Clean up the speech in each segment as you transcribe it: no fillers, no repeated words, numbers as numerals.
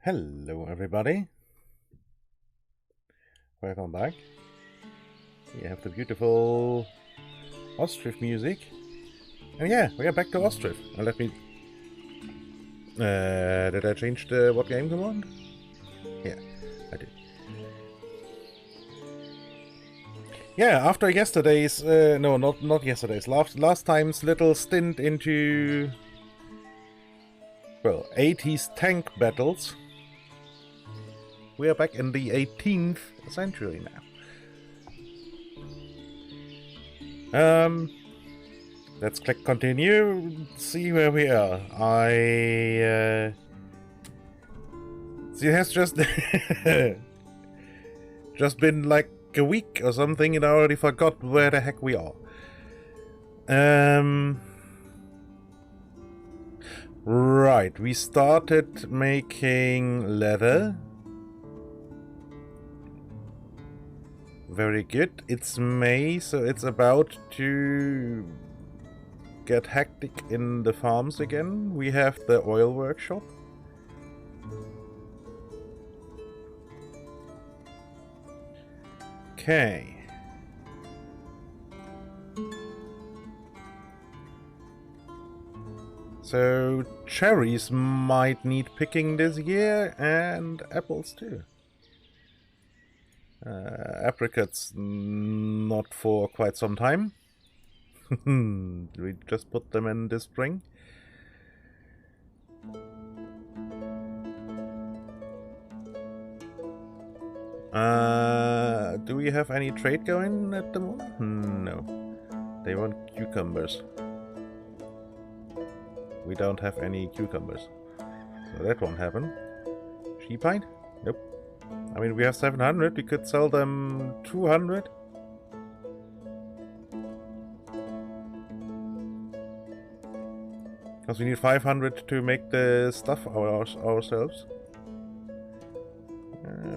Hello everybody, welcome back. We have the beautiful Ostriv music. And yeah, we are back to Ostriv. And let me... did I change the what game command? Yeah, I did. Yeah, after yesterday's... no, not yesterday's. Last time's little stint into... well, 80s tank battles. We are back in the 18th century now. Let's click continue, see where we are. See, it has just... just been like a week or something and I already forgot where the heck we are. Right, we started making leather. Very good. It's May, so it's about to get hectic in the farms again. We have the oil workshop. Okay. So cherries might need picking this year, and apples too. Apricots not for quite some time. We just put them in this spring. Do we have any trade going at the moment? No. They want cucumbers. We don't have any cucumbers. So that won't happen. Sheepine? Nope. I mean, we have 700. We could sell them 200. Because we need 500 to make the stuff ourselves.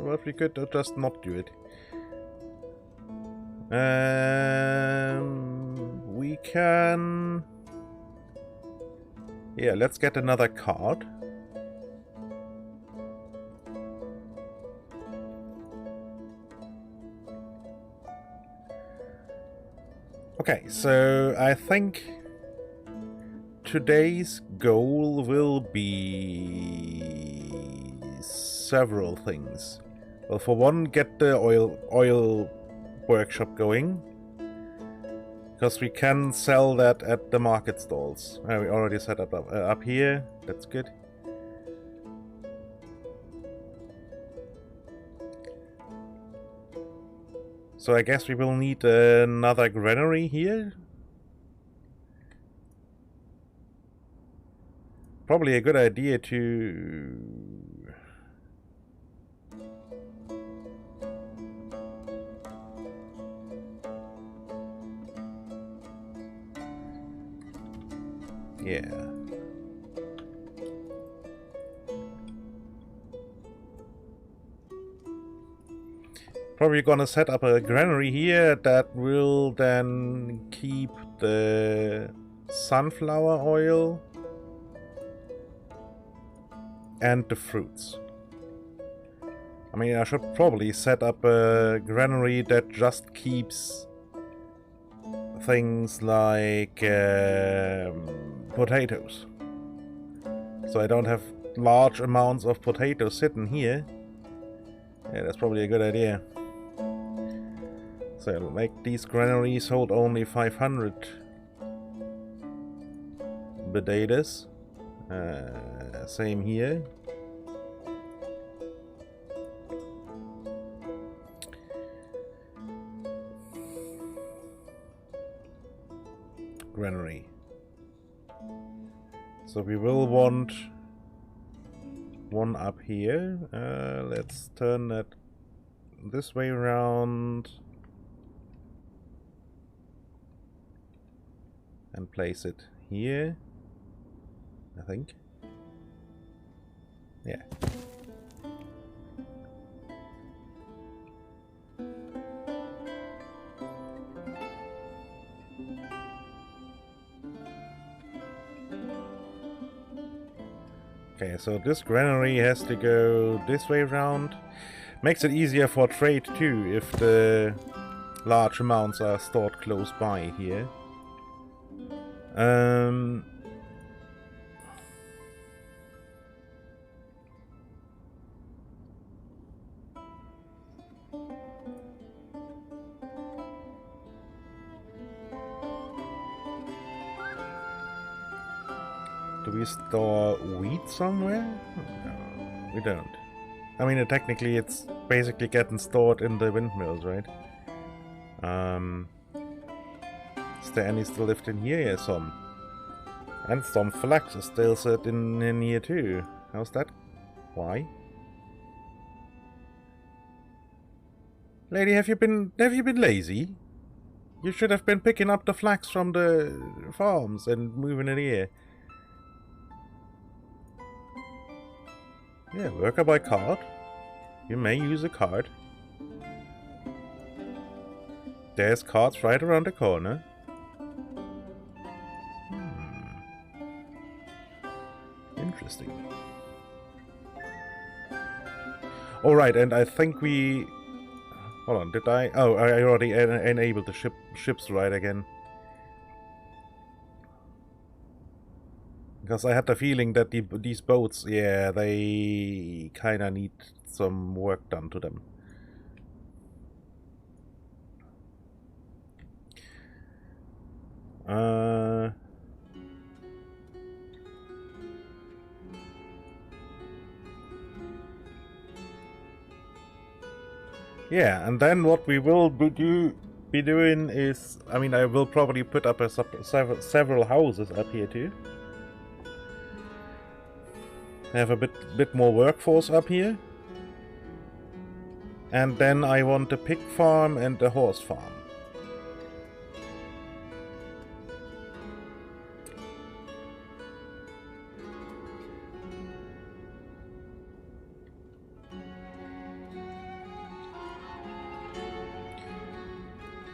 But we could just not do it. We can... yeah, let's get another card. Okay, so I think today's goal will be several things. Well, for one, get the oil workshop going, because we can sell that at the market stalls. We already set up here. That's good. So I guess we will need another granary here. Probably a good idea to... yeah. Probably gonna set up a granary here that will then keep the sunflower oil and the fruits. I mean, I should probably set up a granary that just keeps things like potatoes. So I don't have large amounts of potatoes sitting here. Yeah, that's probably a good idea. So I'll make these granaries hold only 500 potatoes. Same here. Granary. So we will want one up here. Let's turn that this way around and place it here, I think. Yeah. Okay, so this granary has to go this way around. Makes it easier for trade too, if the large amounts are stored close by here. Do we store wheat somewhere? No, we don't. I mean, technically it's basically getting stored in the windmills, right? Is there any still left in here? Yeah, some. And some flax is still sitting in here too. How's that? Why? Lady, have you been lazy? You should have been picking up the flax from the farms and moving it here. Yeah, worker by cart. You may use a cart. There's carts right around the corner. Interesting. Alright, and I think we... Hold on, did I... Oh, I already enabled the ships right again. Because I had the feeling that these boats, yeah, they kinda need some work done to them. Yeah, and then what we will be doing is, I mean, I will probably put up several houses up here too. Have a bit more workforce up here. And then I want a pig farm and a horse farm.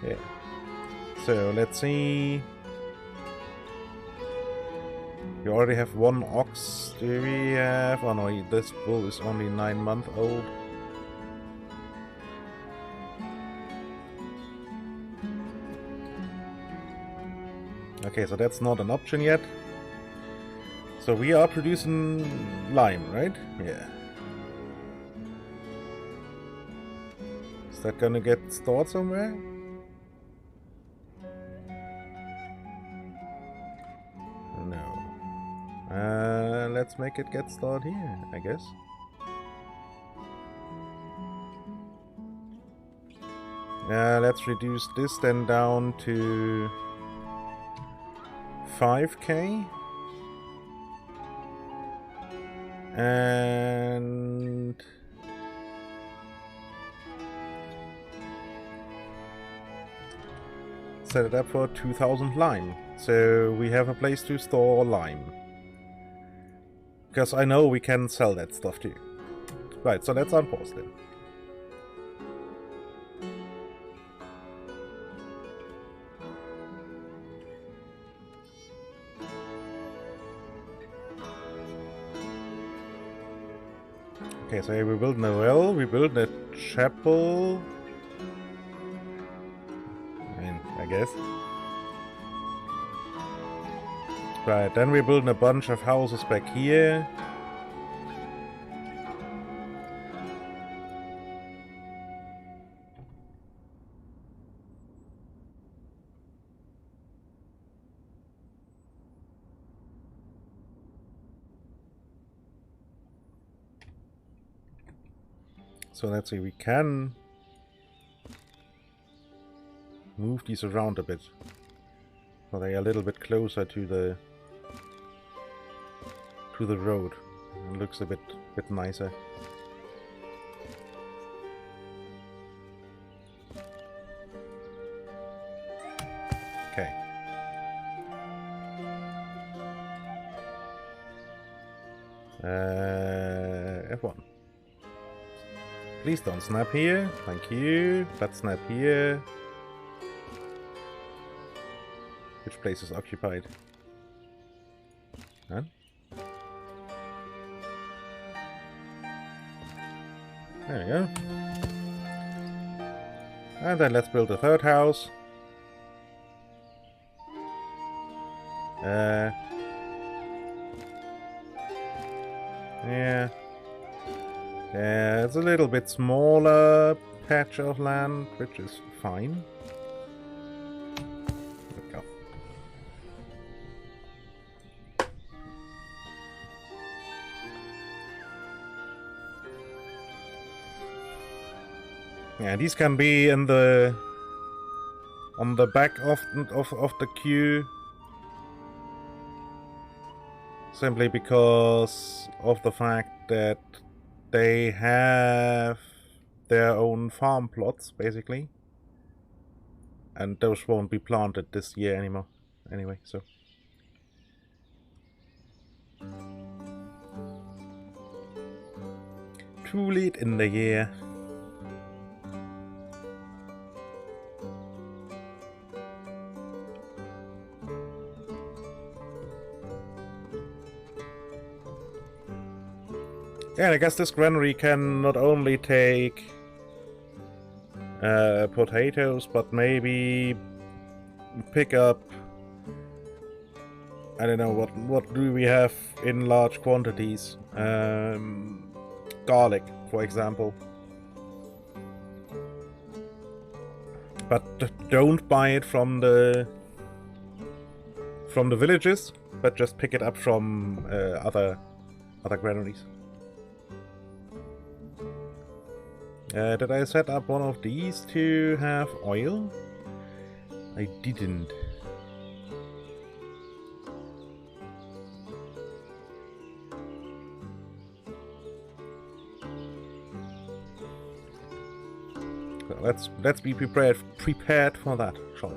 Yeah. So let's see. You already have one ox. Do we have? Oh no, this bull is only 9 months old. Okay, so that's not an option yet. So we are producing lime, right? Yeah. Is that gonna get stored somewhere? No. Let's make it get stored here, I guess. Let's reduce this then down to 5k. And set it up for 2000 lime. So we have a place to store lime. Because I know we can sell that stuff too. Right, so let's unpause it. Okay, so we build a well, we build a chapel. I guess. Right, then we're building a bunch of houses back here. So let's see, we can move these around a bit. So they are a little bit closer to the road. It looks a bit nicer. Okay. F1. Please don't snap here. Thank you. Let's snap here. Which place is occupied? Huh? There we go. And then let's build a third house. Yeah. Yeah, it's a little bit smaller patch of land, which is fine. There we go. Yeah, these can be in the on the back of the queue, simply because of the fact that they have their own farm plots, basically, and those won't be planted this year anymore. Anyway, so. Too late in the year. Yeah, I guess this granary can not only take potatoes, but maybe pick up, I don't know, what do we have in large quantities? Garlic, for example. But don't buy it from the villages, but just pick it up from other granaries. Did I set up one of these to have oil? I didn't. So let's be prepared for that, shall we?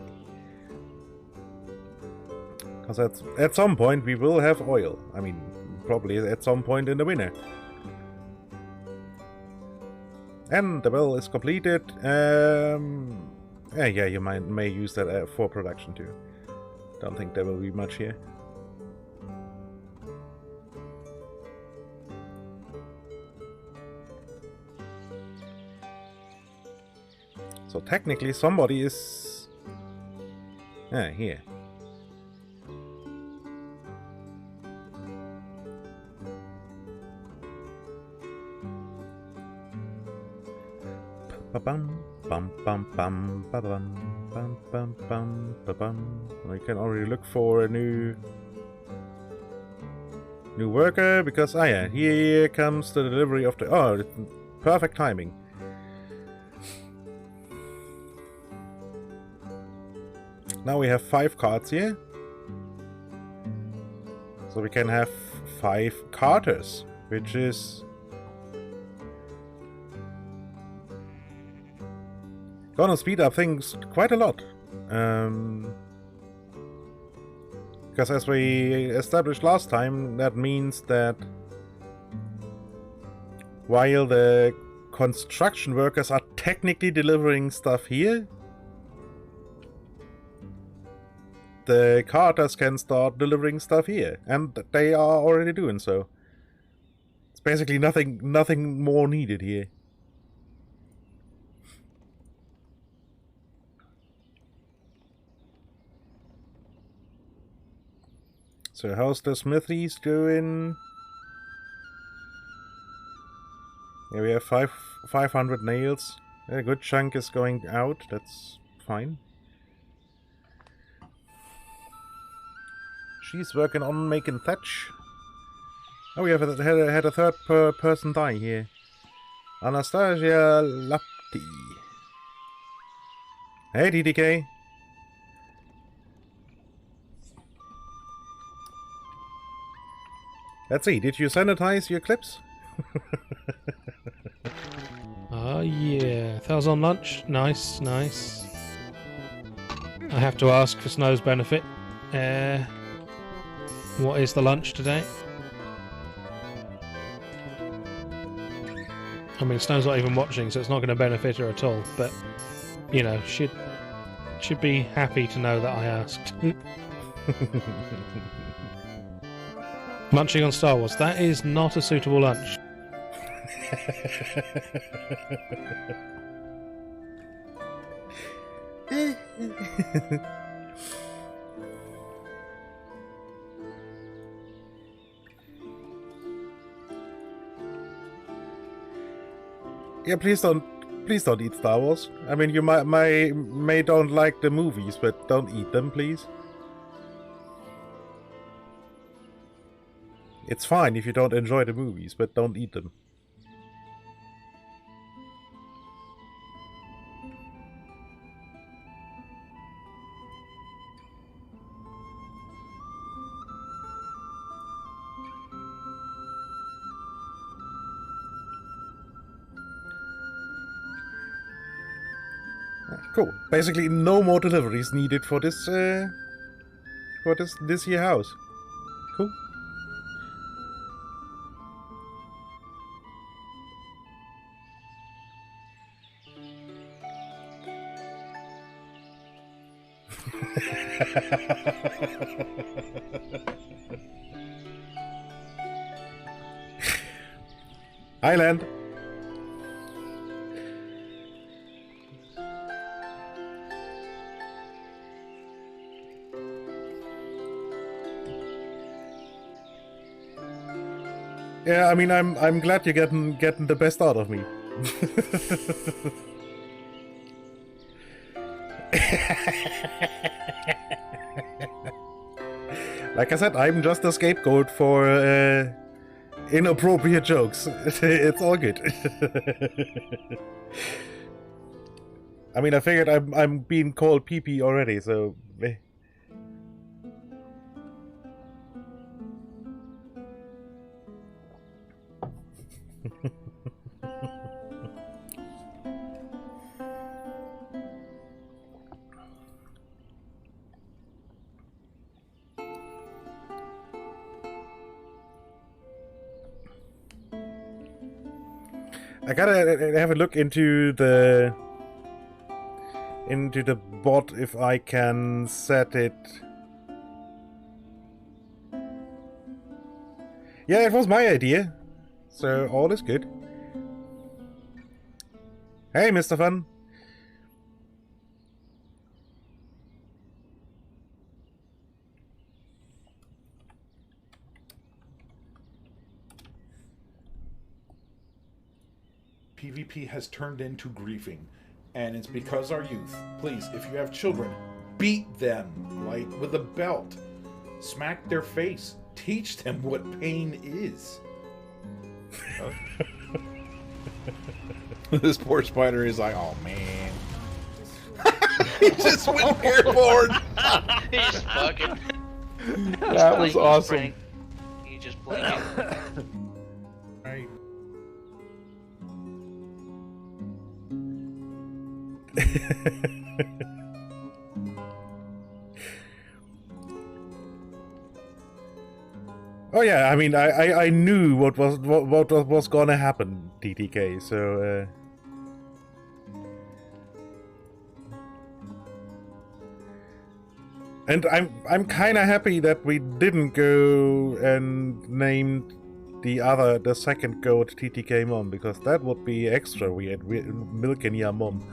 Because at some point we will have oil. I mean, probably at some point in the winter. And the well is completed. Yeah, you may use that for production too. Don't think there will be much here. So technically somebody is here. Bum bum bum bum bum bum bum bum bum. We can already look for a new worker because yeah, here comes the delivery of the perfect timing. Now we have 5 carts here, so we can have 5 carters, which is gonna speed up things quite a lot. Because as we established last time, that means that while the construction workers are technically delivering stuff here, the carters can start delivering stuff here, and they are already doing so. It's basically nothing more needed here. So how's the smithies doing? Yeah, we have 500 nails. A good chunk is going out. That's fine. She's working on making thatch. Oh, we have had a third person die here. Anastasia Lapti. Hey, DDK. Let's see, did you sanitize your clips? Yeah. That was on lunch. Nice, nice. I have to ask for Snow's benefit. What is the lunch today? I mean, Snow's not even watching, so it's not going to benefit her at all. But, you know, should be happy to know that I asked. Munching on Star Wars. That is not a suitable lunch. Yeah, please don't eat Star Wars. I mean, you may don't like the movies, but don't eat them, please. It's fine if you don't enjoy the movies, but don't eat them. Cool. Basically, no more deliveries needed for this here house. Cool. Island. Yeah, I mean, I'm glad you're getting the best out of me. Like I said, I'm just a scapegoat for inappropriate jokes. It's all good. I mean, I figured I'm being called pee-pee already, so. I gotta have a look into the bot if I can set it. Yeah, it was my idea, so all is good. Hey, Mr. Fun. PvP has turned into griefing, and it's because our youth. Please, if you have children, beat them, like, with a belt. Smack their face. Teach them what pain is. This poor spider is like, oh man. He just went airborne. He's fucking. That was awesome. He just blinked. Right. Oh yeah, I mean, I knew what was gonna happen, TTK. So. And I'm kind of happy that we didn't go and named the second goat TTK Mom, because that would be extra weird. Milk and your mom.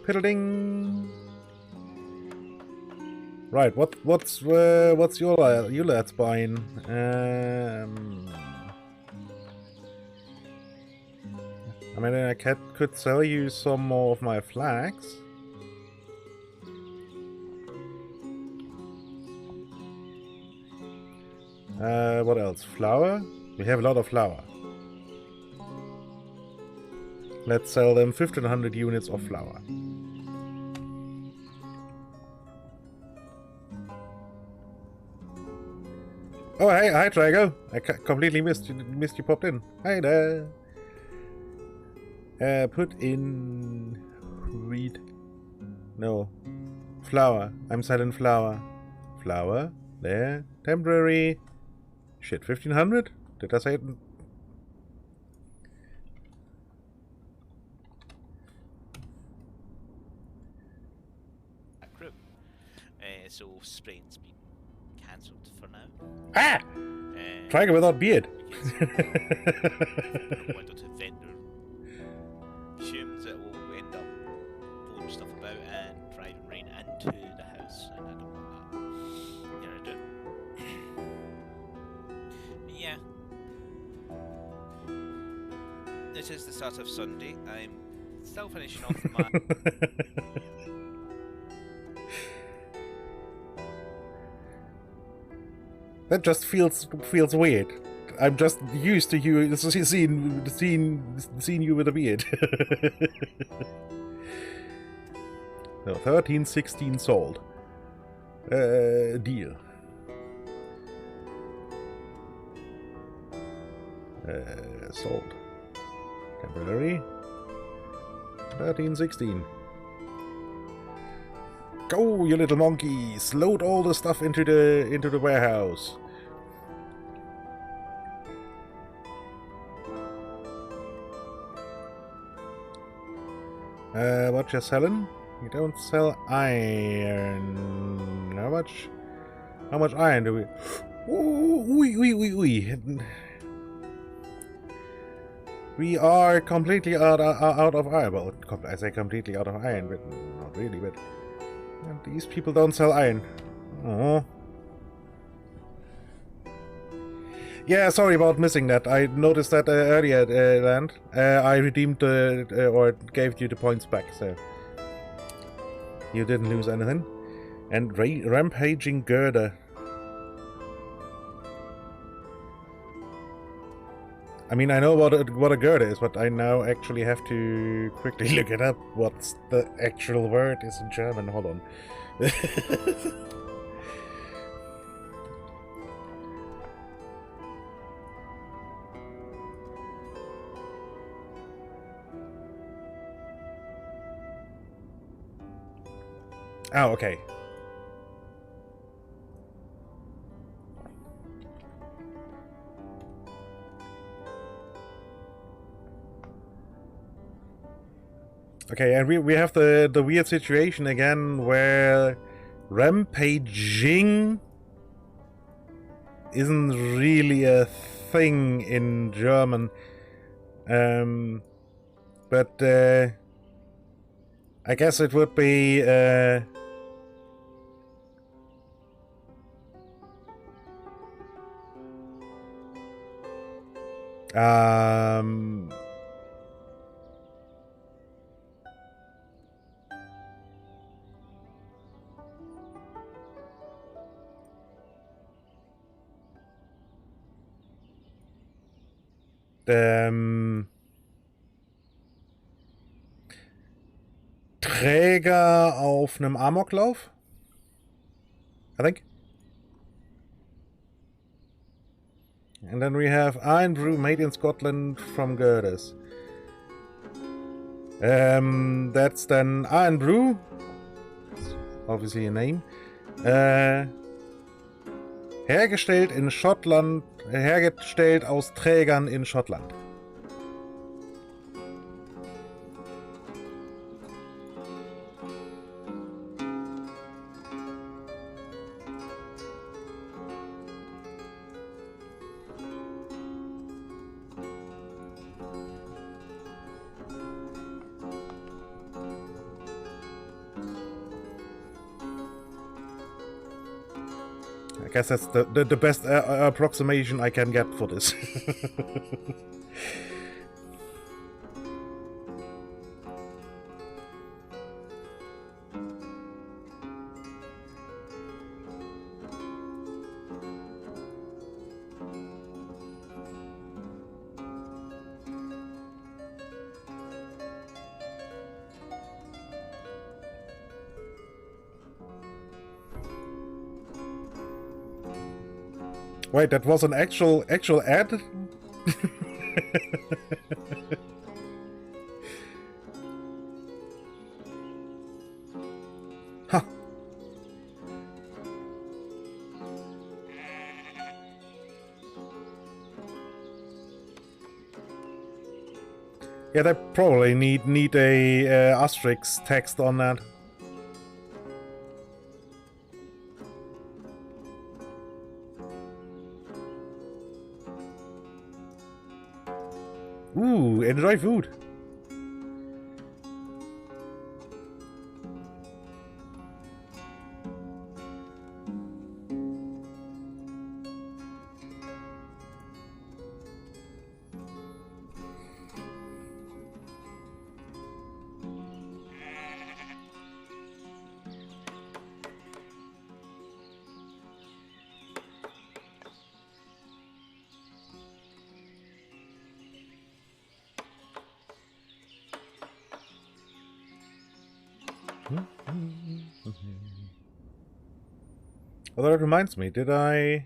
Piddling. Right, what's your lad's buying? I mean, I could sell you some more of my flax. What else? Flour? We have a lot of flour. Let's sell them 1500 units of flour. Oh, hey, hi, Drago. I completely missed you popped in. Hi there. Put in Wheat. No. Flour. I'm selling flour. Flour. There. Temporary. Shit, 1500? Did I say it? Group. So spraying's been cancelled for now. Ah! Tiger without beard. Wonder to vendor assumes it will end up blowing stuff about and driving rain into the house, and I don't want that. You know, I do. Yeah. This is the start of Sunday. I'm still finishing off my. That just feels weird. I'm just used to you seeing you with a beard. So 1316 sold. Deal. Sold. Temporary. 1316. Go, you little monkeys! Load all the stuff into the warehouse. What you selling? You don't sell iron. How much iron do we? Ooh. We are completely out of iron. Well, I say completely out of iron, but not really. But these people don't sell iron. Oh. Yeah, sorry about missing that. I noticed that earlier, Land. I redeemed or gave you the points back, so you didn't lose anything. And rampaging girder. I mean, I know what a girder is, but I now actually have to quickly look it up. What's the actual word is in German? Hold on. Oh, okay. Okay, and we have the weird situation again where rampaging isn't really a thing in German. But I guess it would be Träger auf einem Amoklauf, I think. And then we have Iron Brew made in Scotland from girders. That's then Iron Brew. Obviously a name. Hergestellt in Schottland. Hergestellt aus Trägern in Schottland. I guess that's the best approximation I can get for this. Wait, that was an actual ad? Yeah, they probably need a asterisk text on that. Ooh, enjoy food. Although it reminds me, did I...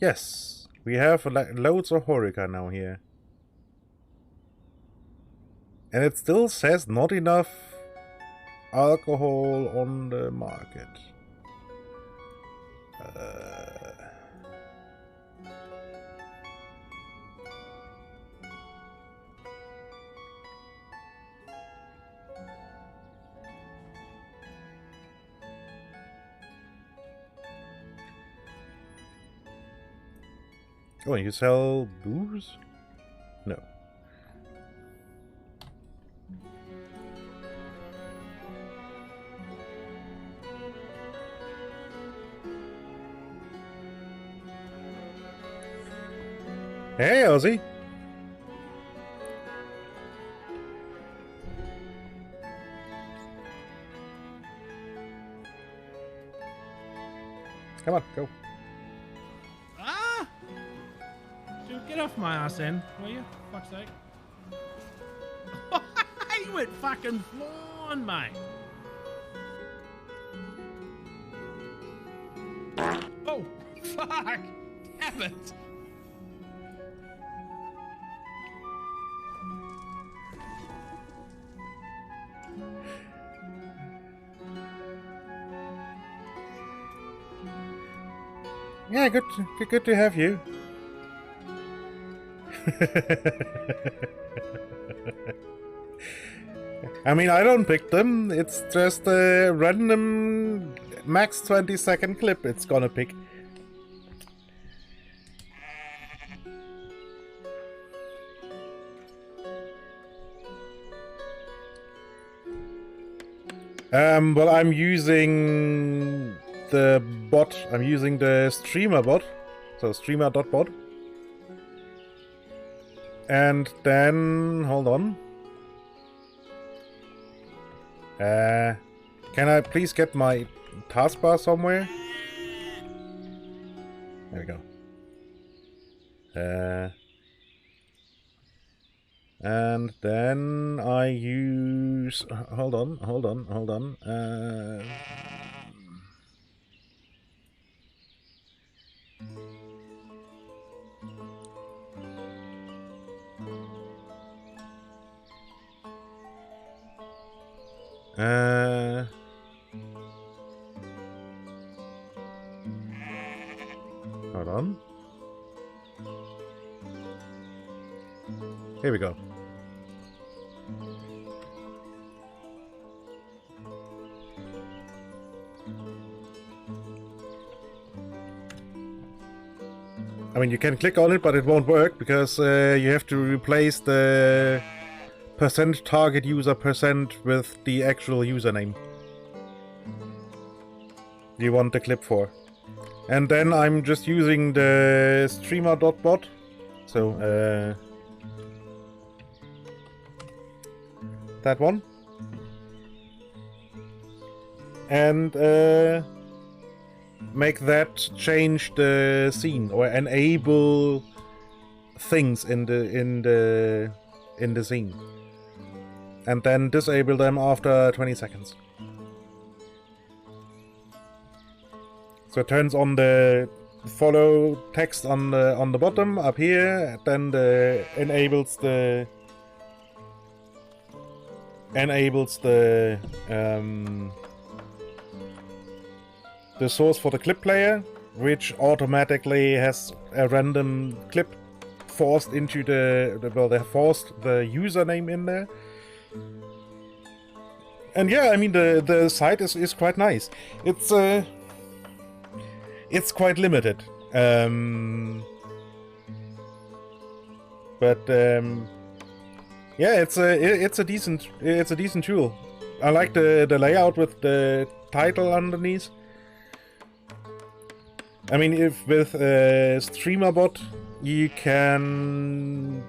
Yes, we have loads of Horeca now here. And it still says not enough alcohol on the market. Oh, you sell booze? No. Hey, Ozzy. Come on, go. Ah! Dude, get off my ass then, will you? Fuck's sake. You went fucking flying, mate. Oh, fuck! Damn it! Yeah, good to have you. I mean, I don't pick them. It's just a random max 20-second clip it's gonna pick. Well, I'm using the bot. I'm using the streamer bot. So streamer.bot. And then, hold on. Can I please get my taskbar somewhere? There we go. And then I use... Hold on. Hold on. Here we go. I mean, you can click on it, but it won't work because you have to replace the % target user % with the actual username you want the clip for. And then I'm just using the streamer.bot. So, that one. And make that change the scene or enable things in the scene. And then disable them after 20 seconds. So it turns on the follow text on the bottom up here, then enables the source for the clip player, which automatically has a random clip forced into well, they forced the username in there. And yeah, I mean the site is quite nice. It's quite limited. But yeah, it's a decent tool. I like the layout with the title underneath. I mean, if with StreamerBot you can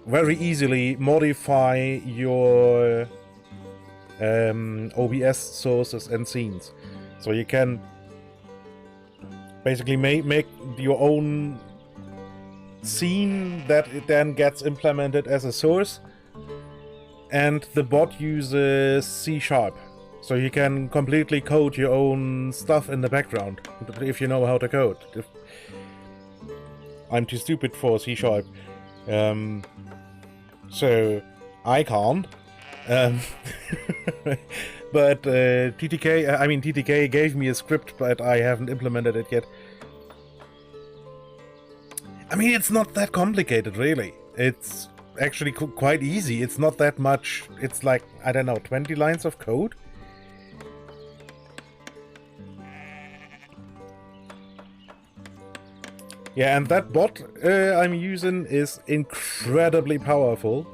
very easily modify your OBS sources and scenes, so you can basically make your own scene that it then gets implemented as a source, and the bot uses C#, so you can completely code your own stuff in the background if you know how to code. I'm too stupid for C#, so I can't. But TTK gave me a script, but I haven't implemented it yet. I mean, it's not that complicated, really. It's actually quite easy. It's not that much. It's like, I don't know, 20 lines of code? Yeah, and that bot I'm using is incredibly powerful.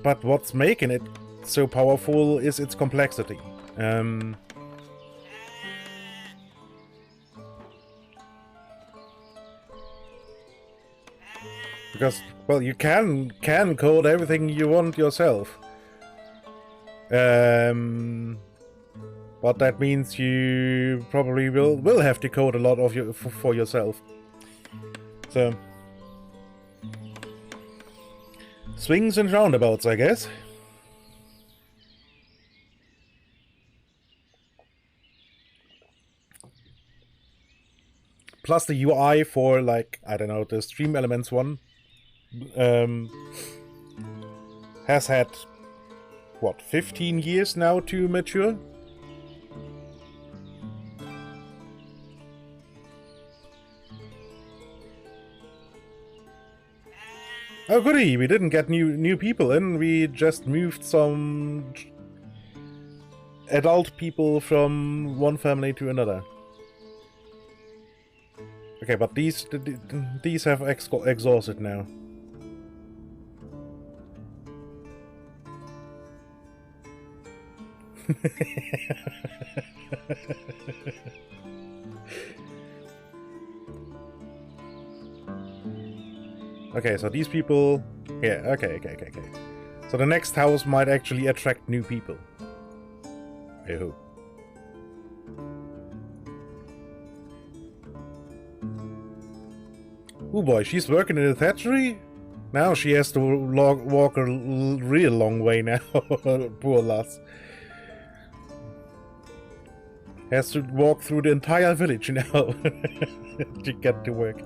But what's making it so powerful is its complexity. Because, well, you can code everything you want yourself. But that means you probably will have to code a lot of for yourself. So swings and roundabouts, I guess. Plus the UI for, like, I don't know, the Stream Elements one has had, what, 15 years now to mature? Oh goody, we didn't get new people in, we just moved some adult people from one family to another. Okay, but these have exhausted now. Okay, so these people... Yeah, okay. So the next house might actually attract new people. I hope. Oh boy, she's working in a thatchery? Now she has to walk a real long way now. Poor lass. Has to walk through the entire village now to get to work.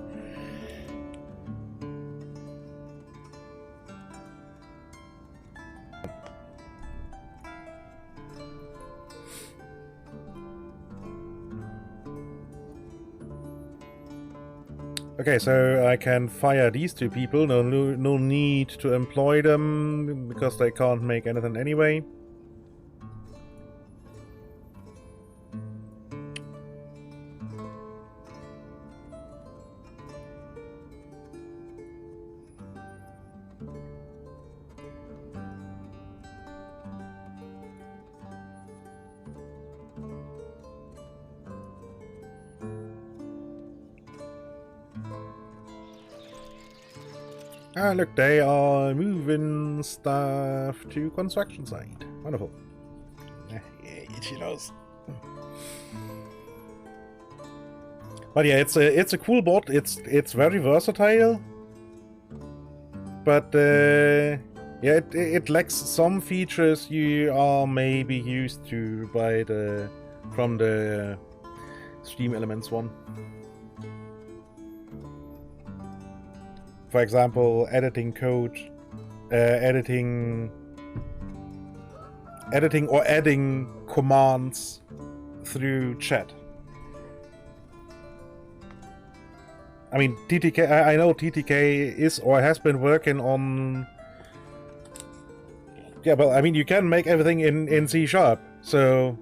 Okay, so I can fire these two people. No need to employ them because they can't make anything anyway. Ah, look, they are moving stuff to construction site. Wonderful. Yeah, she knows. But yeah, it's a cool bot. It's very versatile. But yeah, it lacks some features you are maybe used to from the Stream Elements one. For example, editing code, editing or adding commands through chat. I mean, TTK. I know TTK is or has been working on. Yeah, well, I mean, you can make everything in C#, so.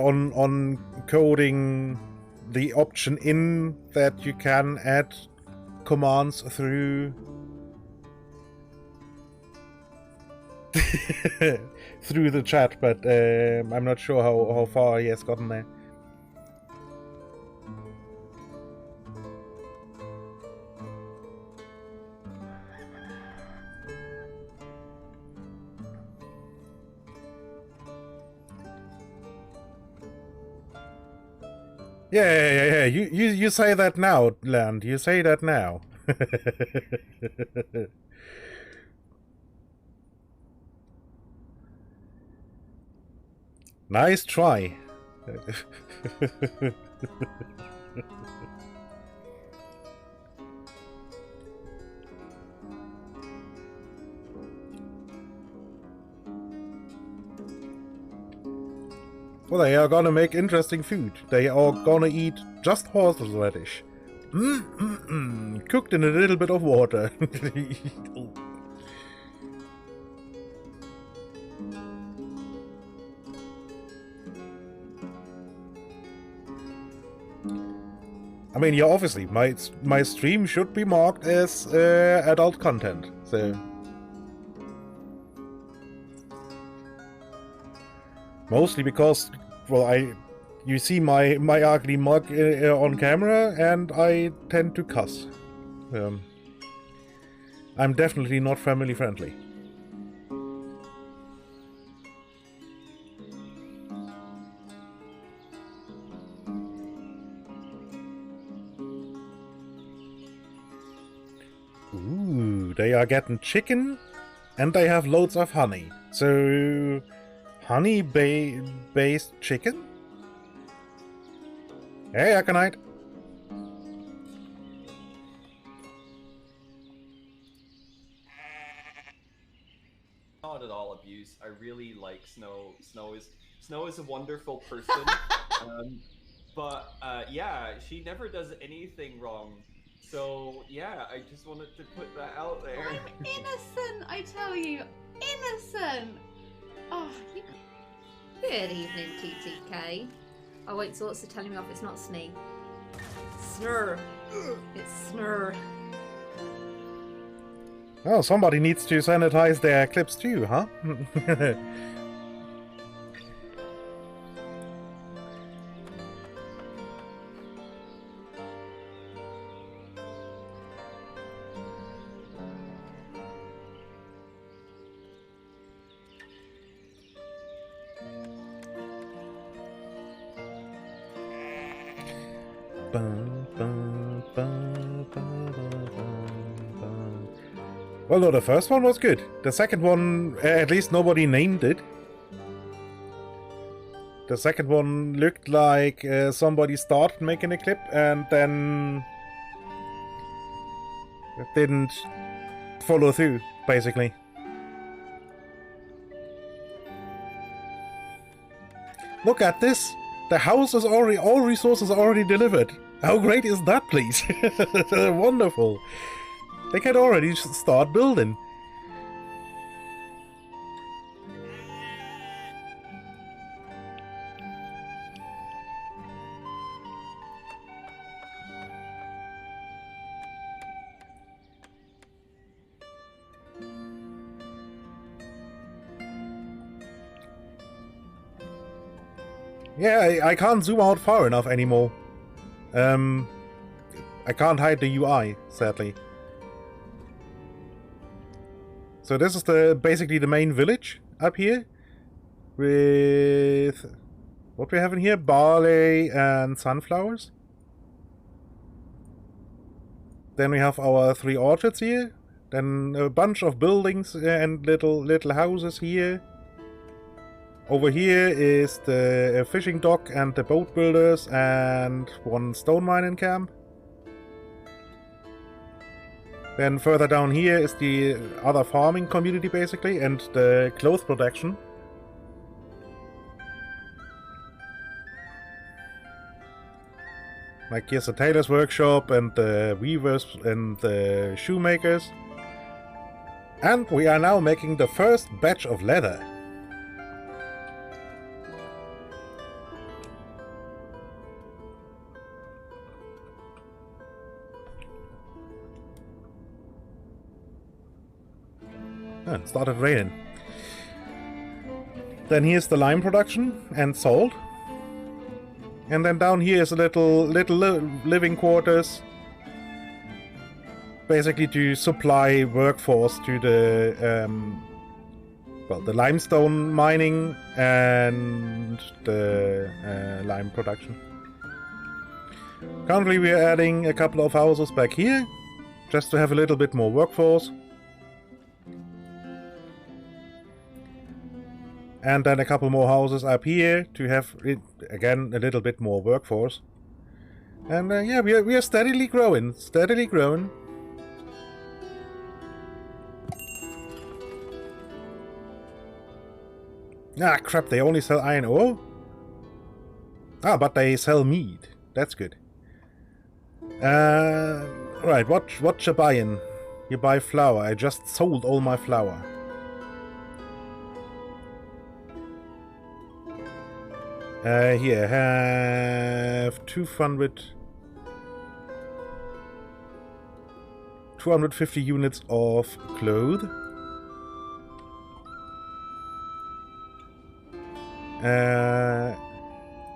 On coding the option in that you can add commands through through the chat, but I'm not sure how far he has gotten there. Yeah. You say that now, Land. You say that now. Nice try. Well, they are gonna make interesting food. They are gonna eat just horseradish. Cooked in a little bit of water. I mean, yeah, obviously, my stream should be marked as adult content, so... Mostly because, well, you see my ugly mug on camera, and I tend to cuss. I'm definitely not family friendly. Ooh, they are getting chicken, and they have loads of honey. So... honey-based chicken? Hey, Aconite. Not at all abuse. I really like Snow. Snow is a wonderful person. Yeah, she never does anything wrong. So yeah, I just wanted to put that out there. I'm innocent, I tell you, innocent. Oh, you... Good evening, TTK. Oh wait, so what's the telling me off? It's not Snee. Snur. It's Snur. Oh, somebody needs to sanitize their clips too, huh? Well, no, the first one was good. The second one, at least nobody named it. The second one looked like somebody started making a clip and then didn't follow through, basically. Look at this! The house is already, all resources are already delivered. How great is that, please? Wonderful. They can already start building. Yeah, I can't zoom out far enough anymore. I can't hide the UI, sadly. So this is basically the main village up here, with what we have in here: barley and sunflowers. Then we have our 3 orchards here. Then a bunch of buildings and little houses here. Over here is the fishing dock and the boat builders and 1 stone mining camp. Then further down here is the other farming community, basically, and the clothes production. Like, here's the tailor's workshop, and the weavers, and the shoemakers. And we are now making the first batch of leather. Oh, it started raining. Then here's the lime production and salt. And then down here is a little living quarters, basically to supply workforce to the well, the limestone mining and the lime production. Currently we are adding a couple of houses back here, just to have a little bit more workforce. And then a couple more houses up here to have, again, a little bit more workforce. And yeah, we are steadily growing, Ah, crap, they only sell iron ore? Ah, but they sell meat. That's good. Right, what you buying? You buy flour. I just sold all my flour. Here, I have 250 units of cloth.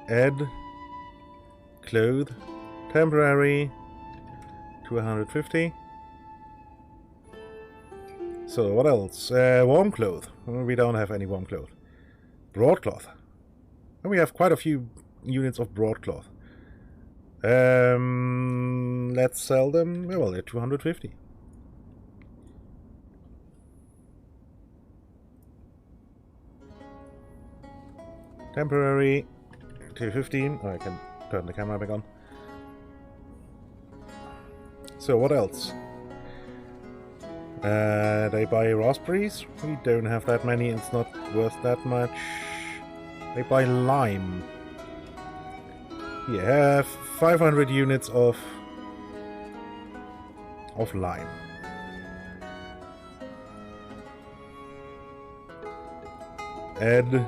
Add cloth, temporary, 250. So what else? Warm cloth. We don't have any warm cloth. Broadcloth. And we have quite a few units of broadcloth. Let's sell them. Well, they're 250. Temporary 215. Oh, I can turn the camera back on. So what else? They buy raspberries. We don't have that many. It's not worth that much. They buy lime. You have 500 units of lime. Add.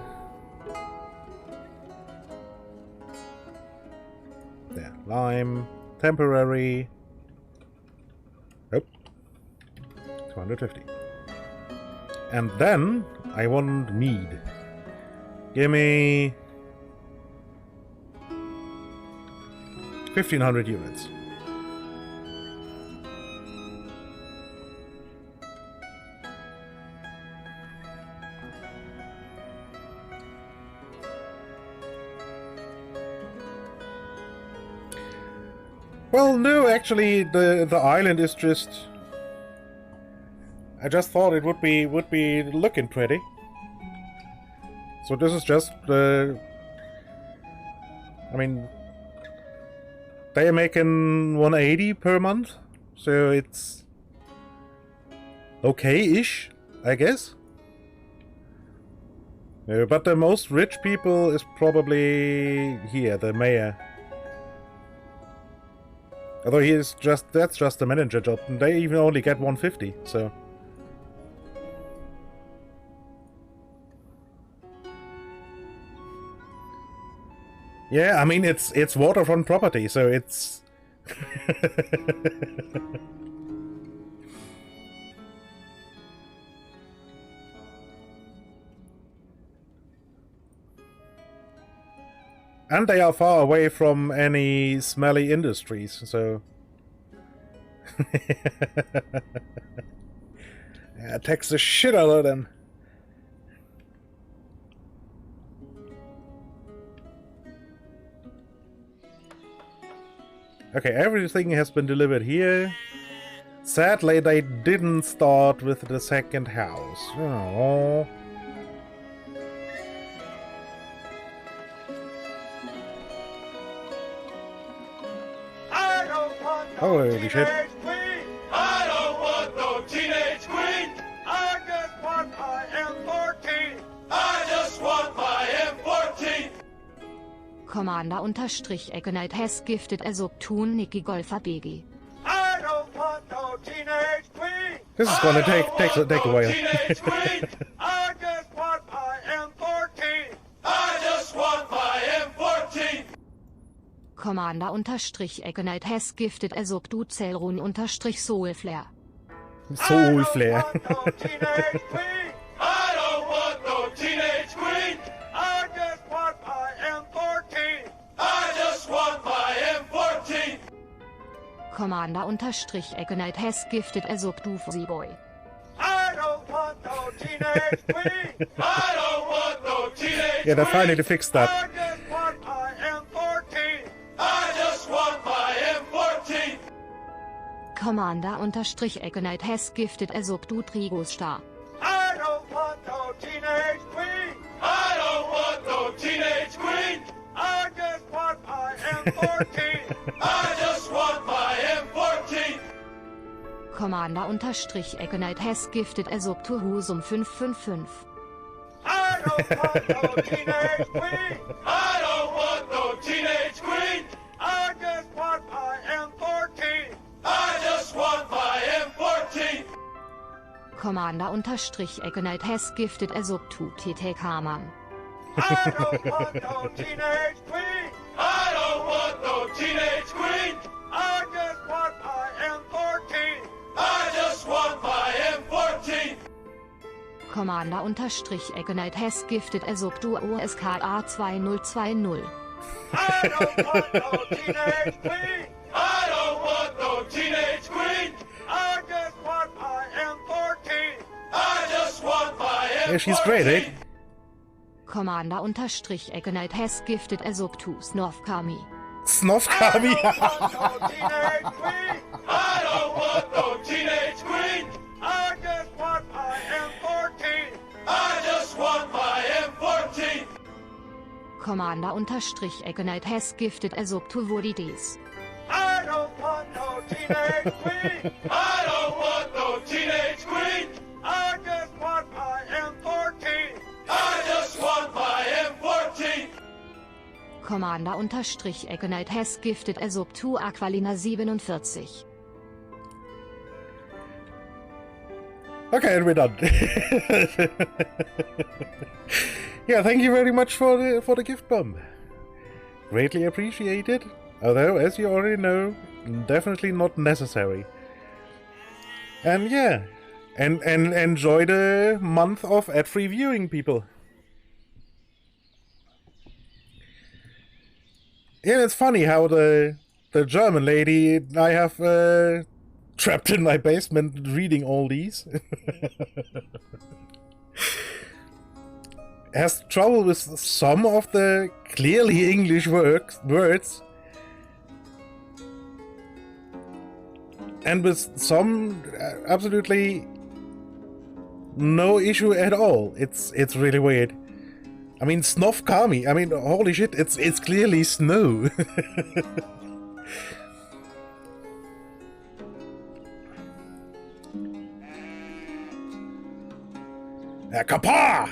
There, lime, temporary. Oh, 250. And then I want mead. Give me 1,500 units. Well, no, actually, the island is just. I just thought it would be looking pretty. So this is just, I mean, they are making 180 per month, so it's okay-ish, I guess. But the most rich people is probably here, the mayor. Although that's just a manager job, and they even only get 150, so. Yeah, I mean, it's waterfront property, so it's... And they are far away from any smelly industries, so... Yeah, tax the shit out of them. Okay, everything has been delivered here. Sadly, they didn't start with the second house. Oh. Holy shit. Commander Ignite has gifted as Optun Nikki Golfer BG. I don't want no teenage queen. This is gonna take a while. Teenage queen. I just want my M14. I just want my M14. Commander Ignite has gifted as Optu Zellrun Soulflare. Soul flare. No teenage queen. I don't want no teenage queen. I just want my M14. I just want my M14. Commander Ignite has gifted as Optu Boy. I don't want no teenage queen. I don't want no teenage Yeah, they queen. finally fixed that. I just want my M14. I just want my M14. Commander Ignite has gifted as Optu Trigos Star. I don't want no teenage queen. I don't want no teenage queen. I just want my M14. I just want my M14. Commander Ignite has gifted as Optu Husum 555. I don't want no teenage queen. I don't want no teenage queen. I just want my M14. I just want my M14. Commander Ignite has gifted as Optu TT Kaman. I don't want no teenage queen. I don't want no teenage queen. I just want my M14. I just want my M14. Commander Ignite has gifted as Optu OSKA 2020. I don't want no teenage queen. I don't want no teenage queen. I just want my M14. I just want my M14. Yeah, she's great, eh? Commander Ignite has gifted as Optu Snovkami. Snovkami. I don't want no teenage queen. I just want my M14. I just want my M14. Commander Ignite has gifted as Optu Vodides. I don't want no teenage queen. I don't want no teenage queen. I just want my M14. I just want my M14. Commander Ignite has gifted as Optu Aqualina 47. Okay, and we're done. Yeah, thank you very much for the gift bomb. Greatly appreciated. Although, as you already know, definitely not necessary. And yeah, and enjoy the month of ad-free viewing, people. Yeah, it's funny how the German lady I have trapped in my basement reading all these has trouble with some of the clearly English words. And with some absolutely no issue at all. It's really weird. I mean, Snovkami. I mean, holy shit! It's clearly snow. Kappa!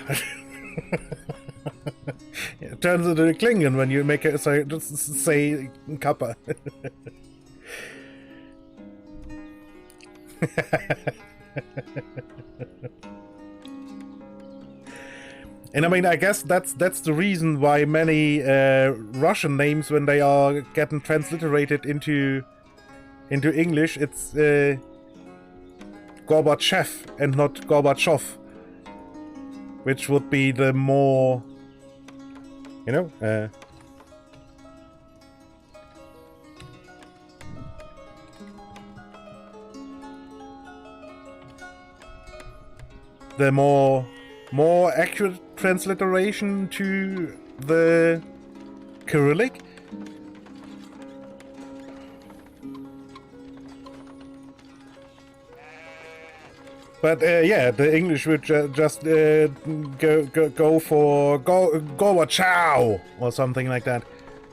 It turns into a Klingon when you make it say Kappa. And I mean, I guess that's the reason why many Russian names, when they are getting transliterated into English, it's Gorbachev and not Gorbachev, which would be the more, you know, the more accurate transliteration to the Cyrillic. But yeah, the English would just go for go chow or something like that,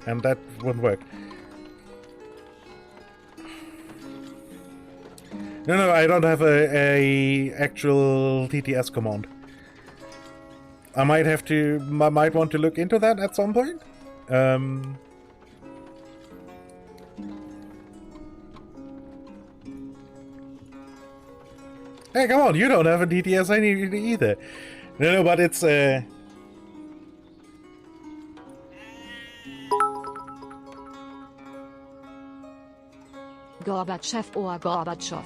and that wouldn't work. No, I don't have a actual TTS command. I might want to look into that at some point. Hey, come on, you don't have a DTS either. No, but it's Gorbatschow or Gorbatschow.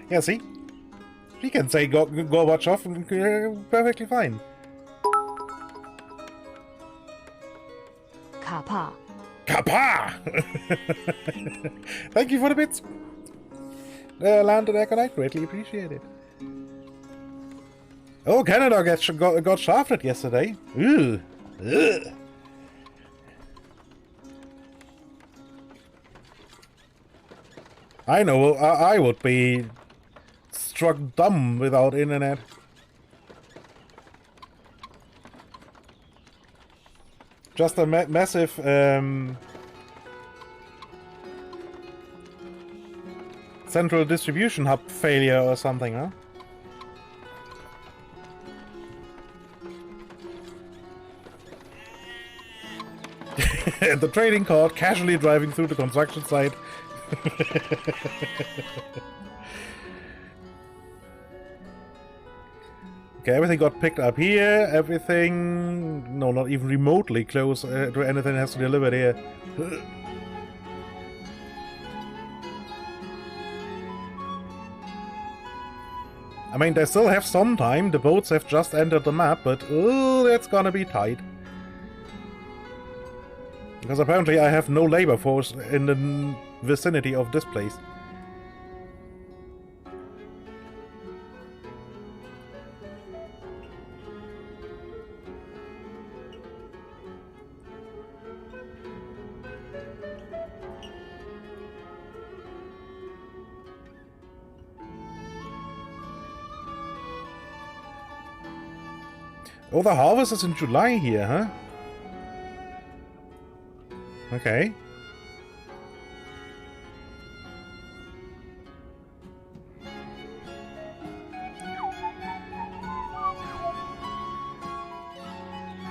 yeah, see? She can say Gorbachev perfectly fine. Kappa. Kappa! Thank you for the bits. Landed Econite, greatly appreciated. Oh, Canada got shafted yesterday. Ugh. Ugh. I know, I would be struck dumb without internet. Just a massive central distribution hub failure or something, huh? And the trading cart casually driving through the construction site. Okay, everything got picked up here. Everything... No, not even remotely close to anything that has to deliver here. I mean, they still have some time. The boats have just entered the map, but... Oh, that's gonna be tight. Because apparently I have no labor force in the vicinity of this place. Oh, the harvest is in July here, huh? Okay.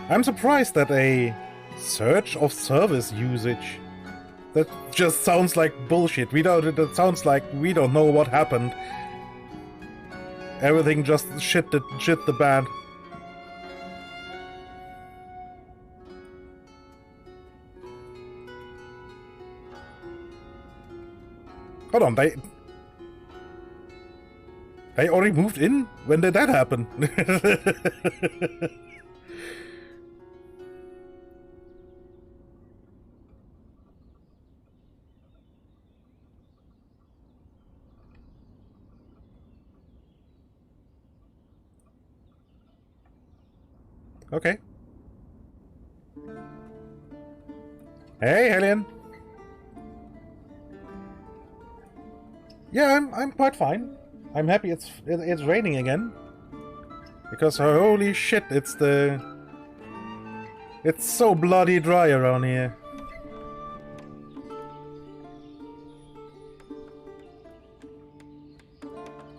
I'm surprised that a surge of service usage. That just sounds like bullshit. That sounds like we don't know what happened. Everything just shit the bed. Hold on, they already moved in? When did that happen? Okay. Hey, Helene. Yeah, I'm quite fine. I'm happy it's raining again. Because holy shit, it's so bloody dry around here.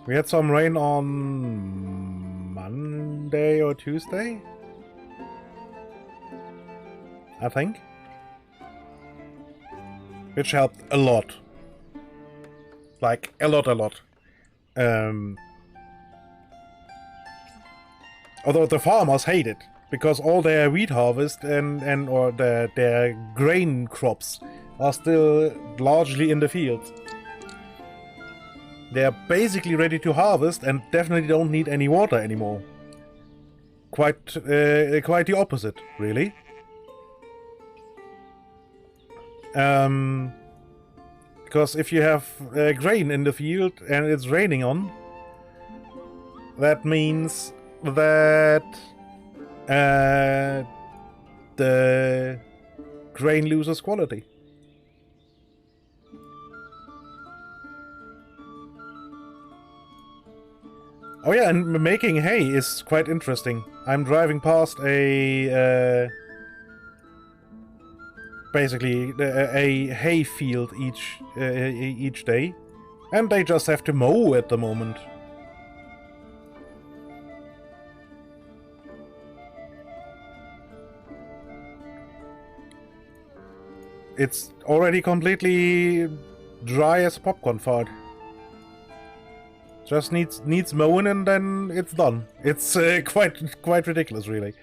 We had some rain on Monday or Tuesday, I think. Which helped a lot. Like, a lot. Although the farmers hate it, because all their wheat harvest or their grain crops are still largely in the fields. They're basically ready to harvest and definitely don't need any water anymore. Quite the opposite, really. Because if you have grain in the field and it's raining on, that means that the grain loses quality. Oh yeah, and making hay is quite interesting. I'm driving past basically a hay field each day, and they just have to mow at the moment. It's already completely dry as a popcorn fart. Just needs mowing and then it's done. It's quite ridiculous, really.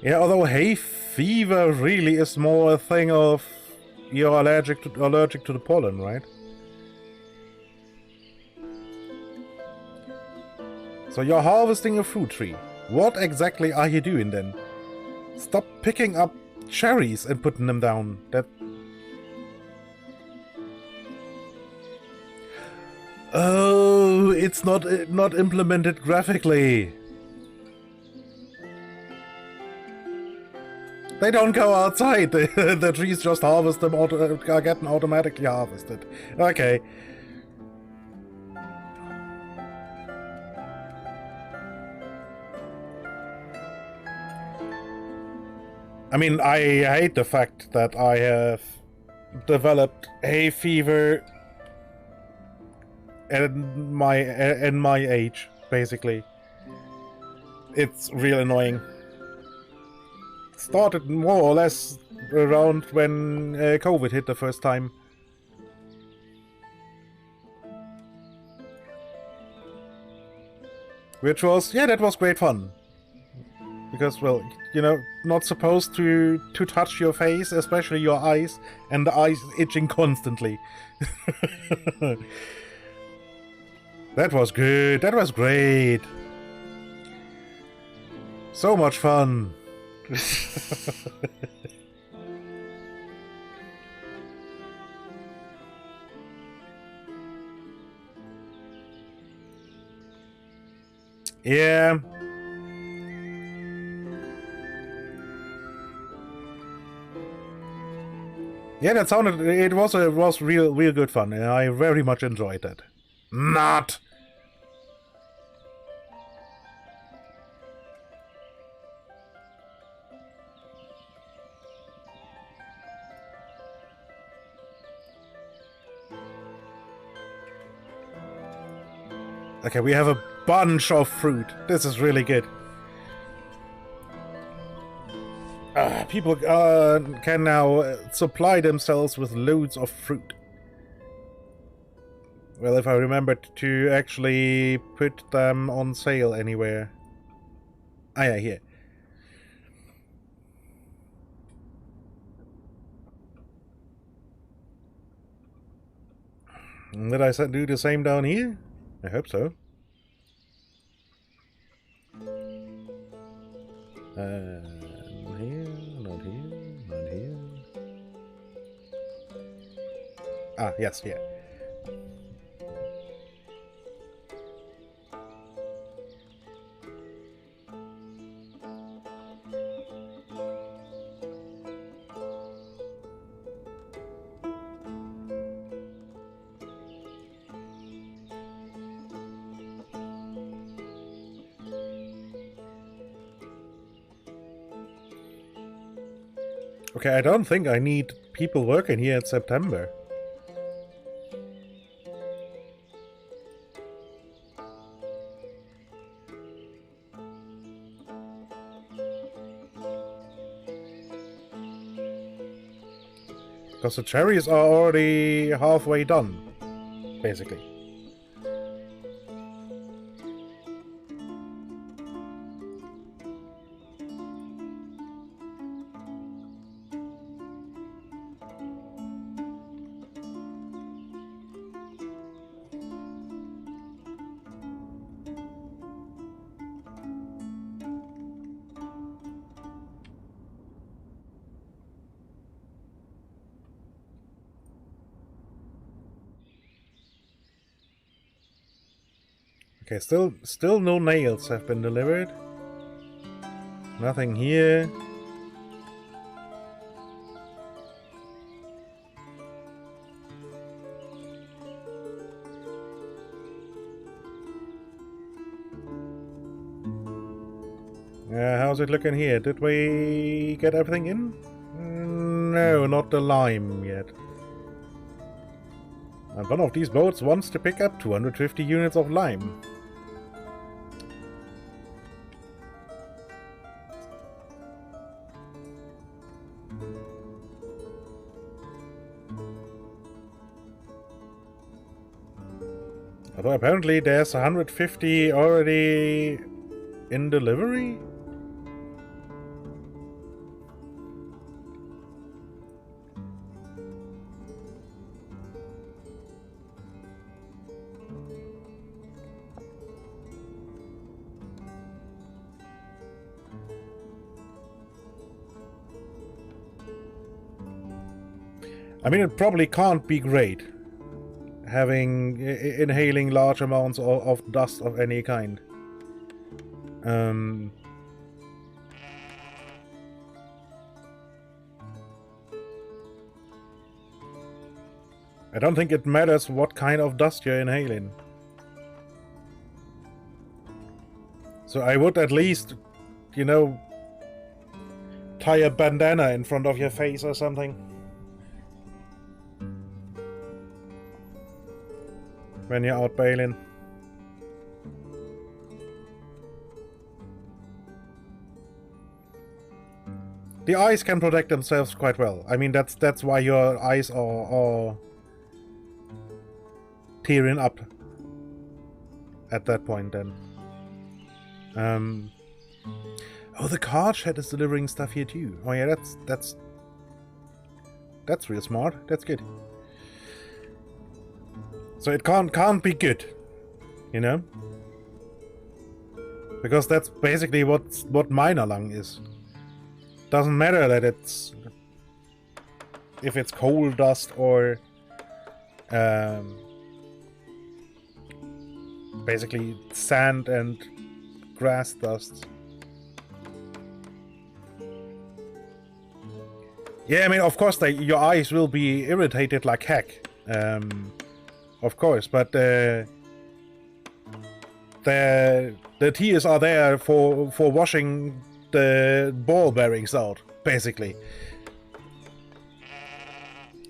Yeah, although hay fever really is more a thing of you're allergic to the pollen, right? So you're harvesting a fruit tree. What exactly are you doing then? Stop picking up cherries and putting them down. That. Oh, it's not implemented graphically. They don't go outside. The trees just harvest them, are getting automatically harvested. Okay. I mean, I hate the fact that I have developed hay fever in my age, basically. It's real annoying. Started more or less around when COVID hit the first time. Which was, yeah, that was great fun. Because, well, you know, not supposed to touch your face, especially your eyes, and the eyes itching constantly. That was good, that was great. So much fun. Yeah. Yeah, that sounded. It was real good fun, and I very much enjoyed that. Not. Okay, we have a bunch of fruit. This is really good. People can now supply themselves with loads of fruit. Well, if I remembered to actually put them on sale anywhere. Ah, yeah, here. Did I do the same down here? I hope so. Here, not here, not here. Ah, yes, here. Okay, I don't think I need people working here in September. Because the cherries are already halfway done, basically. Okay, still no nails have been delivered. Nothing here. How's it looking here? Did we get everything in? No, not the lime yet. And one of these boats wants to pick up 250 units of lime. Although apparently there's 150 already in delivery? I mean, it probably can't be great inhaling large amounts of dust of any kind. I don't think it matters what kind of dust you're inhaling. So I would at least, you know, tie a bandana in front of your face or something. When you're out bailing. The eyes can protect themselves quite well. I mean, that's why your eyes are tearing up at that point then. Oh, the card shed is delivering stuff here too. Oh yeah, that's real smart. That's good. So it can't be good, you know? Because that's basically what minor lung is. Doesn't matter that if it's coal dust or basically sand and grass dust. Yeah, I mean, of course your eyes will be irritated like heck. Of course, but the tears are there for washing the ball bearings out, basically.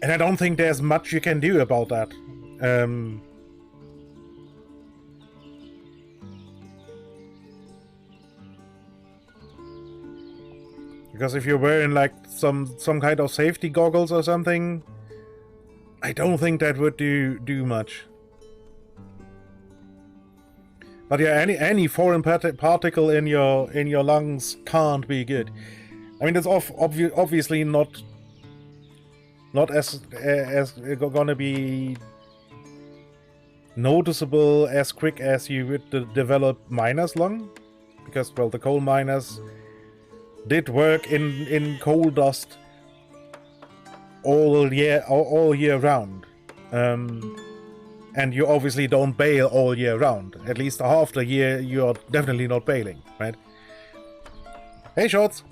And I don't think there's much you can do about that. Because if you're wearing like some kind of safety goggles or something, I don't think that would do much. But yeah, any foreign particle in your lungs can't be good. I mean, it's obviously not as gonna be noticeable as quick as you would develop miners lung, because well, the coal miners did work in coal dust all year round, and you obviously don't bail all year round. At least half the year you're definitely not bailing, right? Hey, Shorts.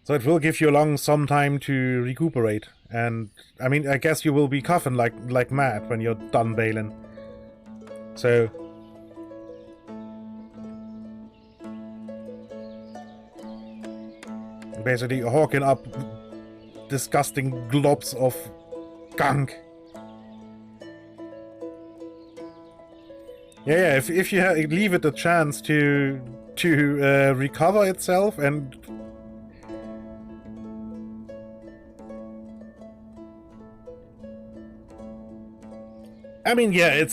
So it will give your lungs some time to recuperate, and I mean, I guess you will be coughing like mad when you're done bailing. So basically hawking up disgusting globs of gunk. Yeah, if you leave it a chance to recover itself and I mean, yeah,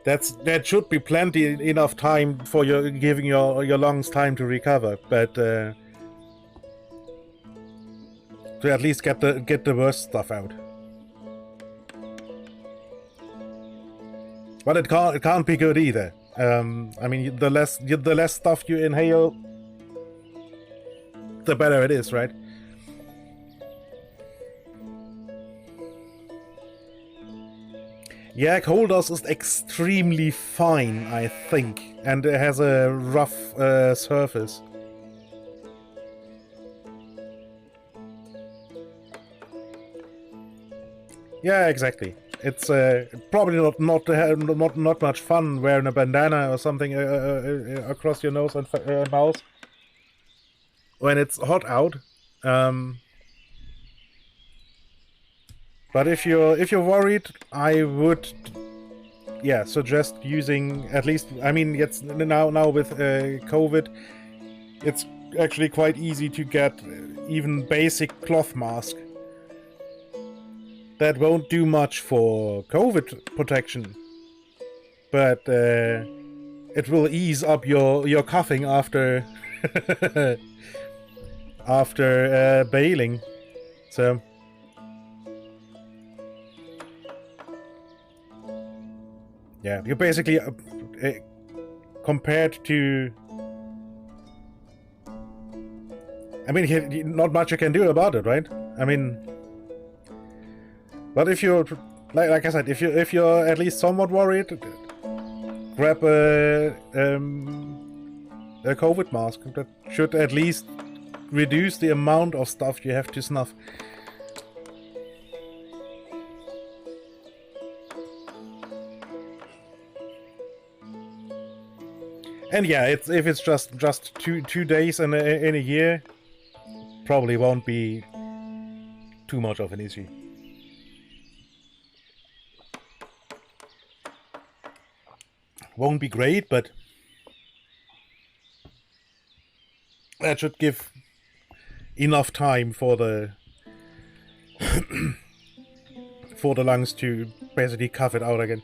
that should be plenty enough time for giving your lungs time to recover, but to at least get the worst stuff out. But it can't be good either. I mean, the less stuff you inhale, the better it is, right? Yeah, coal dust is extremely fine, I think, and it has a rough surface. Yeah, exactly. It's probably not much fun wearing a bandana or something across your nose and mouth when it's hot out. But if you're worried, I would, yeah, suggest using at least. I mean, it's now with COVID, it's actually quite easy to get even basic cloth mask. That won't do much for COVID protection, but it will ease up your coughing after after bailing. So yeah, you basically compared to. I mean, not much you can do about it, right? I mean. But if you're, like I said, if you're at least somewhat worried, grab a COVID mask. That should at least reduce the amount of stuff you have to snuff. And yeah, if it's just two days in a year, probably won't be too much of an issue. Won't be great, but that should give enough time for the for the lungs to basically cough it out again.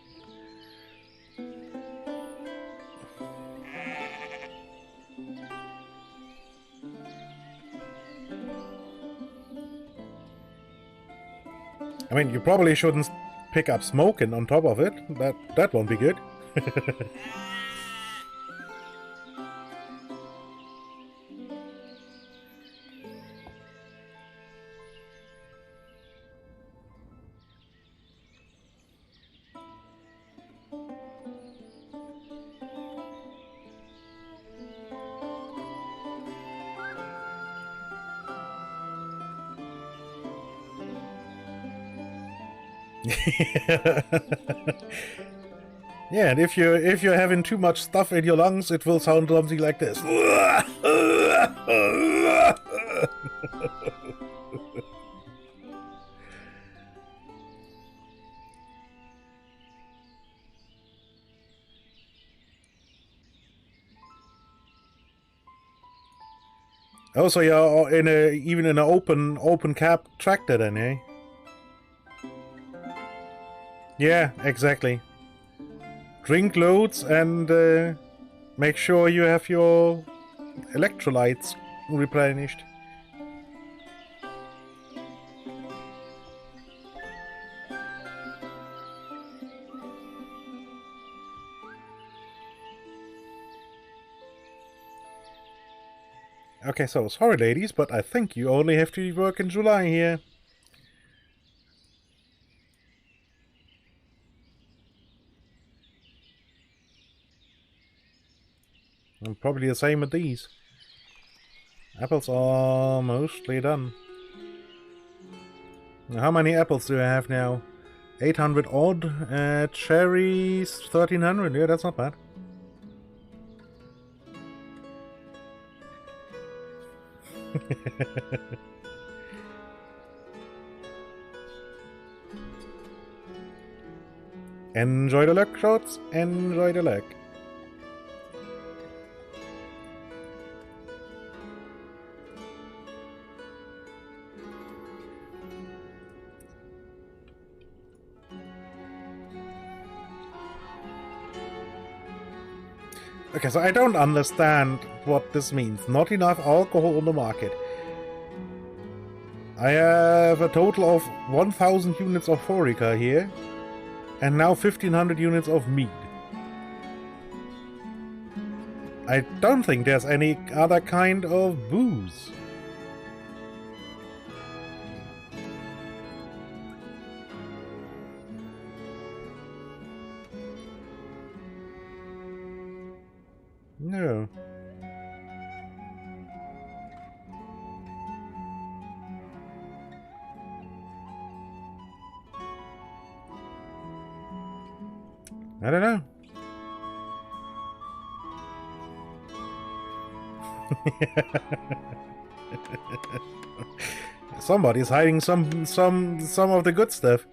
I mean, you probably shouldn't pick up smoking on top of it. That won't be good. Yeah, and if you're having too much stuff in your lungs, it will sound something like this. Oh, so you're even in an open cab tractor then, eh? Yeah, exactly. Drink loads and make sure you have your electrolytes replenished. Okay, so sorry ladies, but I think you only have to work in July here. And probably the same with these. Apples are mostly done. Now, how many apples do I have now? 800 odd. Cherries 1300. Yeah, that's not bad. Enjoy the luck, shots. Enjoy the luck. Okay, so I don't understand what this means. Not enough alcohol on the market. I have a total of 1000 units of Forica here. And now 1500 units of mead. I don't think there's any other kind of booze. No. I don't know. Somebody's hiding some of the good stuff.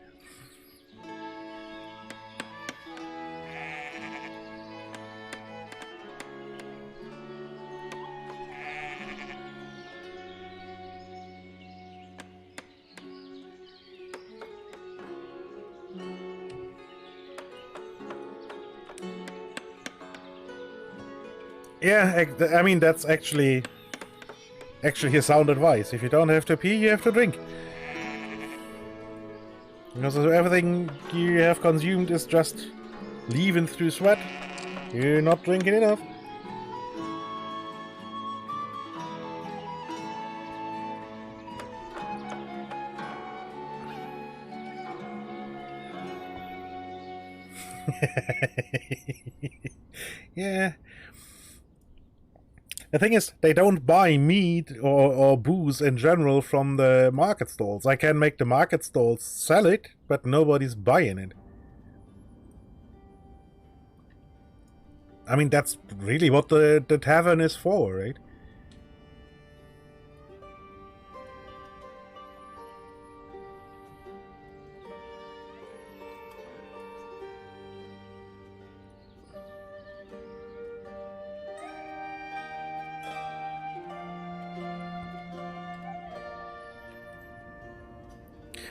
Yeah, I mean, that's actually a sound advice. If you don't have to pee, you have to drink. Because if everything you have consumed is just leaving through sweat, you're not drinking enough. Yeah. The thing is, they don't buy meat or booze in general from the market stalls. I can make the market stalls sell it, but nobody's buying it. I mean, that's really what the tavern is for, right?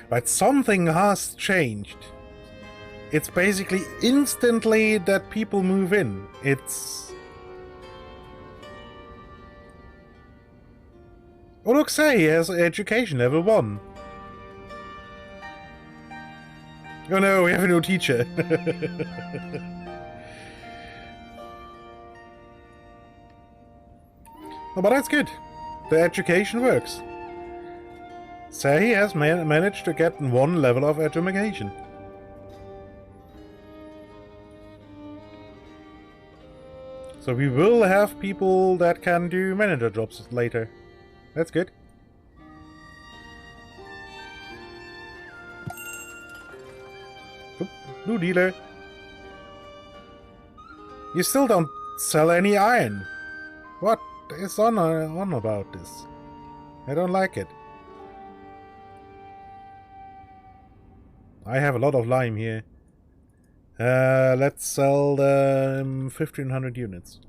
But something has changed. It's basically instantly that people move in. It's... Oh look, say, he has education level 1. Oh no, we have a new teacher. Oh, but that's good. The education works. So he has managed to get 1 level of education. So we will have people that can do manager jobs later. That's good. Oop, new dealer. You still don't sell any iron. What is on about this? I don't like it. I have a lot of lime here. Let's sell the 1500 units.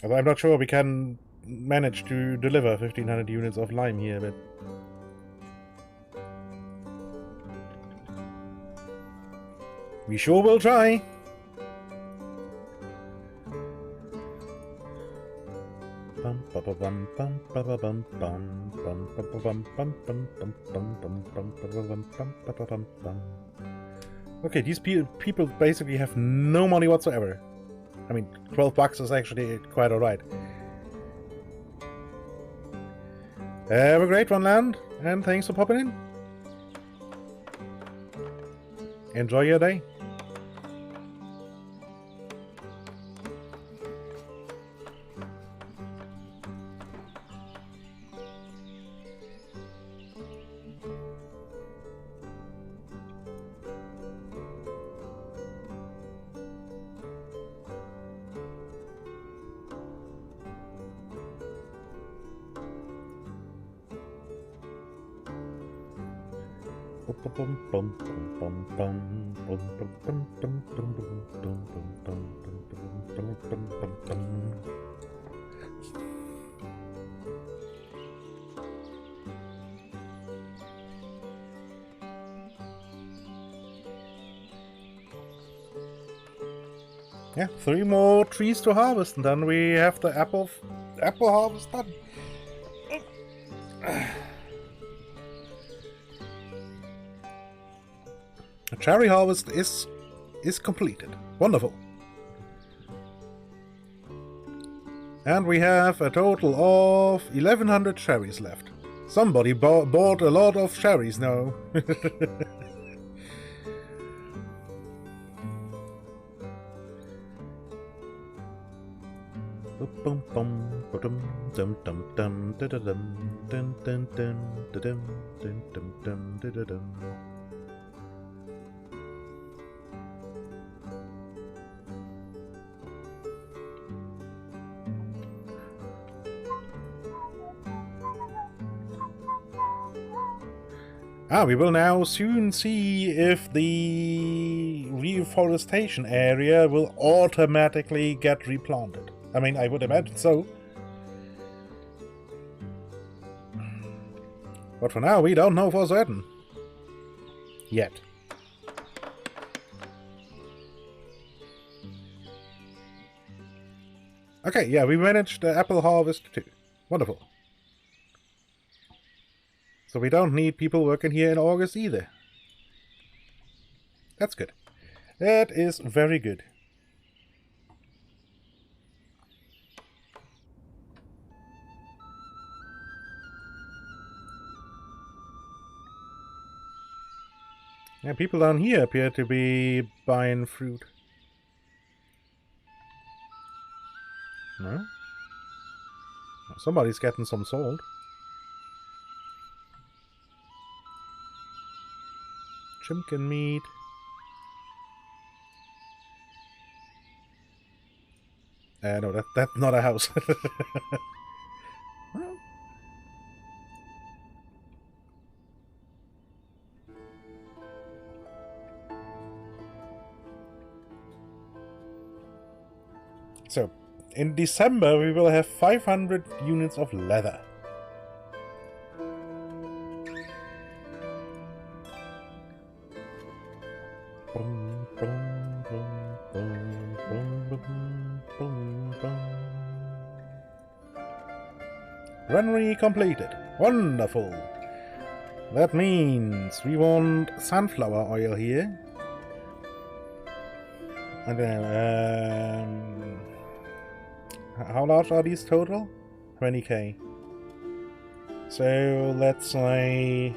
Although I'm not sure we can manage to deliver 1500 units of lime here, but... we sure will try! Okay, these people basically have no money whatsoever. I mean, 12 bucks is actually quite alright. Have a great one, land, and thanks for popping in. Enjoy your day. Yeah, 3 more trees to harvest, and then we have the apple harvest done. The cherry harvest is completed. Wonderful. And we have a total of 1100 cherries left. Somebody bought a lot of cherries now. We will now soon see if the reforestation area will automatically get replanted. I mean, I would imagine so. But for now, we don't know for certain. Yet. Okay, yeah, we managed the apple harvest too. Wonderful. So we don't need people working here in August either. That's good. That is very good. Yeah, people down here appear to be buying fruit. No? Somebody's getting some sold. Chimkin meat. No, that's not a house. Well. So, in December we will have 500 units of leather. Granary completed. Wonderful. That means we want sunflower oil here. And then, how large are these total? 20k. So let's say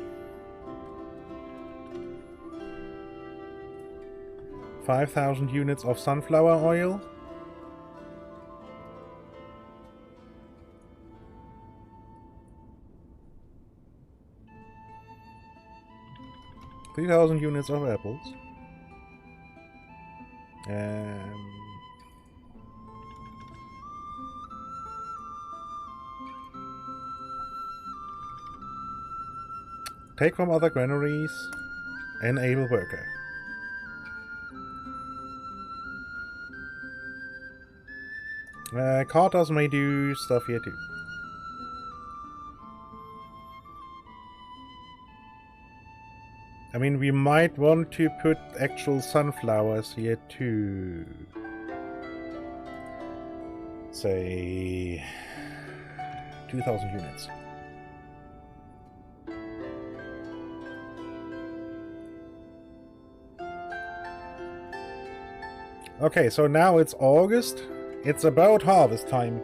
5,000 units of sunflower oil. $3,000 units of apples. Take from other granaries. Enable worker. Carters may do stuff here too. I mean, we might want to put actual sunflowers here too. Say 2,000 units. Okay, so now it's August. It's about harvest time.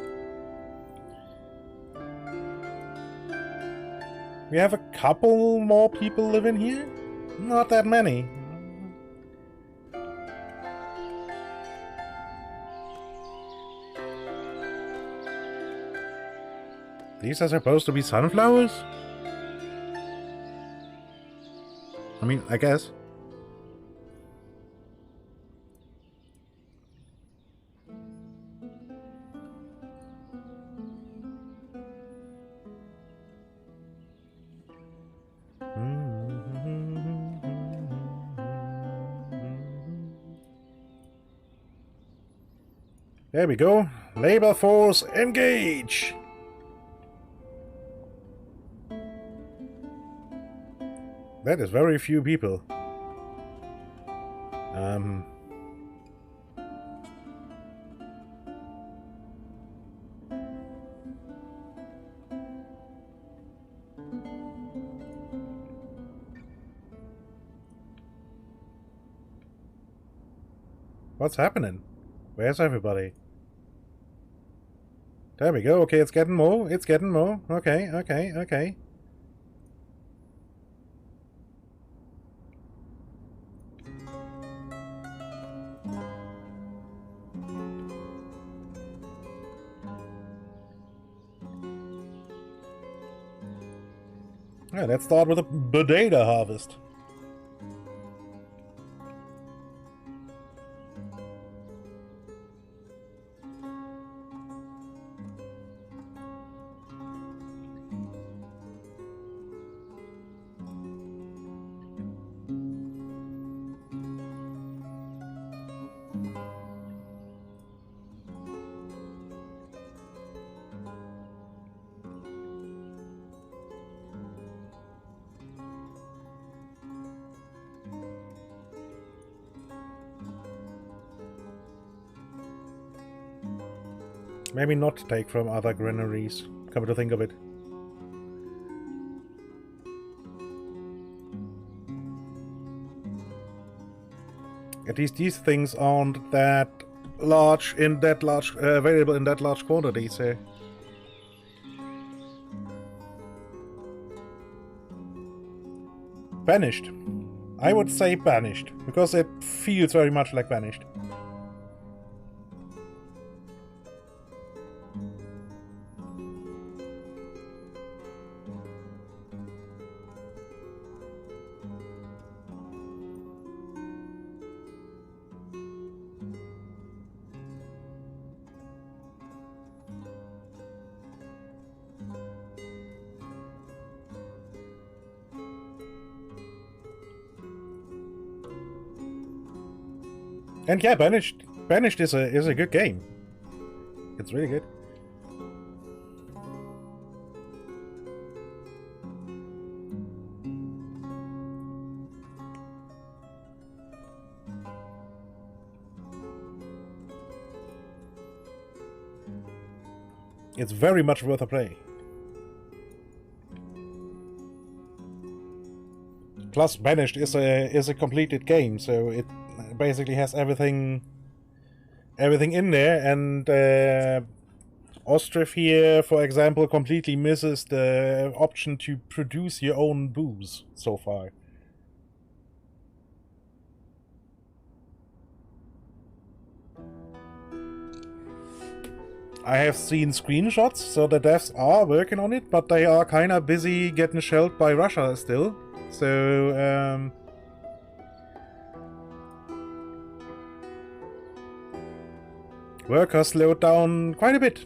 We have a couple more people living here. Not that many. These are supposed to be sunflowers? I mean, I guess. There we go. Labor force, engage! That is very few people. What's happening? Where's everybody? There we go. Okay, it's getting more. It's getting more. Okay, okay, okay. Yeah, let's start with a potato harvest. Maybe not take from other granaries, come to think of it. At least these things aren't that large, available in that large quantity, so... Banished. I would say banished, because it feels very much like banished. And yeah, Banished is a good game. It's really good. It's very much worth a play. Plus, Banished is a completed game, so it basically has everything in there, and Ostriv here, for example, completely misses the option to produce your own booze so far. I have seen screenshots, so the devs are working on it, but they are kinda busy getting shelled by Russia still. So, work has slowed down quite a bit.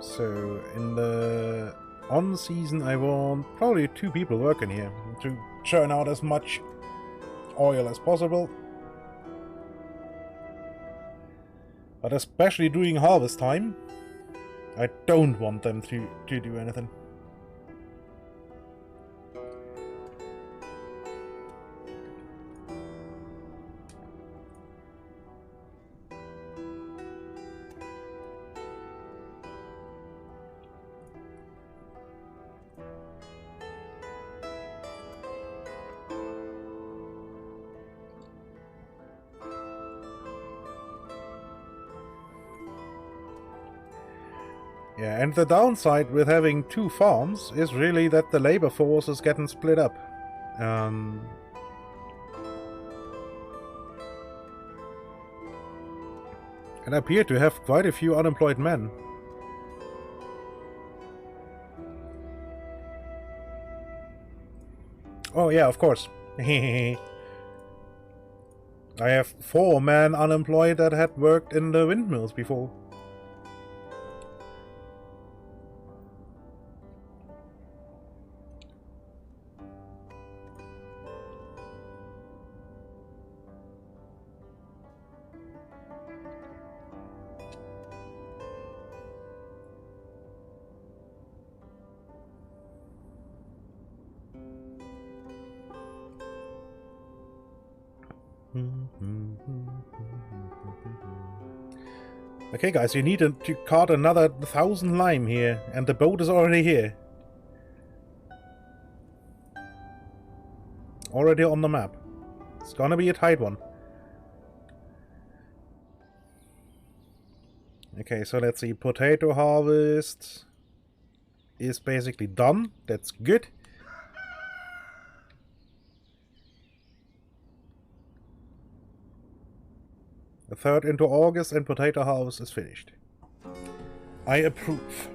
So, in the on-season I want probably 2 people working here to churn out as much oil as possible. But especially during harvest time, I don't want them to do anything. Yeah, and the downside with having 2 farms is really that the labor force is getting split up. And I appear to have quite a few unemployed men. Oh yeah, of course. I have 4 men unemployed that had worked in the windmills before. Okay guys, you need to cart another 1,000 lime here, and the boat is already here. Already on the map. It's gonna be a tight one. Okay, so let's see, potato harvest is basically done, that's good. A third into August and potato harvest is finished. I approve.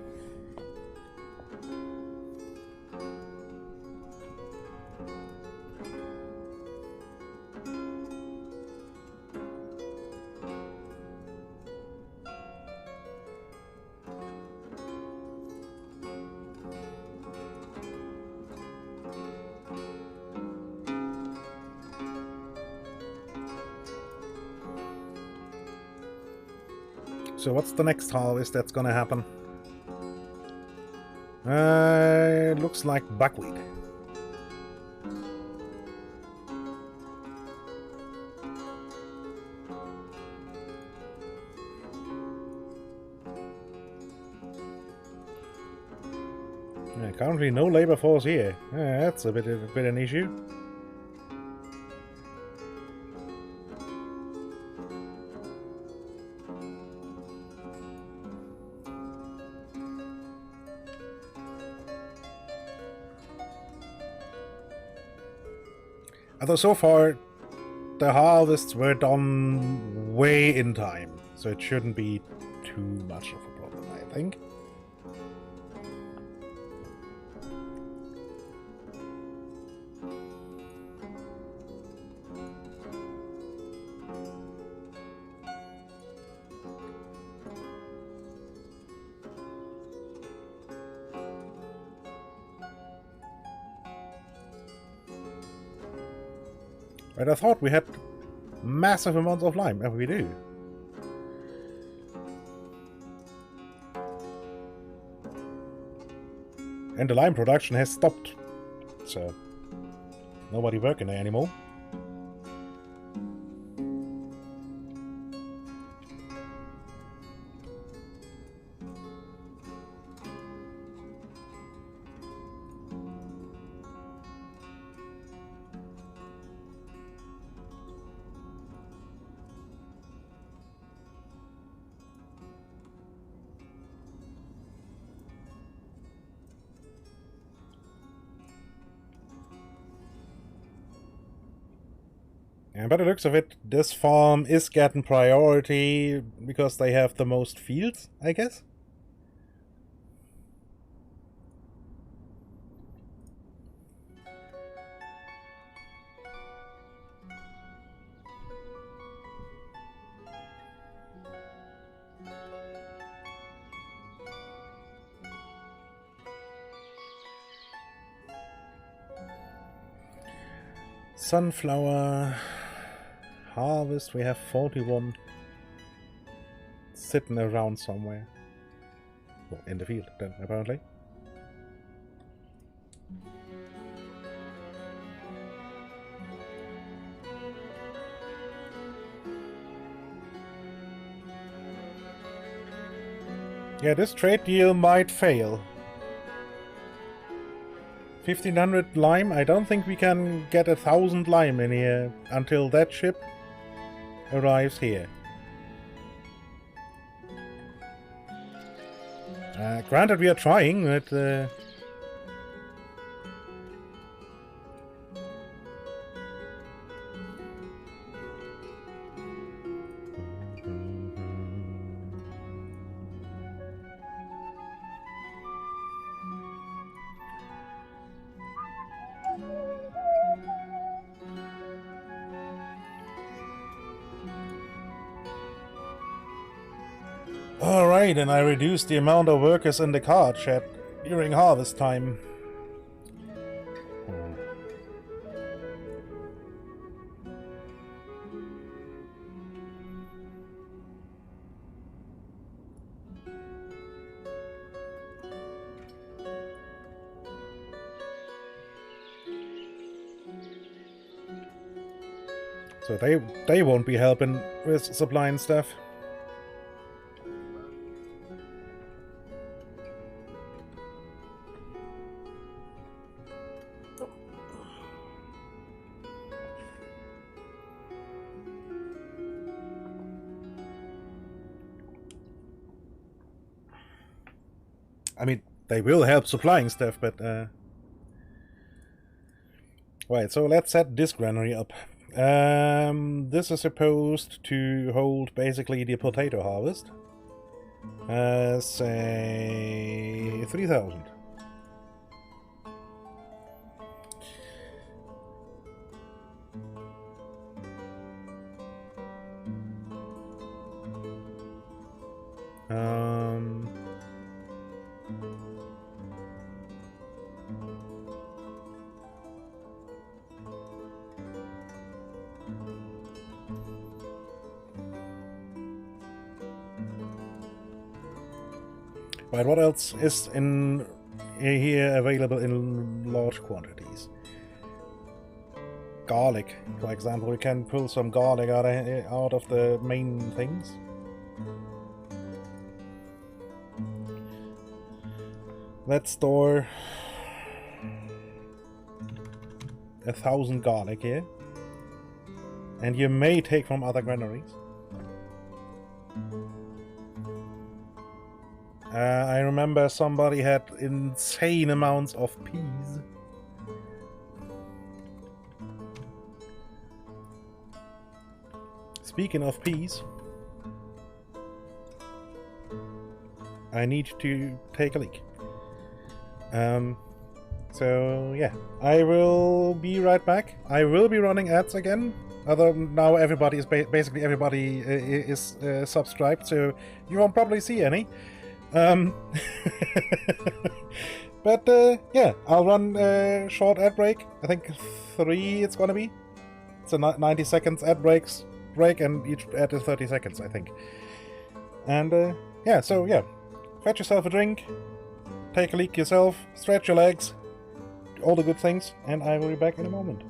So what's the next harvest that's gonna happen? Looks like buckwheat. Yeah, currently no labor force here. That's a bit an issue. Although so far, the harvests were done way in time, so it shouldn't be too much of a problem, I think. Right, I thought we had massive amounts of lime, and we do. And the lime production has stopped, so nobody working there anymore. And by the looks of it, this farm is getting priority because they have the most fields, I guess? Sunflower harvest, we have 41 sitting around somewhere. Well, in the field, then, apparently. Yeah, this trade deal might fail. 1500 lime? I don't think we can get 1000 lime in here until that ship arrives here. Granted, we are trying, but... Alright, and I reduced the amount of workers in the cart shed during harvest time. So they won't be helping with supplying stuff. I mean, they will help supplying stuff, but... Right, so let's set this granary up. This is supposed to hold basically the potato harvest. Say 3,000. Right, what else is in here available in large quantities? Garlic, for example. We can pull some garlic out of the main things. Let's store 1,000 garlic here. And you may take from other granaries. I remember somebody had insane amounts of peas. Speaking of peas, I need to take a leak. So yeah, I will be right back. I will be running ads again. Although now everybody is basically everybody is subscribed, so you won't probably see any. But yeah, I'll run a short ad break. I think 3 it's gonna be. It's a 90 seconds ad break, and each ad is 30 seconds, I think. And yeah, so yeah, fetch yourself a drink, take a leak yourself, stretch your legs, all the good things, and I will be back in a moment.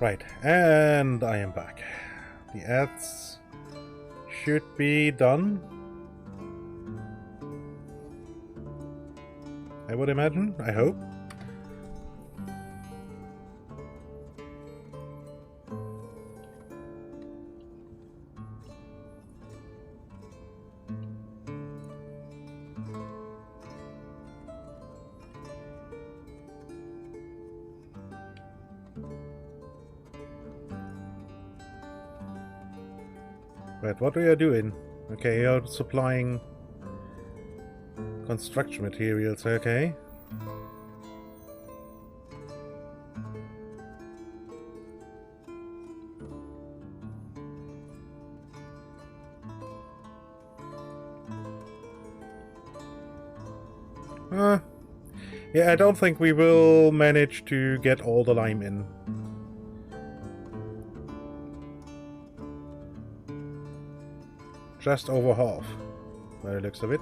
Right, and I am back. The ads should be done. I would imagine, I hope. Right, what are you doing? Okay, you're supplying construction materials, okay. Yeah, I don't think we will manage to get all the lime in. Just over half, by the looks of it.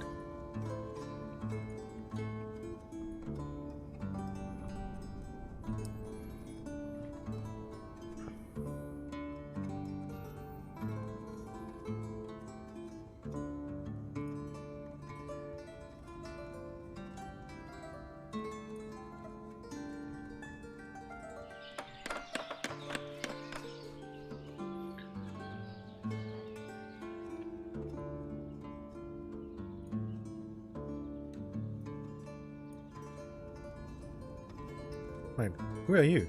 Wait, who are you?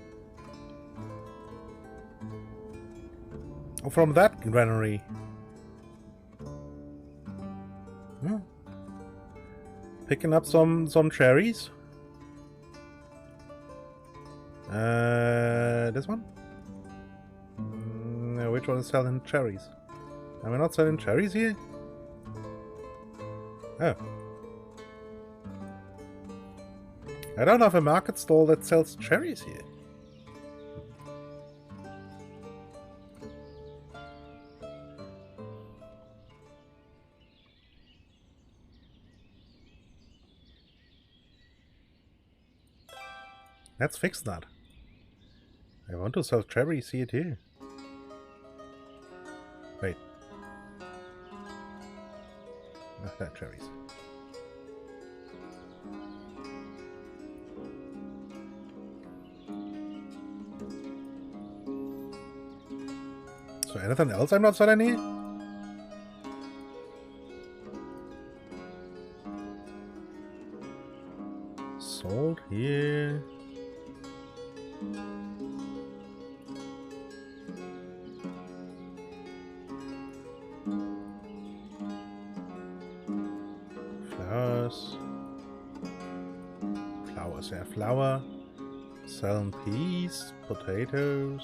Oh, from that granary. Hmm. Picking up some cherries. This one? No, which one is selling cherries? Am I not selling cherries here? Oh. I don't have a market stall that sells cherries here. Let's fix that. I want to sell cherries here too. Wait. Not that cherries. So anything else I'm not selling here? Sold here. Flowers. Flowers, yeah, flour. Selling peas, potatoes.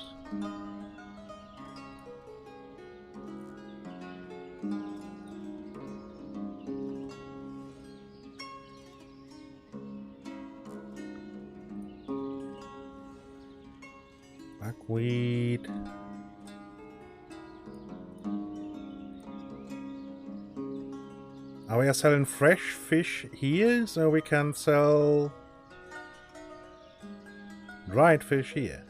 Buckwheat. Are we selling fresh fish here, so we can sell dried fish here?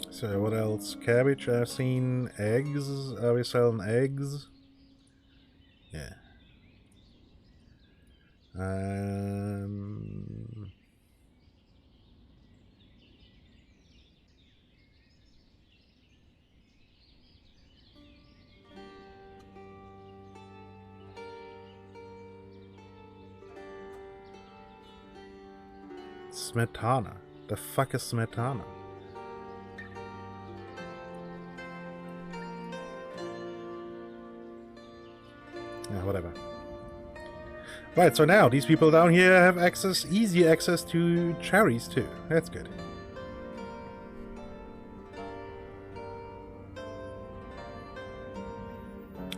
So what else? Cabbage, I've seen. Eggs. Are we selling eggs? Yeah. Smetana. The fuck is smetana? Yeah, whatever. Right, so now these people down here have access, easy access to cherries too. That's good.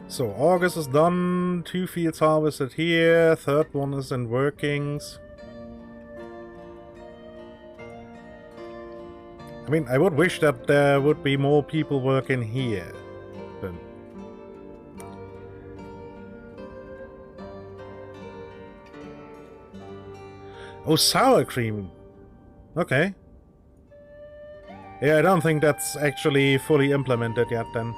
So August is done, 2 fields harvested here, 3rd one is in workings. I mean, I would wish that there would be more people working here. But Oh, sour cream. Okay. Yeah, I don't think that's actually fully implemented yet then.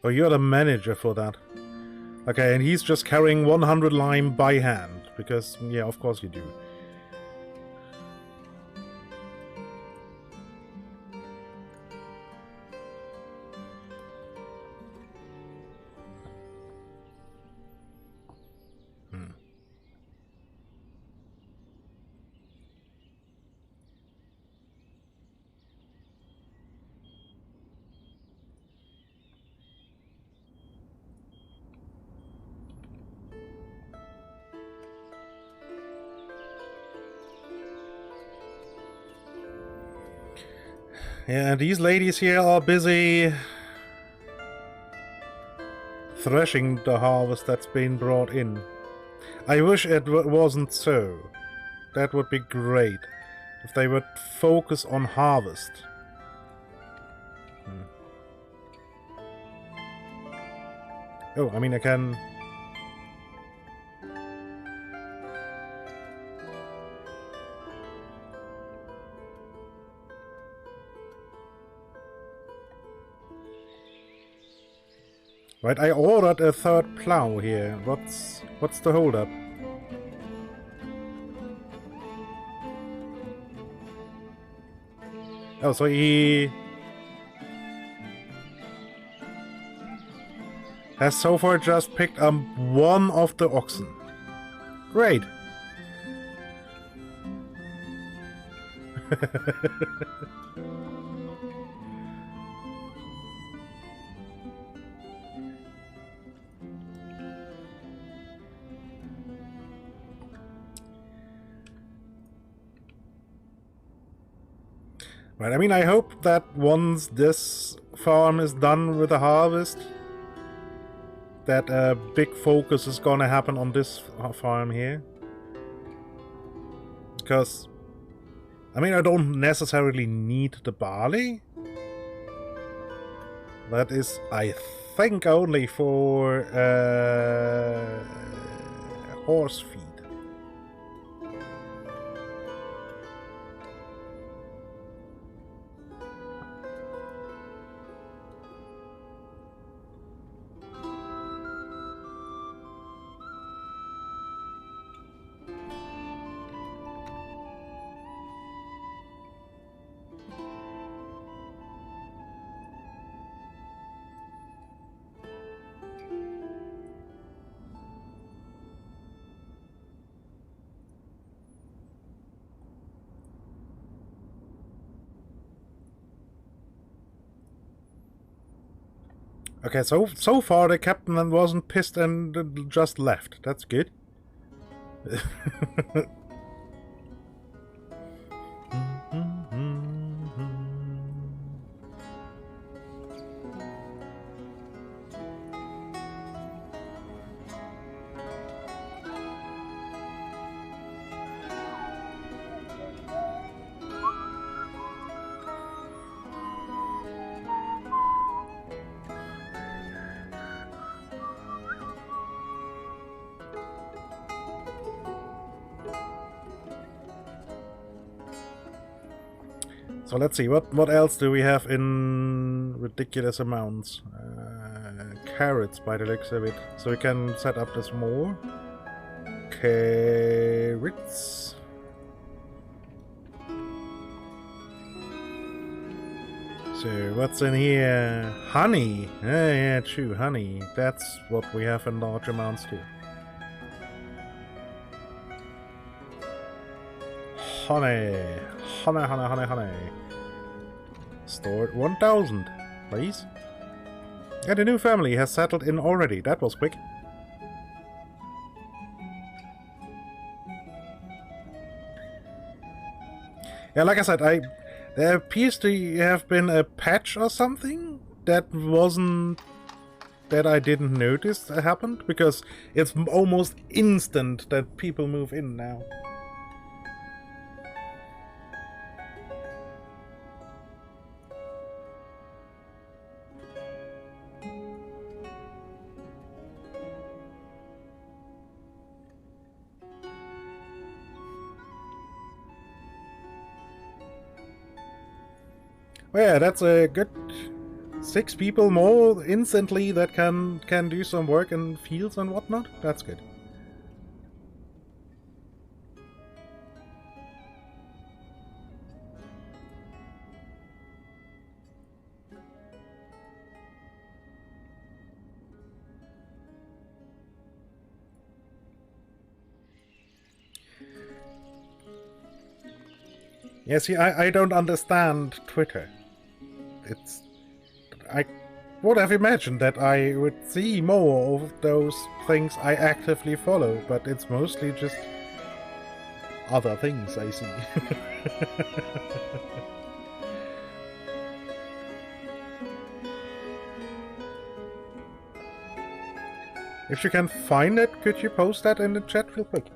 Oh, you're the manager for that. Okay, and he's just carrying 100 lime by hand. Because, yeah, of course you do. Yeah, these ladies here are busy threshing the harvest that's been brought in. I wish it wasn't so. That would be great. If they would focus on harvest. Oh, I mean I can... Right, I ordered a third plow here. What's the holdup? Oh, so he has so far just picked up one of the oxen. Great. Right, I mean, I hope that once this farm is done with the harvest, that a big focus is gonna happen on this farm here. Because, I mean, I don't necessarily need the barley. That is, I think, only for horse feed. Okay, so far the captain wasn't pissed and just left. That's good. So let's see, what else do we have in ridiculous amounts? Carrots by the looks of it. So we can set up this more. Carrots. So what's in here? Honey. Yeah, true, honey. That's what we have in large amounts too. Honey. Honey. Stored 1,000, please. And a new family has settled in already. That was quick. Yeah, like I said, there appears to have been a patch or something that I didn't notice happened, because it's almost instant that people move in now. Well, yeah, that's a good 6 people more instantly that can do some work in fields and whatnot. That's good. Yeah, see, I don't understand Twitter. I would have imagined that I would see more of those things I actively follow, but it's mostly just other things I see. If you can find it, could you post that in the chat real quick?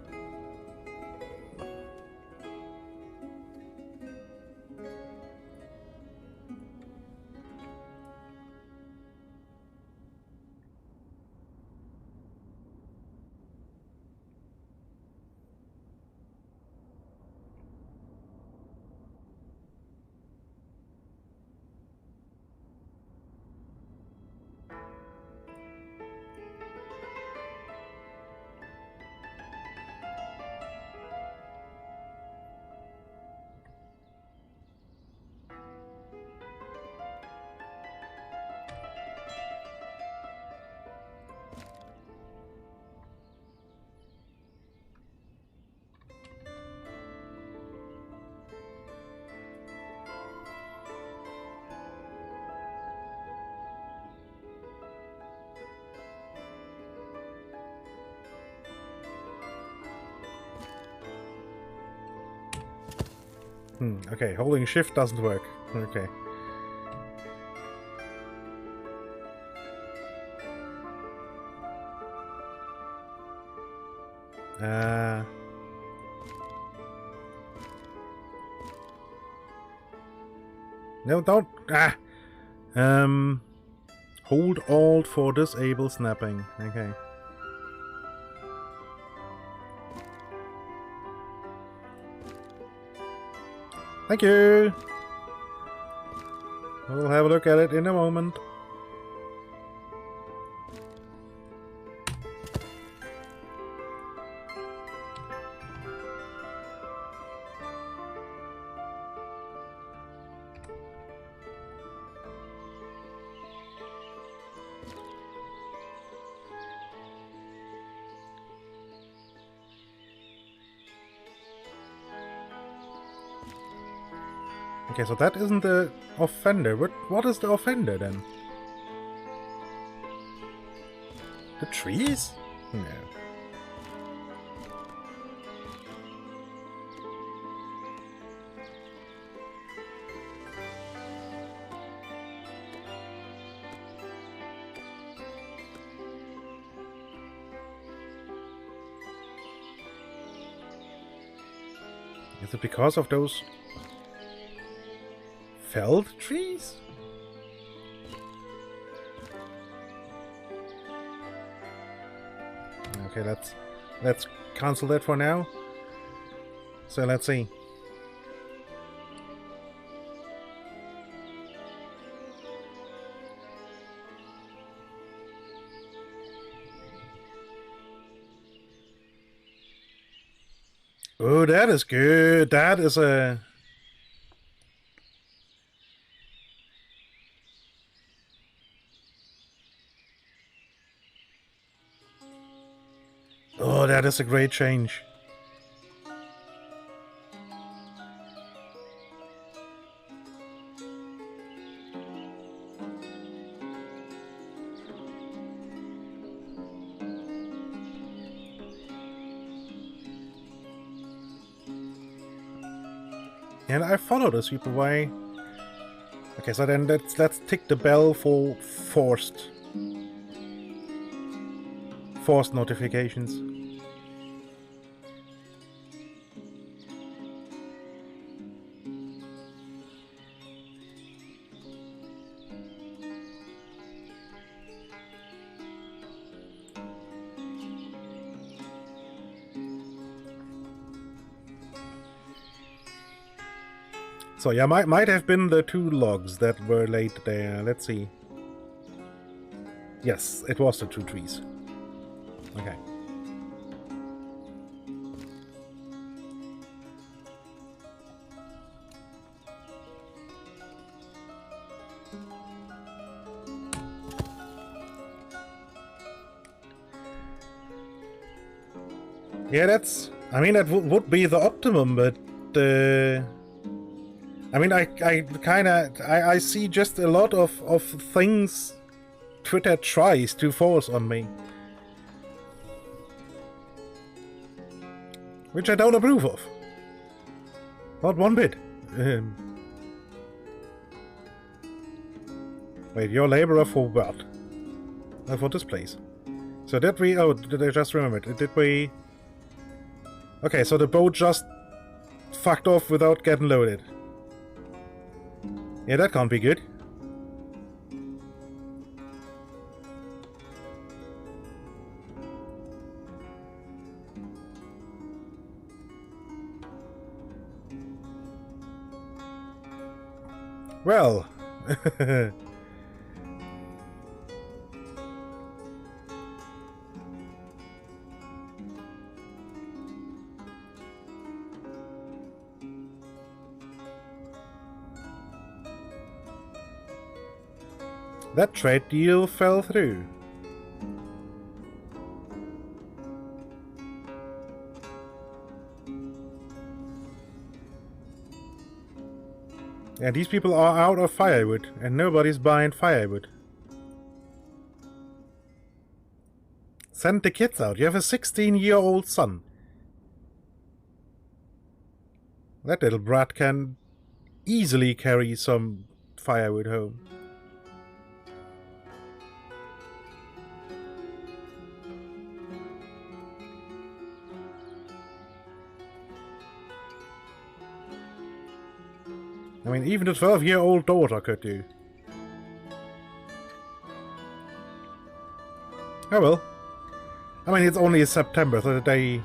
Okay, holding shift doesn't work. Okay. No, don't. Hold Alt for disable snapping. Okay. Thank you! We'll have a look at it in a moment. Okay, so that isn't the offender. What is the offender then? The trees? No. Is it because of those felled trees? Okay, let's cancel that for now. So let's see. Oh, that is good. That is a... Oh, that is a great change. And I follow those people. Why? Okay, so then let's tick the bell for forced notifications. So yeah, might have been the 2 logs that were laid there. Let's see. Yes, it was the 2 trees. Okay. Yeah, that's... I mean, that would be the optimum, but... I mean, I see just a lot of things Twitter tries to force on me. Which I don't approve of. Not one bit. Wait, your laborer for what? For this place. So did we... Oh, did I just remember it? Did we... Okay, so the boat just fucked off without getting loaded. Yeah, that can't be good. Well... That trade deal fell through. Yeah, these people are out of firewood, and nobody's buying firewood. Send the kids out. You have a 16-year-old son. That little brat can easily carry some firewood home. I mean, even a 12-year-old daughter could do. Oh well. I mean, it's only September, so they...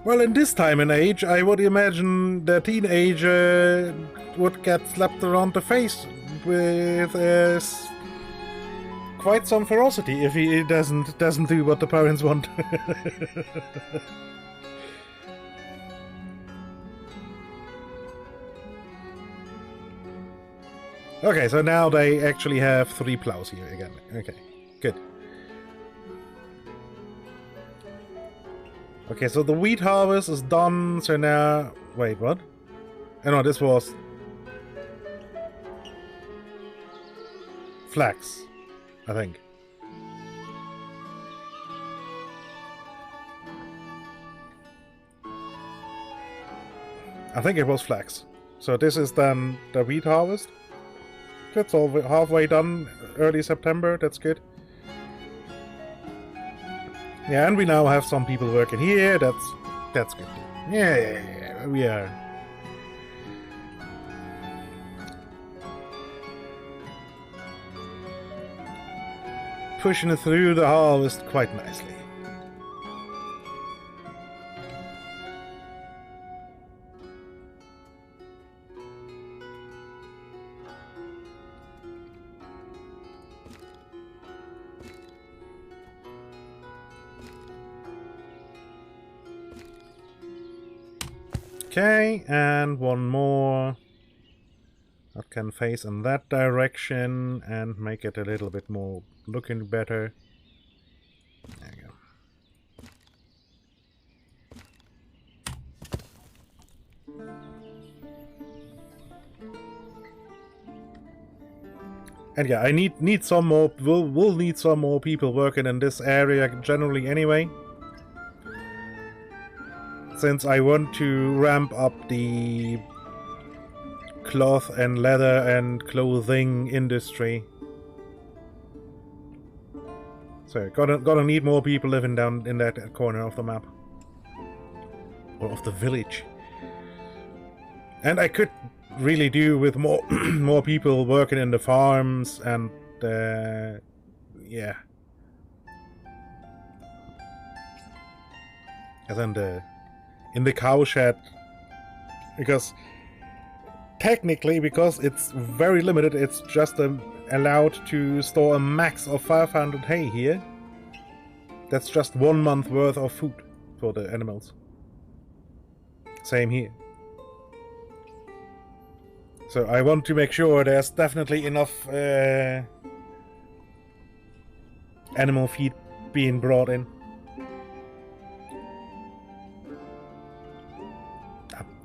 Well, in this time and age, I would imagine the teenager would get slapped around the face with quite some ferocity if he doesn't do what the parents want. Okay, so now they actually have 3 plows here again. Okay, good. Okay, so the wheat harvest is done, so now... Wait, what? Oh no, this was... flax, I think. I think it was flax. So this is then the wheat harvest. That's all halfway done, early September, that's good. Yeah, and we now have some people working here, that's good. Yeah, we are. Pushing it through the harvest quite nicely. Okay, and one more that can face in that direction and make it a little bit more looking better. There you go. And yeah, I need some more. We'll need some more people working in this area generally anyway. since I want to ramp up the cloth and leather and clothing industry. So, gotta need more people living down in that corner of the map. Or of the village. And I could really do with more more people working in the farms and yeah. And then in the cow shed, because technically, because it's very limited, it's just allowed to store a max of 500 hay here. That's just 1 month worth of food for the animals. Same here. So I want to make sure there's definitely enough animal feed being brought in.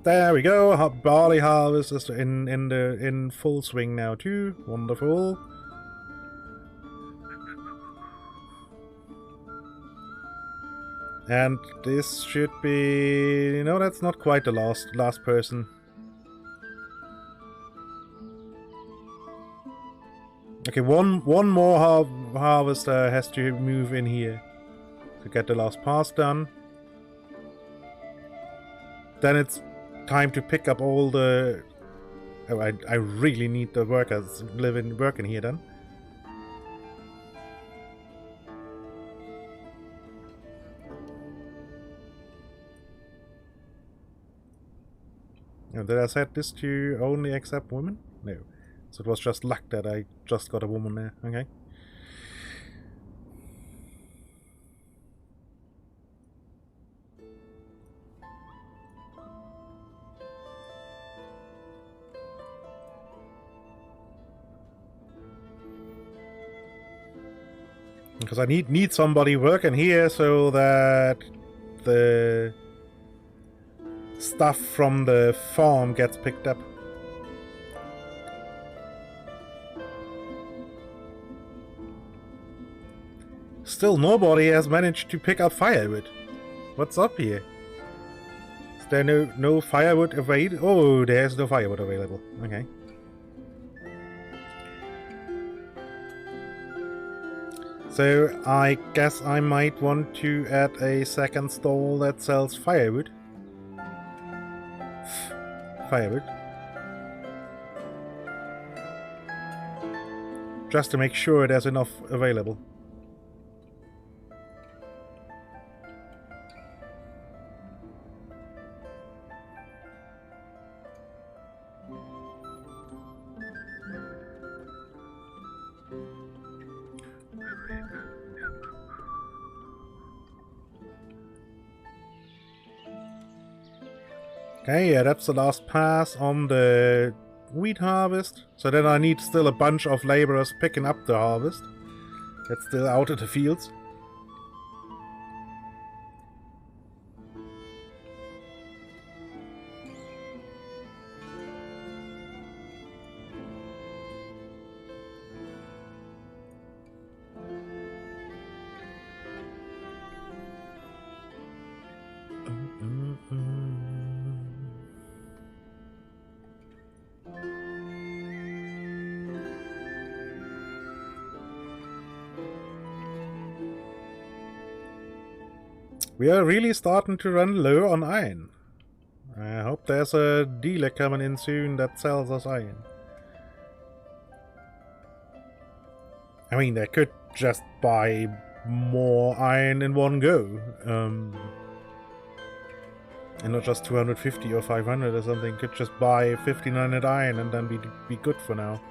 There we go. Barley harvest is in full swing now too. Wonderful. And this should be... No, that's not quite the last person. Okay, one more harvester has to move in here to get the last pass done. Then it's time to pick up all the... Oh, I really need the workers working here then. Oh, did I set this to only accept women? No. So it was just luck that I just got a woman there. Okay. Because I need somebody working here so that the stuff from the farm gets picked up. Still nobody has managed to pick up firewood. What's up here? Is there no firewood available? Oh, there's no firewood available. Okay. So I guess I might want to add a second stall that sells firewood. Firewood. Just to make sure there's enough available. Okay, yeah, that's the last pass on the wheat harvest. So then I need still a bunch of laborers picking up the harvest. That's still out in the fields. We are really starting to run low on iron. I hope there's a dealer coming in soon that sells us iron. I mean, I could just buy more iron in one go. And not just 250 or 500 or something. Could just buy 1500 iron and then be good for now.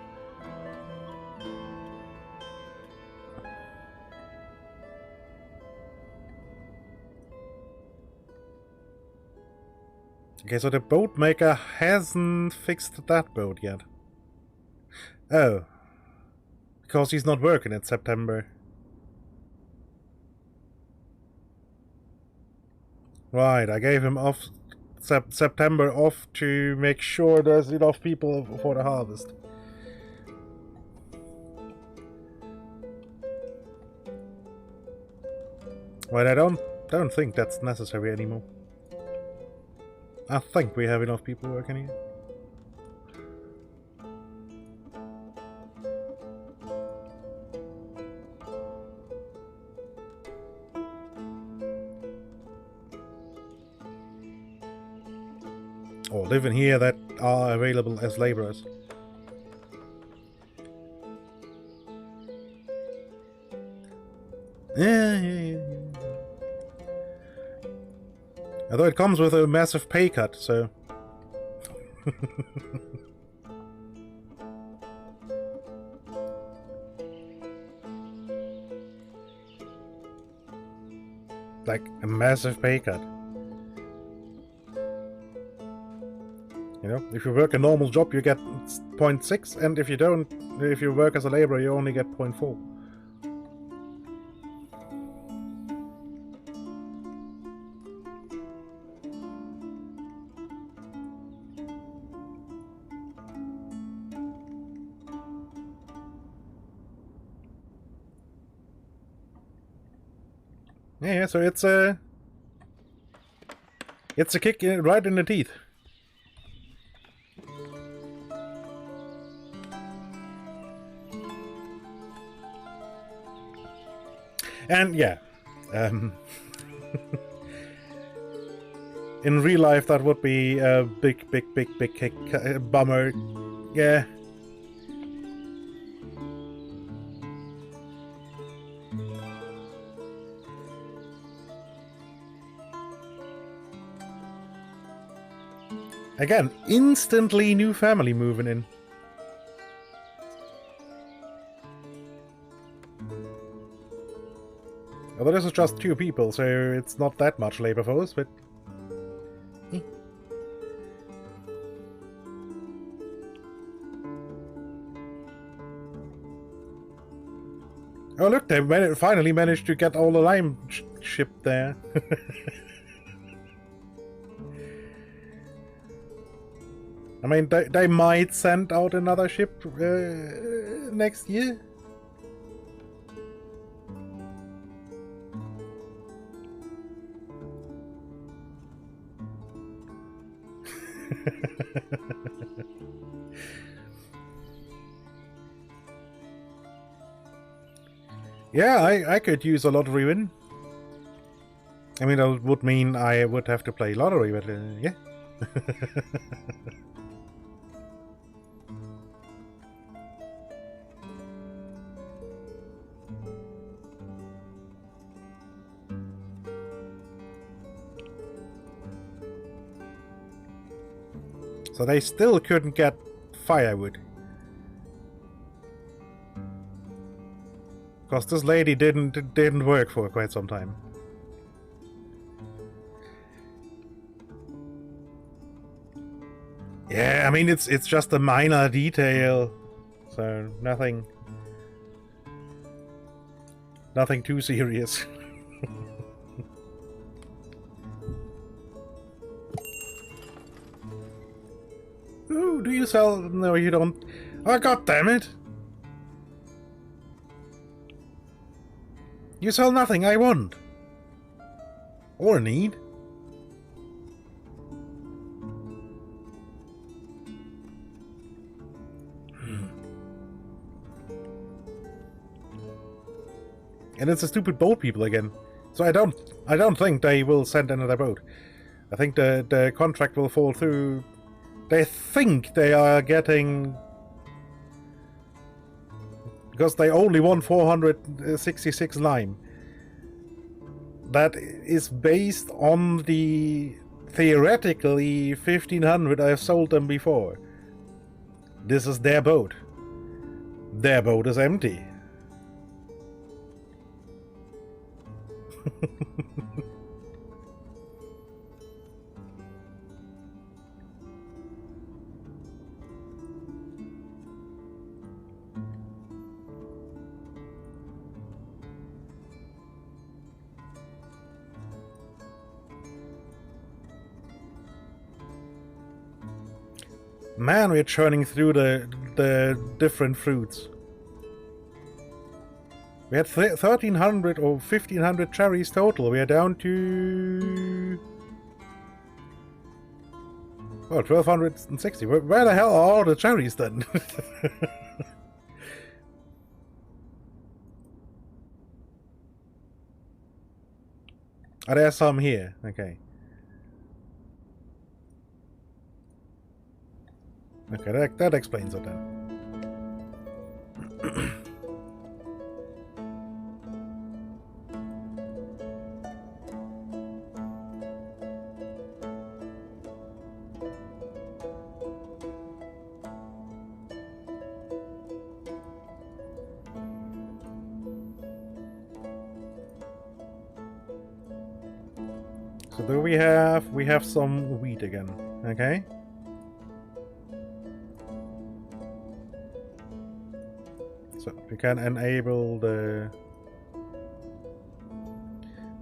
Okay, so the boat maker hasn't fixed that boat yet. Oh. Because he's not working in September. Right, I gave him off September off to make sure there's enough people for the harvest. Well, I don't think that's necessary anymore. I think we have enough people working here. Or living here that are available as laborers. Yeah. Although it comes with a massive pay cut, so... like, a massive pay cut. You know, if you work a normal job, you get 0.6, and if you don't, if you work as a laborer, you only get 0.4. Yeah, so it's a kick right in the teeth. And yeah, in real life that would be a big kick, bummer. Yeah. Again, instantly new family moving in. Although this is just 2 people, so it's not that much labor force, but... Oh look, they finally managed to get all the lime shipped there. I mean, they might send out another ship next year. Yeah, I could use a lottery win. I mean, that would mean I would have to play lottery, but yeah. So they still couldn't get firewood. Because this lady didn't work for quite some time. Yeah, I mean it's just a minor detail, so nothing too serious. Oh, do you sell? No, you don't. Oh, god damn it! You sell nothing I want. Or need. And it's the stupid boat people again. So I don't think they will send another boat. I think the contract will fall through. They think they are getting, because they only won 466 lime. That is based on the theoretically 1500 I've sold them before. This is their boat. Their boat is empty. Man, we're churning through the different fruits. We had 1300 or 1500 cherries total. We are down to Oh, 1260. Where the hell are all the cherries then? Are there some here? Okay. Okay, that explains it then. So do we have some wheat again, okay? So we can enable the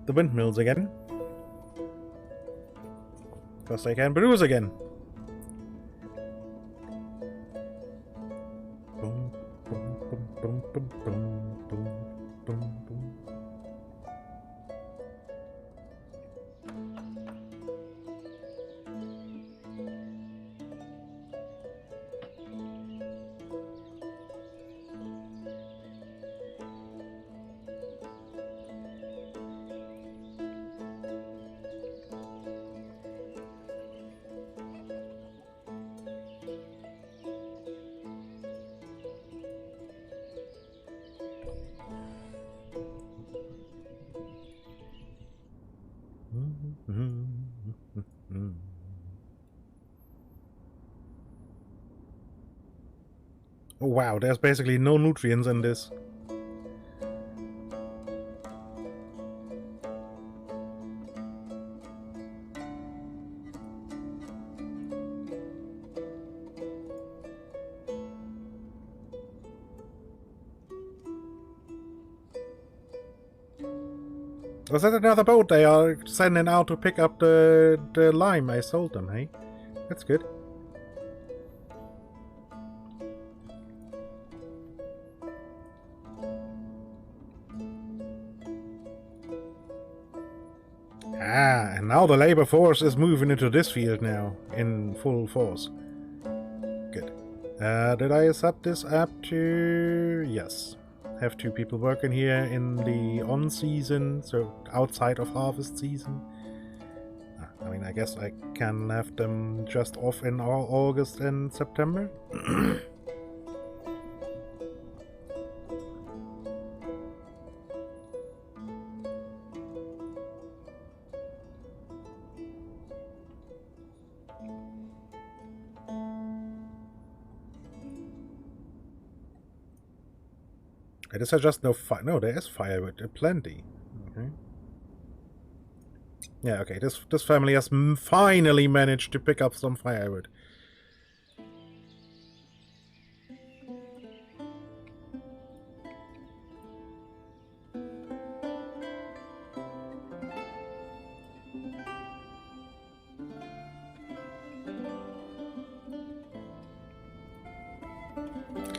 windmills again. Because they can bruise again. Boom, boom, boom, boom, boom, boom, boom, boom, boom. Oh wow, there's basically no nutrients in this. Was that another boat they are sending out to pick up the lime I sold them, hey? That's good. Ah, and now the labor force is moving into this field now, in full force. Good. Did I set this up to... Yes. Have 2 people working here in the on-season, so outside of harvest season. I mean, I guess I can have them just off in August and September. This is just no fire. No, there is firewood, plenty. Okay. Yeah, okay. This family has finally managed to pick up some firewood.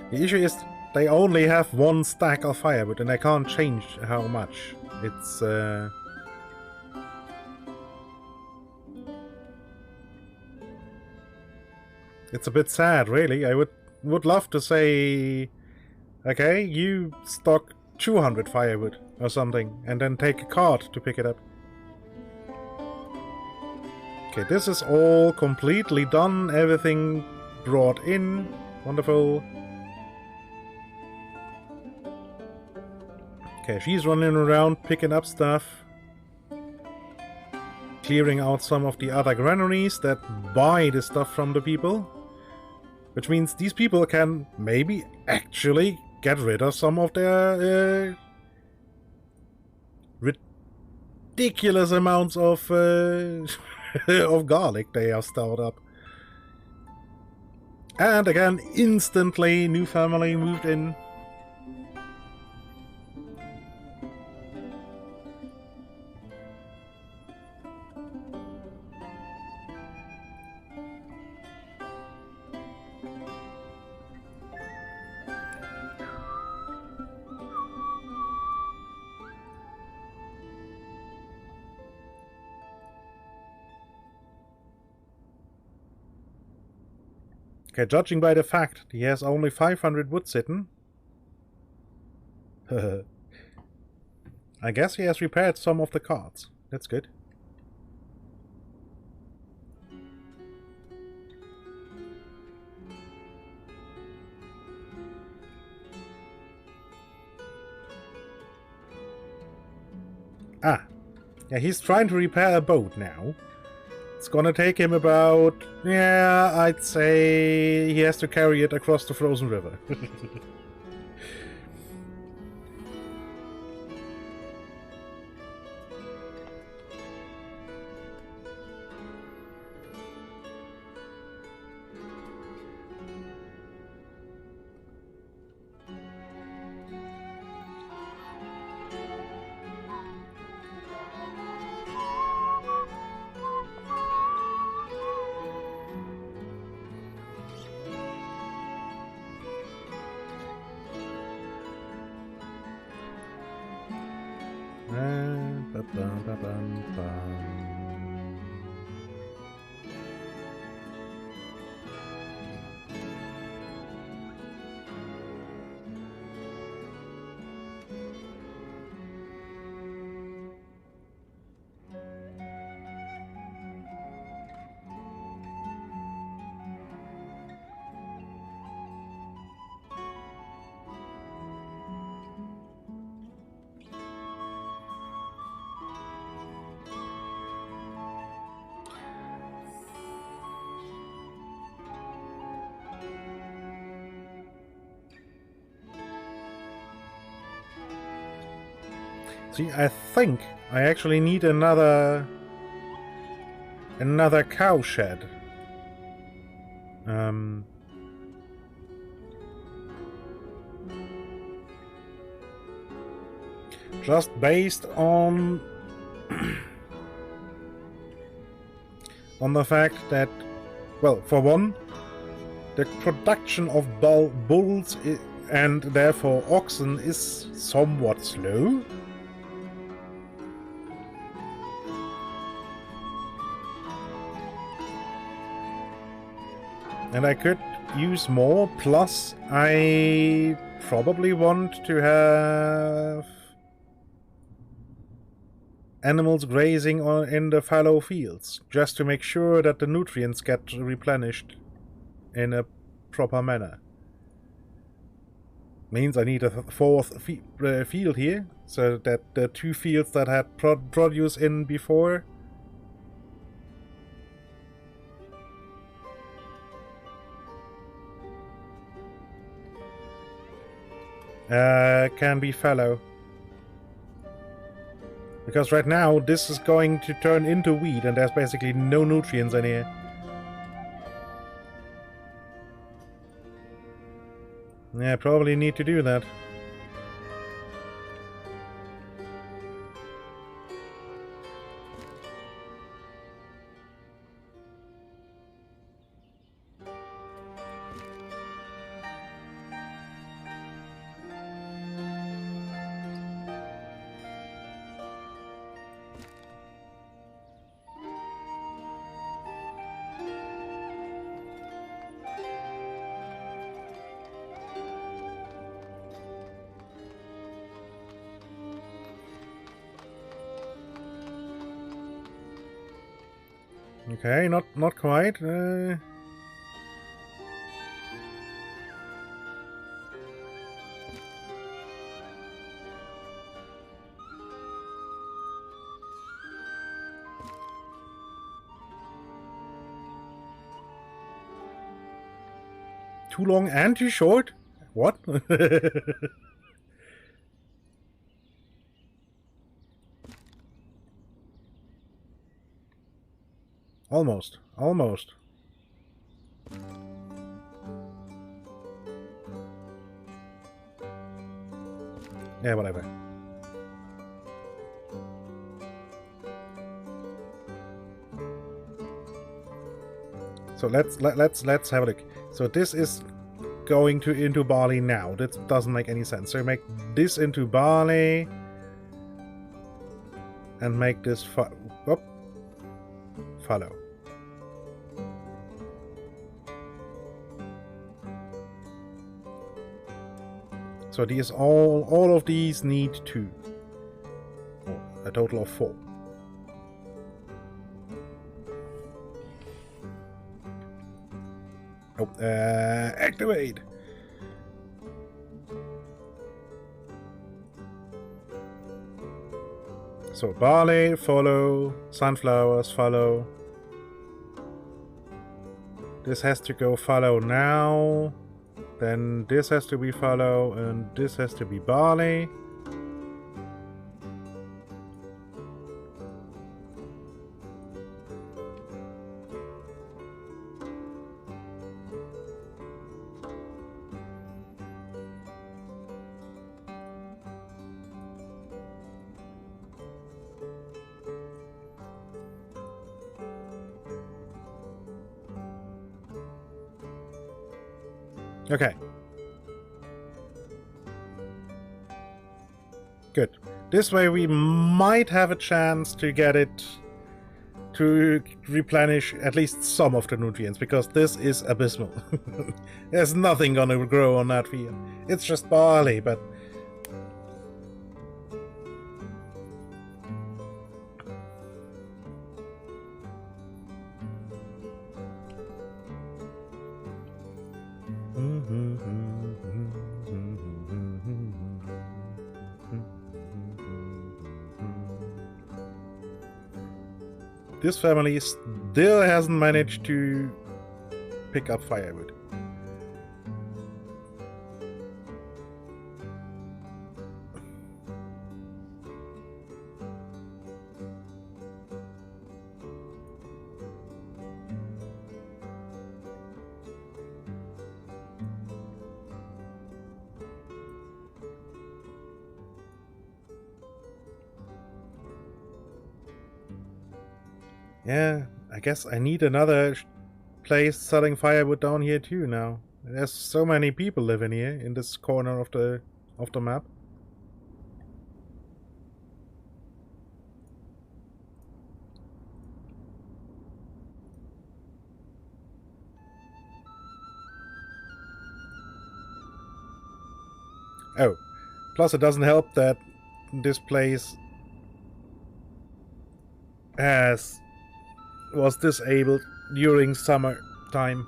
The issue is they only have 1 stack of firewood and I can't change how much. It's a bit sad, really. I would love to say, okay, you stock 200 firewood or something and then take a cart to pick it up. Okay, this is all completely done, everything brought in. Wonderful. Okay, she's running around picking up stuff. Clearing out some of the other granaries that buy the stuff from the people. Which means these people can maybe actually get rid of some of their ridiculous amounts of of garlic they have stored up. And again, instantly, new family moved in. Okay, judging by the fact he has only 500 wood sitting, I guess he has repaired some of the carts. That's good. Ah, yeah, he's trying to repair a boat now. It's gonna take him about, yeah, I'd say he has to carry it across the frozen river. See, I think I actually need another cow shed. Just based on on the fact that, well, for one, the production of bulls and therefore oxen is somewhat slow. And I could use more, plus I probably want to have animals grazing in the fallow fields, just to make sure that the nutrients get replenished in a proper manner. Means I need a fourth field here, so that the 2 fields that had produce in before can be fallow. Because right now this is going to turn into wheat and there's basically no nutrients in here. Yeah, probably need to do that. Okay, not quite. Too long and too short? What? Almost. Almost. Yeah, whatever. So let's have a look. So this is going into barley now. That doesn't make any sense. So make this into barley and make this fallow. So these all of these need 2. Oh, a total of 4. Oh, activate. So barley, follow, sunflowers, follow. This has to go follow now. Then this has to be follow, and this has to be barley. Okay. Good. This way we might have a chance to get it to replenish at least some of the nutrients, because this is abysmal. There's nothing gonna grow on that field. It's just barley, but... This family still hasn't managed to pick up firewood. Yeah, I guess I need another place selling firewood down here too now. There's so many people living here in this corner of the map. Oh, plus it doesn't help that this place was disabled during summer time.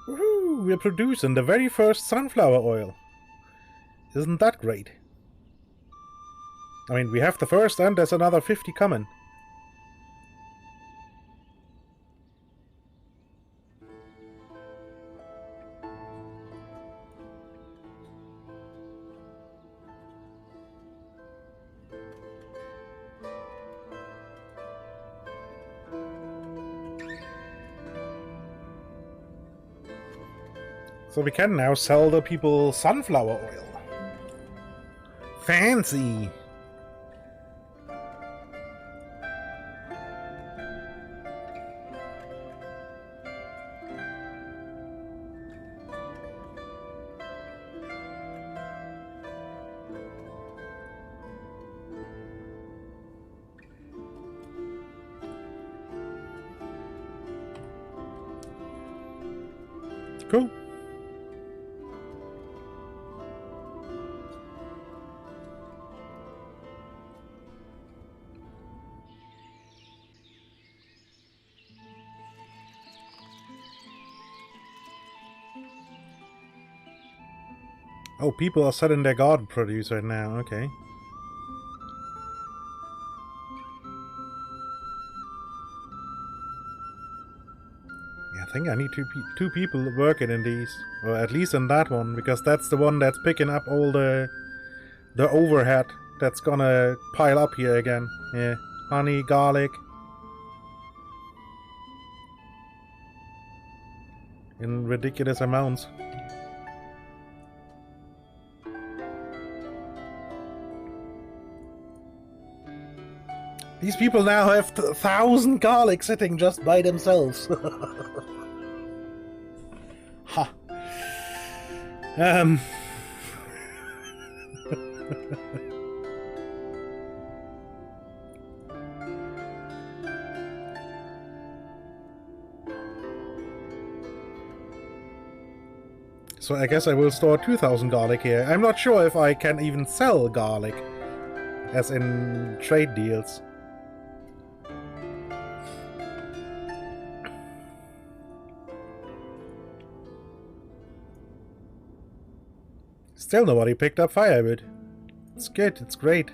Woohoo! We're producing the very first sunflower oil. Isn't that great? I mean, we have the first and there's another 50 coming. So we can now sell the people sunflower oil. Fancy! Cool. Oh, people are selling their garden produce right now, okay. Yeah, I think I need two people working in these. Or at least in that one, because that's the one that's picking up all the overhead that's gonna pile up here again. Yeah, honey, garlic. In ridiculous amounts. These people now have 1,000 garlic sitting just by themselves. Ha. So I guess I will store 2,000 garlic here. I'm not sure if I can even sell garlic, as in trade deals. Still nobody picked up firewood. It's good, it's great.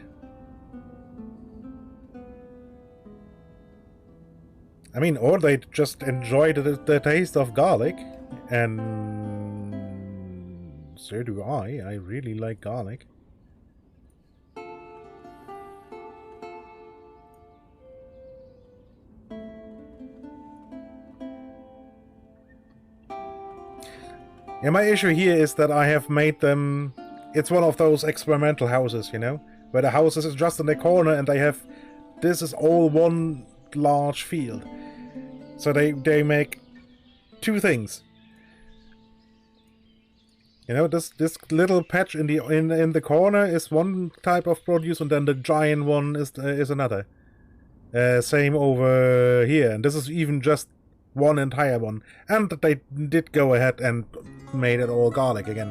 I mean, or they just enjoy the taste of garlic, and so do I. I really like garlic. Yeah, my issue here is that I have made them... It's one of those experimental houses, you know? Where the house is just in the corner and they have... This is all one large field. So they make two things. You know, this little patch in the corner is one type of produce, and then the giant one is another. Same over here, and this is even just one entire one. And they did go ahead and made it all garlic again,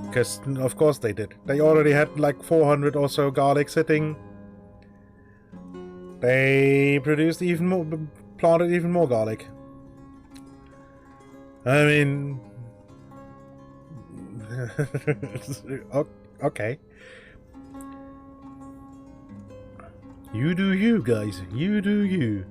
because of course they did. They already had like 400 or so garlic sitting. They produced even more, planted even more garlic. I mean, okay. You do you, guys. You do you.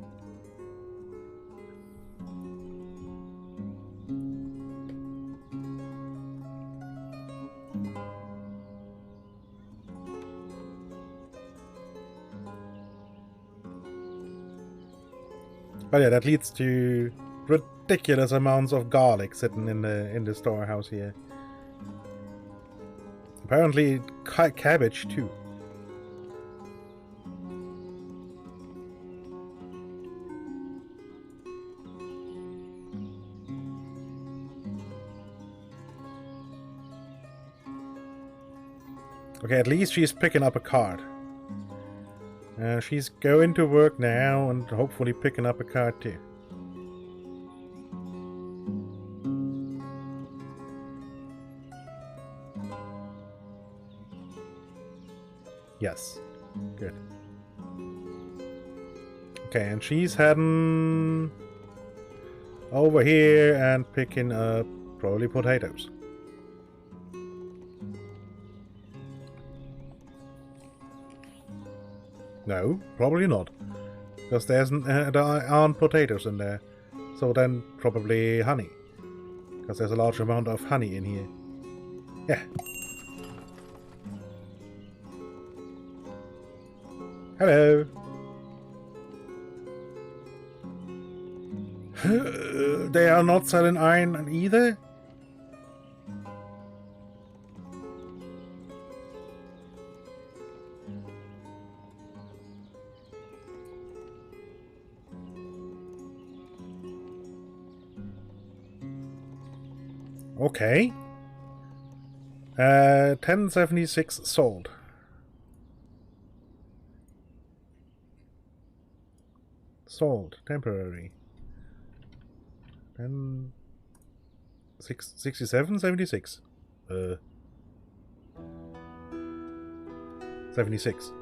But yeah, that leads to ridiculous amounts of garlic sitting in the storehouse here. Apparently, cabbage too. Okay, at least she's picking up a card. She's going to work now and hopefully picking up a card too. Yes. Good. Okay, and she's heading over here and picking up probably potatoes. No, probably not. Because there aren't potatoes in there. So then probably honey. Because there's a large amount of honey in here. Yeah. Hello. They are not selling iron either? Okay. 1076 sold. Sold. Temporary. Then 67, 76. 76.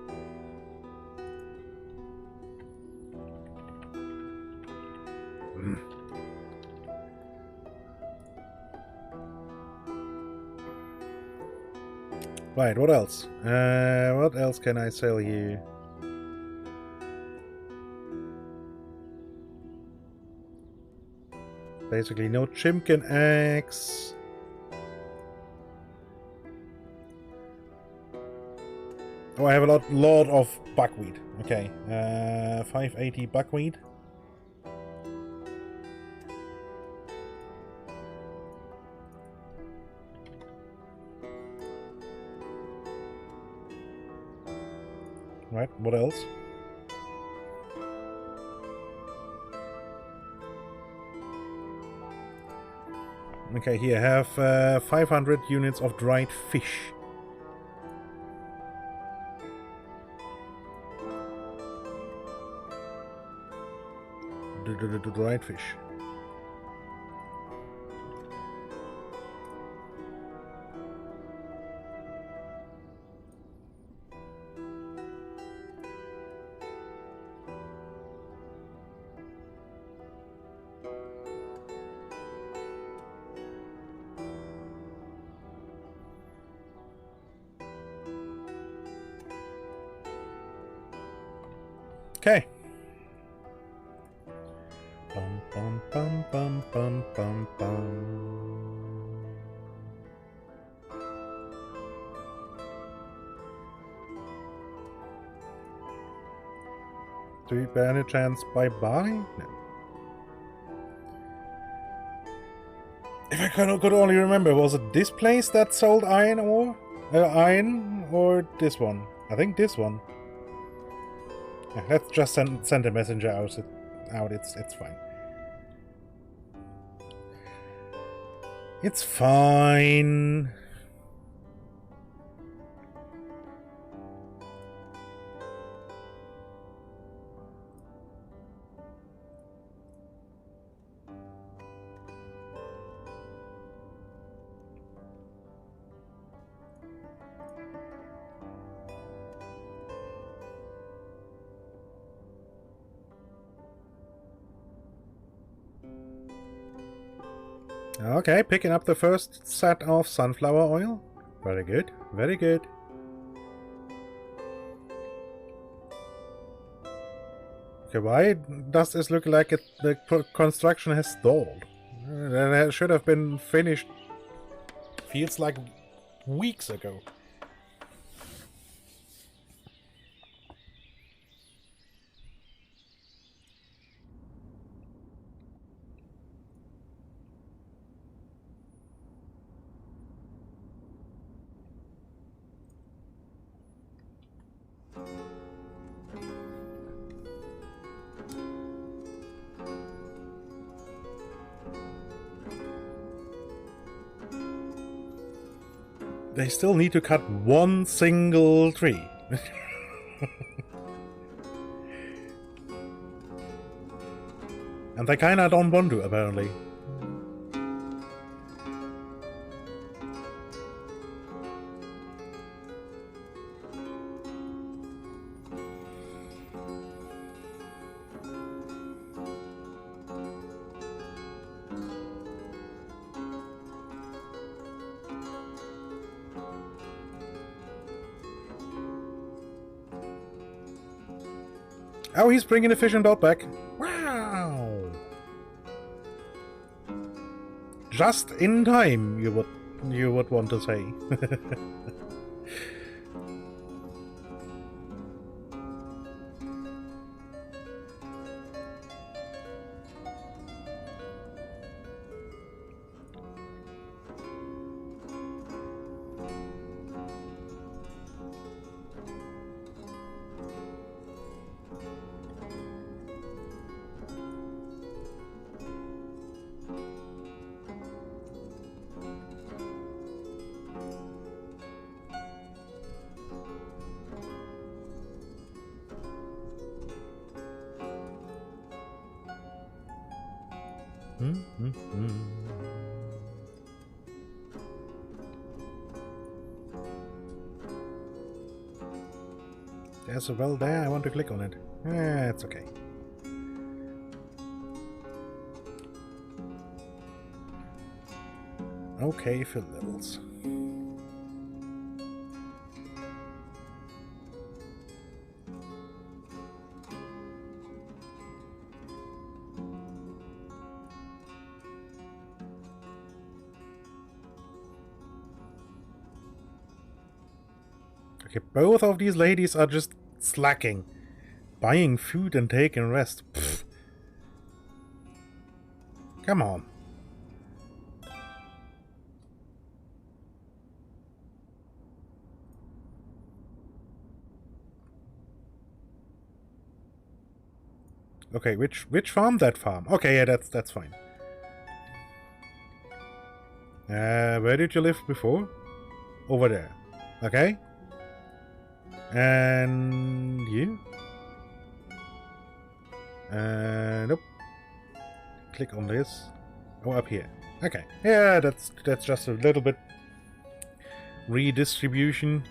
Right, what else? What else can I sell you? Basically, no chimkin eggs. Oh, I have a lot of buckwheat. Okay, 580 buckwheat. Right, what else? Okay, here I have 500 units of dried fish. The dried fish. Okay. Bum bum bum bum bum bum bum. Do you by any chance bye-bye? No. If I could only remember, was it this place that sold iron ore? Iron or this one? I think this one. Yeah, let's just send a messenger out. It's fine. It's fine. Okay, picking up the first set of sunflower oil. Very good, very good. Okay, why does this look like the construction has stalled? It should have been finished, feels like weeks ago. They still need to cut one single tree. And they kinda don't want to, apparently. Oh, he's bringing the fishing boat back. Wow! Just in time, you would want to say. There's a well there, I want to click on it. It's okay. Okay, fill levels. Okay, both of these ladies are just slacking. Buying food and taking rest. Pfft. Come on. Okay, which farm? That farm. Okay, yeah, that's fine. Where did you live before? Over there. Okay. And you? Nope. Click on this. Oh, up here. Okay. Yeah, that's just a little bit redistribution.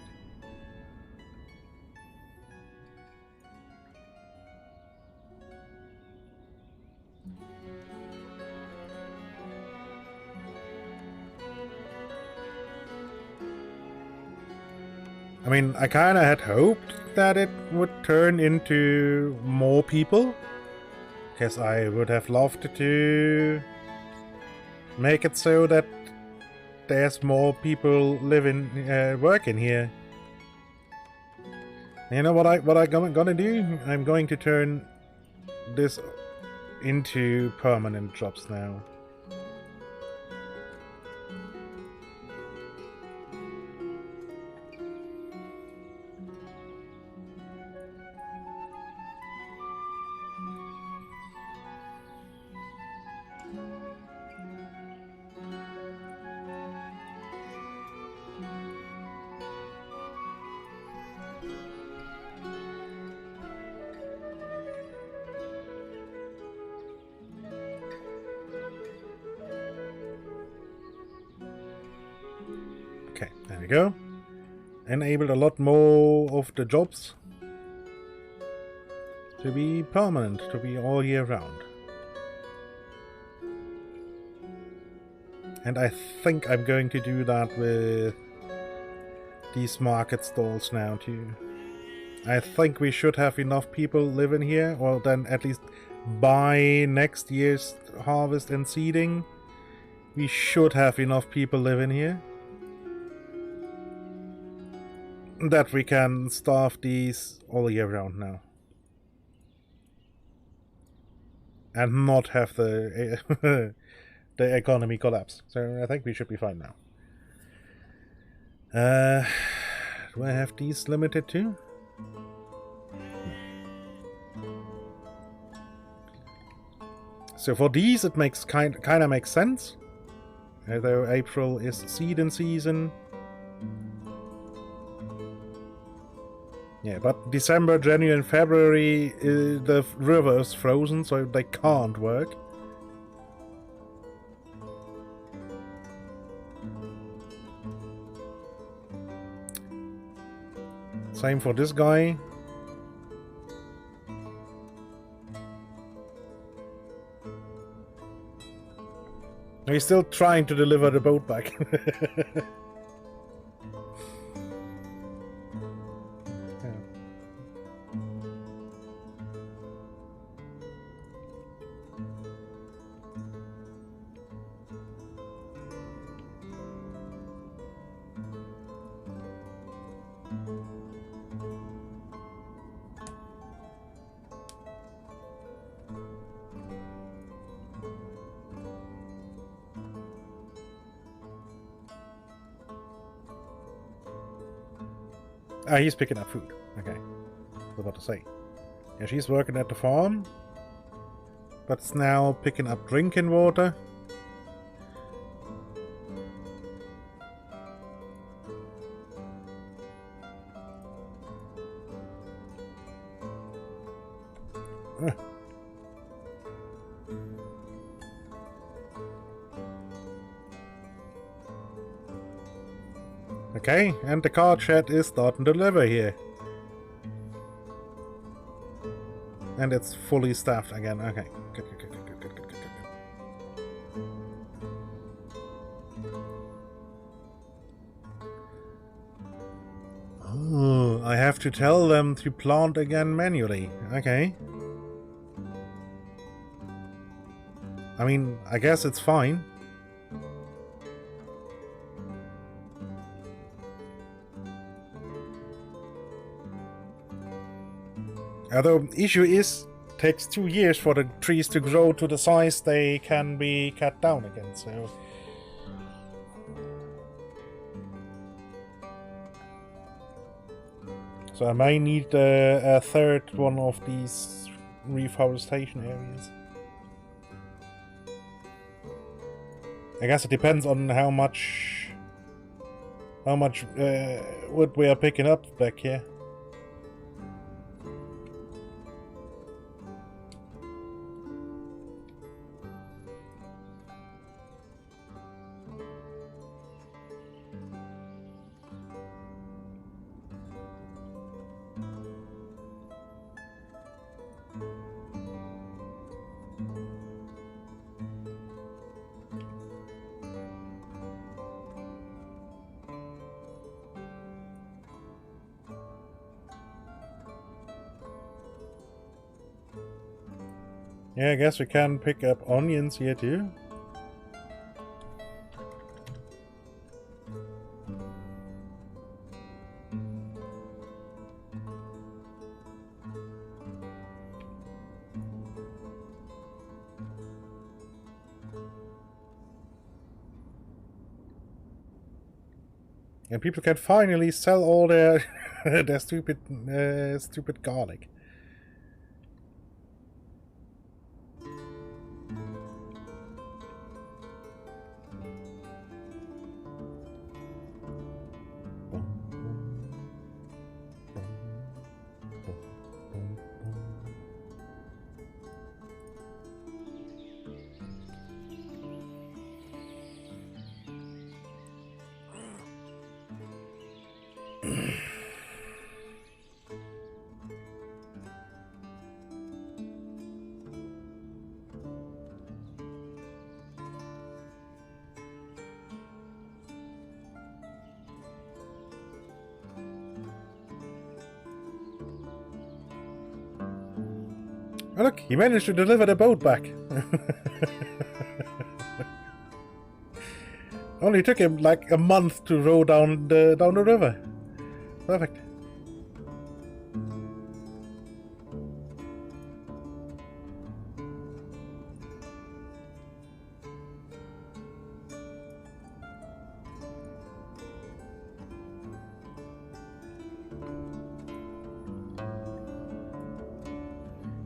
I mean, I kind of had hoped that it would turn into more people. Because I would have loved to make it so that there's more people living, working here. You know what I'm gonna do? I'm going to turn this into permanent jobs now. Okay, there we go. Enabled a lot more of the jobs to be permanent, to be all year round. And I think I'm going to do that with these market stalls now too. I think we should have enough people living here, or then at least by next year's harvest and seeding, we should have enough people living here. That we can staff these all year round now. And not have the the economy collapse. So I think we should be fine now. Do I have these limited too? So for these it makes kind of makes sense. Although April is seeding season. Yeah, but December, January and February, the river is frozen, so they can't work. Same for this guy. He's still trying to deliver the boat back. Ah, he's picking up food. Okay. I was about to say. Yeah, she's working at the farm. But it's now picking up drinking water. Okay, and the cart shed is starting to deliver here. And it's fully staffed again. Okay, good. Oh, I have to tell them to plant again manually. Okay. I mean, I guess it's fine. Although, issue is, it takes 2 years for the trees to grow to the size they can be cut down again, so... So I may need a third one of these reforestation areas. I guess it depends on how much wood we are picking up back here. Yeah, I guess we can pick up onions here too. And people can finally sell all their their stupid garlic. Oh, look, he managed to deliver the boat back. Only took him like a month to row down the river. Perfect.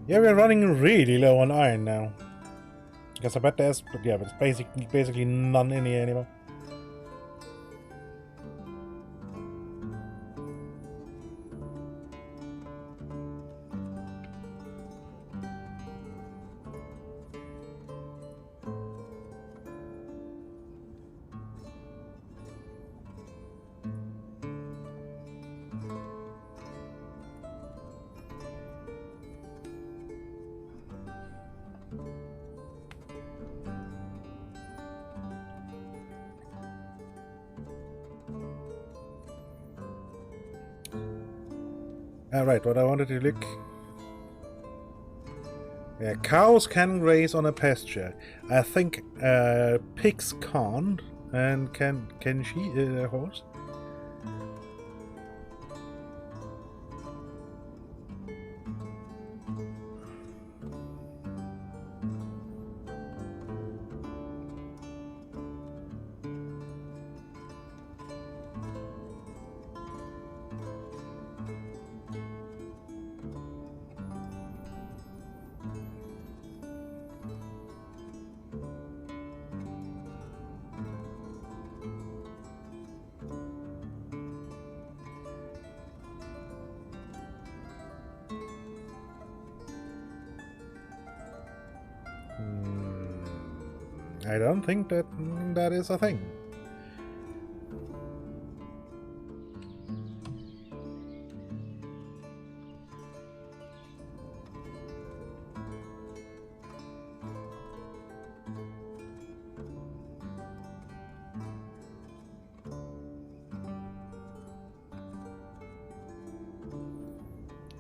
Yeah, we're running really low on iron now. Guess I bet there's, but yeah, but it's basically none in here anymore. Alright, what I wanted to look... Yeah, cows can graze on a pasture. I think pigs can't. And can she, a horse? I don't think that is a thing.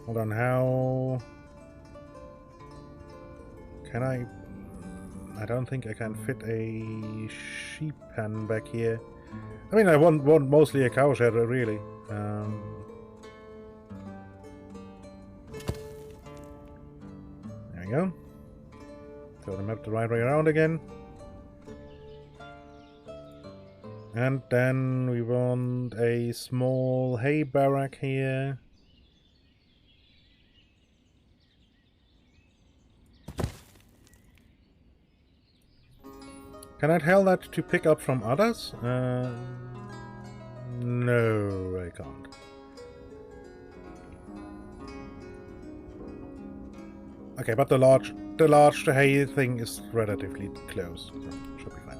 Hold on, how can I don't think I can fit a sheep pen back here. I mean, I want mostly a cow shed, really. There we go. Throw the map the right way around again. And then we want a small hay barrack here. Can I tell that to pick up from others? No, I can't. Okay, but the large hay thing is relatively close, so should be fine.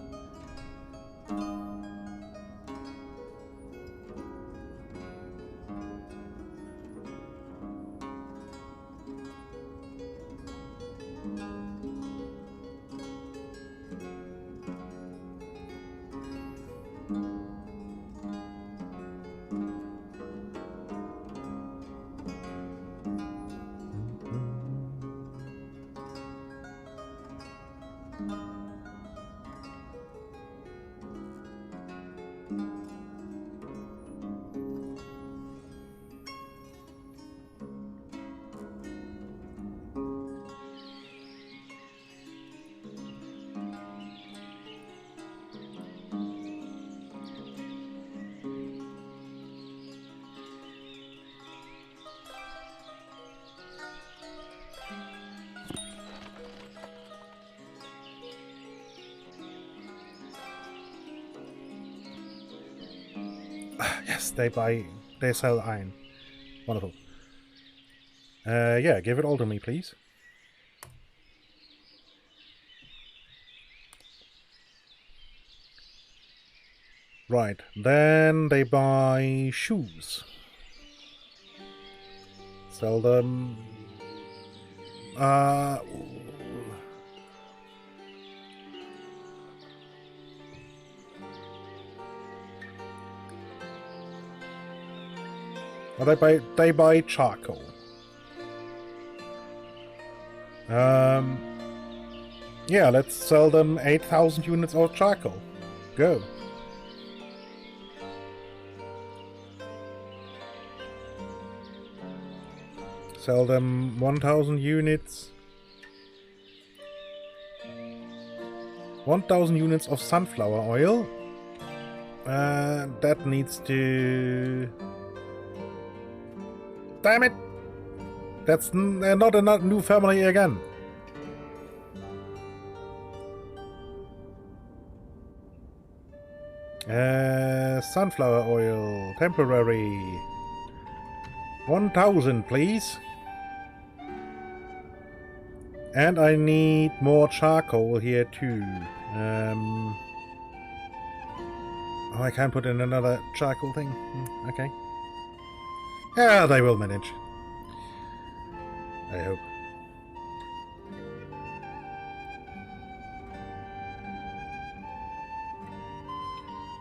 Yes, they sell iron. Wonderful. Yeah, give it all to me, please. Right, then they buy shoes. Sell them. Well, they buy charcoal. Yeah, let's sell them 8,000 units of charcoal. Go. Sell them 1,000 units. 1,000 units of sunflower oil. That needs to... Damn it! That's not a new family again. Sunflower oil, temporary. 1,000, please. And I need more charcoal here too. Oh, I can't put in another charcoal thing. Okay. Yeah, they will manage. I hope.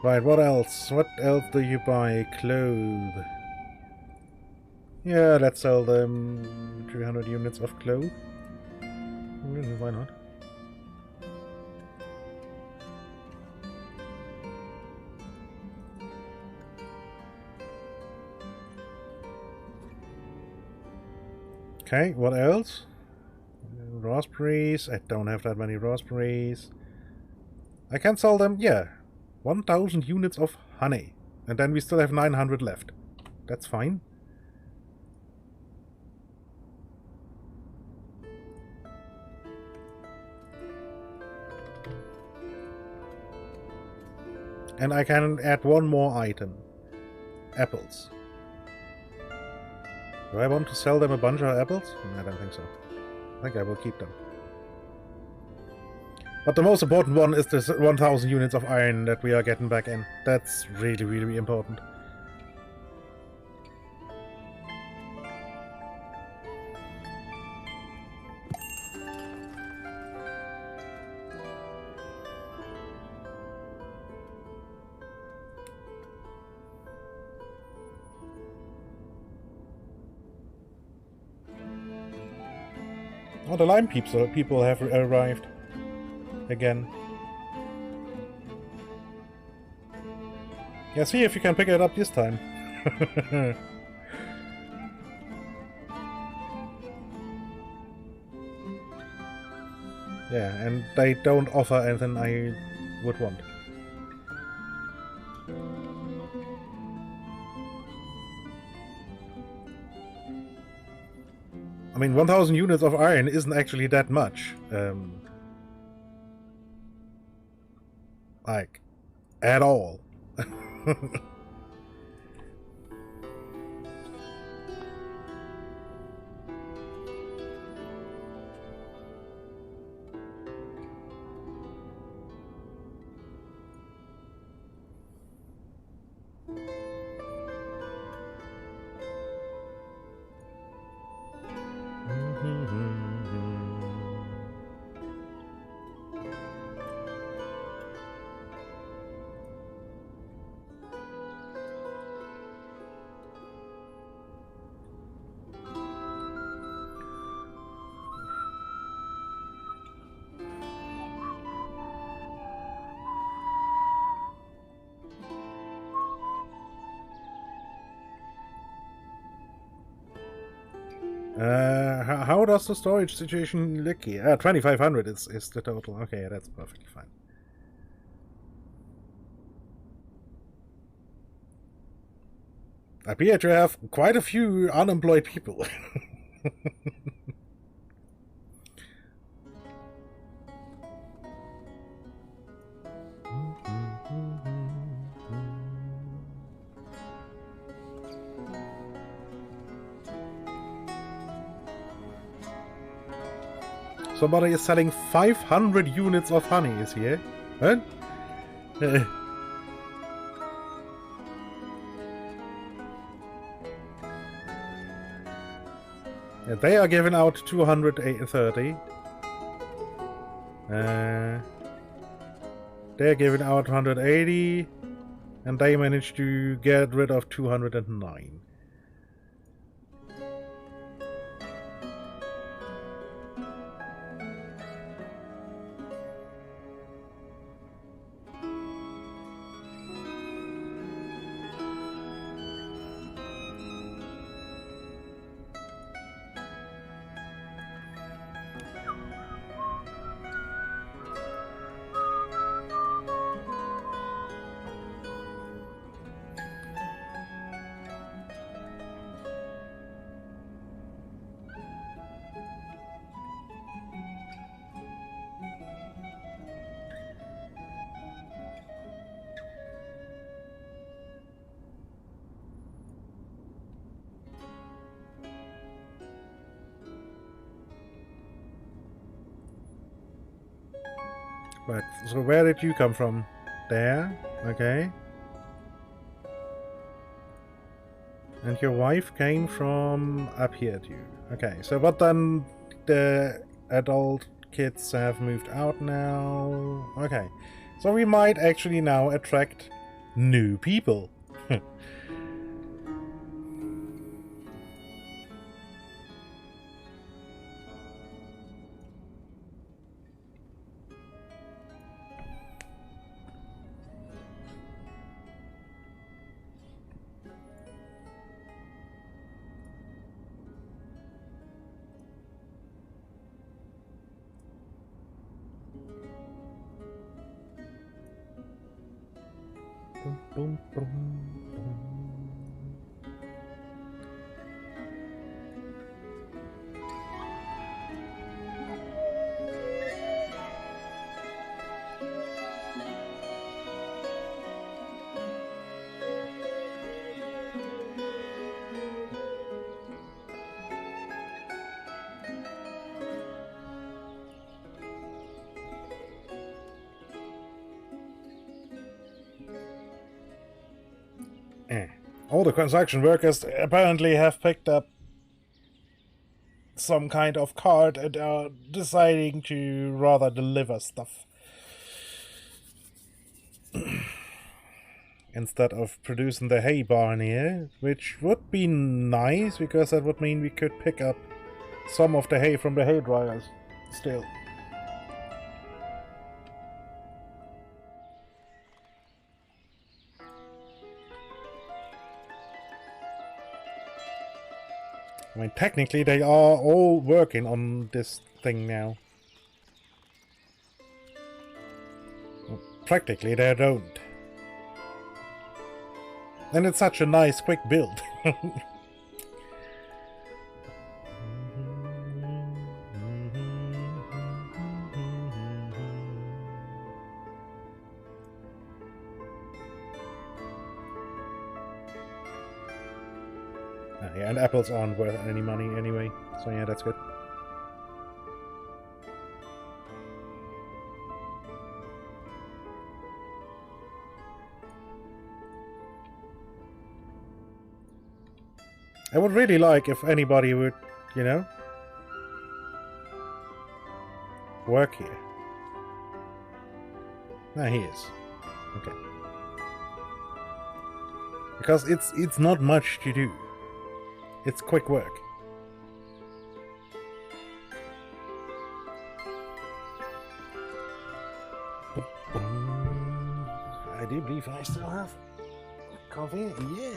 Right, what else? What else do you buy? Clothes. Yeah, let's sell them 300 units of clothes. Why not? Okay, what else? Raspberries. I don't have that many raspberries. I can sell them, yeah. 1,000 units of honey. And then we still have 900 left. That's fine. And I can add one more item. Apples. Do I want to sell them a bunch of apples? I don't think so. I think I will keep them. But the most important one is this 1,000 units of iron that we are getting back in. That's really, really important. Oh, the lime people have arrived. Again. Yeah, see if you can pick it up this time. Yeah, and they don't offer anything I would want. I mean, 1,000 units of iron isn't actually that much. Like, at all. How does the storage situation look here? 2,500 is the total. Okay, that's perfectly fine. I appear to have quite a few unemployed people. Somebody is selling 500 units of honey, is here. Huh? Yeah, they are giving out 230. They're giving out 180. And they managed to get rid of 209. Right, so where did you come from? There? Okay. And your wife came from up here too. Okay, so but then the adult kids have moved out now. Okay. So we might actually now attract new people. Boom, boom, boom. All the construction workers apparently have picked up some kind of cart and are deciding to rather deliver stuff instead of producing the hay barn here, which would be nice because that would mean we could pick up some of the hay from the hay dryers still. I mean, technically they are all working on this thing now. Well, practically they don't. And it's such a nice, quick build. Yeah, and apples aren't worth any money anyway, so yeah, that's good. I would really like if anybody would, you know, work here. Ah, he is. Okay. Because it's not much to do. It's quick work. I do believe I still have coffee. Yeah.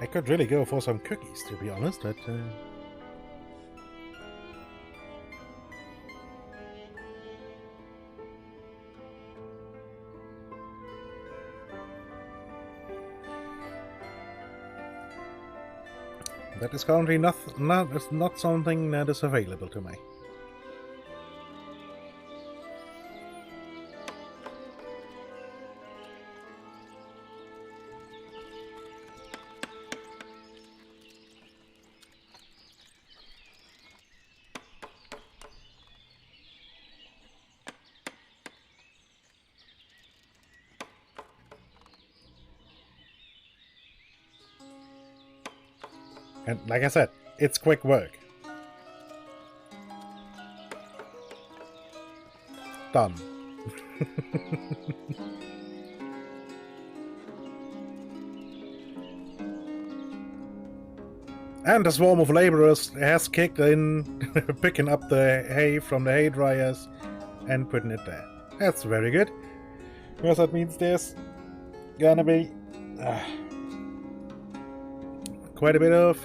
I could really go for some cookies, to be honest, but... that is currently not something that is available to me. And like I said, it's quick work. Done. And a swarm of laborers has kicked in, picking up the hay from the hay dryers and putting it there. That's very good. Because that means there's gonna be quite a bit of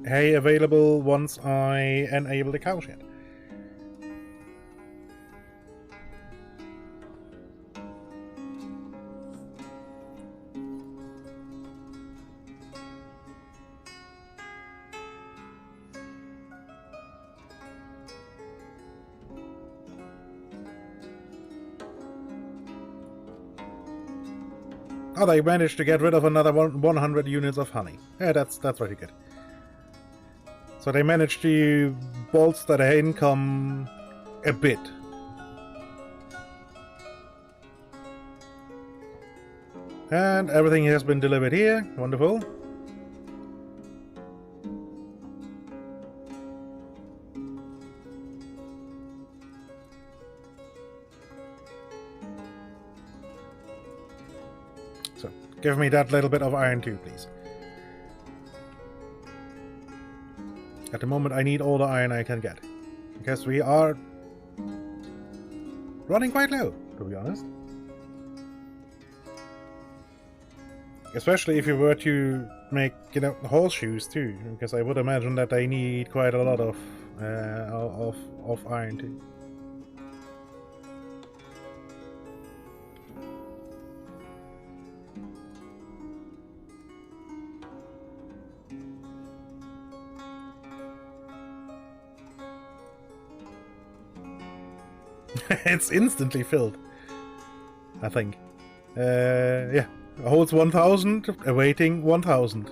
hay available once I enable the cowshed. Oh, they managed to get rid of another 100 units of honey. Yeah, that's pretty good. So they managed to bolster their income a bit. And everything has been delivered here. Wonderful. So, give me that little bit of iron too, please. At the moment, I need all the iron I can get. Because we are running quite low, to be honest. Especially if you were to make, you know, horseshoes too. Because I would imagine that they need quite a lot of iron too. It's instantly filled, I think. Yeah, holds 1,000, awaiting 1,000.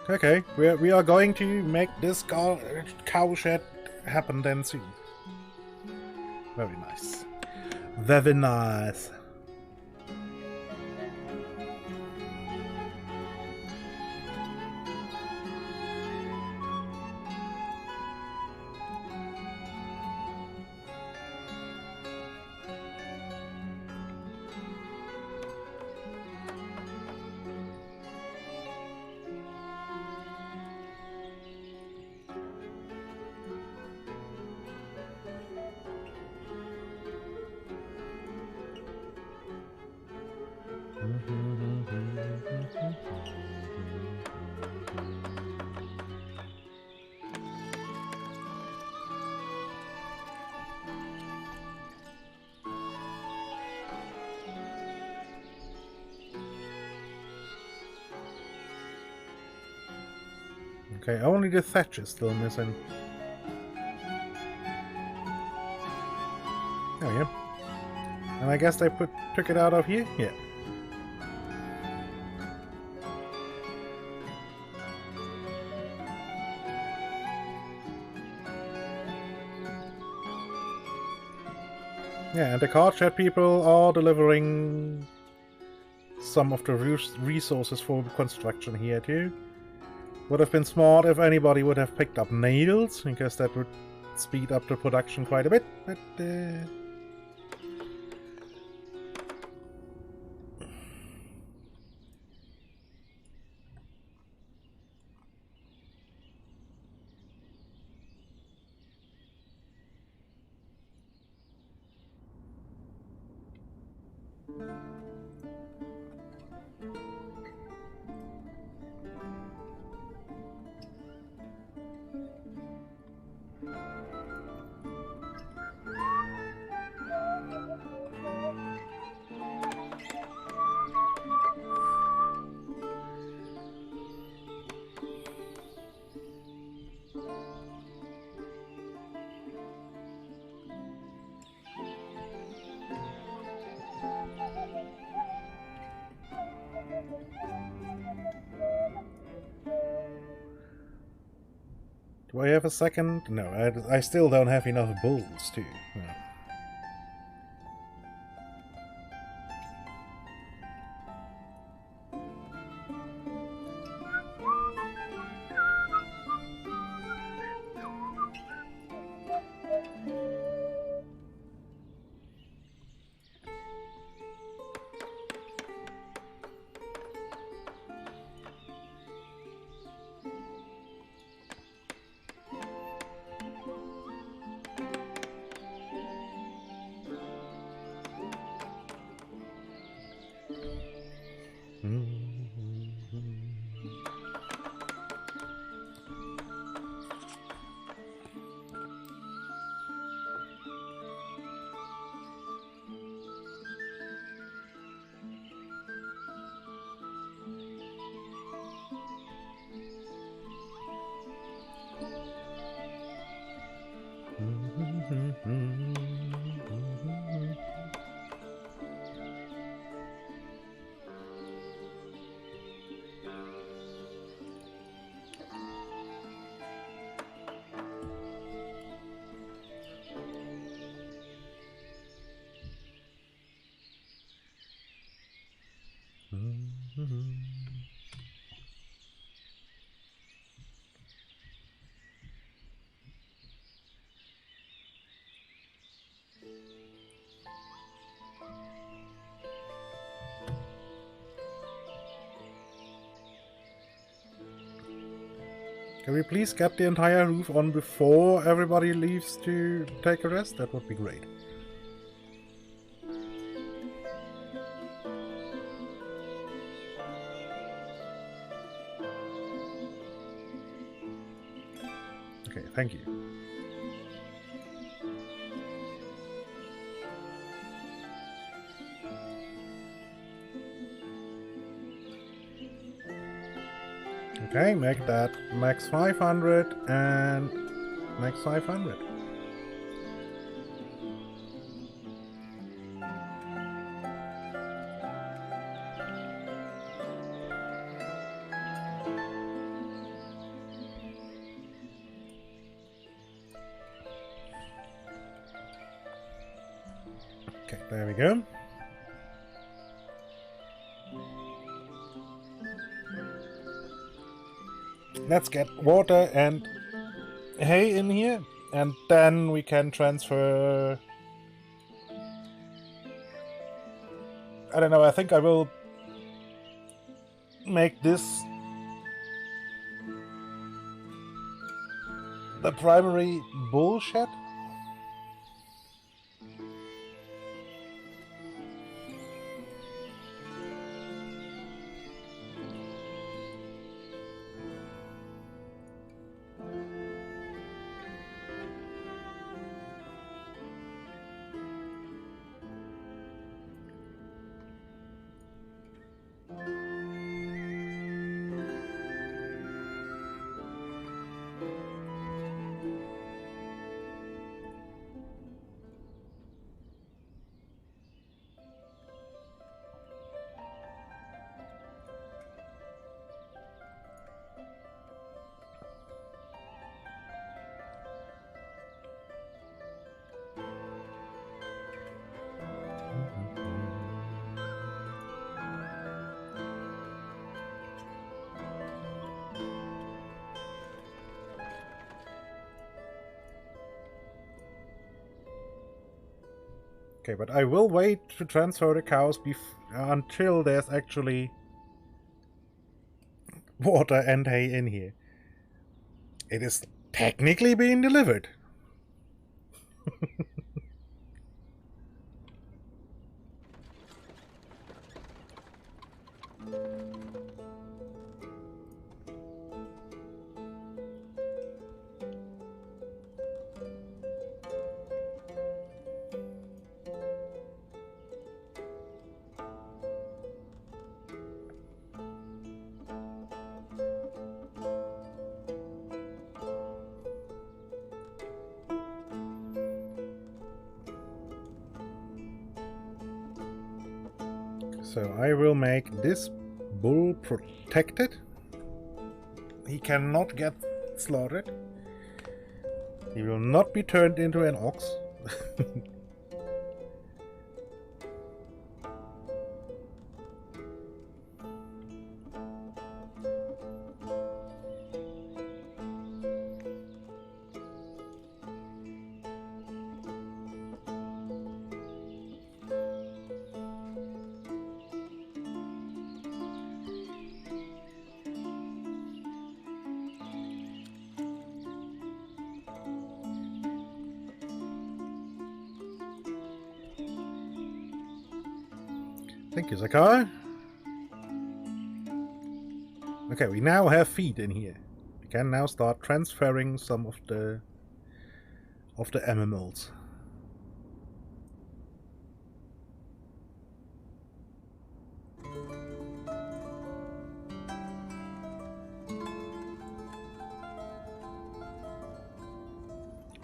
Okay. We are going to make this cowshed happen then soon. Very nice. Very nice. Okay, only the thatch is still missing. There we go. And I guess they took it out of here? Yeah. Yeah, and the card chat people are delivering some of the resources for construction here too. Would have been smart if anybody would have picked up nails, because that would speed up the production quite a bit, but do I have a second? No, I still don't have enough bulls too. No. Can we please get the entire roof on before everybody leaves to take a rest? That would be great. Okay, thank you. Okay, make that max 500 and max 500. Okay, there we go. Let's get water and hay in here, and then we can transfer... I don't know, I think I will make this the primary bull shed. Okay, but I will wait to transfer the cows until there's actually water and hay in here. It is technically being delivered. So I will make this bull protected. He cannot get slaughtered. He will not be turned into an ox. Thank you, Zakar. Okay, we now have feed in here. We can now start transferring some of the animals.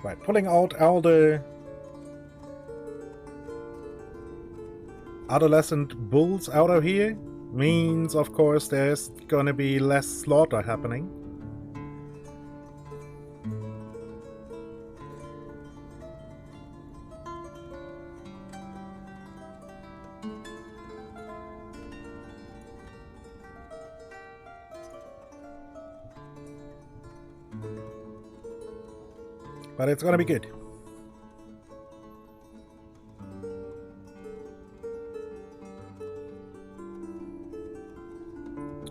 Right, pulling out all the adolescent bulls out of here means, of course, there's gonna be less slaughter happening. But it's gonna be good.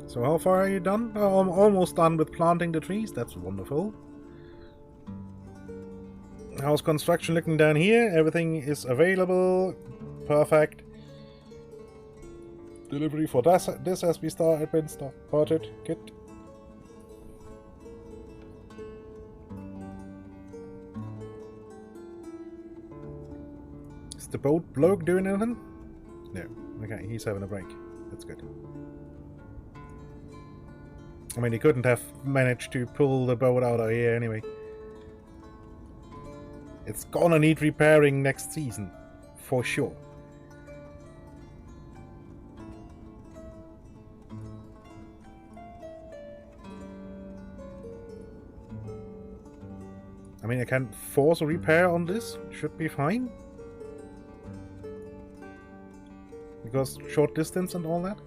So how far are you done? Oh, I'm almost done with planting the trees. That's wonderful. How's construction looking down here? Everything is available. Perfect. Delivery for this has been started. Good. Is the boat bloke doing anything? No. Okay, he's having a break. That's good. I mean, he couldn't have managed to pull the boat out of here anyway. It's gonna need repairing next season, for sure. I mean, I can force a repair on this, should be fine. Because short distance and all that.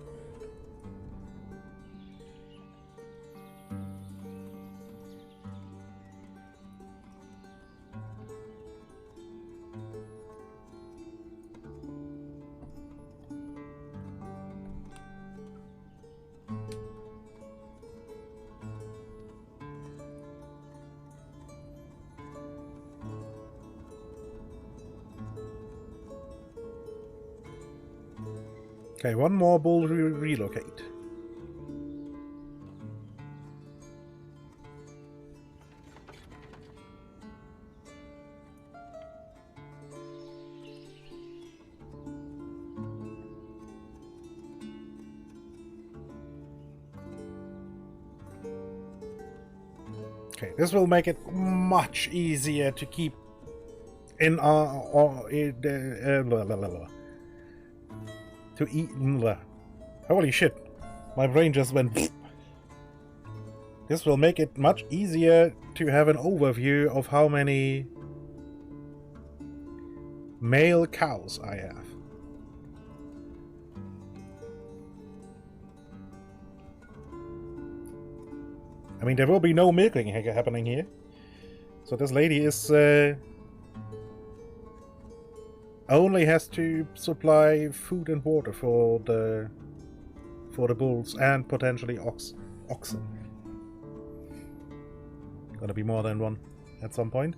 Okay, one more bull to relocate. Okay, this will make it much easier to keep in our to eat. Holy shit, my brain just went. This will make it much easier to have an overview of how many male cows I have. I mean, there will be no milking happening here. So this lady is only has to supply food and water for the bulls and potentially oxen. Gonna be more than one at some point.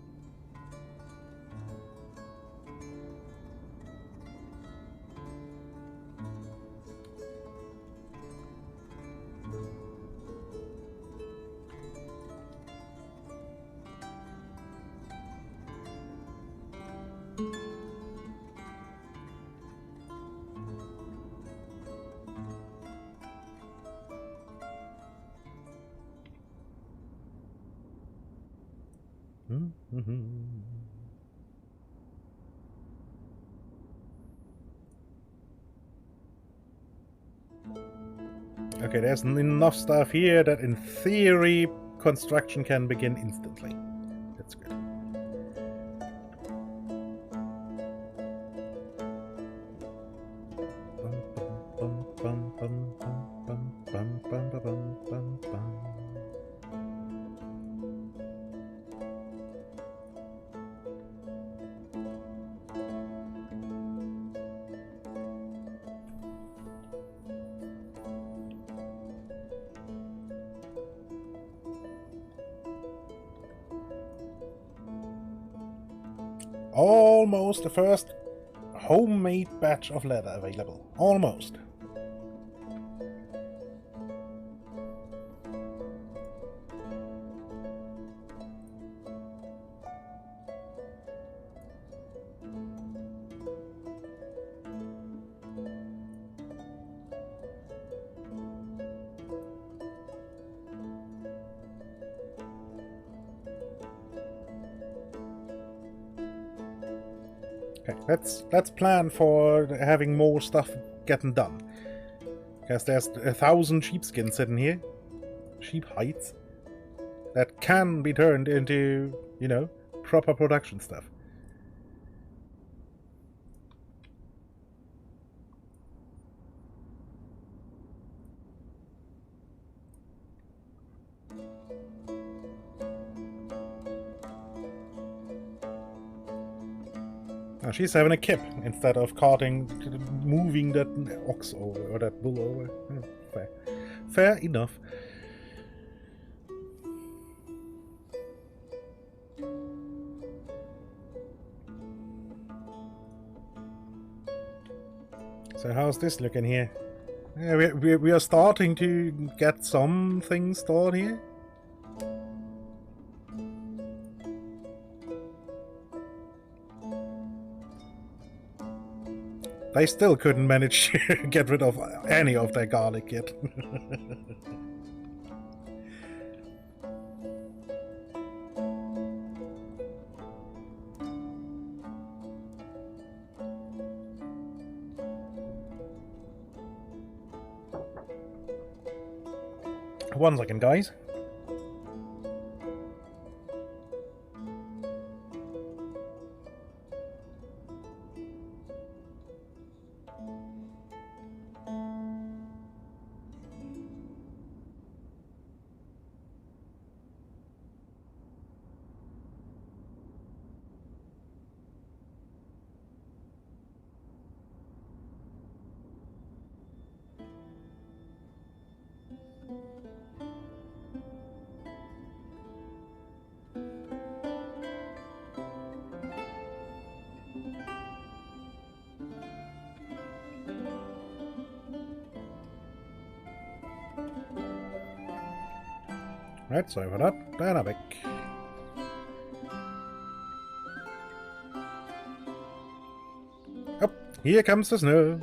Okay, there's enough stuff here that in theory construction can begin instantly. That's good. Almost the first homemade batch of leather available. Almost. Okay, let's plan for having more stuff getting done. Because there's 1,000 sheepskin sitting here. Sheep hides. That can be turned into, you know, proper production stuff. Oh, she's having a kip instead of moving that ox over, or that bull over. Fair. Fair enough. So how's this looking here? Yeah, we are starting to get some things stored here. They still couldn't manage to get rid of any of their garlic yet. One second, guys. Right, sorry for that. Den er væk. Up, here comes the snow.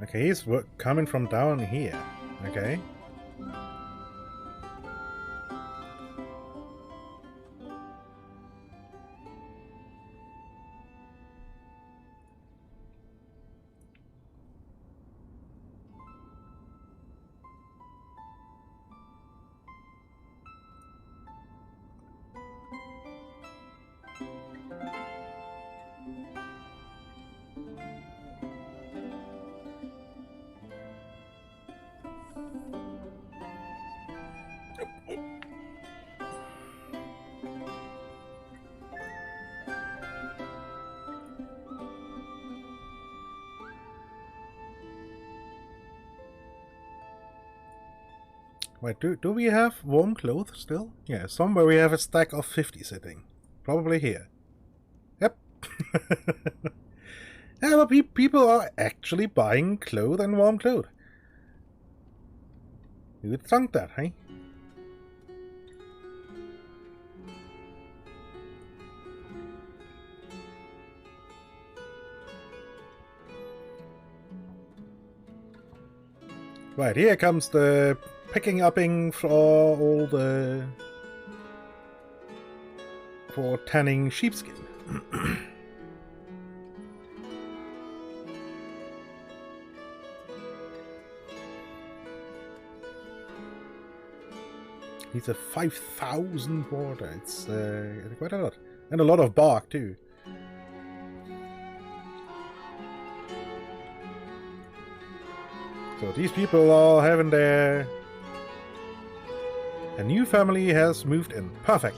Okay, he's coming from down here. Okay. Wait, do we have warm clothes still? Yeah, somewhere we have a stack of 50 sitting. Probably here. Yep. Yeah, but people are actually buying clothes and warm clothes. You would think that, hey? Right, here comes the picking upping for all the... for tanning sheepskin. Needs a 5,000 water. It's quite a lot. And a lot of bark, too. So these people are having their... A new family has moved in. Perfect.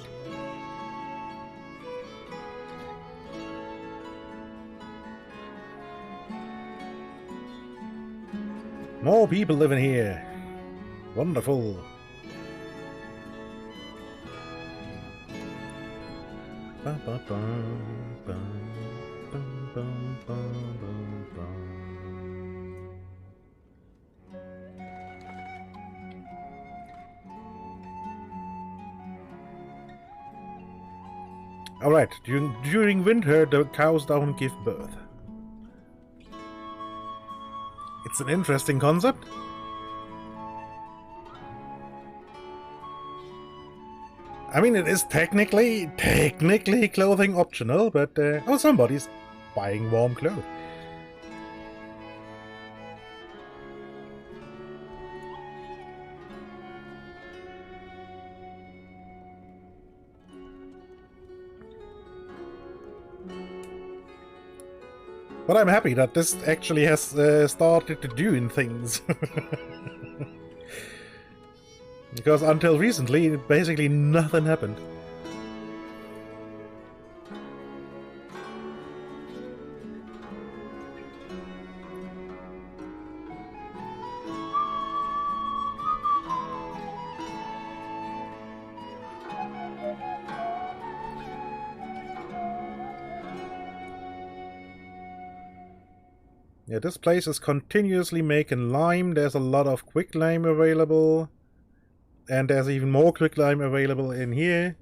More people living here. Wonderful. Bum, bum, bum, bum, bum, bum, bum, bum, bum. Alright, during winter the cows don't give birth. It's an interesting concept. I mean, it is technically clothing optional, but oh, somebody's buying warm clothes. But I'm happy that this actually has started to doing things. Because until recently, basically nothing happened. Yeah, this place is continuously making lime. There's a lot of quicklime available. And there's even more quicklime available in here.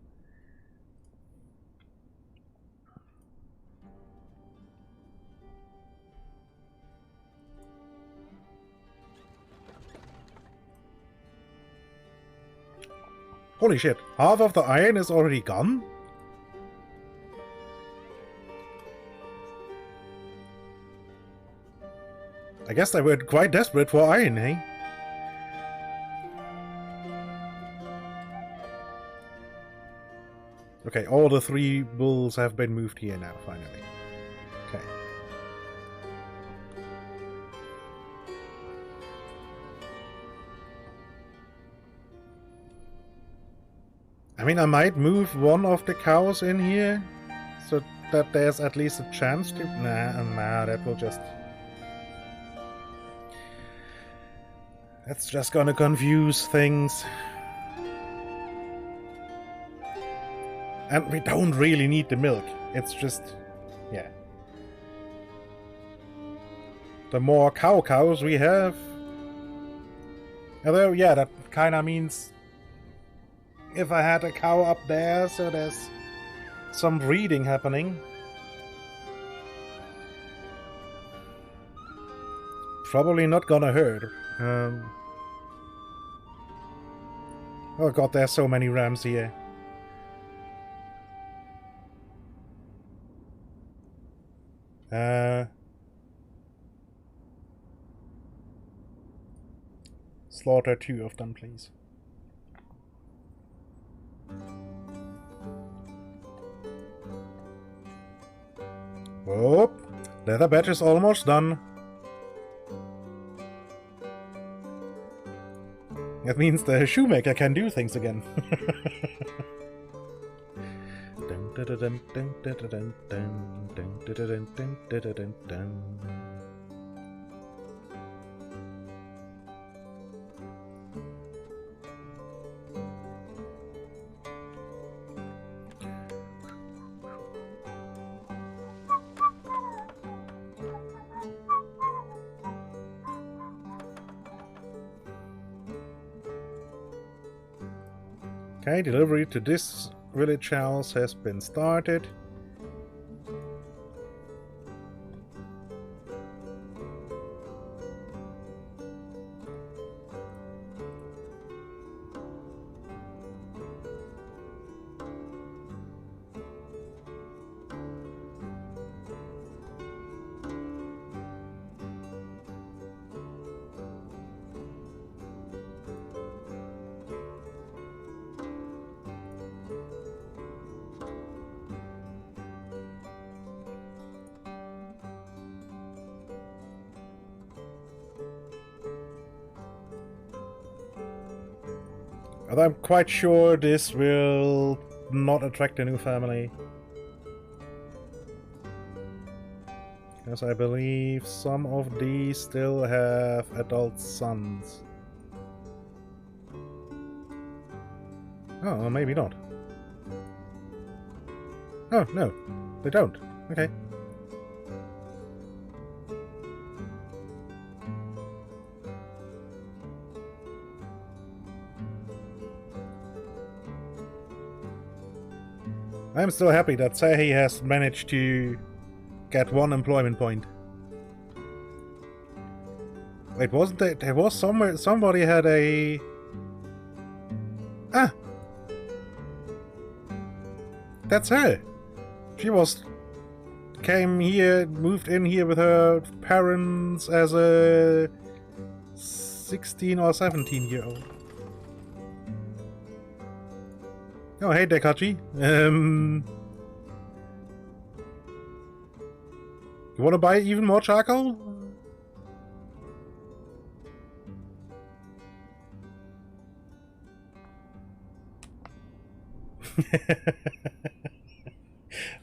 Holy shit, half of the iron is already gone? I guess they were quite desperate for iron, eh? Okay, all the 3 bulls have been moved here now, finally. Okay. I mean, I might move one of the cows in here, so that there's at least a chance to... Nah, that will just... That's just gonna confuse things. And we don't really need the milk. It's just... yeah. The more cows we have... Although, yeah, that kinda means... If I had a cow up there, so there's some breeding happening. Probably not gonna hurt. Oh god, there's so many rams here. Slaughter 2 of them, please. Oh, leather batch is almost done. That means the shoemaker can do things again. Okay, delivery to this village house has been started. But I'm quite sure this will not attract a new family. Because I believe some of these still have adult sons. Oh, well, maybe not. Oh, no. They don't. Okay. I'm still happy that Sahi has managed to get 1 employment point. Wait, wasn't there was somewhere somebody had a... Ah! That's her! She came here, moved in here with her parents as a 16 or 17-year-old. Oh, hey, Dekachi. You want to buy even more charcoal?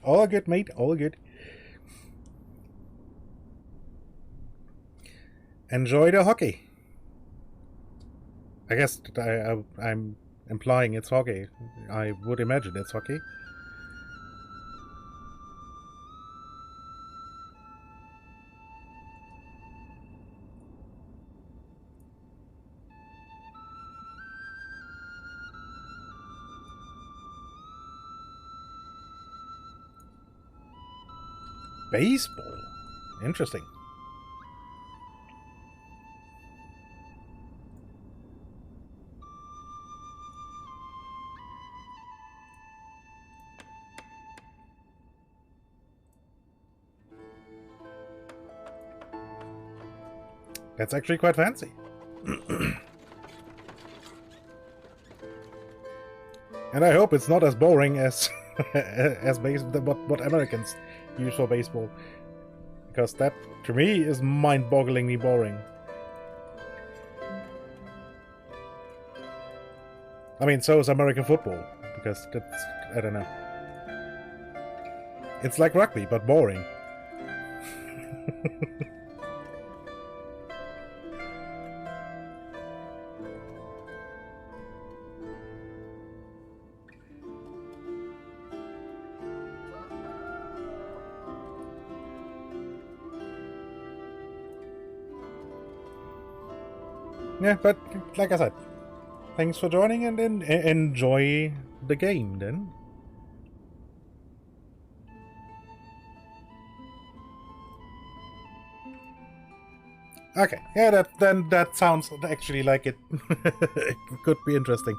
All good, mate. All good. Enjoy the hockey. I guess I'm implying it's hockey. I would imagine it's hockey. Baseball? Interesting. That's actually quite fancy. And I hope it's not as boring as what Americans use for baseball, because that to me is mind-bogglingly boring. I mean, so is American football, because that's, I don't know. It's like rugby, but boring. Yeah, but like I said, thanks for joining and enjoy the game then. Okay, yeah, that sounds actually like it, it could be interesting.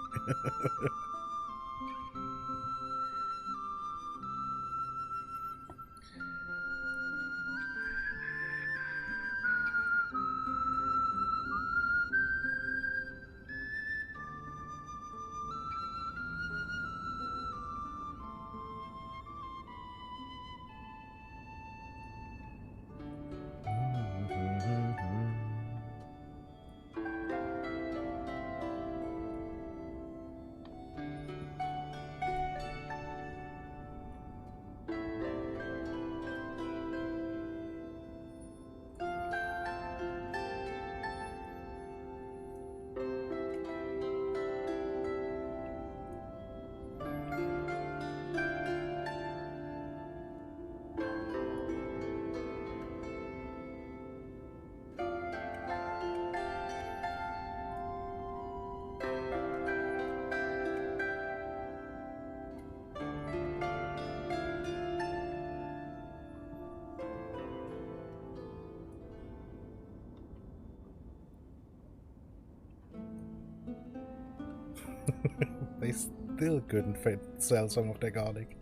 They still couldn't sell some of their garlic.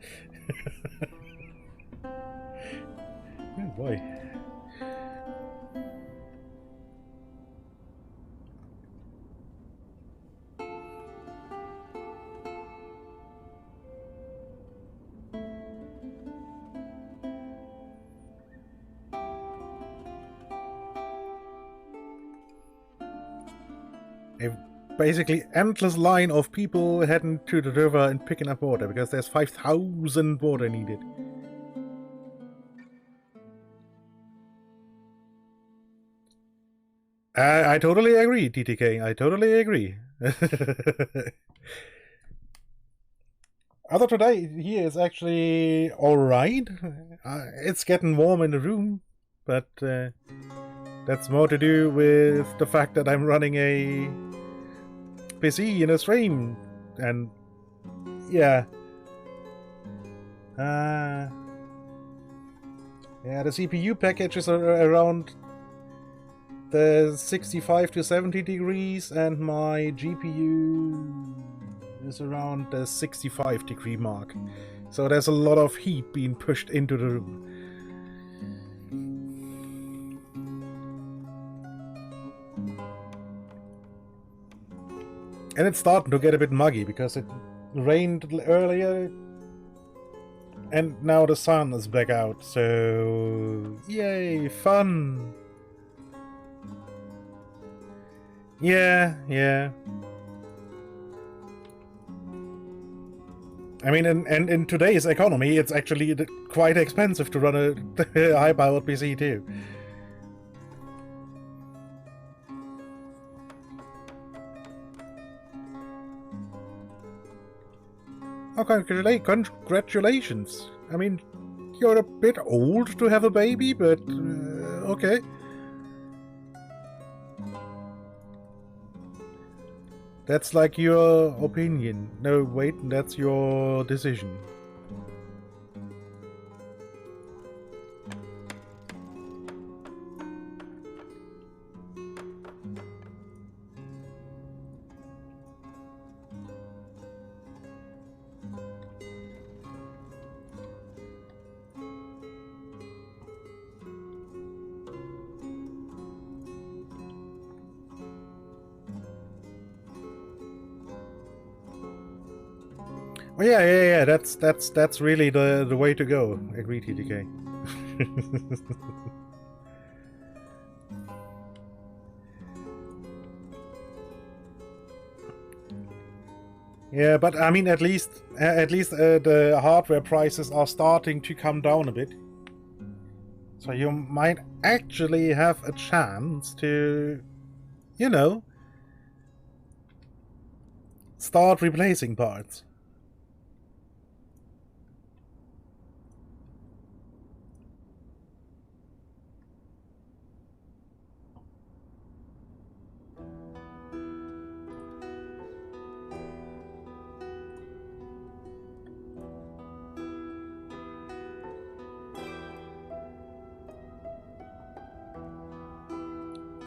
Oh boy. A basically endless line of people heading to the river and picking up water because there's 5,000 water needed. I totally agree, TTK. I totally agree. Other today here is actually alright. It's getting warm in the room, but that's more to do with the fact that I'm running a PC in a stream, and yeah. Yeah, the CPU package is around the 65 to 70 degrees, and my GPU is around the 65 degree mark. So there's a lot of heat being pushed into the room. And it's starting to get a bit muggy because it rained earlier and now the sun is back out, so yay, fun! Yeah. I mean, in today's economy, it's actually quite expensive to run a high-powered PC too. Oh, congratulations! I mean, you're a bit old to have a baby, but okay. That's like your opinion. No, wait, that's your decision. Oh, yeah. That's really the way to go. Agree, TDK. Yeah, but I mean, at least the hardware prices are starting to come down a bit. So you might actually have a chance to, you know, start replacing parts.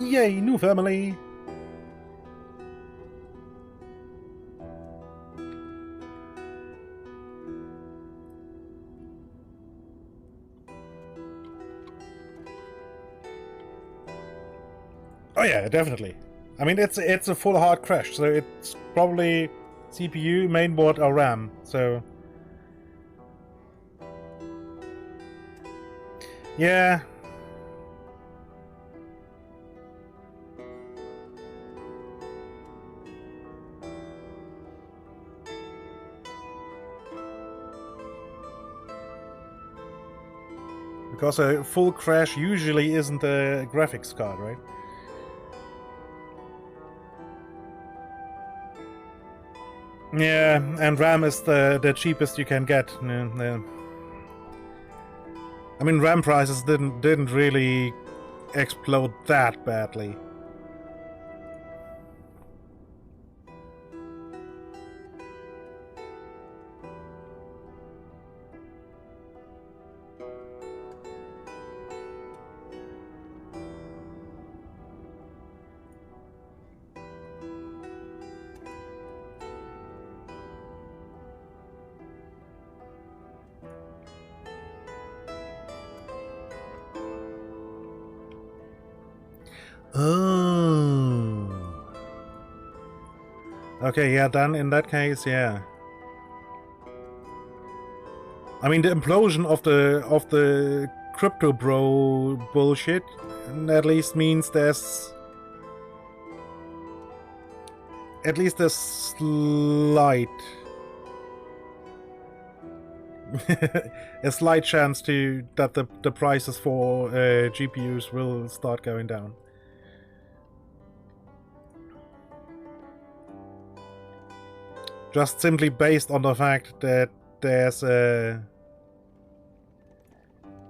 Yay, new family! Oh yeah, definitely. I mean, it's a full hard crash, so it's probably CPU, mainboard, or RAM. So yeah. Because a full crash usually isn't a graphics card, right? Yeah, and RAM is the cheapest you can get. Yeah. I mean, RAM prices didn't really explode that badly. Oh. Okay, yeah, then in that case, yeah. I mean, the implosion of the crypto bro bullshit at least means there's at least a slight a slight chance that the prices for GPUs will start going down. Just simply based on the fact that there's a...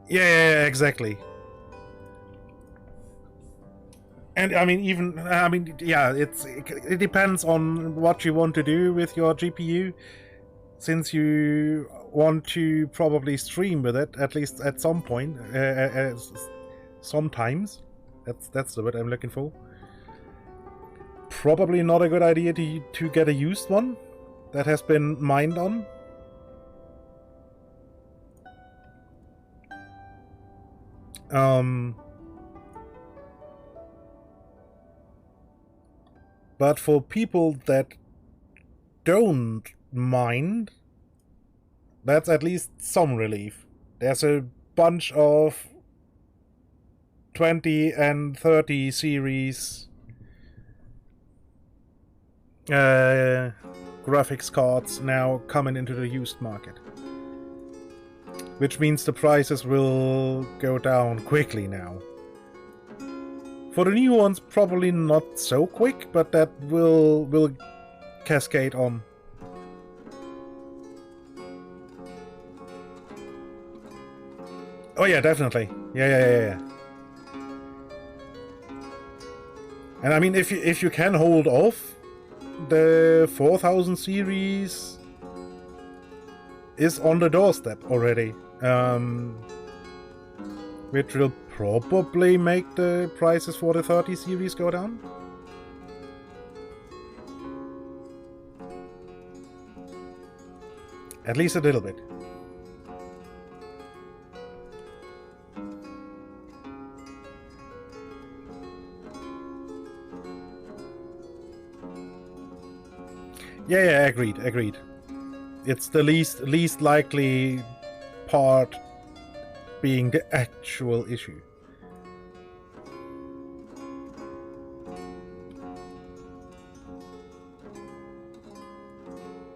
Yeah, exactly. And I mean, yeah, it depends on what you want to do with your GPU. Since you want to probably stream with it, at least at some point, sometimes. That's the word I'm looking for. Probably not a good idea to get a used one that has been mined on. But for people that don't mind, that's at least some relief. There's a bunch of 20 and 30 series graphics cards now coming into the used market. Which means the prices will go down quickly now. For the new ones, probably not so quick, but that will cascade on. Oh yeah, definitely. Yeah. And I mean, if you can hold off, the 4000 series is on the doorstep already. Which will probably make the prices for the 30 series go down. At least a little bit. Yeah, agreed. It's the least likely part being the actual issue.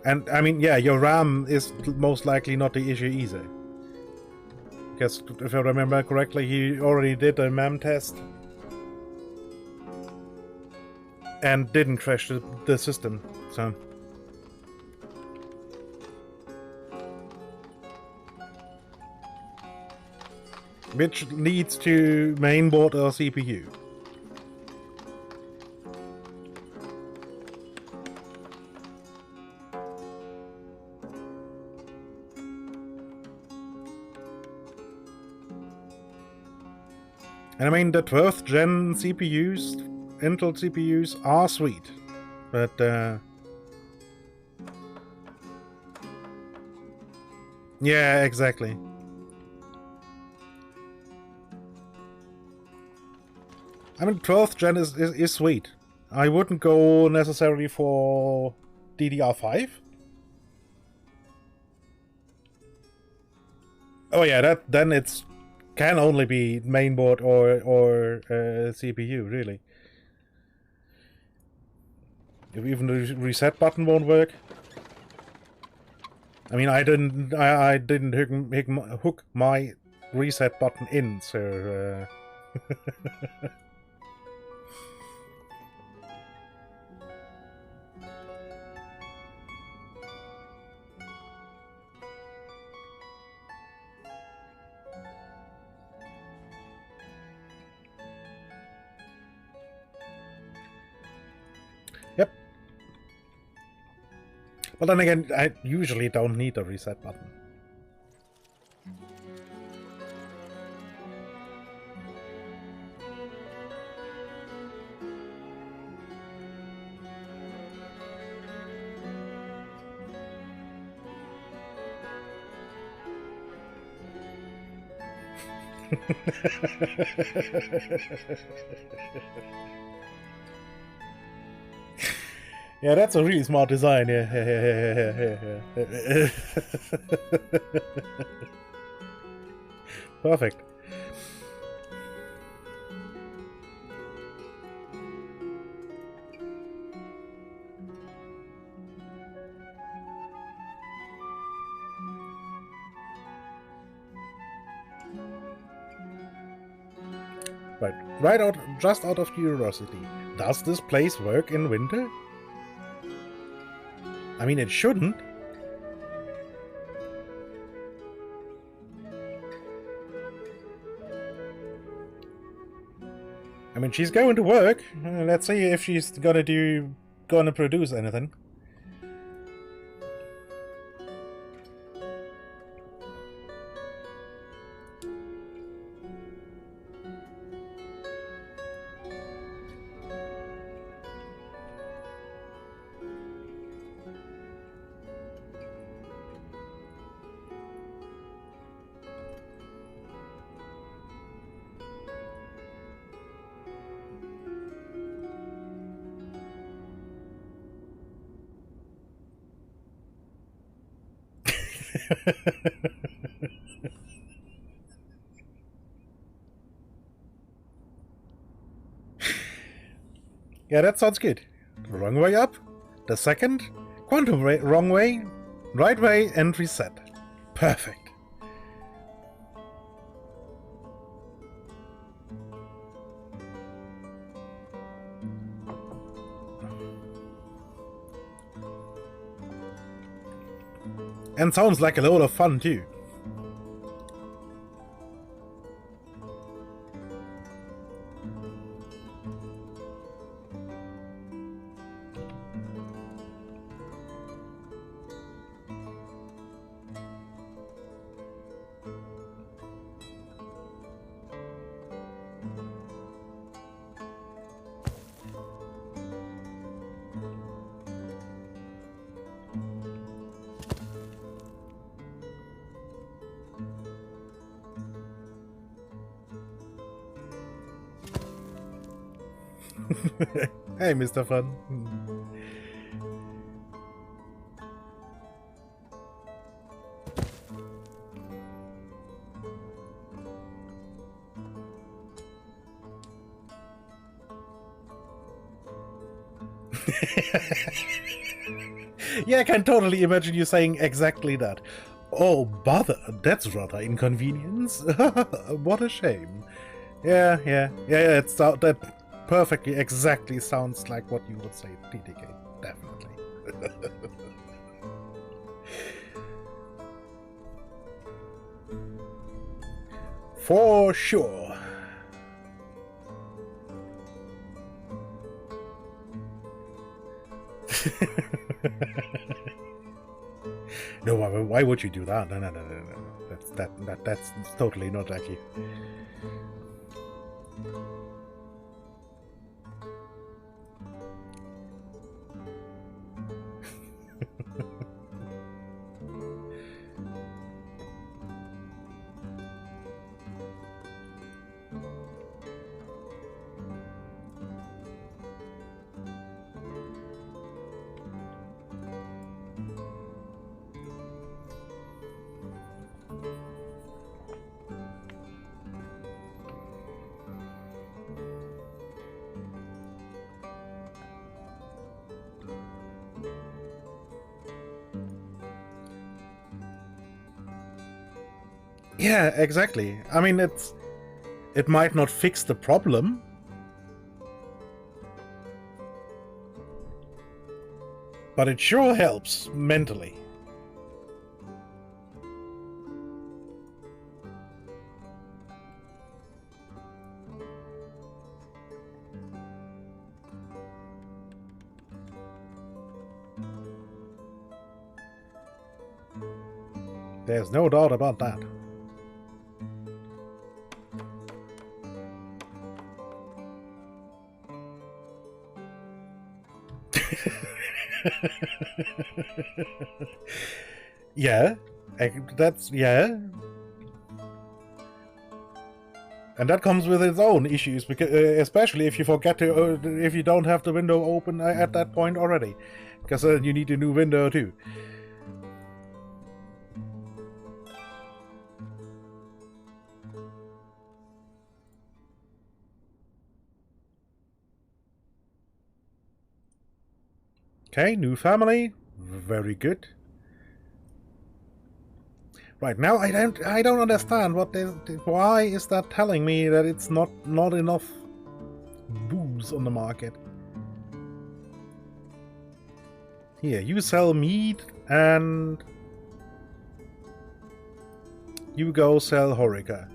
And I mean, yeah, your RAM is most likely not the issue either. Because if I remember correctly, he already did a MEM test and didn't crash the system, so... Which leads to mainboard or CPU. And I mean, the 12th gen CPUs, Intel CPUs, are sweet. But, yeah, exactly. I mean, 12th gen is sweet. I wouldn't go necessarily for DDR5. Oh yeah, then it's can only be mainboard or CPU, really. If even the reset button won't work. I mean, I didn't hook my reset button in, so. Yep. But then again, I usually don't need a reset button. Yeah, that's a really smart design. Yeah. Perfect. Right out, just out of curiosity, does this place work in winter? I mean, it shouldn't. I mean, she's going to work. Let's see if she's gonna produce anything. Yeah, that sounds good. Wrong way up. The second. Quantum way, wrong way. Right way and reset. Perfect. And sounds like a load of fun too. Hey, Mr. Fun. Yeah, I can totally imagine you saying exactly that. Oh, bother, that's rather inconvenience. What a shame. Yeah, it's that perfectly, exactly sounds like what you would say, TTK. Definitely. For sure. No, why would you do that? No. That's totally not Jackie. Yeah, exactly. I mean, it might not fix the problem, but it sure helps mentally. There's no doubt about that. Yeah, that's, yeah. And that comes with its own issues, because especially if you forget to, if you don't have the window open at that point already, because then you need a new window too. Okay, new family, very good. Right now, I don't understand why is that telling me that it's not enough booze on the market. Here, you sell meat and you go sell Horeca.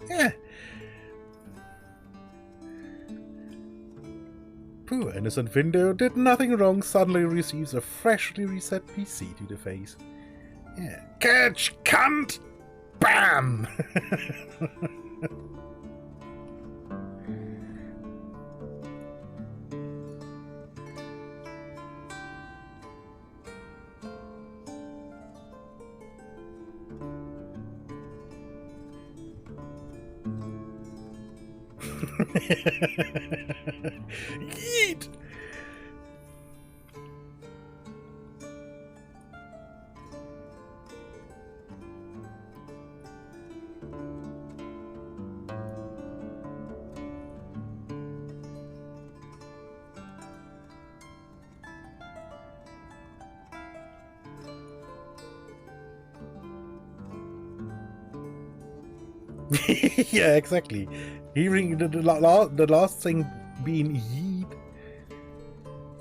Yeah. Poor innocent window did nothing wrong, suddenly receives a freshly reset PC to the face. Yeah. Catch, cunt! Bam! Yeet! Yeah, exactly. Hearing the last thing being yeet,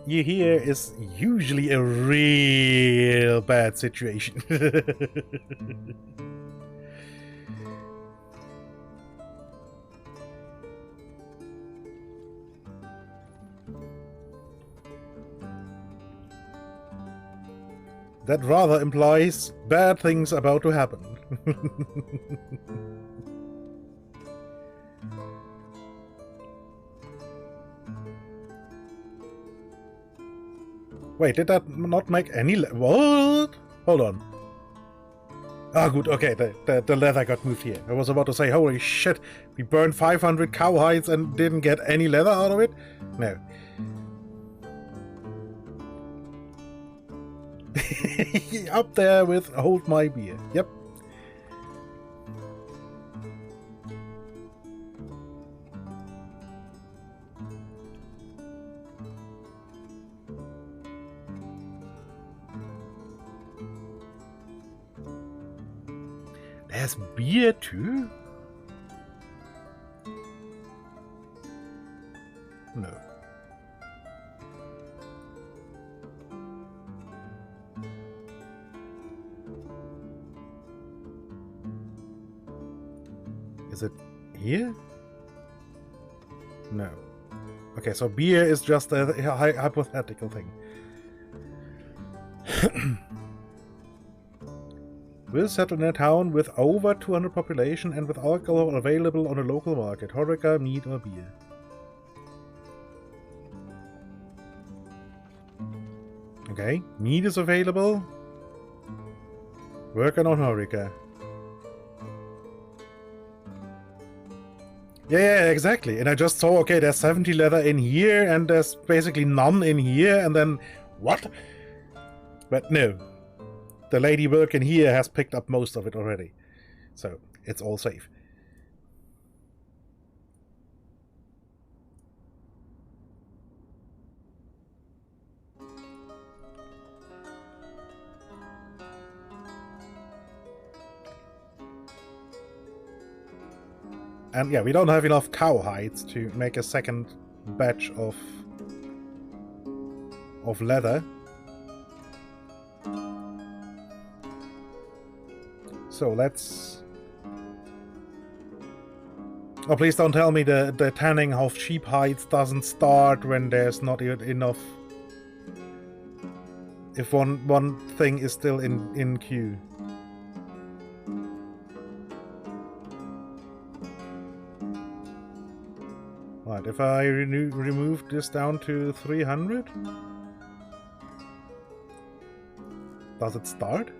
you hear is usually a real bad situation. That rather implies bad things about to happen. Wait, did that not make any what? Hold on. Ah, good, okay, the leather got moved here. I was about to say, holy shit, we burned 500 cow hides and didn't get any leather out of it? No. Up there with hold my beer. Yep. There's beer too? No. Is it here? No. Okay, so beer is just a hypothetical thing. Will settle in a town with over 200 population and with alcohol available on a local market. Horeca, meat or beer. Okay, meat is available. Working on Horeca. Yeah, exactly. And I just saw, okay, there's 70 leather in here and there's basically none in here, and then what? But no. The lady working here has picked up most of it already. So, it's all safe. And yeah, we don't have enough cow hides to make a second batch of leather. So let's... Oh, please don't tell me the tanning of sheep hides doesn't start when there's not enough... If one thing is still in queue. Right, if I remove this down to 300? Does it start?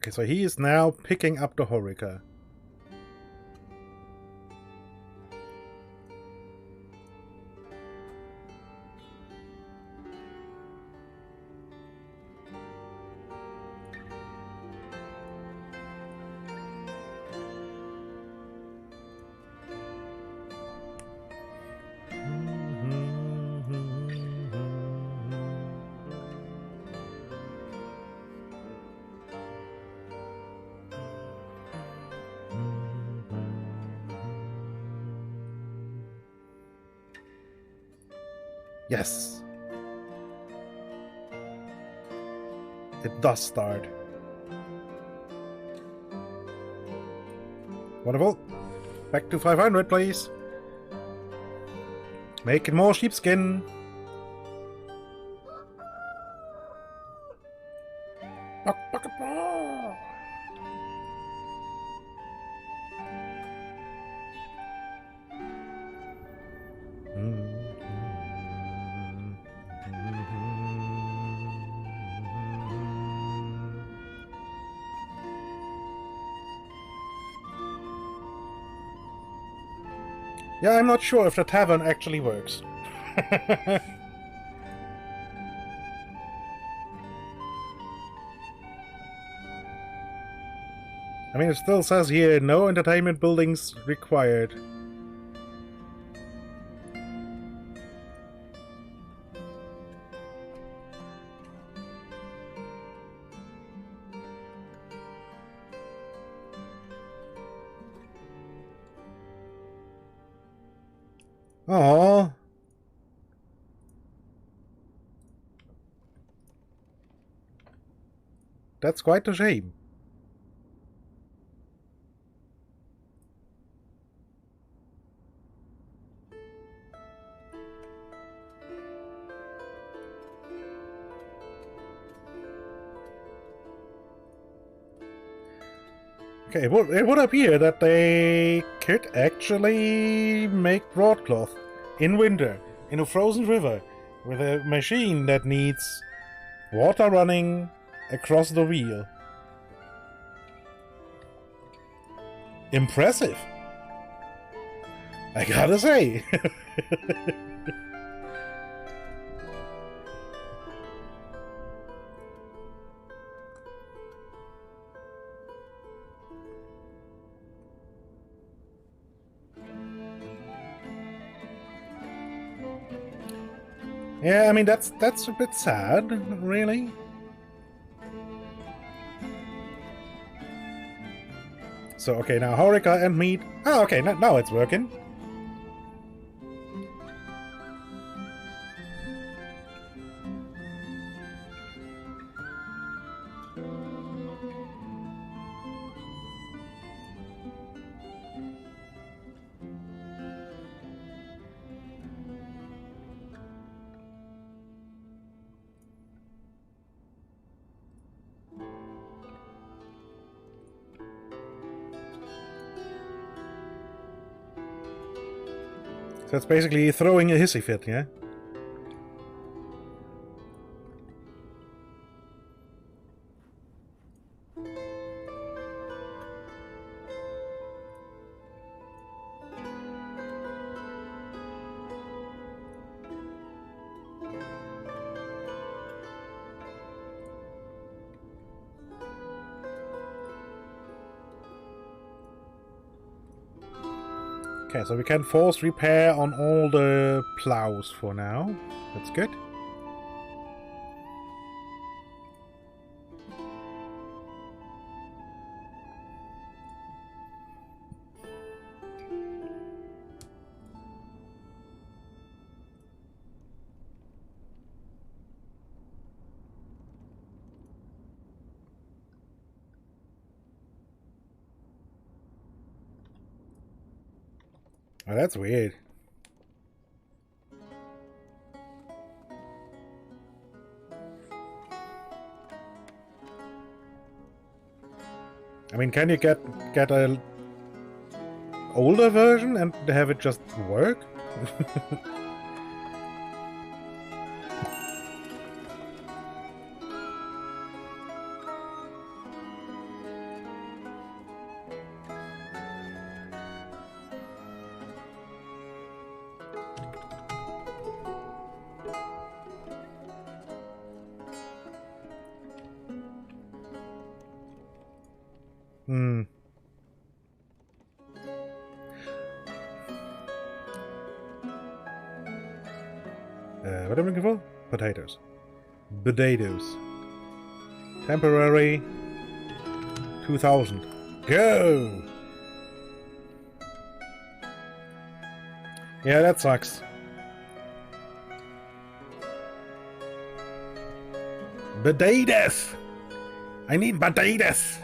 Okay, so he is now picking up the Horica. Yes. It does start. Wonderful. Back to 500, please. Making more sheepskin. Yeah, I'm not sure if the tavern actually works. I mean, it still says here, no entertainment buildings required. Oh, that's quite a shame. Okay, it would appear that they could actually make broadcloth in winter, in a frozen river, with a machine that needs water running across the wheel. Impressive, I gotta say. Yeah, I mean, that's a bit sad, really. So, okay, now Horica and meat. Oh, okay, now it's working. So it's basically throwing a hissy fit, yeah? Okay, so we can force repair on all the plows for now. That's good. Oh, that's weird. I mean, can you get a older version and have it just work? Hmm. What am I looking for? Potatoes. Potatoes. Temporary. 2000. Go! Yeah, that sucks. Potatoes! I need potatoes!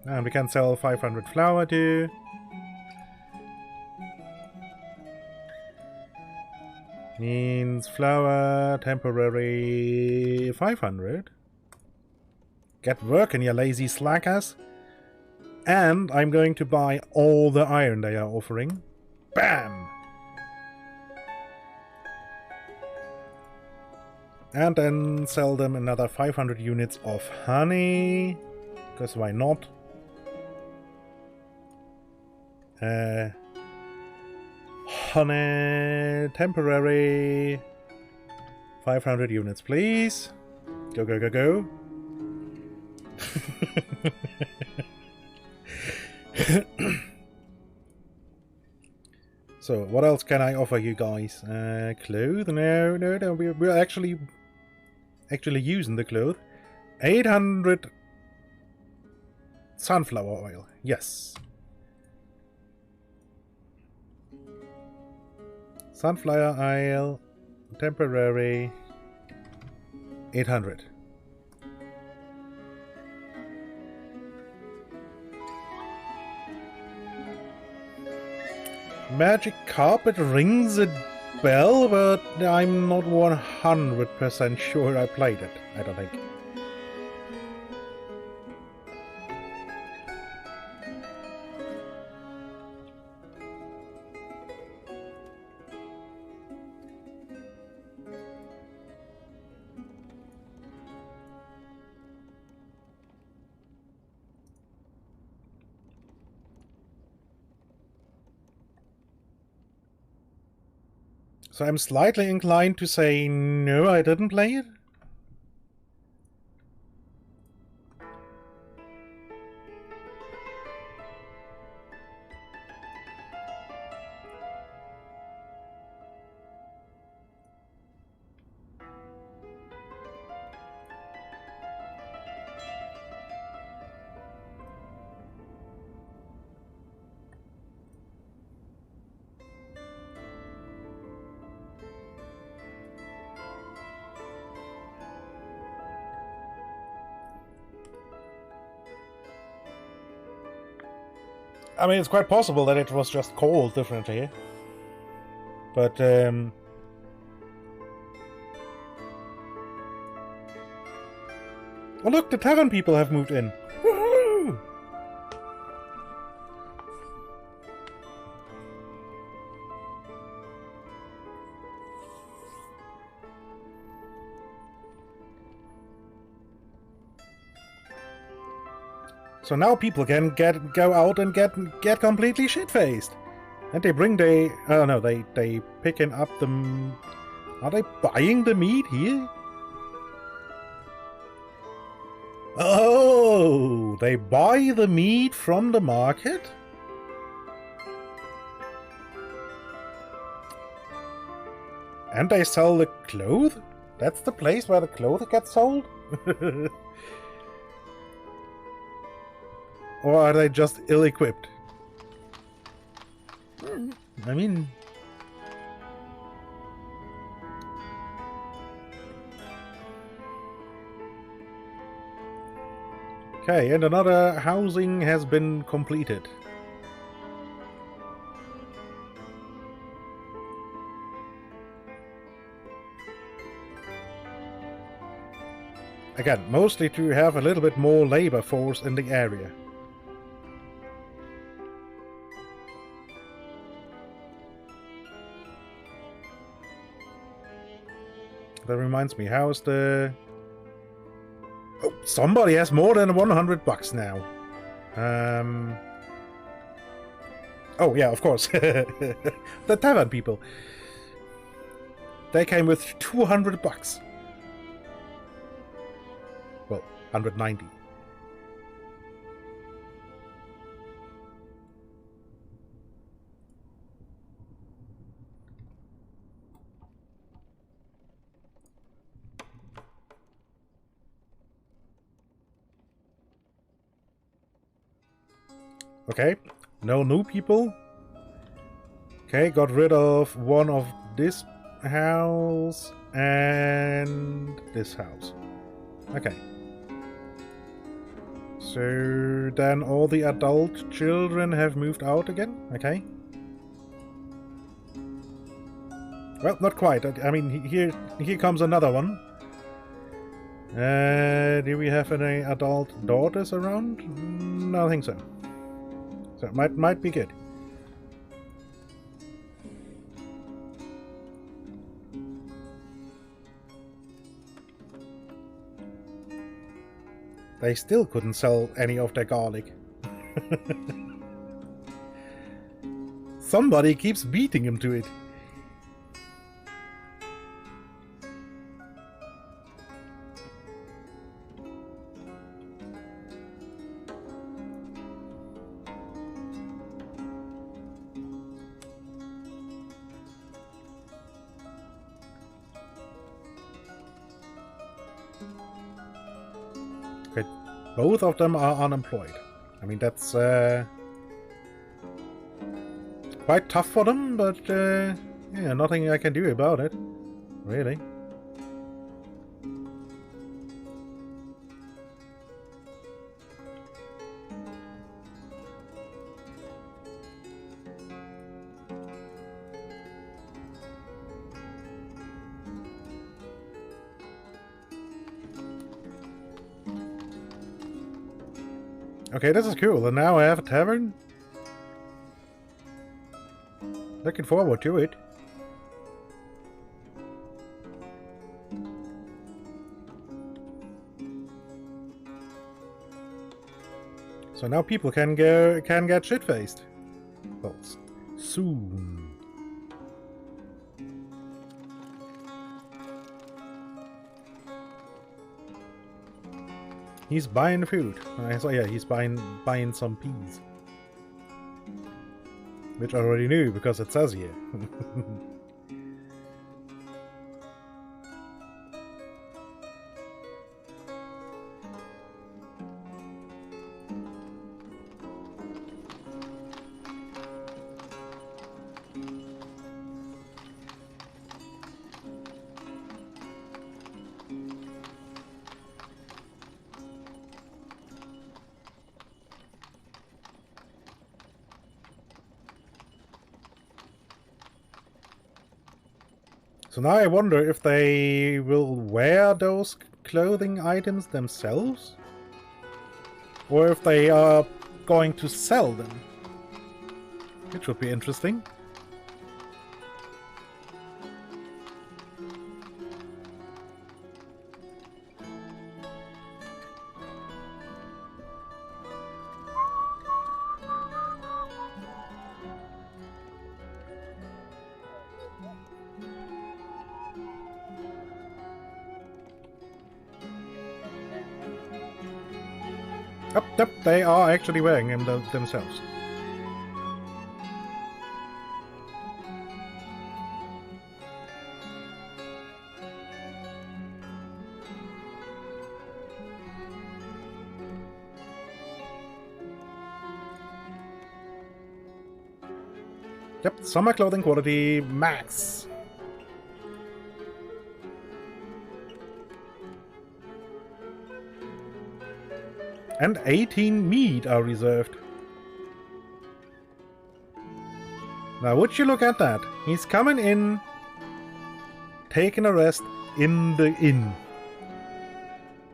And we can sell 500 flour too. Means flour, temporary 500. Get working, you lazy slackers. And I'm going to buy all the iron they are offering. Bam! And then sell them another 500 units of honey. Because why not? Honey, temporary 500 units, please. Go, go, go, go. So, what else can I offer you guys? Clothes? No, no, no. We're actually using the clothes. 800 sunflower oil. Yes. Sunflower oil, temporary, 800. Magic carpet rings a bell, but I'm not 100% sure I played it, I don't think. So I'm slightly inclined to say no, I didn't play it. I mean, it's quite possible that it was just called differently. But, oh look, the tavern people have moved in. Woohoo! So now people can go out and get completely shit-faced. And they bring oh no, they picking up the... Are they buying the meat here? Oh, they buy the meat from the market? And they sell the clothes? That's the place where the clothes get sold? Or are they just ill-equipped? I mean... Okay, and another housing has been completed. Again, mostly to have a little bit more labor force in the area. That reminds me, how's the... Oh, somebody has more than 100 bucks now. Oh, yeah, of course. The tavern people. They came with 200 bucks. Well, 190. Okay, no new people. Okay, got rid of one of this house and this house. Okay. So then all the adult children have moved out again? Okay. Well, not quite. I mean, here comes another one. Do we have any adult daughters around? No, I don't think so. So it might be good. They still couldn't sell any of their garlic. Somebody keeps beating him to it. Okay, both of them are unemployed. I mean, that's quite tough for them, but yeah, nothing I can do about it, really. Okay, this is cool, and now I have a tavern. Looking forward to it. So now people can get shit-faced. Well, soon. He's buying food. So yeah, he's buying some peas. Which I already knew because it says here. So now I wonder if they will wear those clothing items themselves? Or if they are going to sell them. Which would be interesting. Yep, they are actually wearing them themselves. Yep, summer clothing quality max. And 18 meat are reserved. Now, would you look at that? He's coming in, taking a rest in the inn.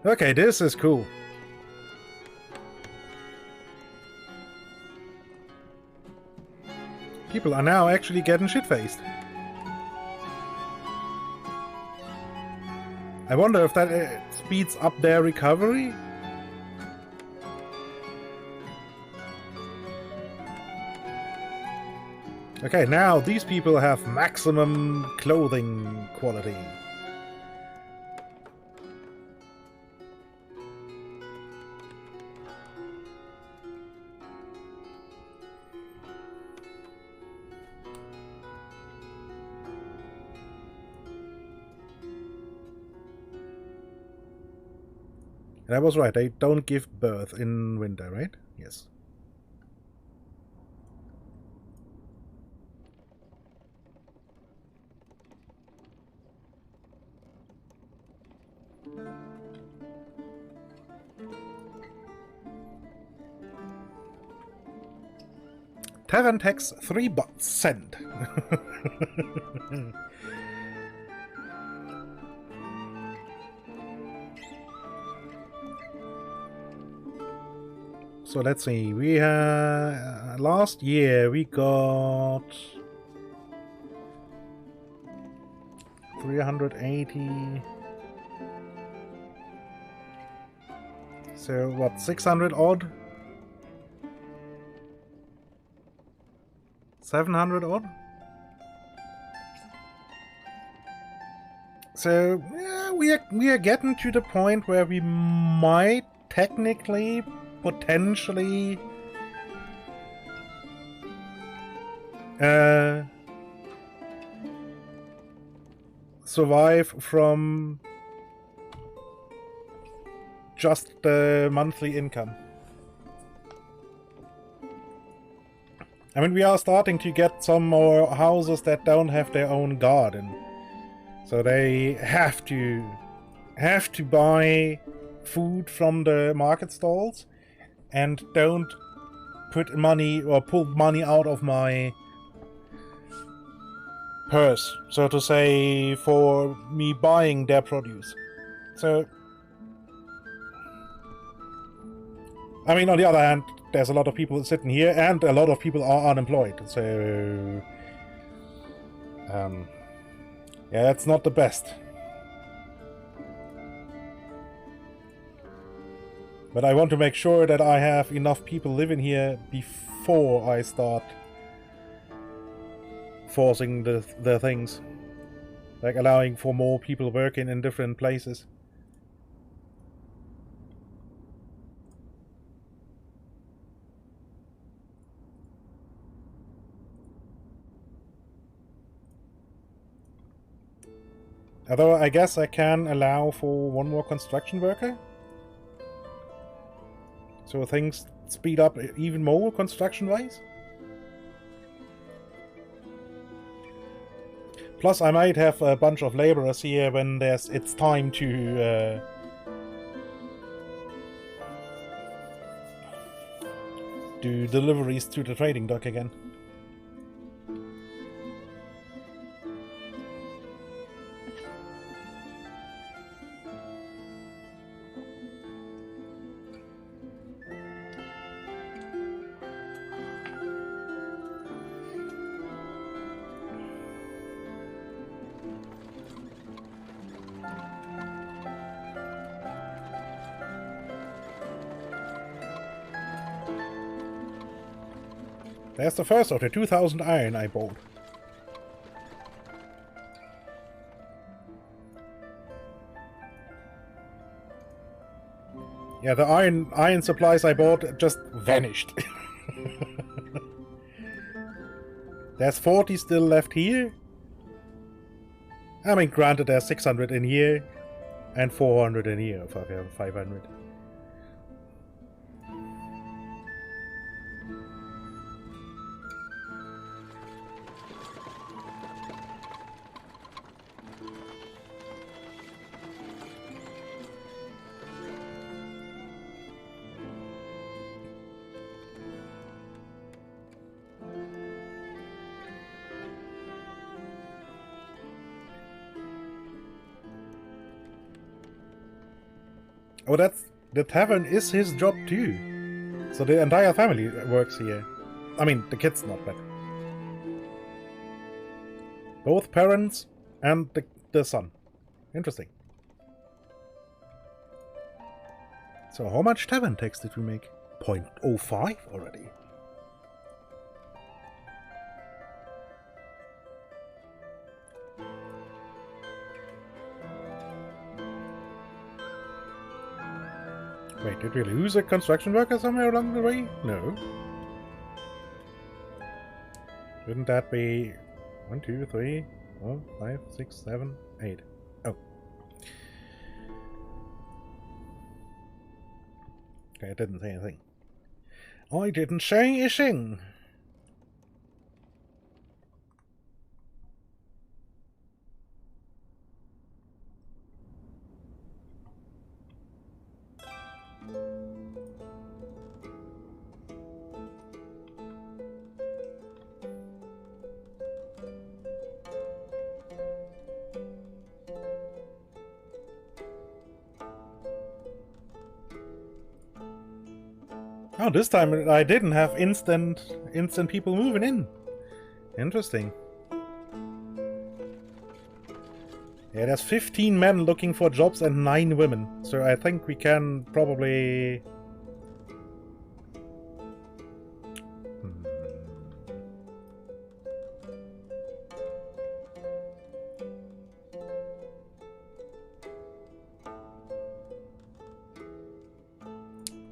Okay, this is cool. People are now actually getting shit-faced. I wonder if that speeds up their recovery? Okay, now these people have maximum clothing quality. And I was right, they don't give birth in winter, right? Yes. Terran tax 3%. So let's see, we last year we got 380. So what, 600 odd? 700 odd? So yeah, we are getting to the point where we might technically, potentially survive from just the monthly income. I mean, we are starting to get some more houses that don't have their own garden, so they have to buy food from the market stalls and don't put money or pull money out of my purse, so to say, for me buying their produce. So, I mean, on the other hand, there's a lot of people sitting here, and a lot of people are unemployed, so yeah, it's not the best. But I want to make sure that I have enough people living here before I start forcing the things, like allowing for more people working in different places. Although I guess I can allow for one more construction worker. So things speed up even more construction-wise. Plus I might have a bunch of laborers here when it's time to do deliveries to the trading dock again. There's the first of the 2,000 iron I bought. Yeah, the iron supplies I bought just vanished. There's 40 still left here. I mean, granted, there's 600 in here and 400 in here, if I have 500. Oh, the tavern is his job too. So the entire family works here. I mean, the kids not, but both parents and the son. Interesting. So how much tavern tax did we make? 0.05 already. Wait, did we lose a construction worker somewhere along the way? No. Shouldn't that be 1, 2, 3, 4, 5, 6, 7, 8? Oh. Okay, I didn't say anything. I didn't say a thing. Oh, this time I didn't have instant people moving in. Interesting. Yeah, there's 15 men looking for jobs and 9 women. So I think we can probably...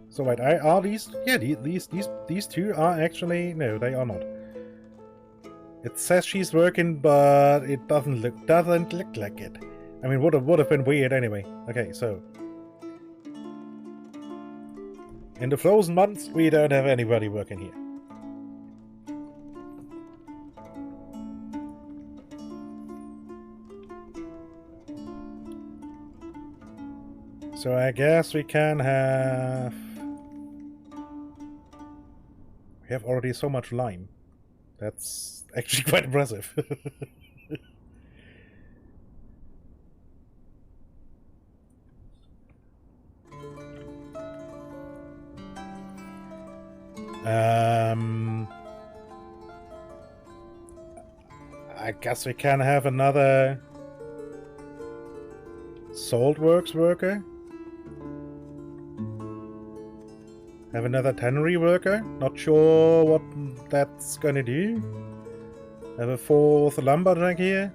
So wait, are these? Yeah, these two are actually no, they are not. It says she's working, but it doesn't look like it. I mean, would have been weird anyway. Okay, so in the frozen months, we don't have anybody working here. So I guess we can have... We have already so much lime. That's actually quite impressive. I guess we can have another saltworks worker. Have another tannery worker. Not sure what that's gonna do. Have a 4th lumberjack here.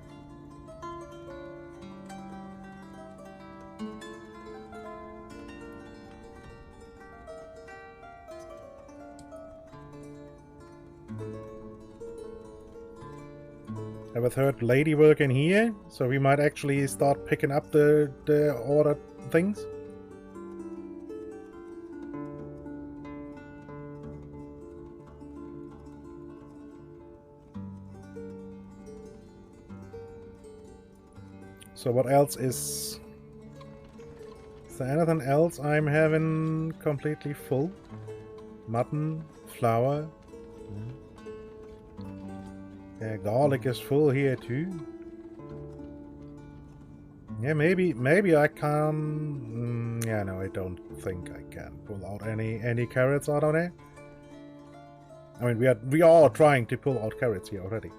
Have a 3rd lady working here, so we might actually start picking up the ordered things. So what else is there anything else I'm having completely full? Mutton, flour. Yeah, garlic is full here too. Yeah, maybe I can. Yeah, no, I don't think I can pull out any carrots out of there. I mean, we are trying to pull out carrots here already.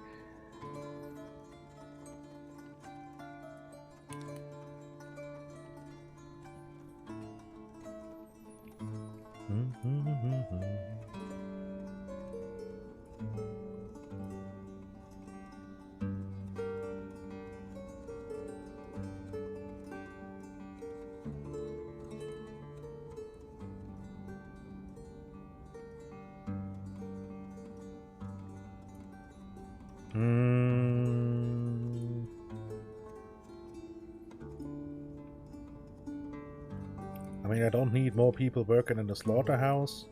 I mean, I don't need more people working in the slaughterhouse.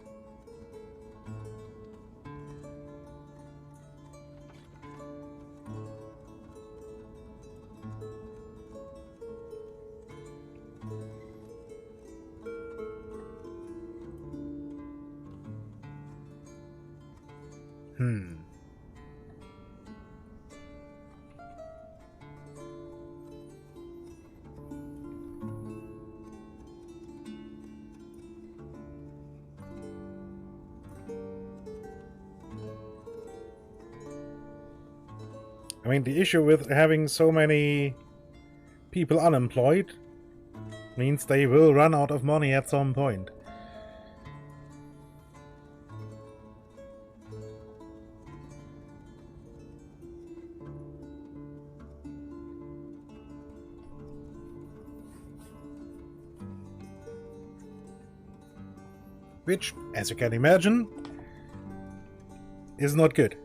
I mean, the issue with having so many people unemployed means they will run out of money at some point. Which, as you can imagine, is not good.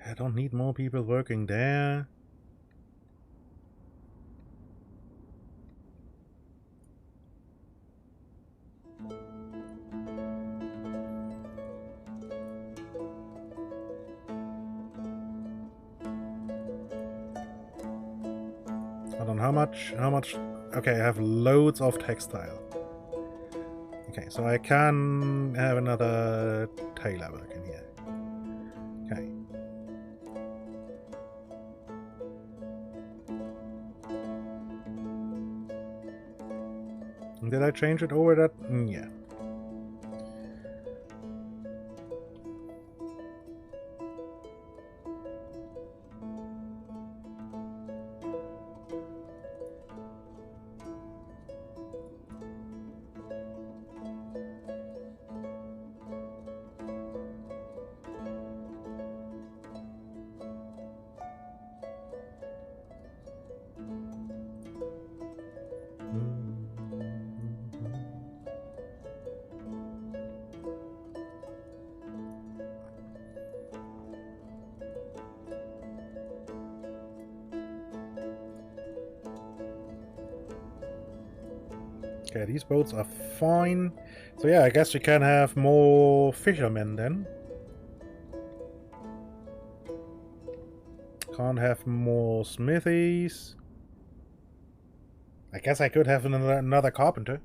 I don't need more people working there. Hold on, how much? Okay, I have loads of textile. Okay, so I can have another tailor working here. Okay. Did I change it over that? Yeah. Okay, these boats are fine. So yeah, I guess we can have more fishermen then. Can't have more smithies. I guess I could have another carpenter.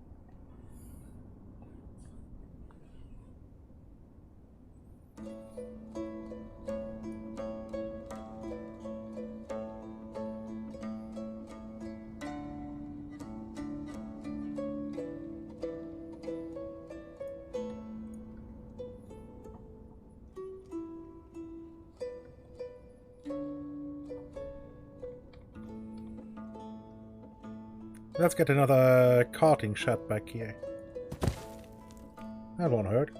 Let's get another carting shed back here. That won't hurt.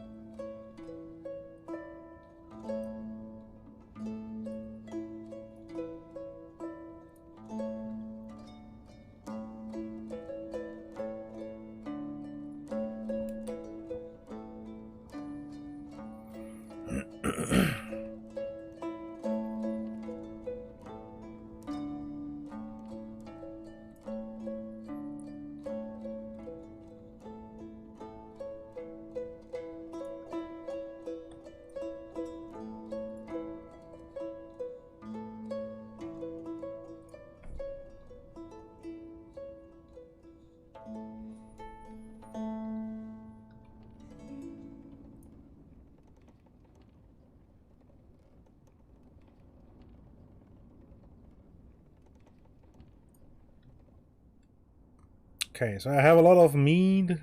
Okay, so I have a lot of meat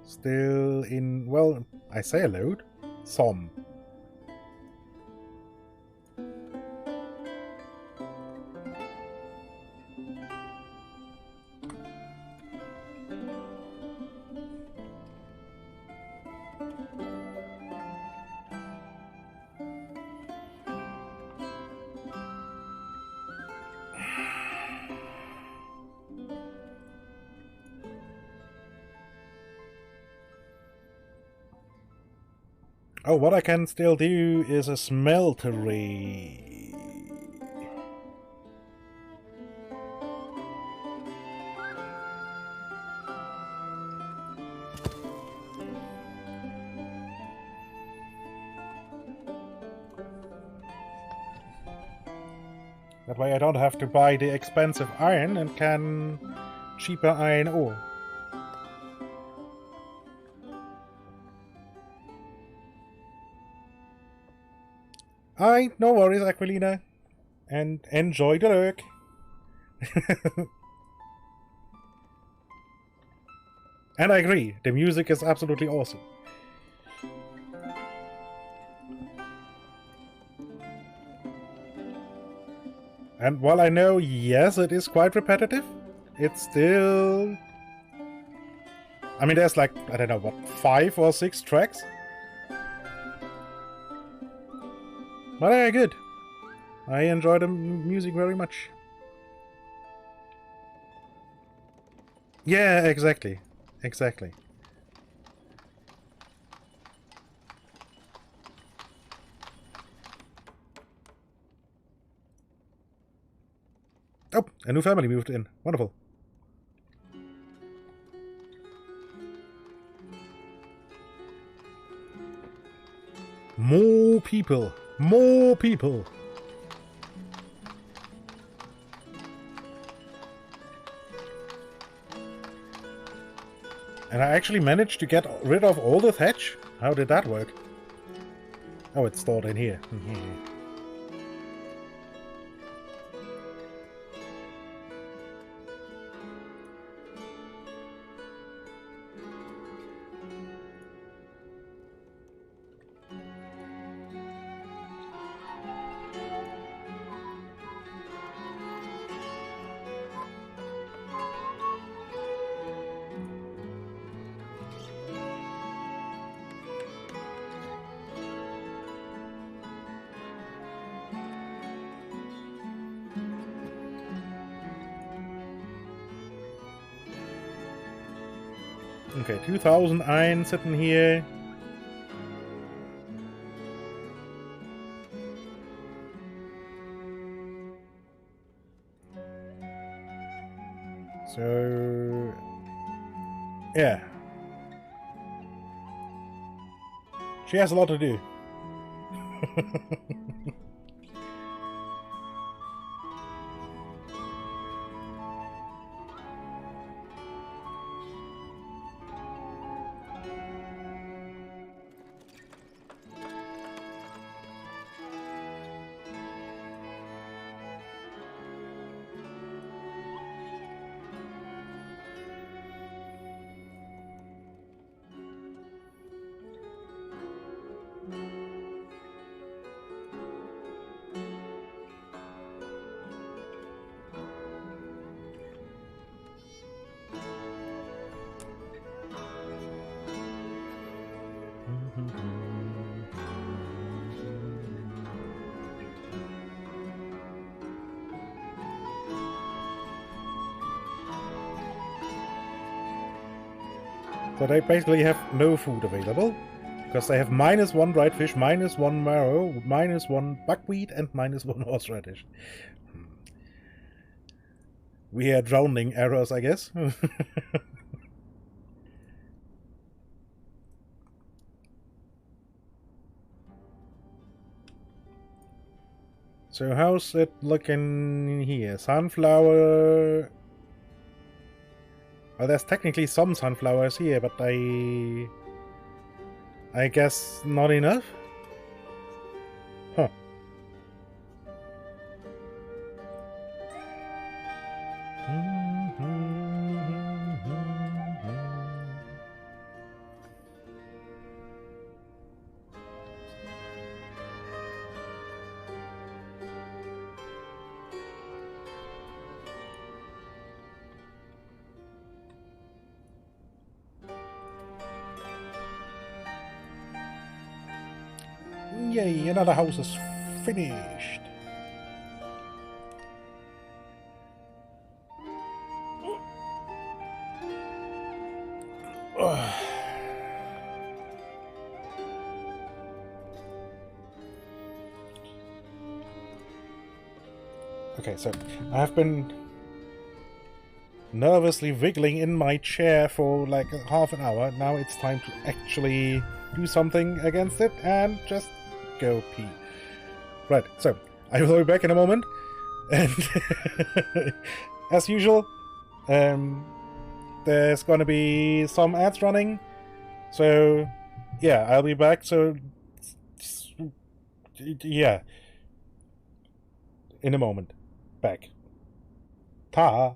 still in, well, I say a load. Some. Oh, what I can still do is a smeltery. That way I don't have to buy the expensive iron and can cheaper iron ore. Alright, no worries, Aquilina. And enjoy the lurk. And I agree, the music is absolutely awesome. And while I know, yes, it is quite repetitive, it's still... I mean, there's like, I don't know, what, 5 or 6 tracks? But they're good. I enjoy the music very much. Yeah, exactly. Exactly. Oh, a new family moved in. Wonderful. More people. More people. And I actually managed to get rid of all the thatch? How did that work? Oh, it's stored in here. Okay, 2000 iron sitting here. So, yeah. She has a lot to do. So they basically have no food available, because they have -1 dried fish, -1 marrow, -1 buckwheat, and -1 horseradish. We are drowning errors, I guess. So how's it looking here? Sunflower... Well, there's technically some sunflowers here, but I guess not enough? Huh. Yay, another house is finished. Okay, so I have been nervously wiggling in my chair for like half an hour. Now it's time to actually do something against it and just go pee. Right, so I will be back in a moment. And as usual, there's gonna be some ads running. So, yeah, I'll be back. So, yeah. In a moment. Back. Ta!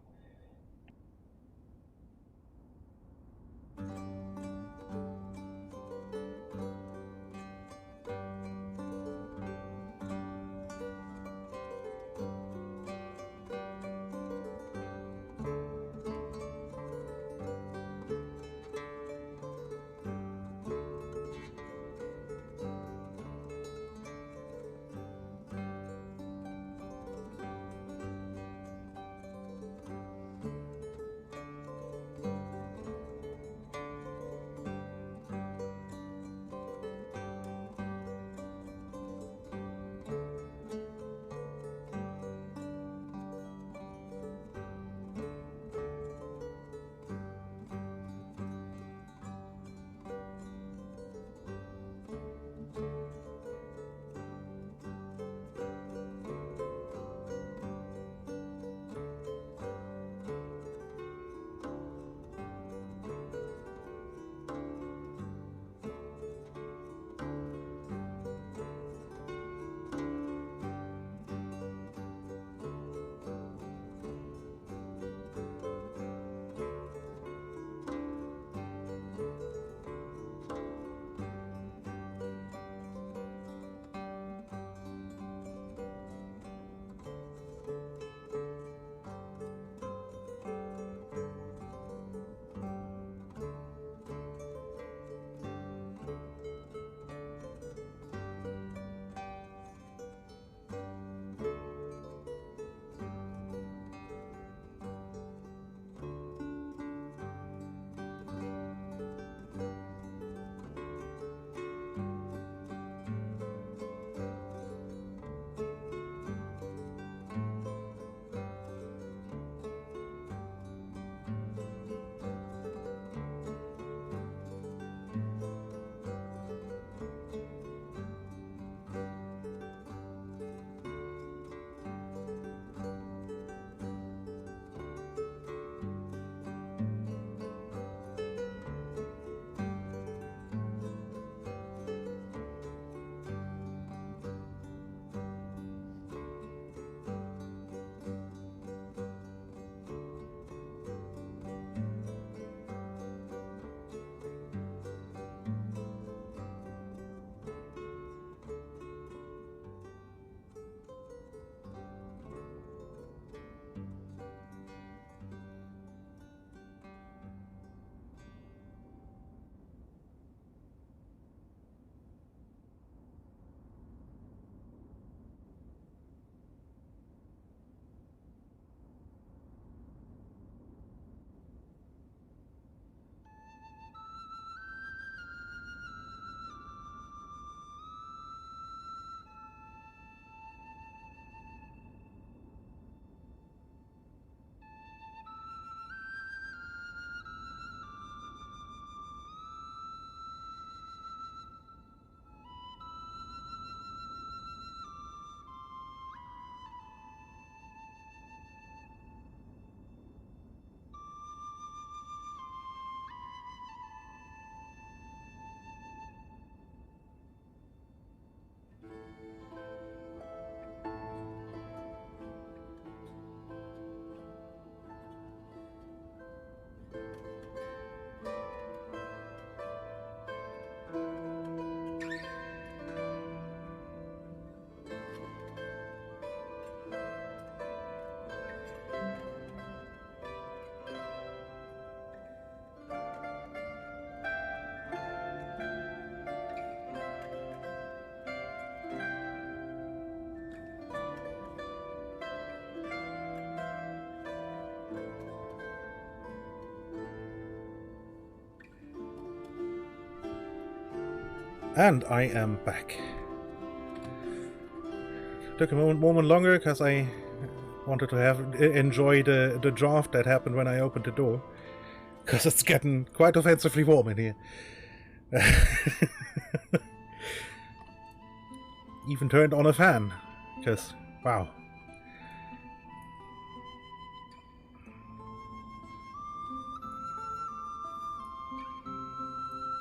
And I am back. Took a moment longer because I wanted to enjoy the draft that happened when I opened the door. Because it's getting quite offensively warm in here. Even turned on a fan. Because, wow.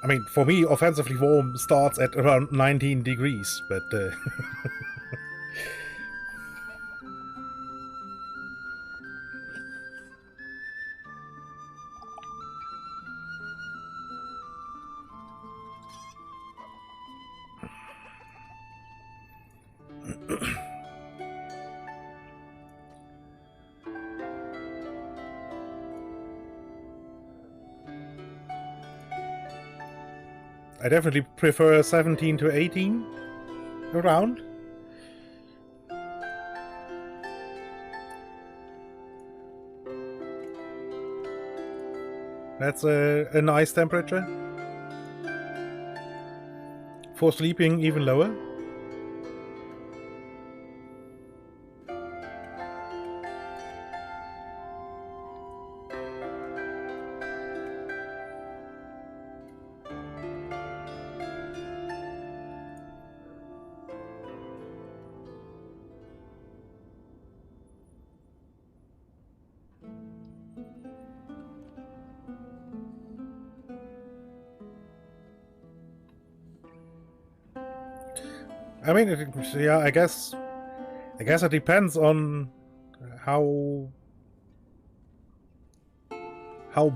I mean, for me, offensively warm starts at around 19 degrees, but... I definitely prefer 17 to 18 around. That's a nice temperature. For sleeping, even lower. I mean, yeah, I guess it depends on how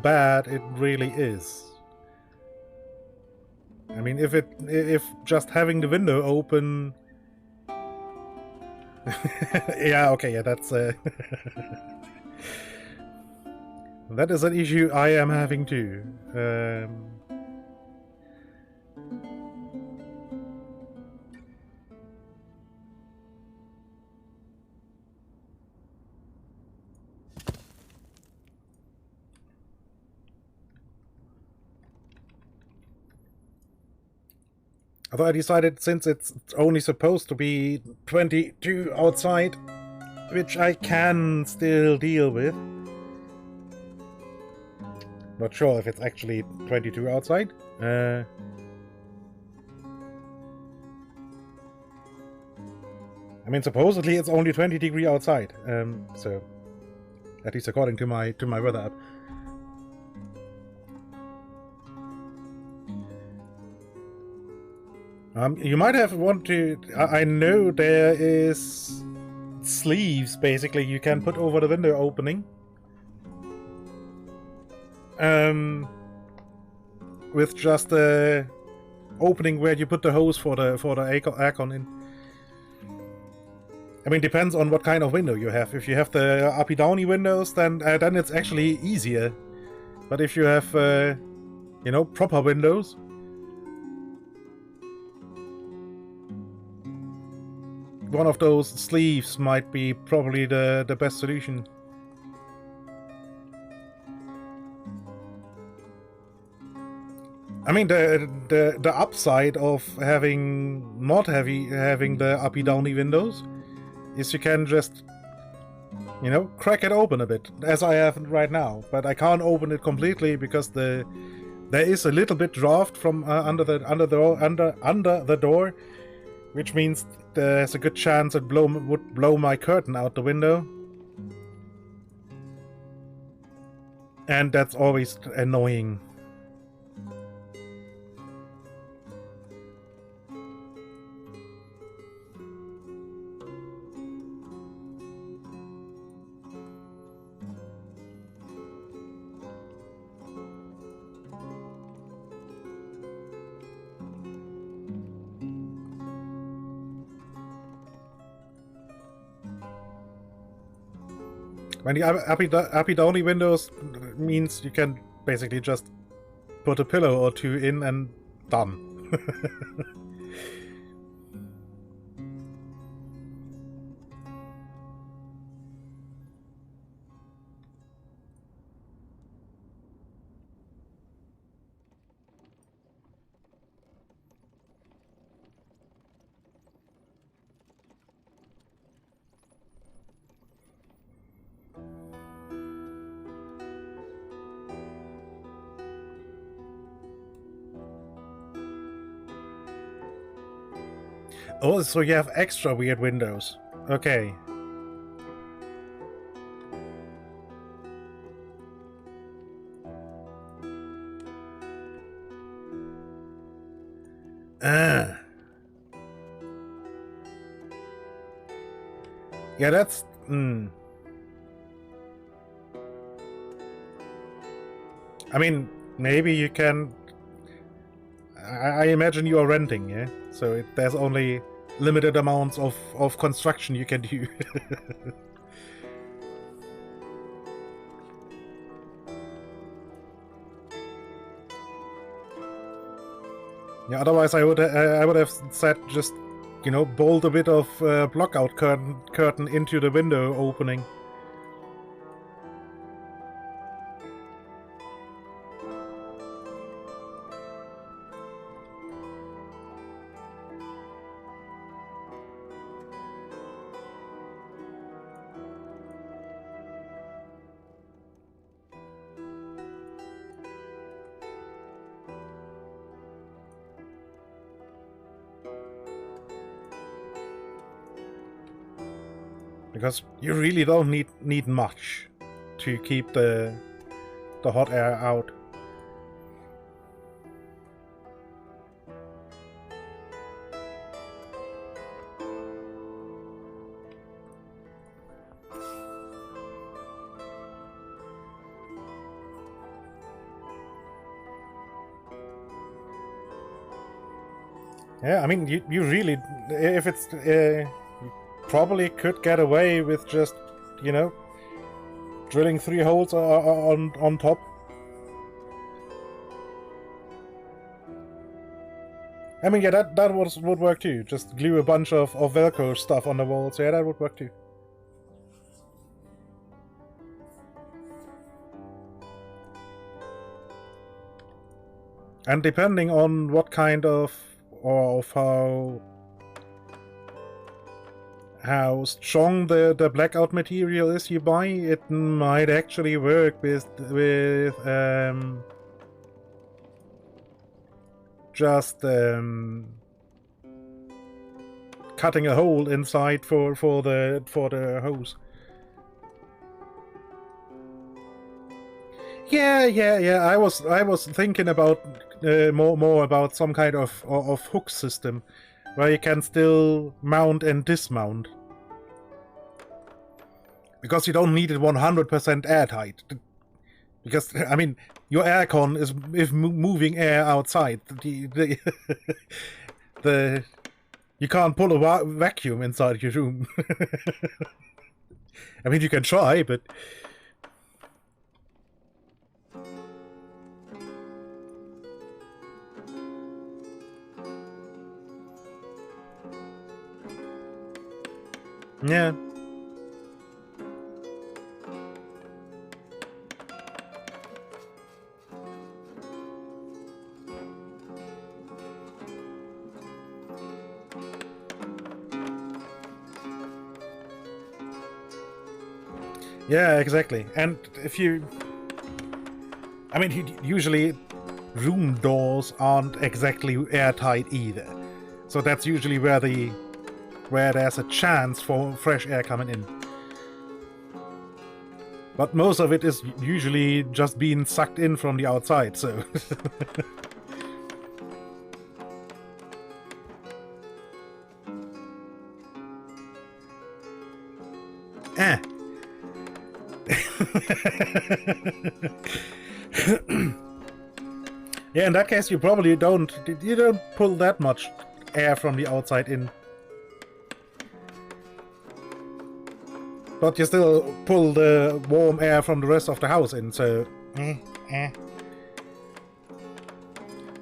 bad it really is. I mean, if just having the window open, yeah, okay, yeah, that's that is an issue I am having too. Although I decided, since it's only supposed to be 22 outside, which I can still deal with. Not sure if it's actually 22 outside. I mean, supposedly it's only 20 degrees outside. So, at least according to my weather app. You might have wanted to... I know there is sleeves, basically, you can put over the window opening. With just a opening where you put the hose for the aircon in. I mean, depends on what kind of window you have. If you have the uppy-downy windows, then it's actually easier. But if you have, you know, proper windows... one of those sleeves might be probably the best solution. I mean, the upside of having having the uppy-downy windows is you can just, you know, crack it open a bit, as I have right now. But I can't open it completely because there is a little bit draft from under the door, which means there's a good chance it would blow my curtain out the window. And that's always annoying. When the uppy-downy windows means you can basically just put a pillow or two in and done. Oh, so you have extra weird windows. Okay. Yeah, that's... I mean, maybe you can... I imagine you are renting, yeah? So there's only limited amounts of construction you can do. Yeah, otherwise I would have said just, you know, bolt a bit of blockout curtain into the window opening. Because you really don't need much to keep the hot air out. Yeah, I mean, you really, if it's, probably could get away with just, you know, drilling 3 holes on top. I mean, yeah, that would work too. Just glue a bunch of Velcro stuff on the walls. Yeah, that would work too. And depending on what kind of, or of how strong the blackout material is you buy, it might actually work with just cutting a hole inside for the hose. Yeah. I was thinking about more about some kind of hook system where you can still mount and dismount. Because you don't need it 100% airtight. Because, I mean, your aircon is moving air outside. You can't pull a vacuum inside your room. I mean, you can try, but... Yeah. Yeah, exactly. And if you... I mean, usually room doors aren't exactly airtight either. So that's usually where there's a chance for fresh air coming in. But most of it is usually just being sucked in from the outside, so... Yeah, in that case you probably don't pull that much air from the outside in. But you still pull the warm air from the rest of the house in, so...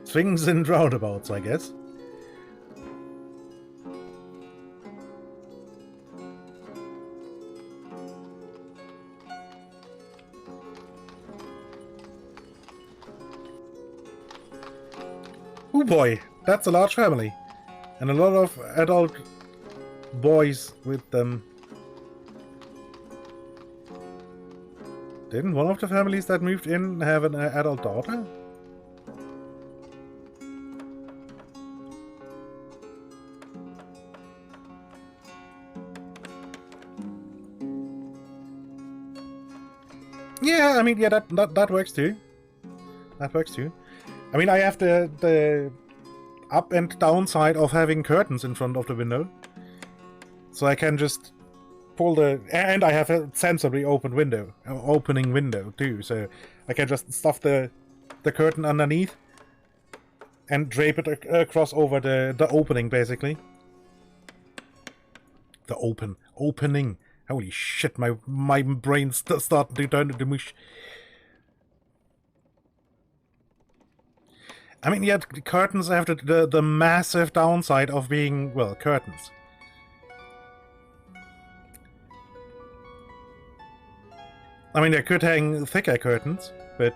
Swings and roundabouts, I guess. Oh boy, that's a large family. And a lot of adult boys with them. Didn't one of the families that moved in have an adult daughter? Yeah, I mean, yeah, that works too. That works too. I mean, I have the up and down side of having curtains in front of the window. So I can just pull the... And I have a sensibly open window, opening window too, so I can just stuff the curtain underneath and drape it across over the opening, basically. The opening. Holy shit, my brain's starting to turn into mush. I mean, yeah, curtains have the massive downside of being, well, curtains. I mean, I could hang thicker curtains, but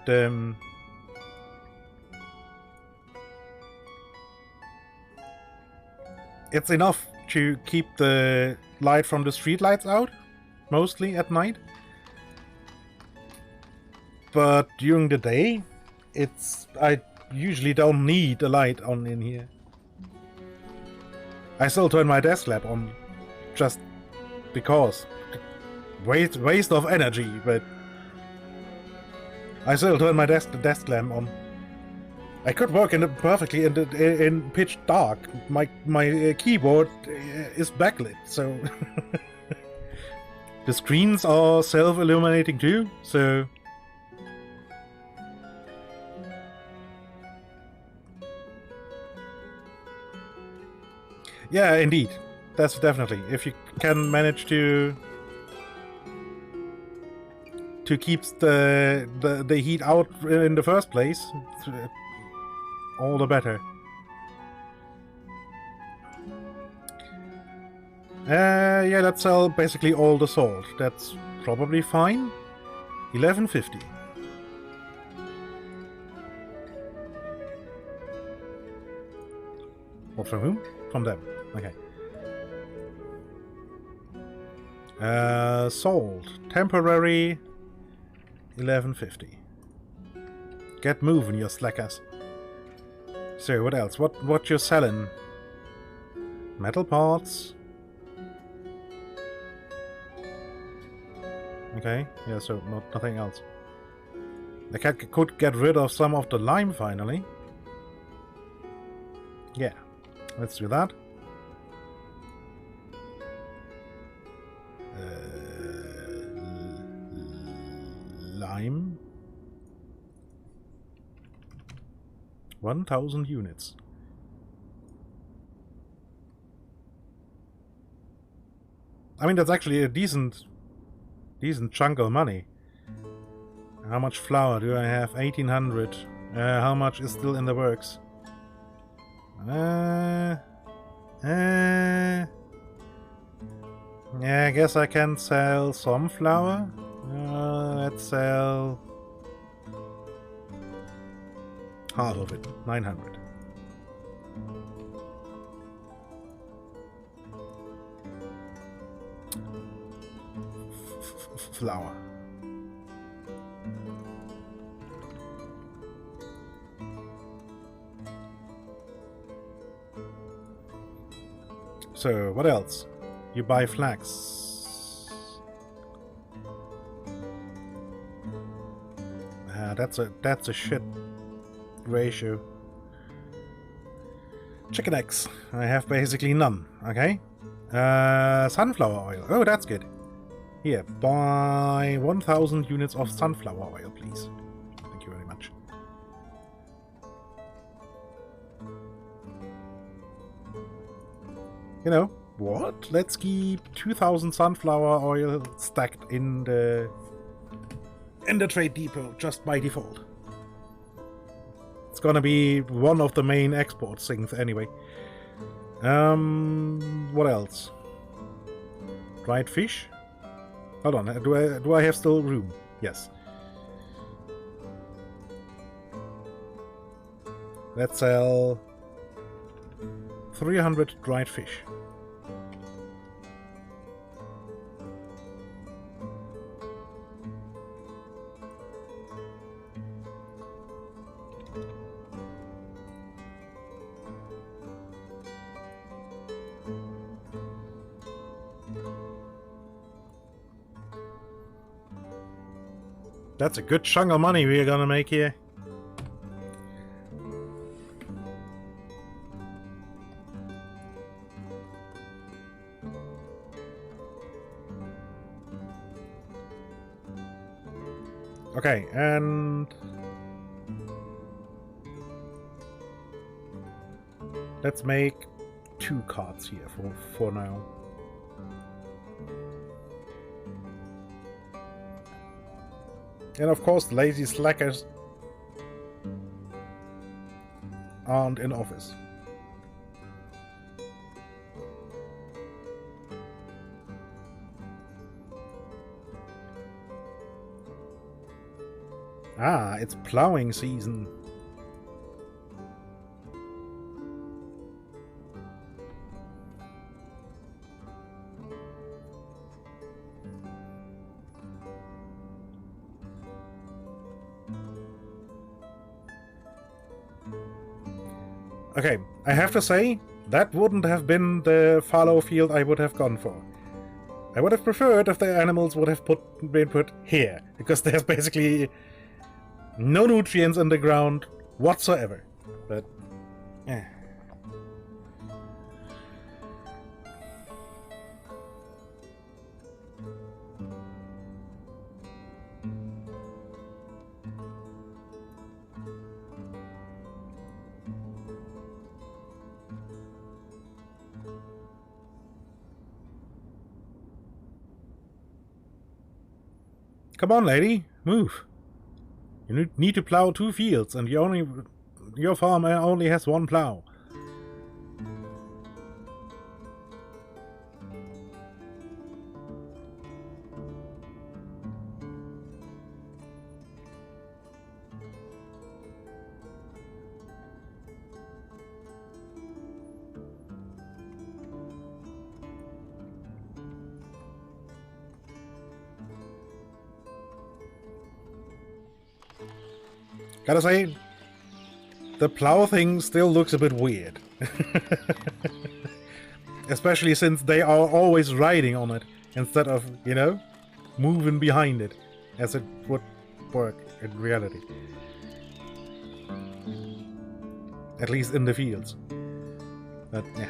it's enough to keep the light from the street lights out, mostly at night. But during the day, I usually don't need a light on in here. I still turn my desk lamp on, just because. Waste of energy, but I still turn my desk lamp on. I could work perfectly in pitch dark. My keyboard is backlit, so the screens are self-illuminating too. So yeah, indeed, that's definitely, if you can manage to keep the heat out in the first place, all the better. Yeah, let's sell basically all the salt. That's probably fine. 1150. What, from whom? From them. Okay. Salt. Temporary. 1150. Get moving, you slackers. So, what else? What you selling? Metal parts. Okay, yeah, so nothing else. I could get rid of some of the lime finally. Yeah, let's do that. Lime. 1000 units. I mean, that's actually a decent chunk of money. How much flour do I have? 1800. How much is still in the works? Yeah, I guess I can sell some flour. Let's sell half of it, 900. Flour. So, what else? You buy flax. That's a shit ratio. Chicken eggs. I have basically none. Okay. Sunflower oil. Oh, that's good. Here, buy 1000 units of sunflower oil, please. Thank you very much. You know what? Let's keep 2000 sunflower oil stacked in the trade depot just by default. It's gonna be one of the main export things anyway. What else? Dried fish? Hold on, do I have still room? Yes. Let's sell 300 dried fish. That's a good chunk of money we're gonna make here. Okay, and let's make 2 cards here for now. And of course, lazy slackers aren't in office. Ah, it's plowing season. Okay, I have to say, that wouldn't have been the fallow field I would have gone for. I would have preferred if the animals would have been put here, because there's basically no nutrients in the ground whatsoever. But, eh. Come on, lady, move. You need to plow 2 fields, and your farm only has 1 plow. Gotta say, the plow thing still looks a bit weird. Especially since they are always riding on it, instead of, you know, moving behind it, as it would work in reality. At least in the fields. But, yeah.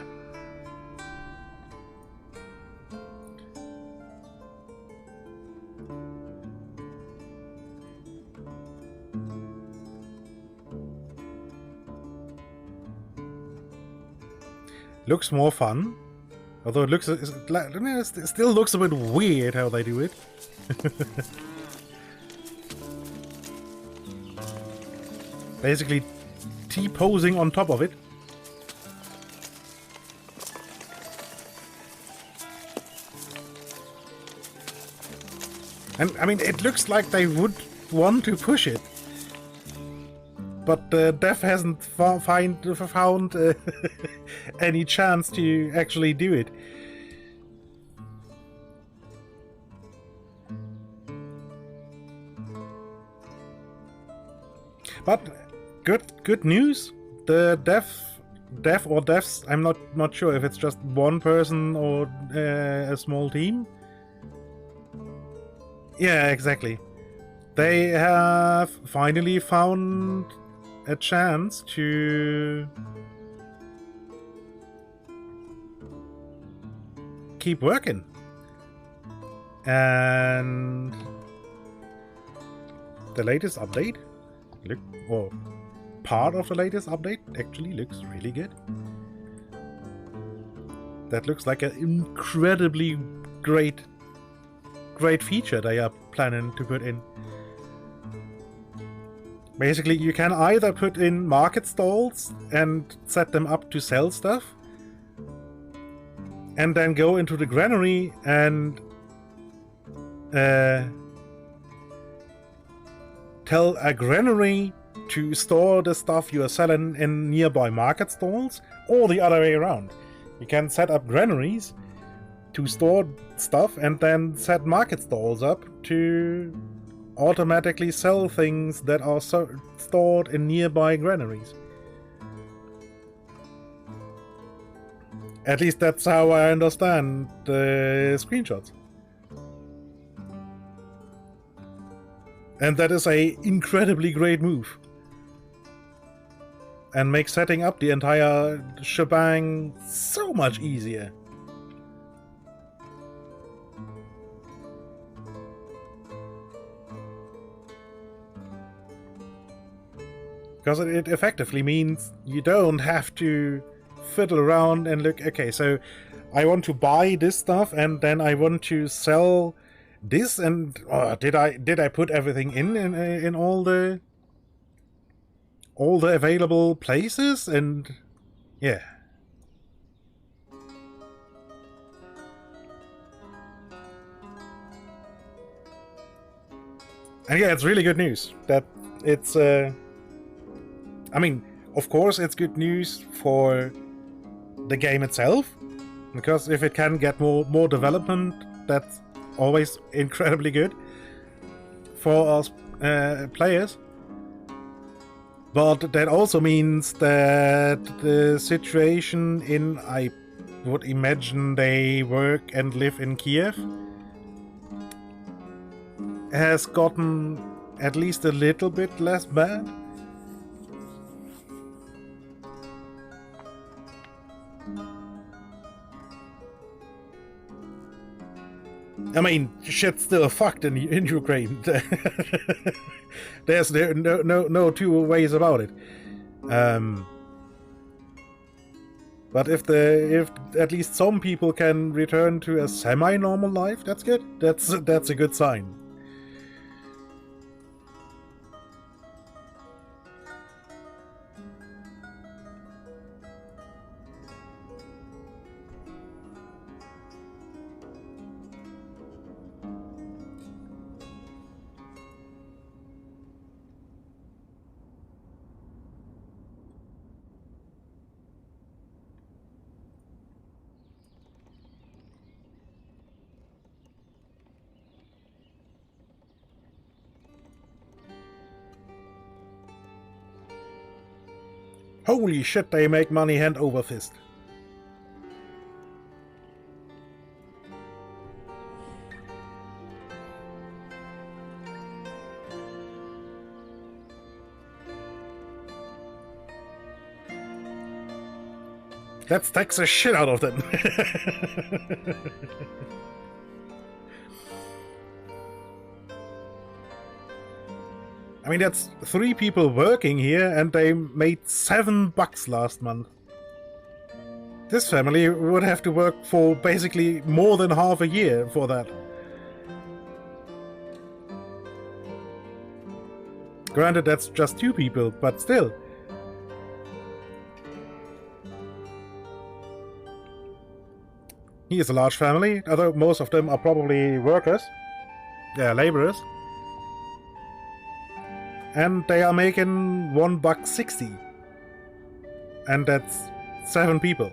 Looks more fun, although it still looks a bit weird how they do it. Basically, T-posing on top of it. And I mean, it looks like they would want to push it. But Dev hasn't found any chance to actually do it. But good news. The Dev or devs, I'm not sure if it's just one person or a small team. Yeah, exactly. They have finally found a chance to keep working, and the latest update, or part of the latest update, actually looks really good. That looks like an incredibly great feature they are planning to put in. Basically, you can either put in market stalls and set them up to sell stuff, and then go into the granary and tell a granary to store the stuff you are selling in nearby market stalls, or the other way around. You can set up granaries to store stuff and then set market stalls up to automatically sell things that are stored in nearby granaries. At least that's how I understand the screenshots. And that is a incredibly great move. And makes setting up the entire shebang so much easier. Because it effectively means you don't have to fiddle around and look, okay, so I want to buy this stuff and then I want to sell this, and did I put everything in all the available places? And yeah. And yeah, it's really good news that it's I mean, of course it's good news for the game itself, because if it can get more development, that's always incredibly good for us players. But that also means that the situation in, I would imagine they work and live in Kiev, has gotten at least a little bit less bad. I mean, shit's still fucked in Ukraine. There's no two ways about it. But if at least some people can return to a semi-normal life, that's good. That's a good sign. Holy shit, they make money hand over fist. Let's tax the shit out of them. I mean, that's 3 people working here, and they made $7 last month. This family would have to work for basically more than half a year for that. Granted, that's just 2 people, but still. He is a large family, although most of them are probably workers. Yeah, laborers. And they are making $1.60. And that's 7 people.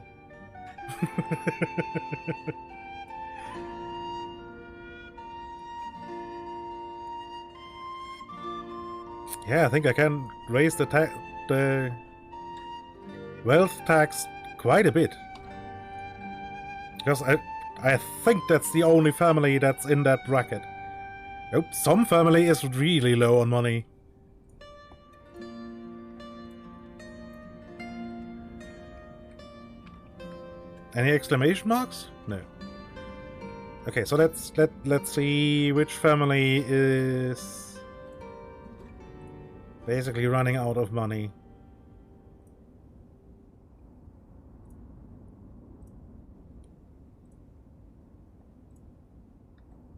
Yeah, I think I can raise the wealth tax quite a bit. Because I think that's the only family that's in that bracket. Oh, some family is really low on money. Any exclamation marks? No. Okay, so let's see which family is basically running out of money.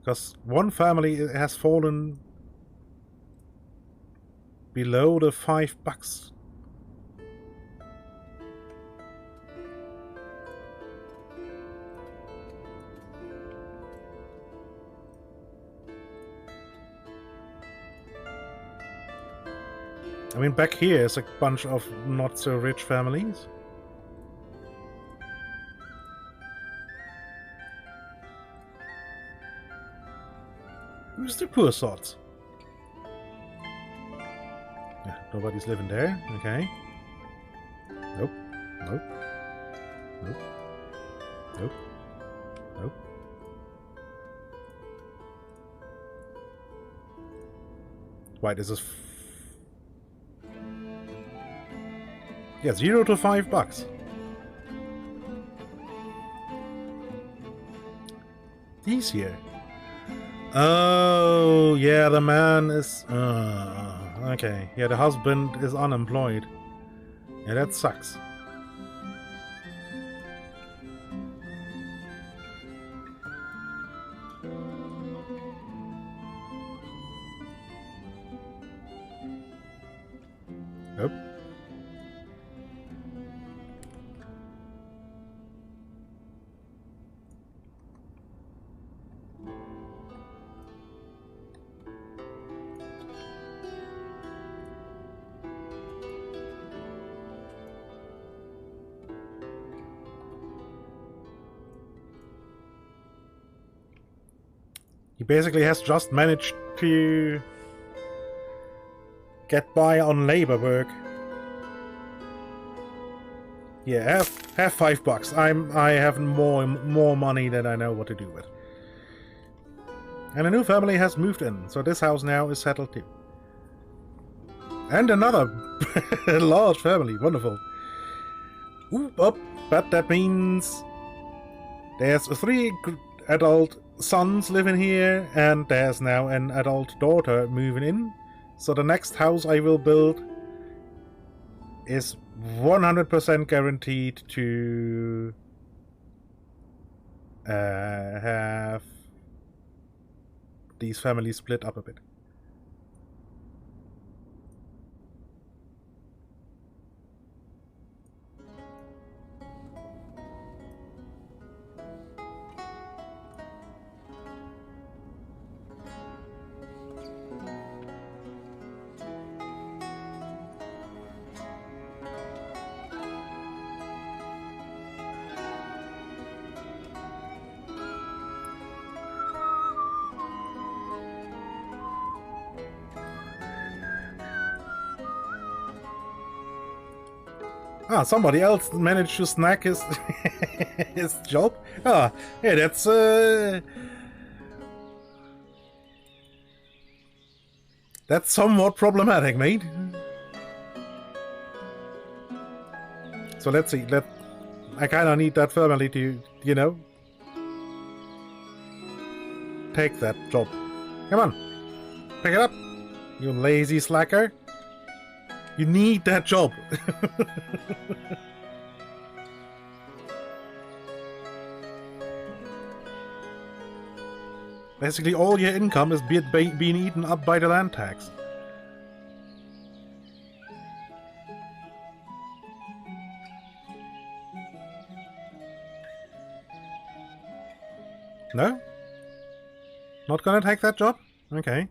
Because one family has fallen below the $5. I mean, back here is a bunch of not-so-rich families. Who's the poor sorts? Yeah, nobody's living there. Okay. Nope. Nope. Nope. Nope. Nope. Why, this is... Yeah, $0 to $5. These here. Oh, yeah, the man is... okay. Yeah, the husband is unemployed. Yeah, that sucks. Nope. He basically has just managed to get by on labor work. Yeah, have $5. I have more money than I know what to do with. And a new family has moved in, so this house now is settled too. And another large family, wonderful. Ooh, up, but that means there's 3 adult sons living here, and there's now an adult daughter moving in. So the next house I will build is 100% guaranteed to have these families split up a bit. Ah, somebody else managed to snag his his job. Ah, yeah, that's somewhat problematic, mate. So let's see. I kind of need that family to, you know, take that job. Come on, pick it up, you lazy slacker. You need that job. Basically, all your income is being eaten up by the land tax. No? Not gonna take that job? Okay.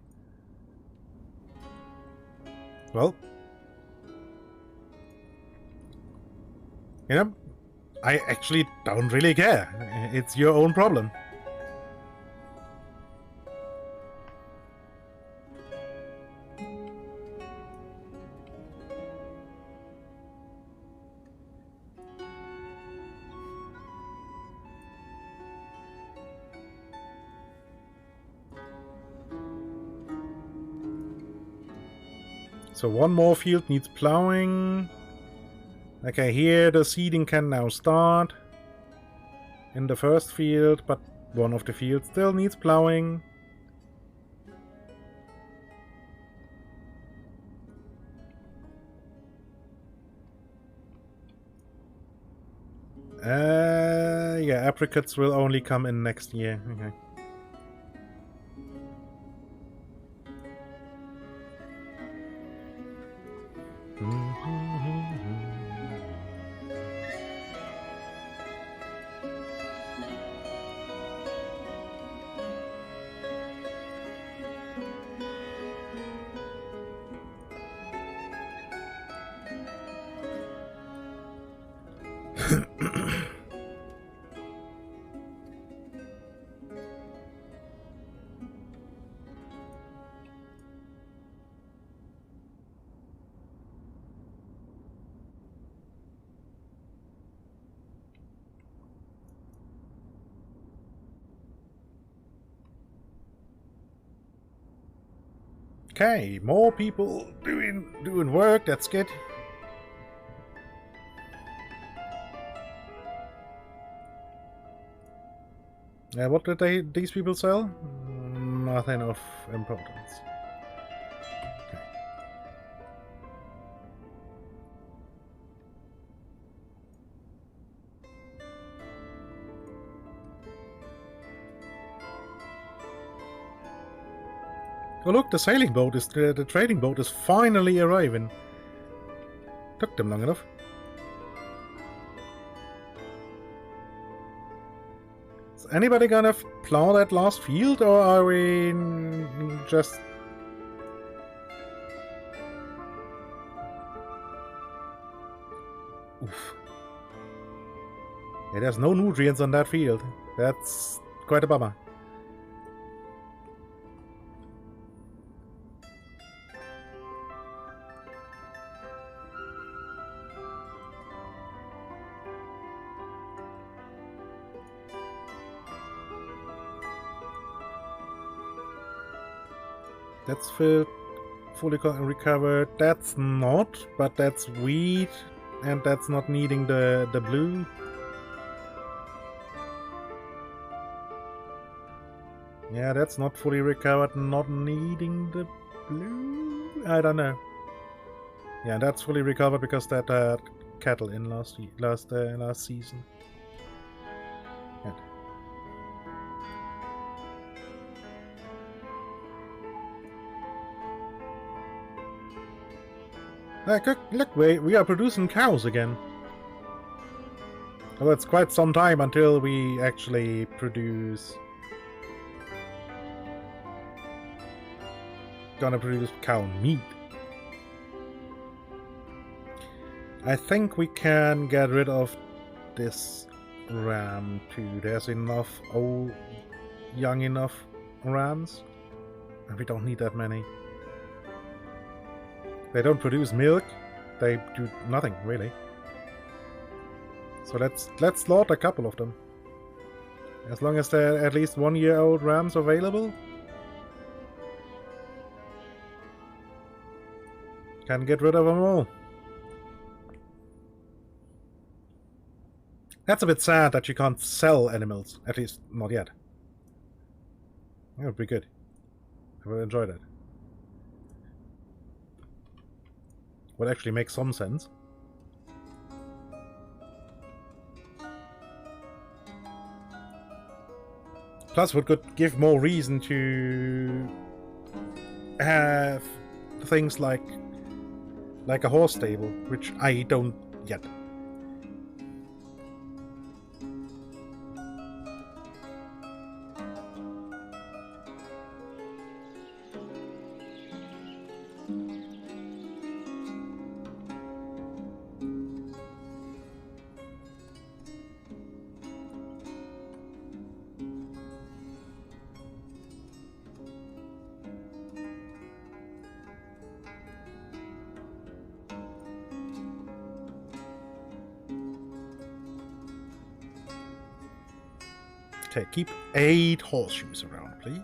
Well. You know, I actually don't really care. It's your own problem. So one more field needs plowing. Okay, here the seeding can now start in the first field, but one of the fields still needs plowing. Yeah, apricots will only come in next year. Okay. Okay, more people doing work. That's good. What did these people sell? Nothing of importance. Okay. Oh look, the sailing boat is the trading boat is finally arriving. Took them long enough. Is anybody gonna plow that last field, or are we just... Oof. Yeah, there's no nutrients on that field. That's quite a bummer. That's fully recovered. That's not, but that's wheat, and that's not needing the blue. Yeah, that's not fully recovered, not needing the blue. I don't know. Yeah, that's fully recovered because that had cattle in last season. Yeah. Look, we are producing cows again. Well, it's quite some time until we actually produce... Gonna produce cow meat. I think we can get rid of this ram too. There's enough young enough rams, and we don't need that many. They don't produce milk. They do nothing really. So let's slaughter a couple of them. As long as there are at least 1-year-old rams available. Can get rid of them all. That's a bit sad that you can't sell animals, at least not yet. That would be good. I would enjoy that. Would actually make some sense. Plus, it could give more reason to have things like a horse stable, which I don't yet. Okay, keep 8 horseshoes around, please.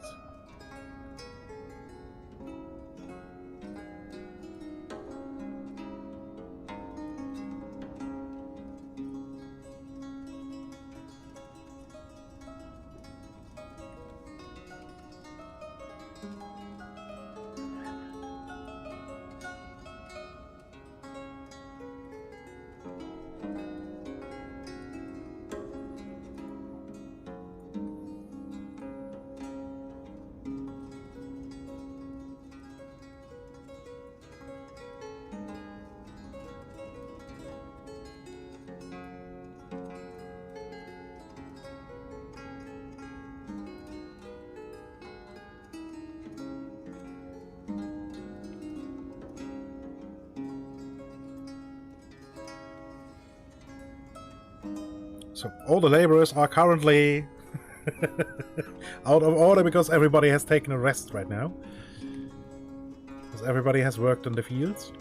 So all the laborers are currently out of order because everybody has taken a rest right now. Because everybody has worked in the fields.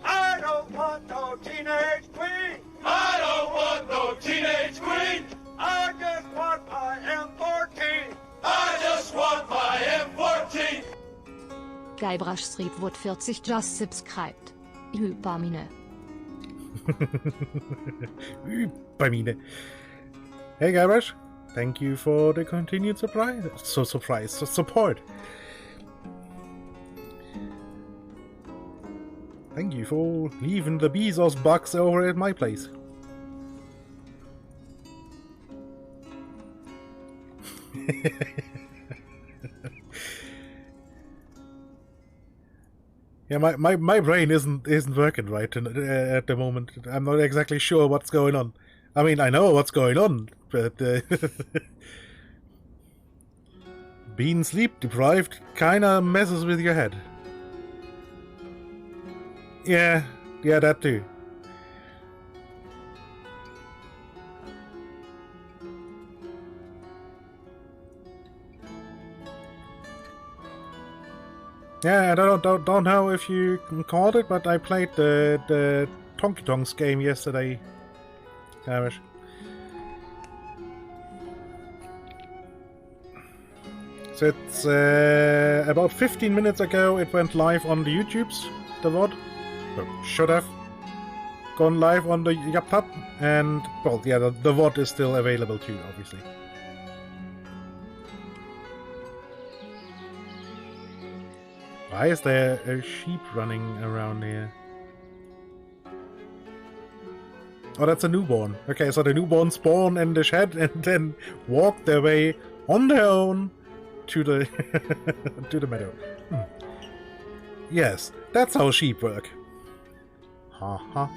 I don't want no teenage queen! I don't want no teenage queen! I just want my M14! I just want my M14! Guybrush Streep wurde 40 just subscribed. Hypermine. Hypermine. Hey Guybrush, thank you for the continued support. Thank you for leaving the Bezos box over at my place. Yeah, my brain isn't working right at the moment. I'm not exactly sure what's going on. I mean, I know what's going on, but being sleep deprived kinda messes with your head. Yeah, that too. Yeah, I don't know if you called it, but I played the Tonky Tonks game yesterday. Irish. So it's about 15 minutes ago it went live on the YouTubes, the VOD. Or should have gone live on the YapTap, and well, yeah, the VOD is still available too, obviously. Why is there a sheep running around here? Oh, that's a newborn. Okay, so the newborn spawn in the shed and then walk their way on their own to the to the meadow. Yes, that's how sheep work. Ha ha.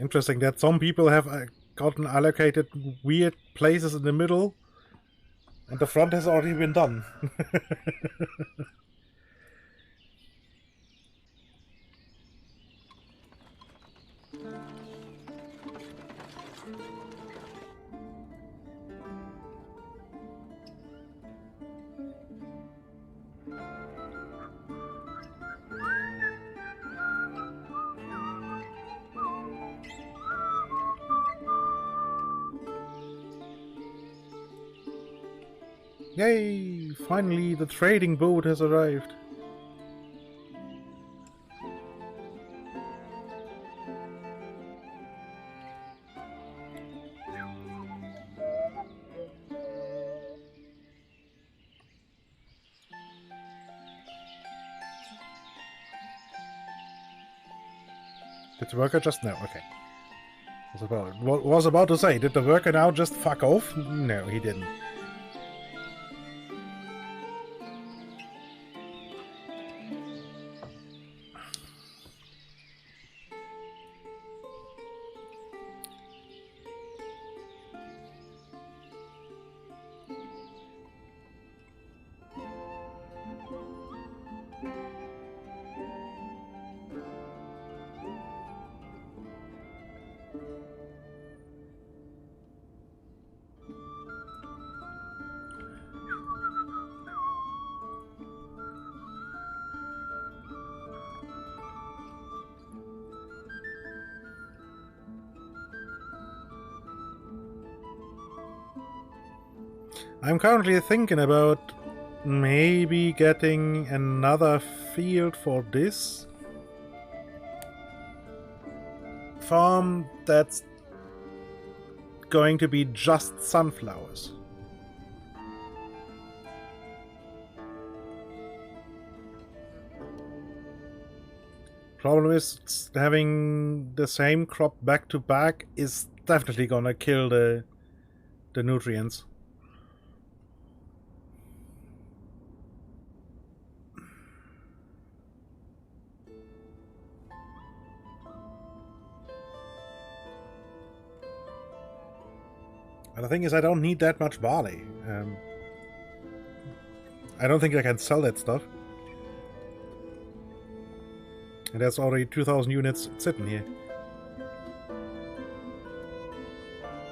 Interesting that some people have gotten allocated weird places in the middle, and the front has already been done. Yay! Finally, the trading boat has arrived. Did the worker just... No, okay. Was about to say, did the worker now just fuck off? No, he didn't. I'm currently thinking about maybe getting another field for this farm that's going to be just sunflowers. Problem is, having the same crop back to back is definitely gonna kill the nutrients. And the thing is, I don't need that much barley. I don't think I can sell that stuff. And there's already 2,000 units sitting here.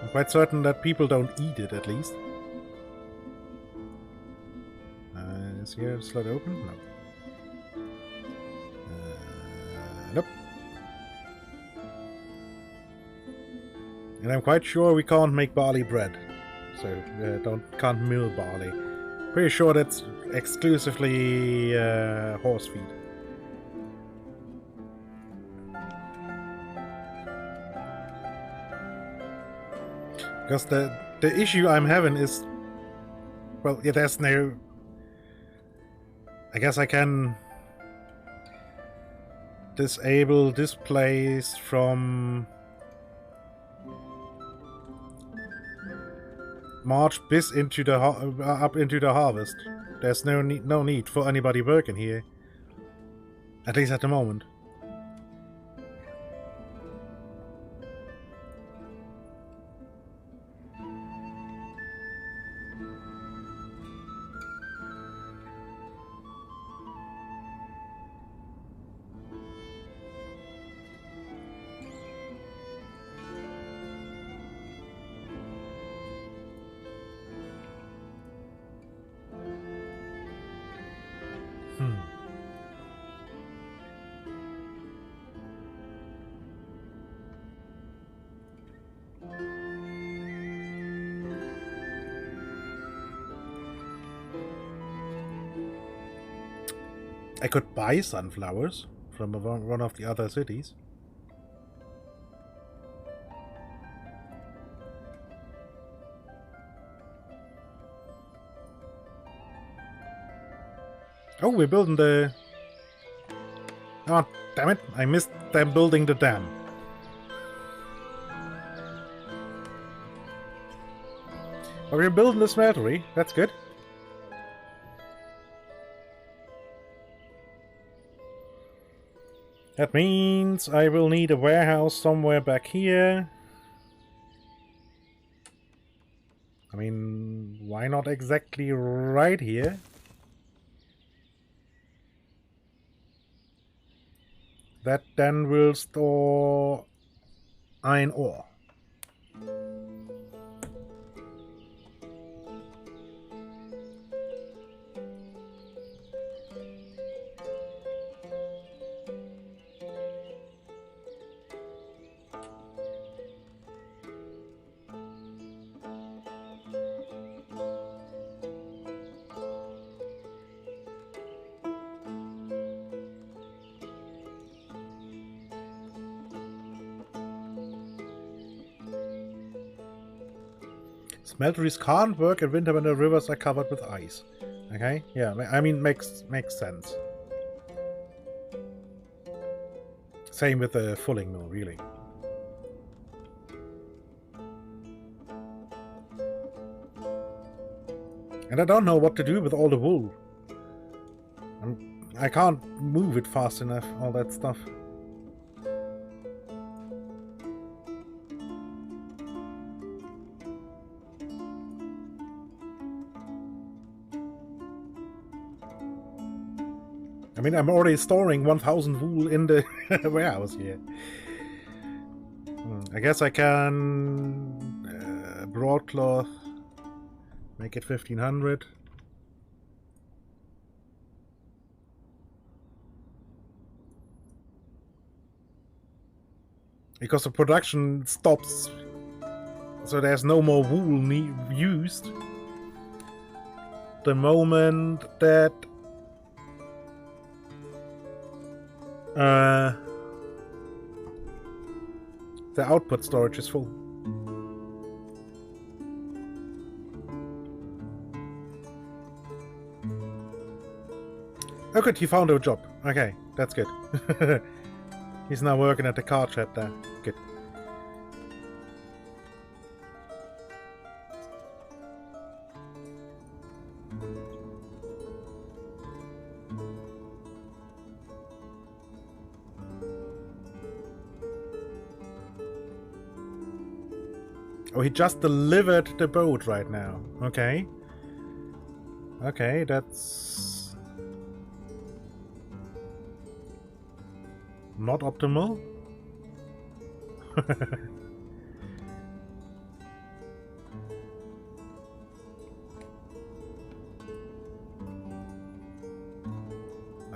I'm quite certain that people don't eat it, at least. Is here a slot open? No. Nope. And I'm quite sure we can't make barley bread. So can't mill barley. Pretty sure that's exclusively horse feed. Because the issue I'm having is, well, yeah, there's no. I guess I can disable displays from March bis into the up into the harvest. There's no need for anybody working here, at least at the moment. I could buy sunflowers from one of the other cities. Oh, we're building the... Oh, damn it. I missed them building the dam. But we're building the smeltery. That's good. That means I will need a warehouse somewhere back here. I mean, why not exactly right here? That then will store iron ore. Smelteries can't work in winter when the rivers are covered with ice. Okay? Yeah, I mean, makes sense. Same with the fulling mill, really. And I don't know what to do with all the wool. I can't move it fast enough, all that stuff. I mean, I'm already storing 1,000 wool in the warehouse here. I guess I can... broadcloth. Make it 1,500. Because the production stops. So there's no more wool used. The moment that... the output storage is full. Oh good, he found a job. Okay, that's good. He's now working at the car shed there. Good. Oh, he just delivered the boat right now. Okay. Okay, that's... not optimal.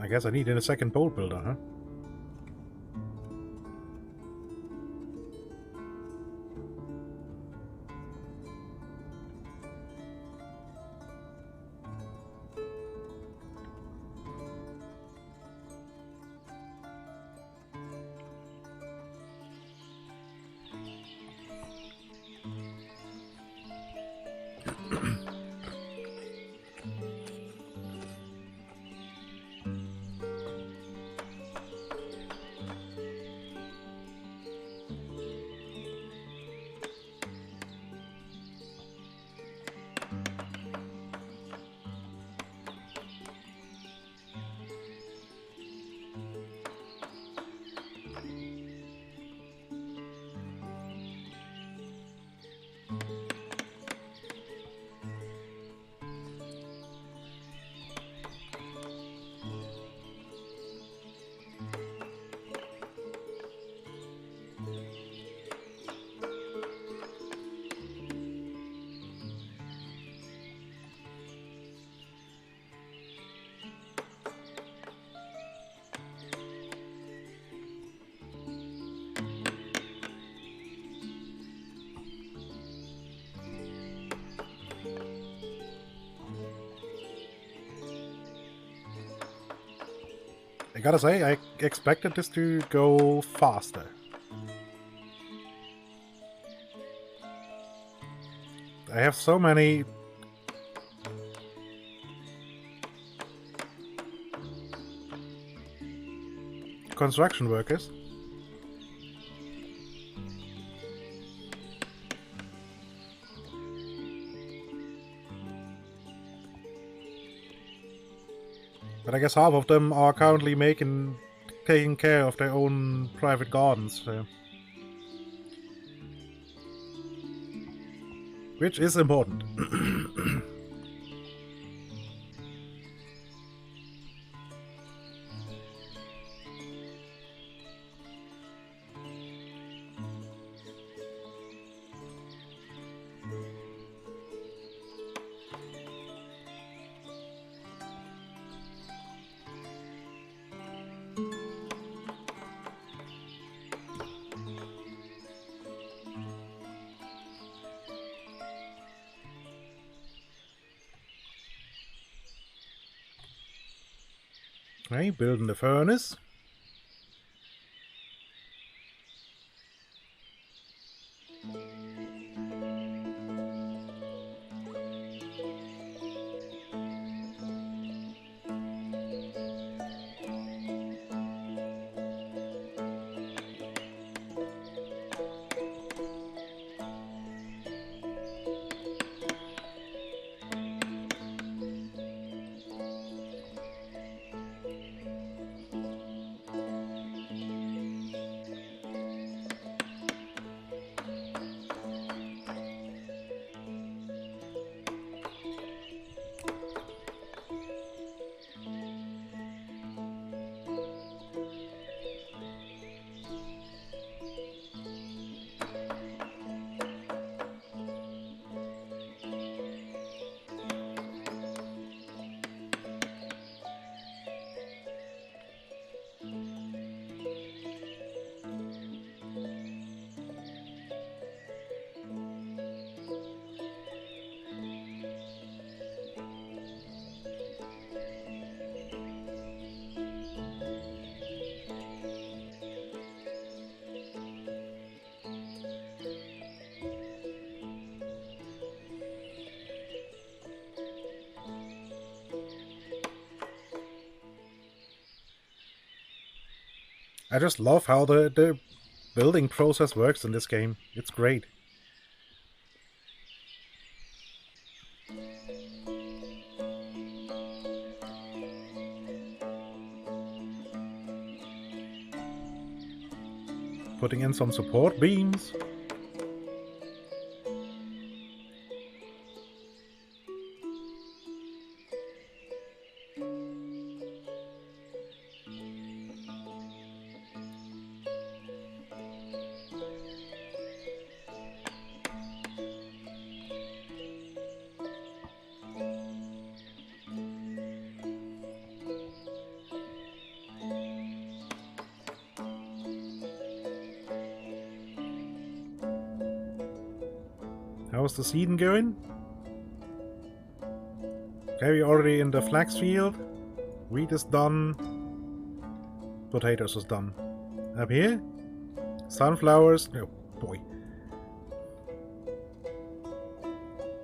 I guess I need a second boat builder, huh? I gotta say, I expected this to go faster. I have so many construction workers. But I guess half of them are currently taking care of their own private gardens, so. Which is important. Okay, building the furnace. I just love how the building process works in this game. It's great. Putting in some support beams. How's the seeding going? Okay, we're already in the flax field. Wheat is done. Potatoes is done. Up here? Sunflowers? No, boy.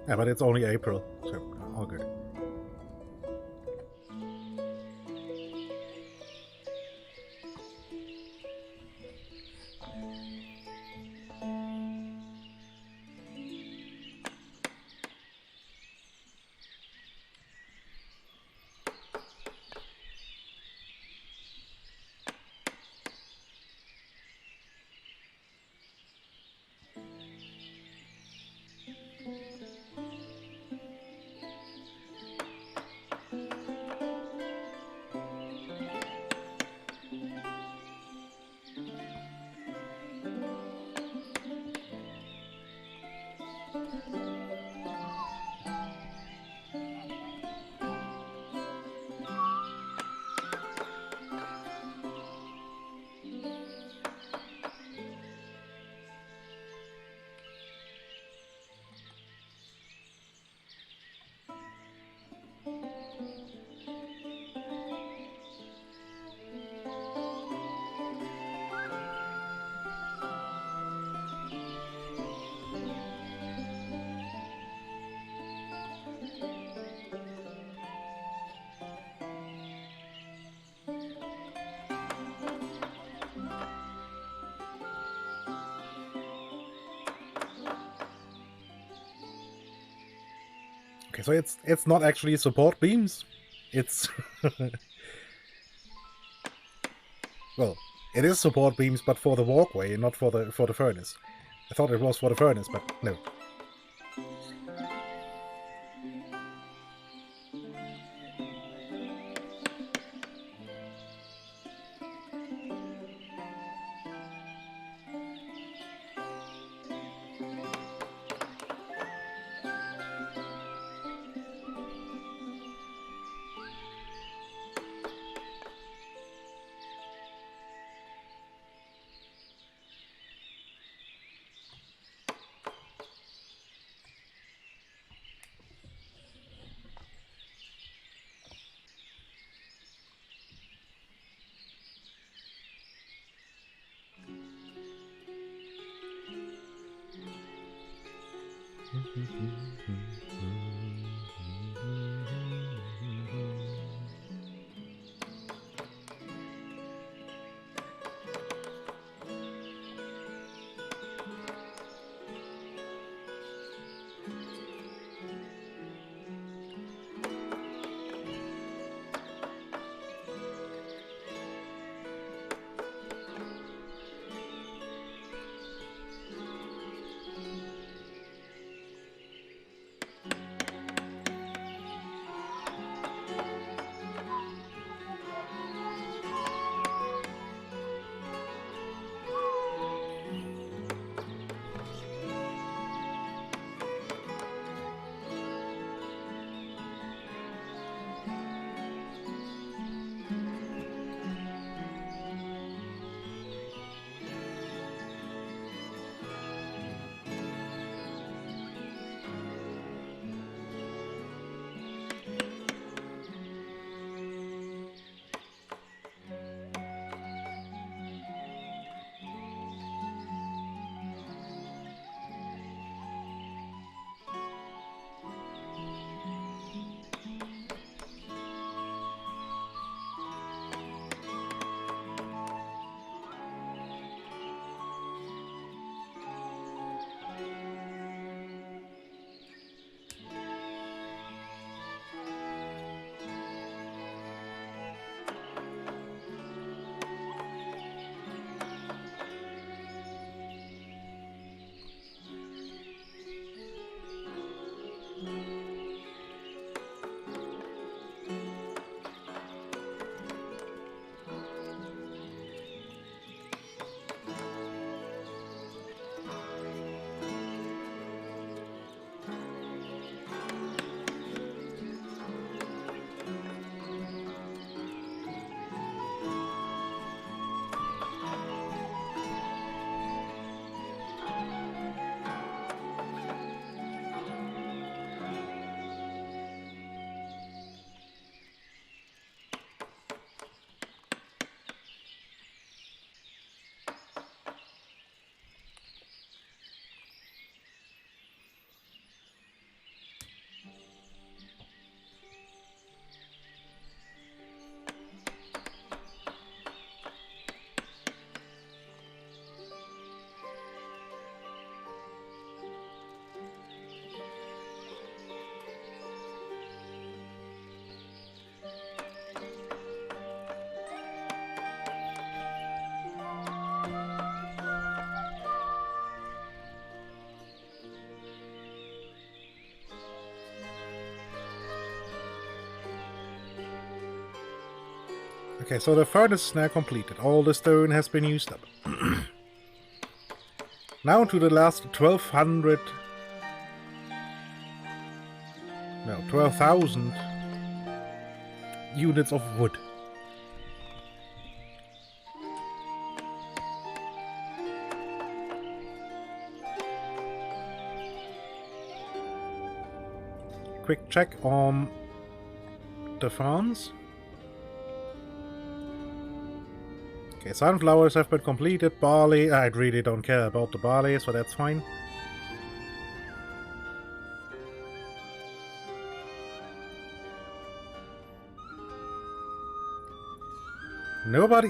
Yeah, but it's only April, so all good. Okay, so it's not actually support beams. It's well, it is support beams, but for the walkway, not for the furnace. I thought it was for the furnace, but no. Okay, so the furnace is now completed. All the stone has been used up. Now to the last 1200... No, 12,000 units of wood. Quick check on the farms. Okay, sunflowers have been completed. Barley, I really don't care about the barley, so that's fine.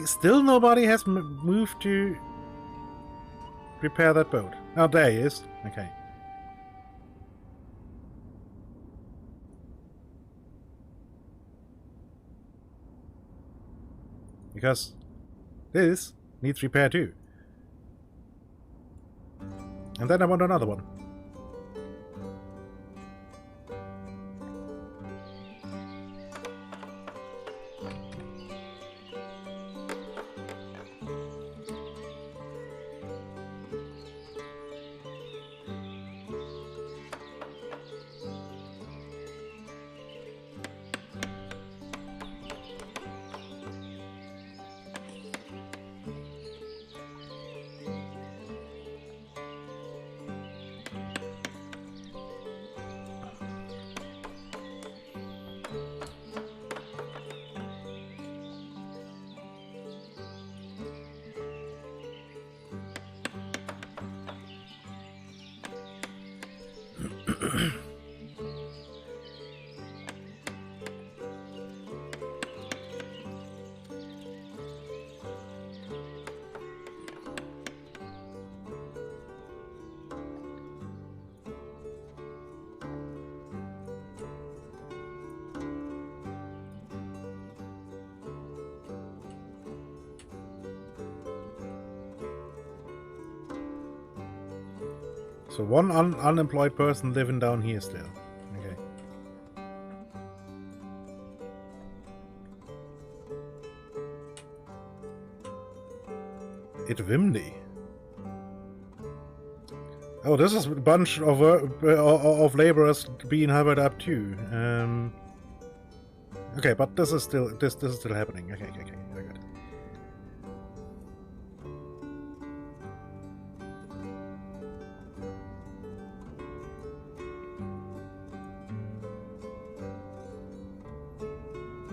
Still nobody has moved to repair that boat. Oh, there he is. Okay. Because this needs repair too. And then I want another one. So one unemployed person living down here still. Okay. It's windy. Oh, this is a bunch of laborers being hired up too. Okay, but this is still happening. Okay, very good.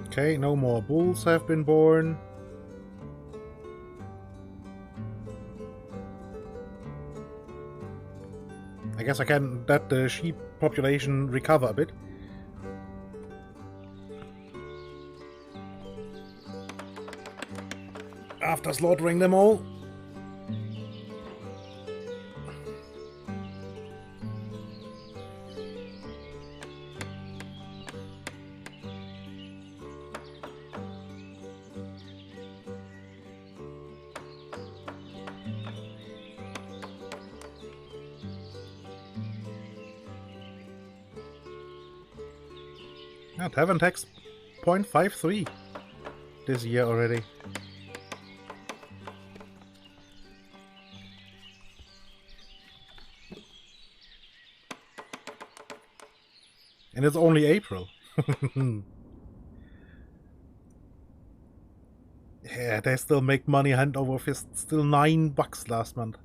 Okay, no more bulls have been born. I guess I can let the sheep population recover a bit. After slaughtering them all. Tavern tax 0.53 this year already. And it's only April. Yeah, they still make money hand over fist. Still $9 last month.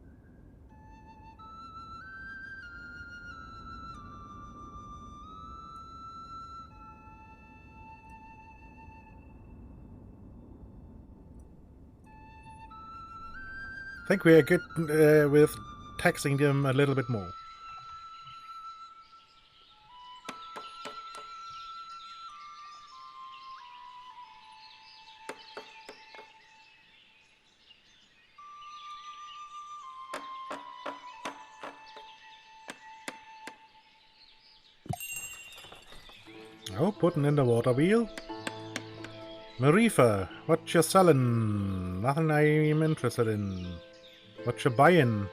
I think we are good with taxing them a little bit more. Oh, putting in the water wheel. Marifa, what you selling? Nothing I'm interested in. What you buying?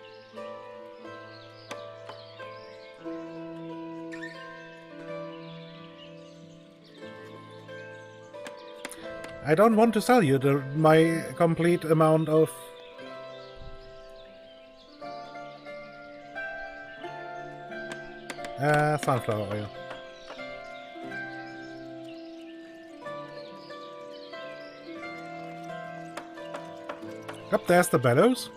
I don't want to sell you my complete amount of... sunflower oil. Up there's the bellows.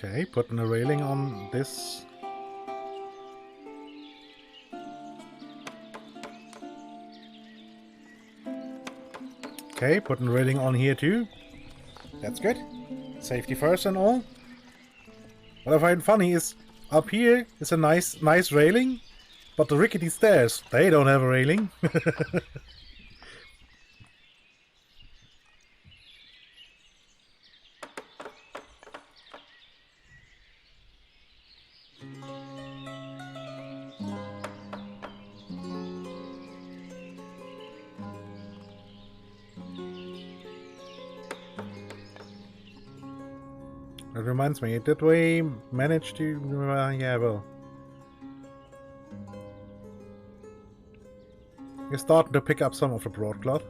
Okay, putting a railing on this. Okay, putting a railing on here too. That's good. Safety first and all. What I find funny is up here is a nice railing, but the rickety stairs, they don't have a railing. That reminds me, did we manage to... yeah, well... We're starting to pick up some of the broadcloth.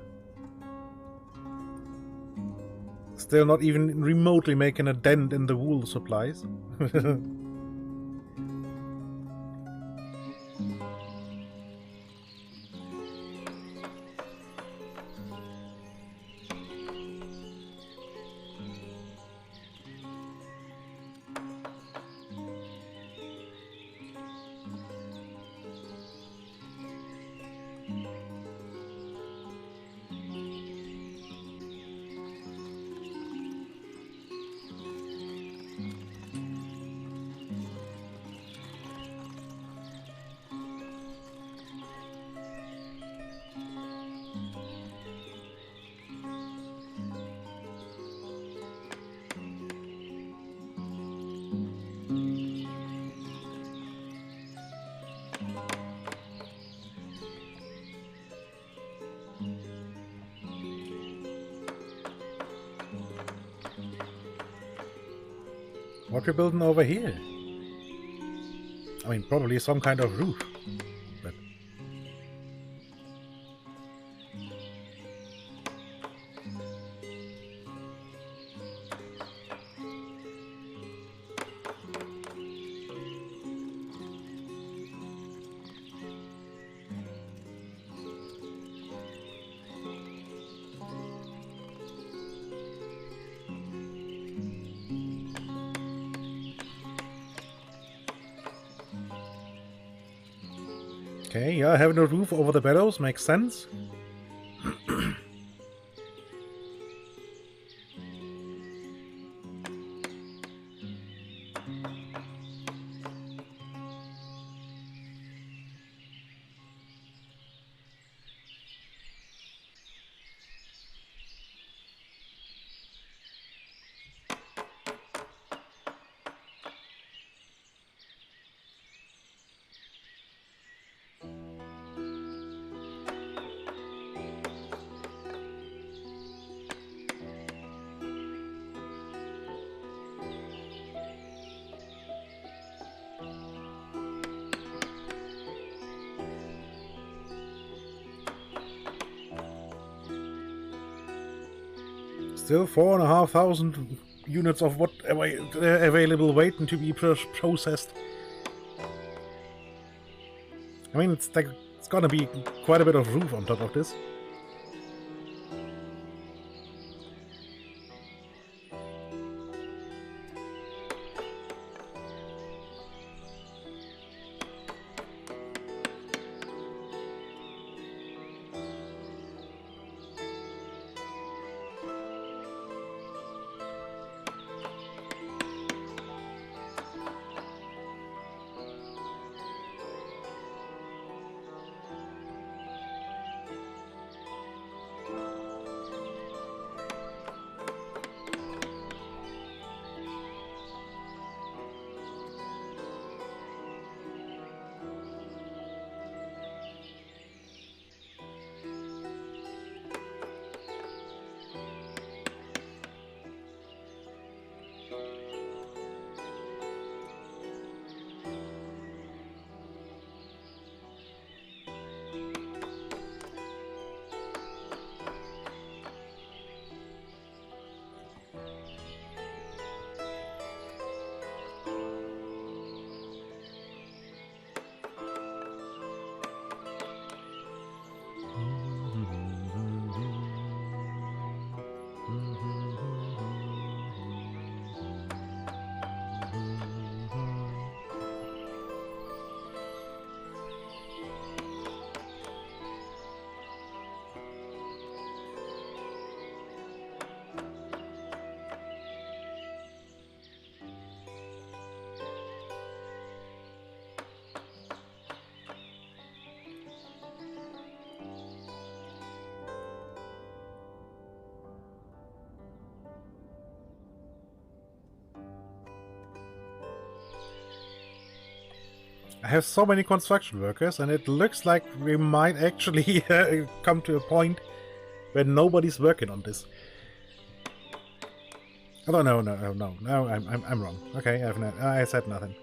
Still not even remotely making a dent in the wool supplies. What we're building over here? I mean, probably some kind of roof. But Okay, yeah, having a roof over the meadows makes sense. Still 4,500 units of what available waiting to be processed. I mean, it's like it's gonna be quite a bit of roof on top of this. I have so many construction workers, and it looks like we might actually come to a point where nobody's working on this. Oh no, I'm wrong. Okay, I said nothing.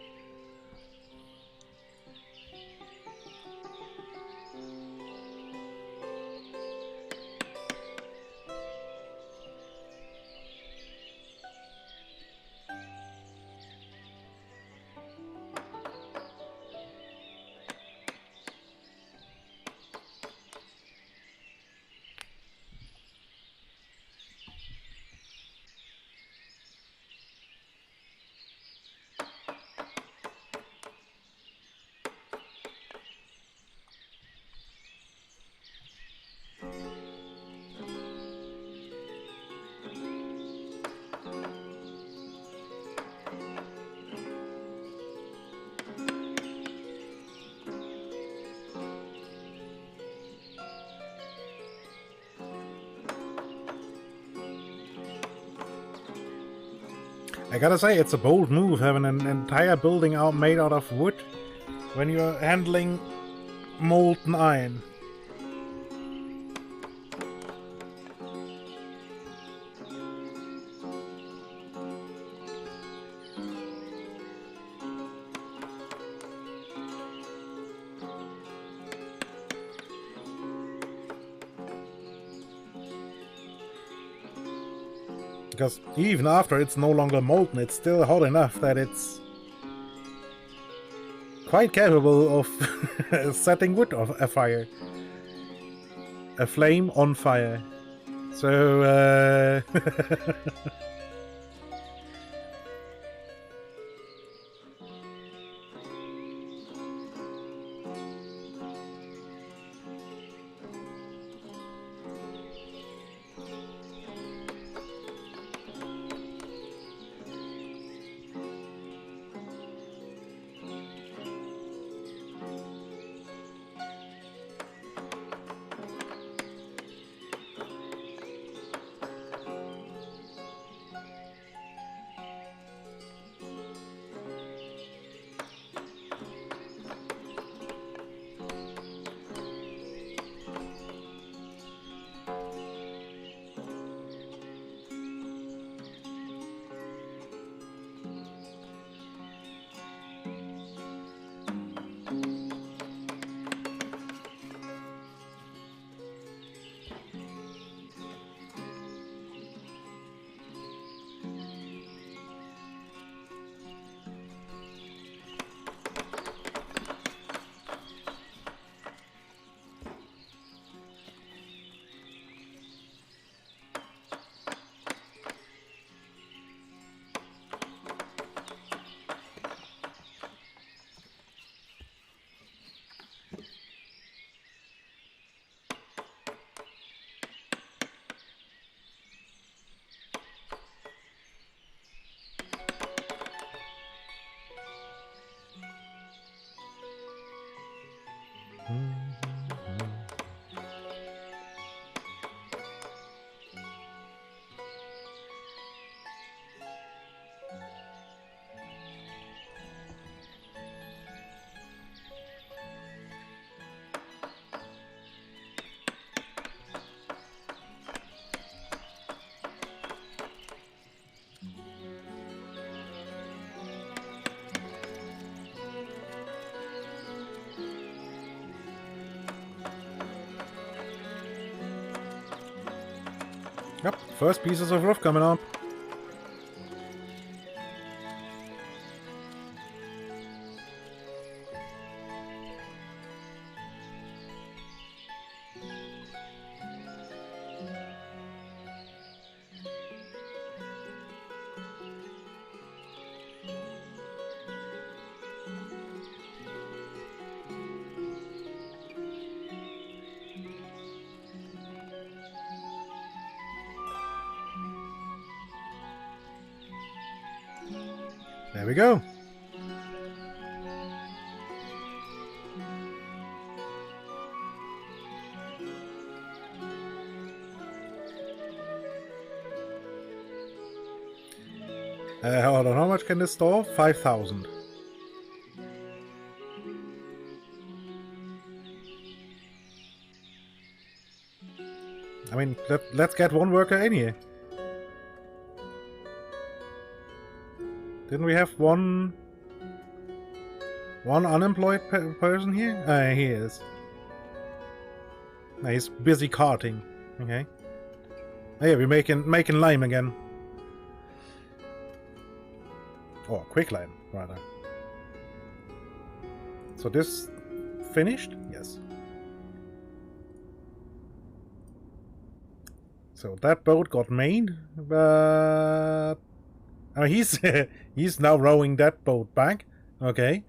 I gotta say, it's a bold move having an entire building made out of wood when you're handling molten iron. Because even after it's no longer molten, it's still hot enough that it's quite capable of setting wood afire. A flame on fire. So, Yep, first pieces of roof coming up. There we go. Hold on, how much can this store? 5,000. I mean, let's get one worker in here. Didn't we have one unemployed person here? He is. No, he's busy carting. Okay. Oh, yeah, we're making lime again. Or quick lime, rather. So this finished? Yes. So that boat got made, but I mean, he's now rowing that boat back. Okay.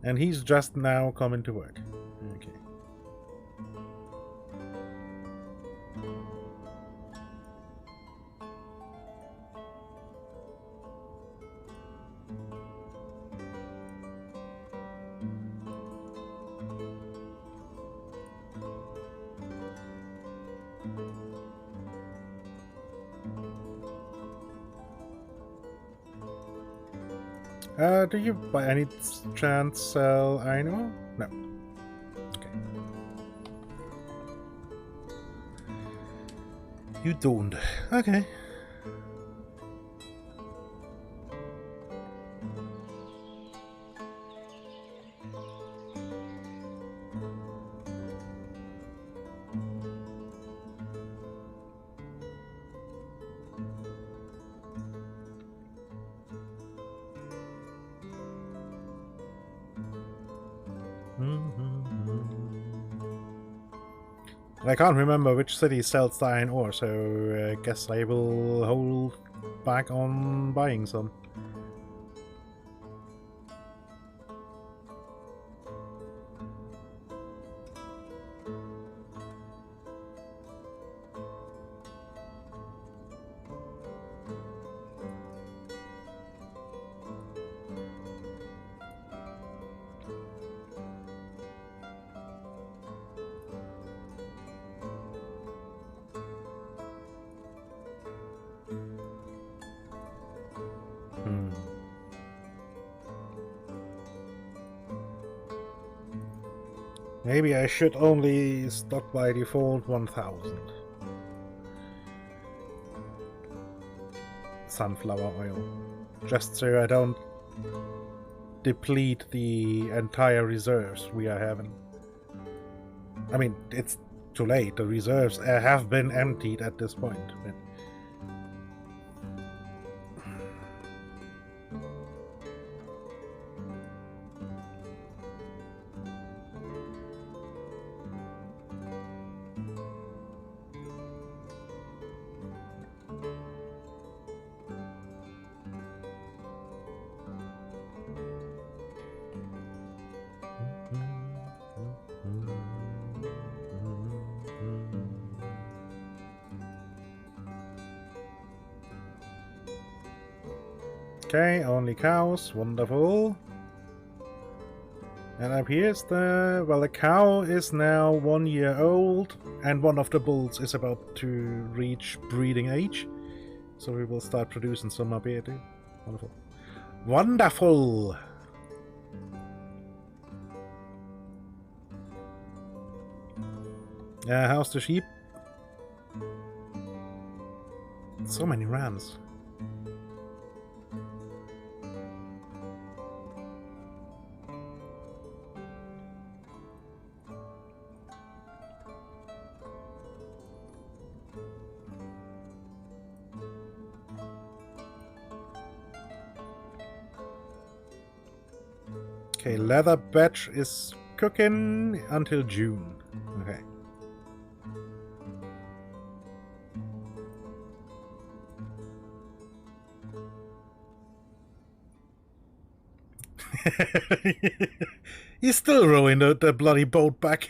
And he's just now coming to work. Okay. Do you by any chance sell iron? No. Okay. You don't. Okay. I can't remember which city sells the iron ore, so I guess I will hold back on buying some. Maybe I should only stock by default 1,000 sunflower oil, just so I don't deplete the entire reserves we are having. I mean, it's too late, the reserves have been emptied at this point. But okay, only cows, wonderful. And up here's the... well, the cow is now 1 year old, and one of the bulls is about to reach breeding age. So we will start producing some up here too. Wonderful. Wonderful! How's the sheep? So many rams. Okay, leather batch is cooking until June. Okay. He's still rowing the bloody boat back.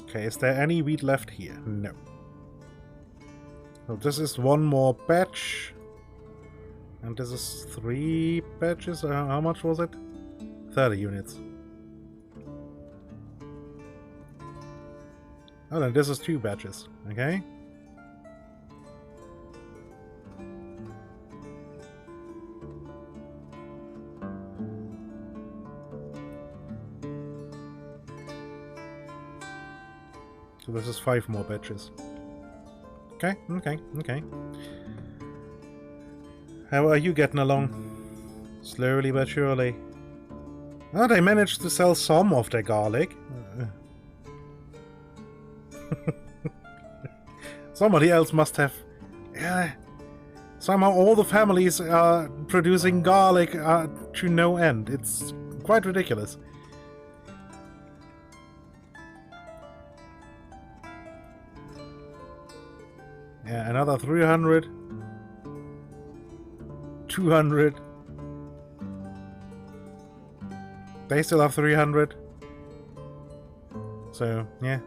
Okay, is there any wheat left here? No. So this is one more batch. And this is 3 batches. How much was it? 30 units. Oh, then this is 2 batches. Okay. So this is 5 more batches. Okay, okay, okay. How are you getting along? Slowly but surely. Oh, they managed to sell some of their garlic. Somebody else must have... somehow all the families are producing garlic to no end. It's quite ridiculous. Yeah, another 300. 200. They still have 300. So, yeah.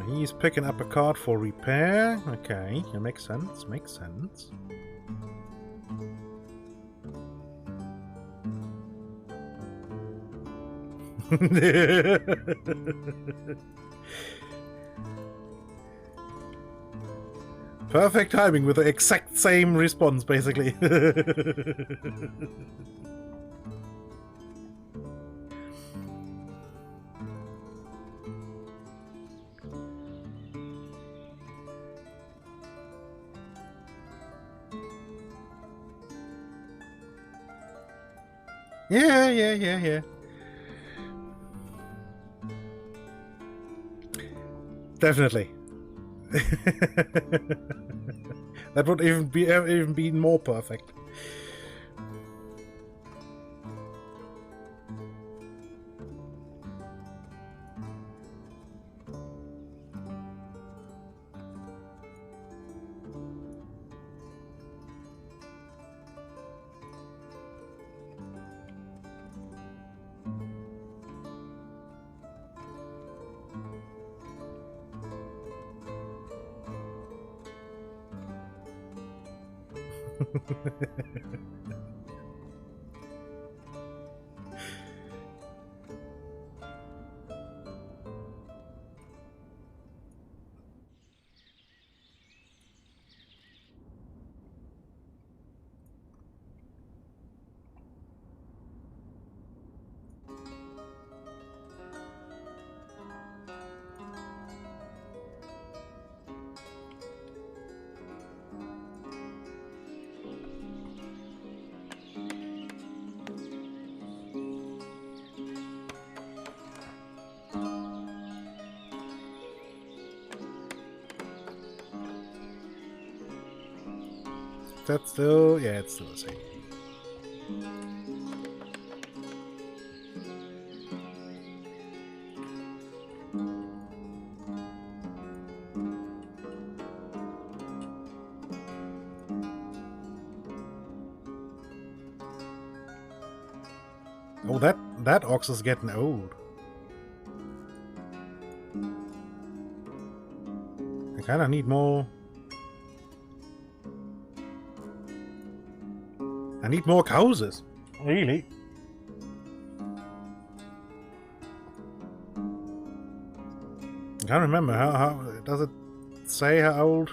He's picking up a card for repair. Okay, yeah, makes sense, makes sense. Perfect timing with the exact same response, basically. Yeah. Definitely. That would even be more perfect. That's still... yeah, it's still the same. Oh, that ox is getting old. Kinda need more. I need more houses. Really? I can't remember how does it say how old?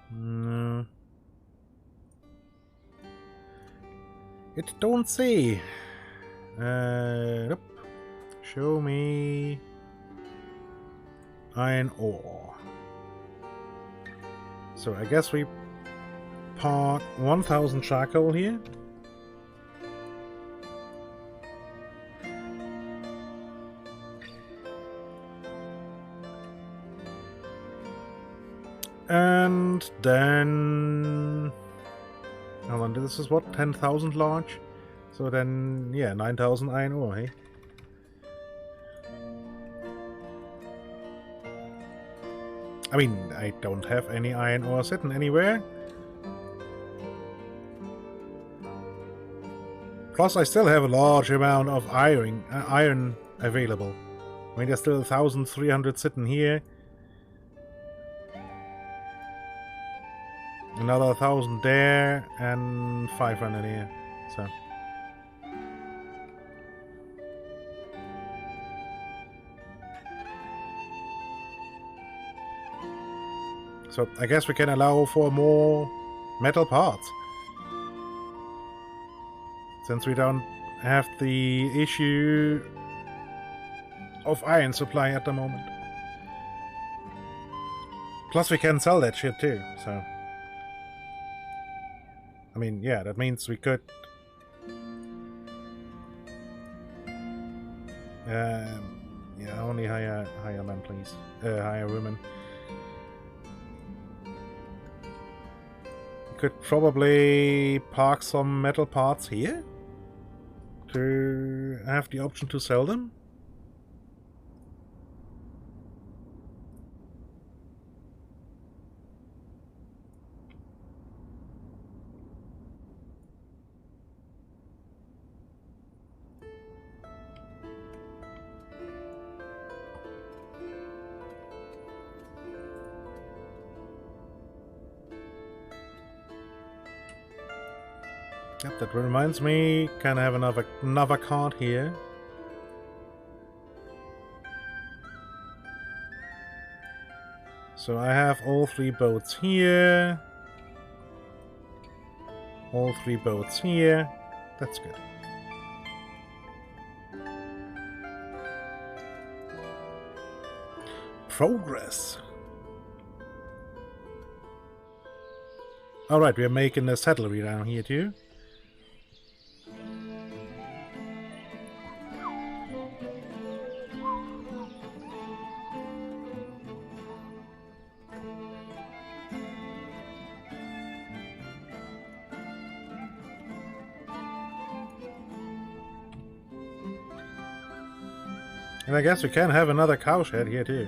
No. It don't say. Nope. Show me iron ore. So I guess we park 1000 charcoal here. And then... Hold on, this is what? 10,000 large? So then, yeah, 9,000 iron ore, hey? I mean, I don't have any iron ore sitting anywhere. Plus, I still have a large amount of iron available. I mean, there's still 1,300 sitting here. Another 1,000 there, and 500 here. So I guess we can allow for more metal parts. Since we don't have the issue of iron supply at the moment. Plus we can sell that shit too, so... I mean, yeah, that means we could... yeah, only hire men, please. Hire women. We could probably park some metal parts here to have the option to sell them. Yep, that reminds me, can I have another card here? So I have all 3 boats here. All 3 boats here. That's good. Progress. Alright, we are making a settlery down here too. And I guess we can have another cowshed here too.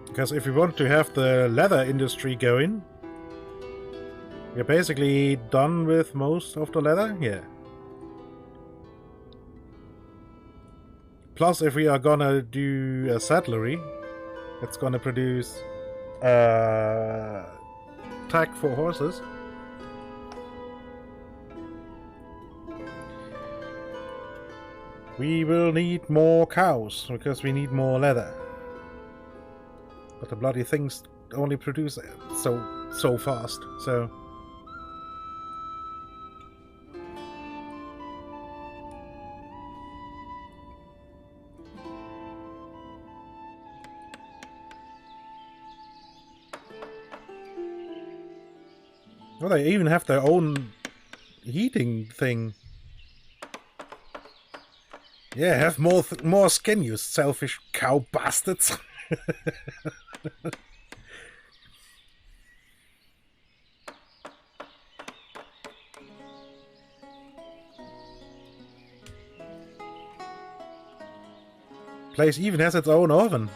Because if we want to have the leather industry going, we're basically done with most of the leather? Yeah. Plus, if we are gonna do a saddlery, it's gonna produce tack for horses. We will need more cows, because we need more leather. But the bloody things only produce so fast, so... Well, they even have their own heating thing. Yeah, have more skin, you selfish cow bastards. Place even has its own oven.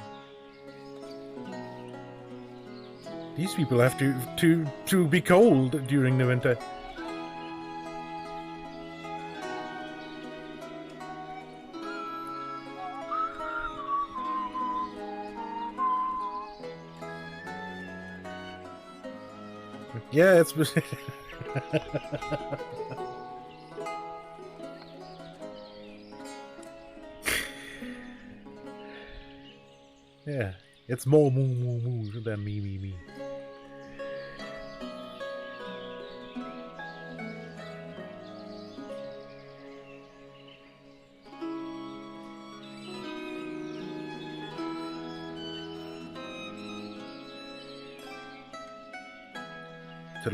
These people have to be cold during the winter. Yeah, it's... yeah, it's more moo moo moo than me me me.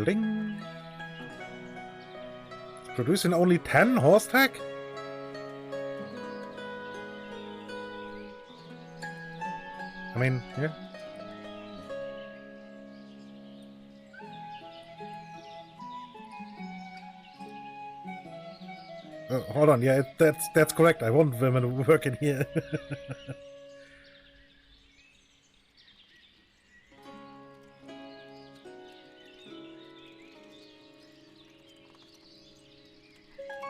Ding. Producing only 10 horse tack? I mean, yeah. Hold on, yeah, that's correct. I want women working here.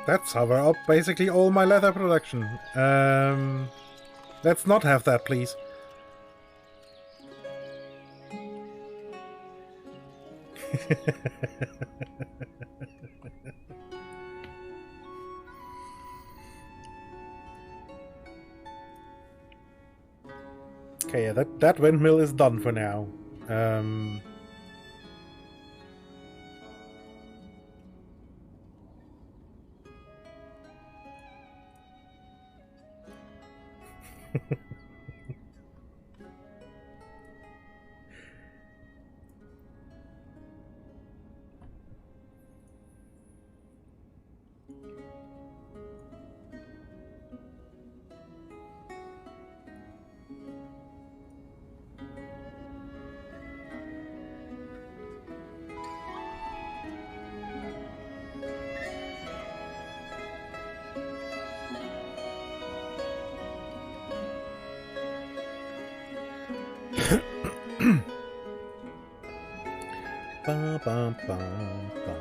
That's how we're up basically all my leather production. Let's not have that, please. Okay, yeah, that windmill is done for now. Bum, bum, bum, bum.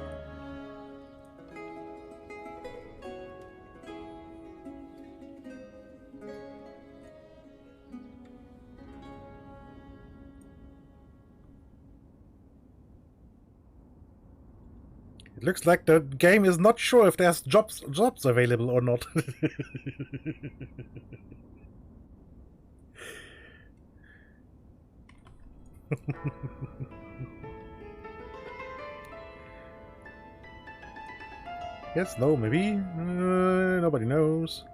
It looks like the game is not sure if there's jobs available or not. Yes, no, maybe. Nobody knows.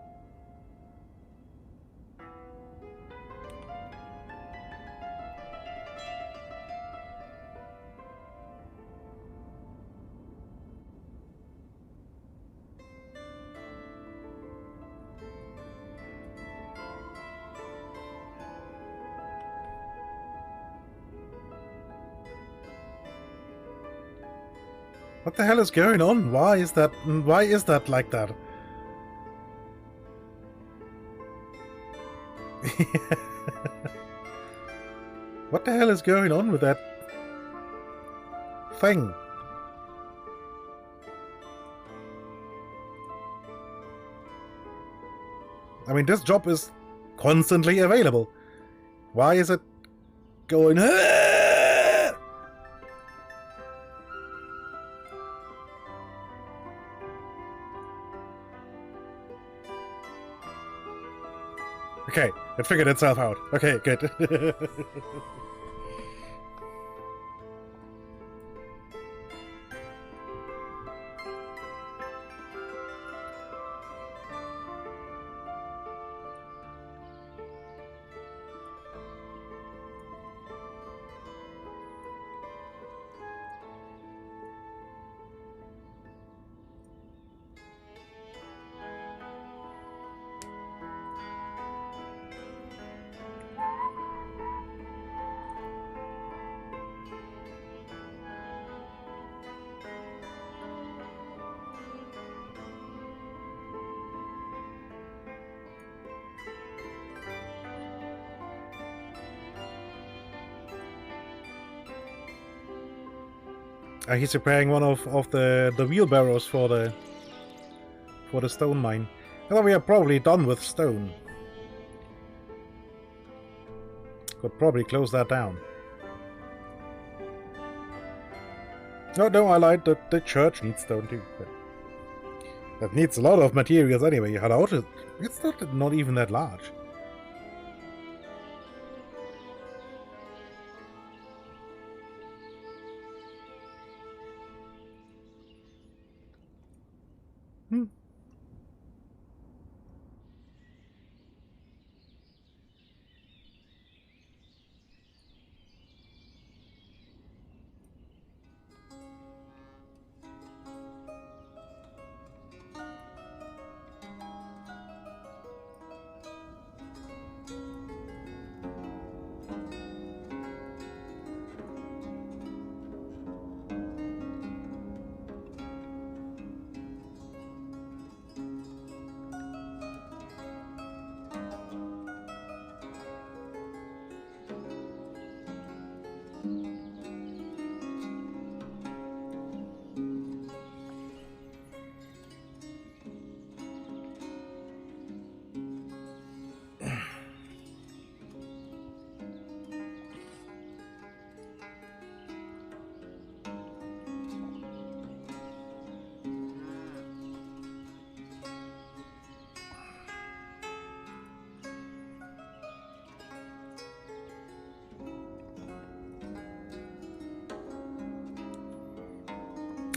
What the hell is going on? Why is that like that? What the hell is going on with that thing? I mean, this job is constantly available. Why is it going... Okay, it figured itself out. Okay, good. He's repairing one of the wheelbarrows for the stone mine. I thought we are probably done with stone. Could probably close that down. No, I lied. The church needs stone too. But that needs a lot of materials anyway. It's not even that large.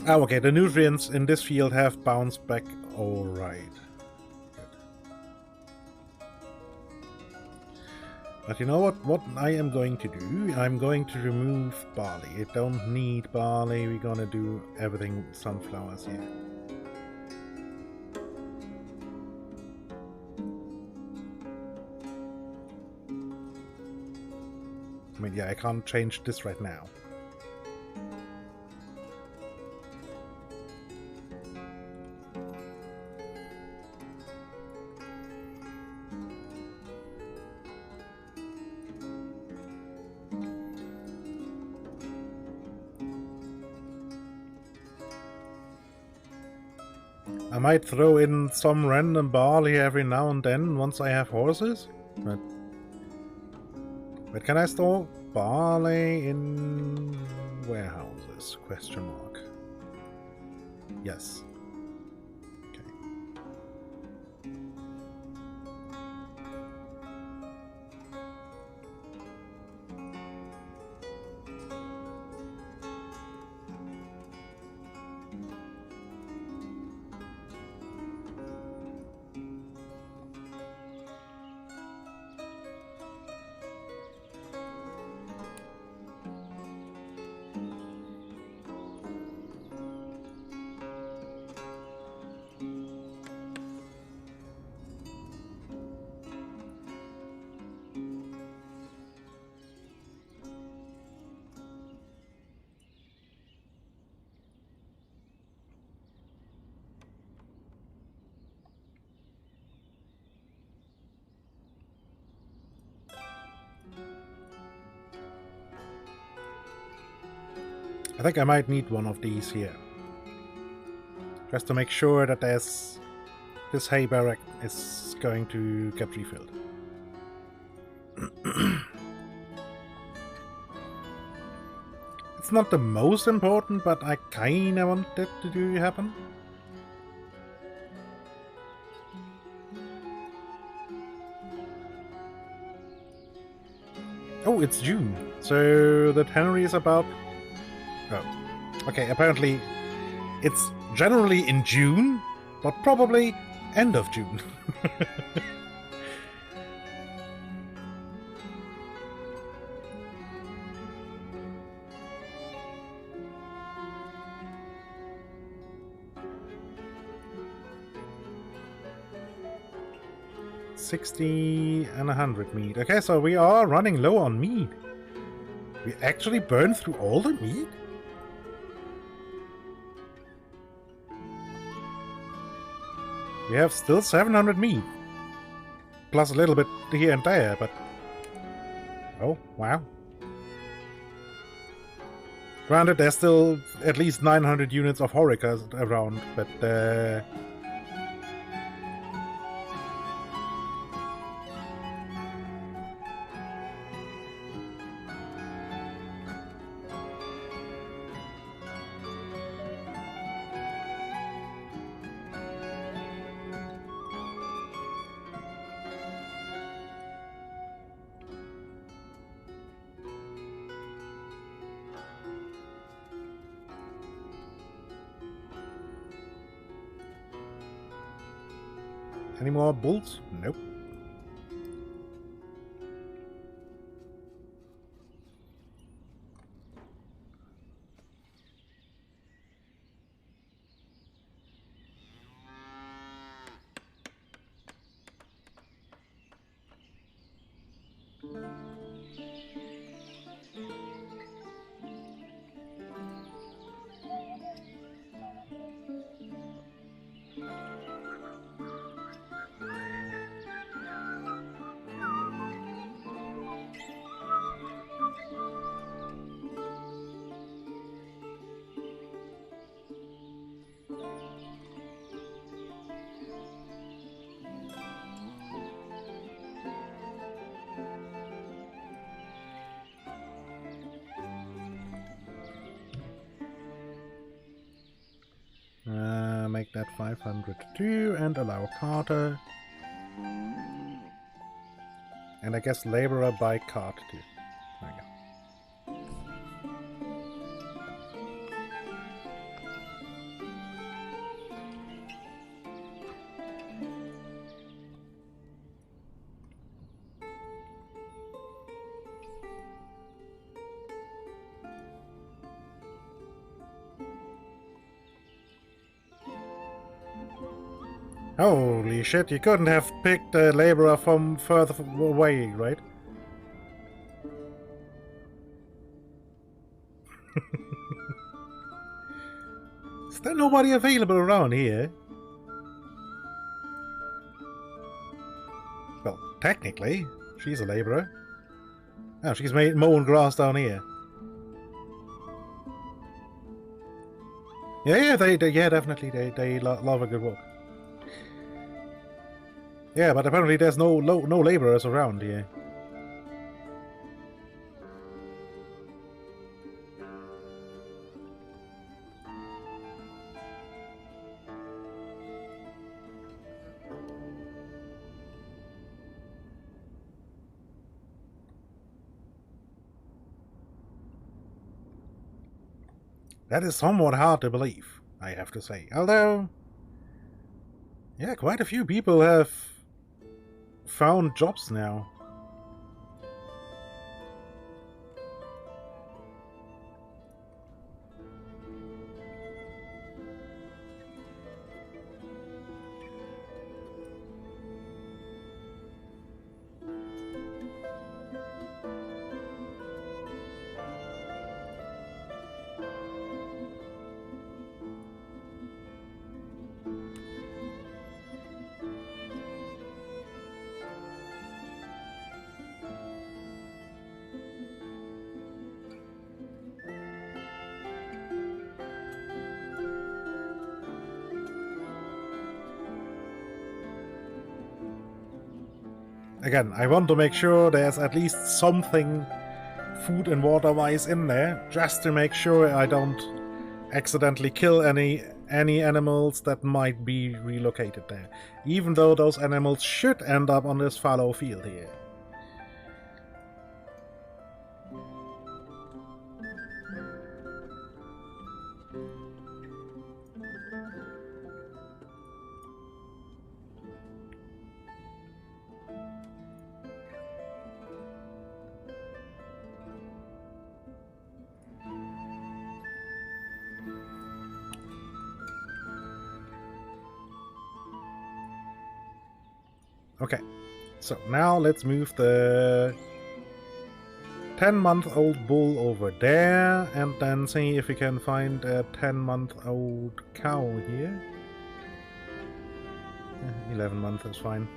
Oh, okay, the nutrients in this field have bounced back. Alright. But you know what I am going to do? I'm going to remove barley. I don't need barley. We're gonna do everything sunflowers here. I mean, yeah, I can't change this right now. I might throw in some random barley every now and then once I have horses, but can I store barley in warehouses? Question mark. Yes. Okay. I think I might need one of these here. Just to make sure that this hay barrack is going to get refilled. It's not the most important, but I kinda want it to happen. Oh, it's June. So the tannery is about... Oh. Okay, apparently it's generally in June, but probably end of June. $60 and 100 meat. Okay, so we are running low on meat. We actually burned through all the meat? We have still 700 meat. Plus a little bit here and there, but... Oh, wow. Granted, there's still at least 900 units of Horicas around, but any more bulls? Nope. Make that 500 too, and allow Carter. And I guess laborer by cart too. There we go. Holy shit, you couldn't have picked a laborer from further away, right? Is there nobody available around here? Well, technically, she's a laborer. Oh, she's mowing grass down here. Yeah, definitely, they love a good walk. Yeah, but apparently there's no laborers around here. That is somewhat hard to believe, I have to say. Although, yeah, quite a few people have found jobs now. Again, I want to make sure there's at least something food and water-wise in there, just to make sure I don't accidentally kill any animals that might be relocated there. Even though those animals should end up on this fallow field here. Okay, so now let's move the 10-month-old bull over there, and then see if we can find a 10-month-old cow here. 11 months is fine.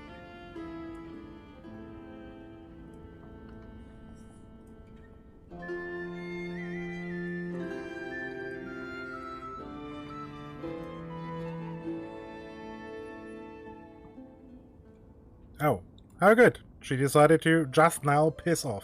Oh, how good. She decided to just now piss off.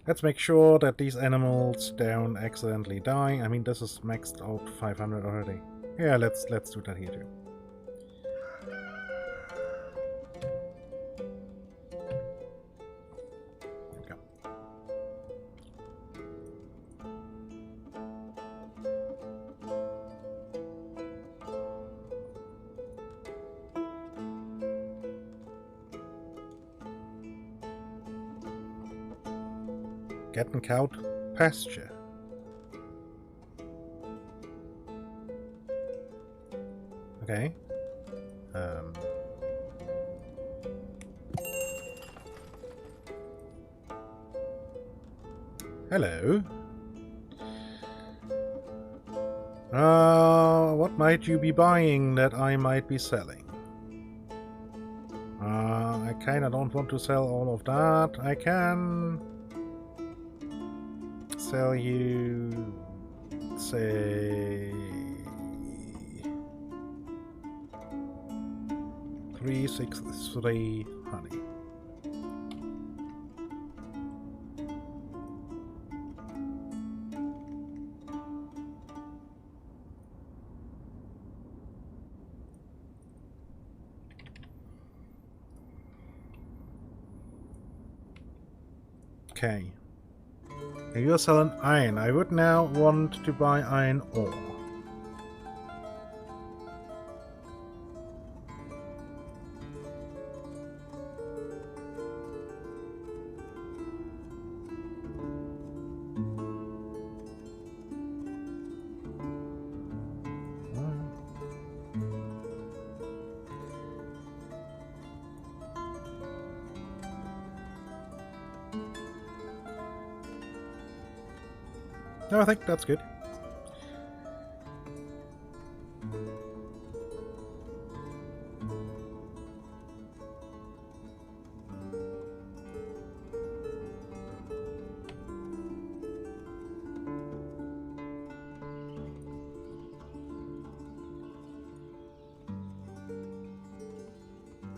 Let's make sure that these animals don't accidentally die. I mean, this is maxed out 500 already. Yeah, let's do that here too. There we go. Getting cow pasture. Okay. Hello. What might you be buying that I might be selling? I kinda don't want to sell all of that. I can sell you, say, 363 honey. Okay. You're selling iron. I would now want to buy iron ore. No, I think that's good.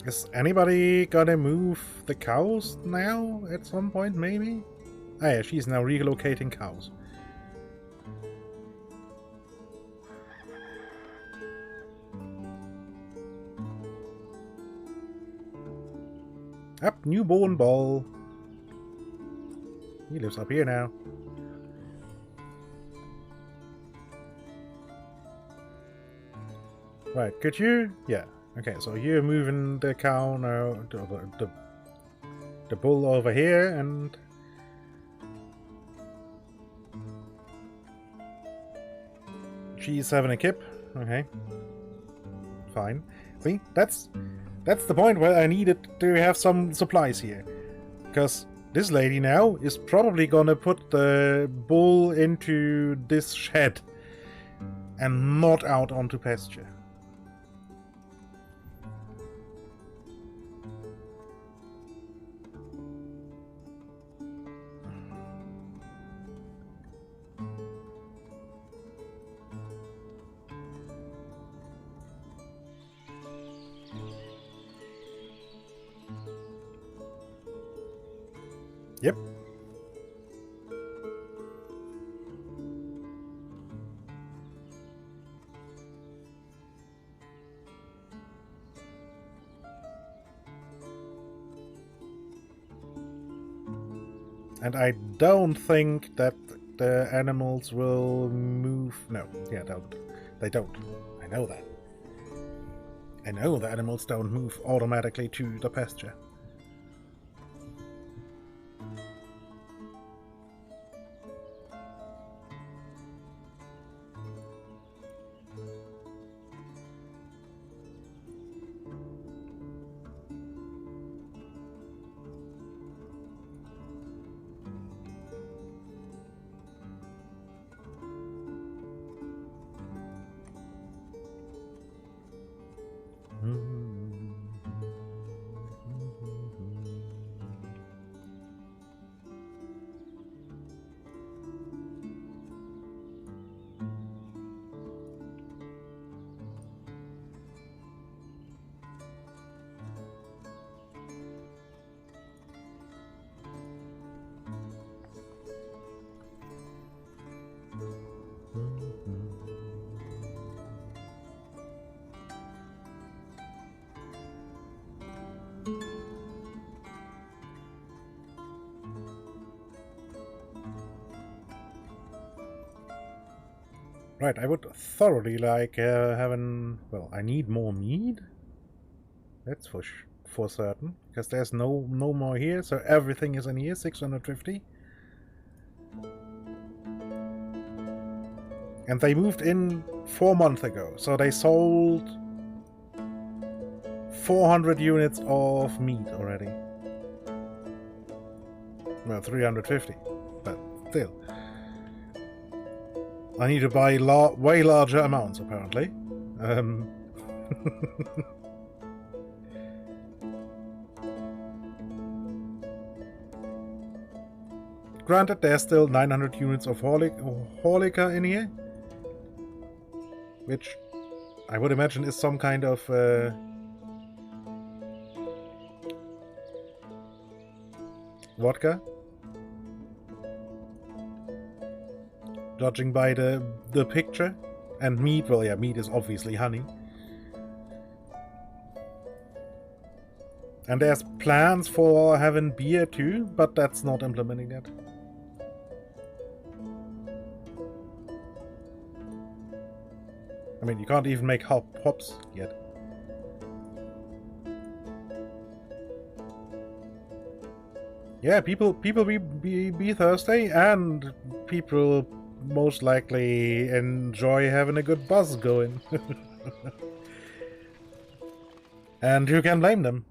Is anybody gonna move the cows now at some point, maybe? Ah yeah, she's now relocating cows. Up, newborn ball. He lives up here now. Right, could you? Yeah. Okay, so you're moving the cow now, the bull over here, and she's having a kip. Okay, fine. See, that's the point where I needed to have some supplies here, because this lady now is probably gonna put the bull into this shed and not out onto pasture. Yep. And I don't think that the animals will move. No, yeah, they don't. I know that. I know the animals don't move automatically to the pasture. Right, I would thoroughly like having... Well, I need more meat. That's for certain. Because there's no more here, so everything is in here, 650. And they moved in 4 months ago, so they sold 400 units of meat already. Well, 350, but still. I need to buy way larger amounts, apparently. Granted, there's still 900 units of Horlica in here. Which I would imagine is some kind of... vodka. Judging by the picture. And meat, well yeah, meat is obviously honey. And there's plans for having beer too, but that's not implementing yet. I mean, you can't even make hops yet. Yeah, people be thirsty, and people most likely enjoy having a good buzz going. And you can blame them.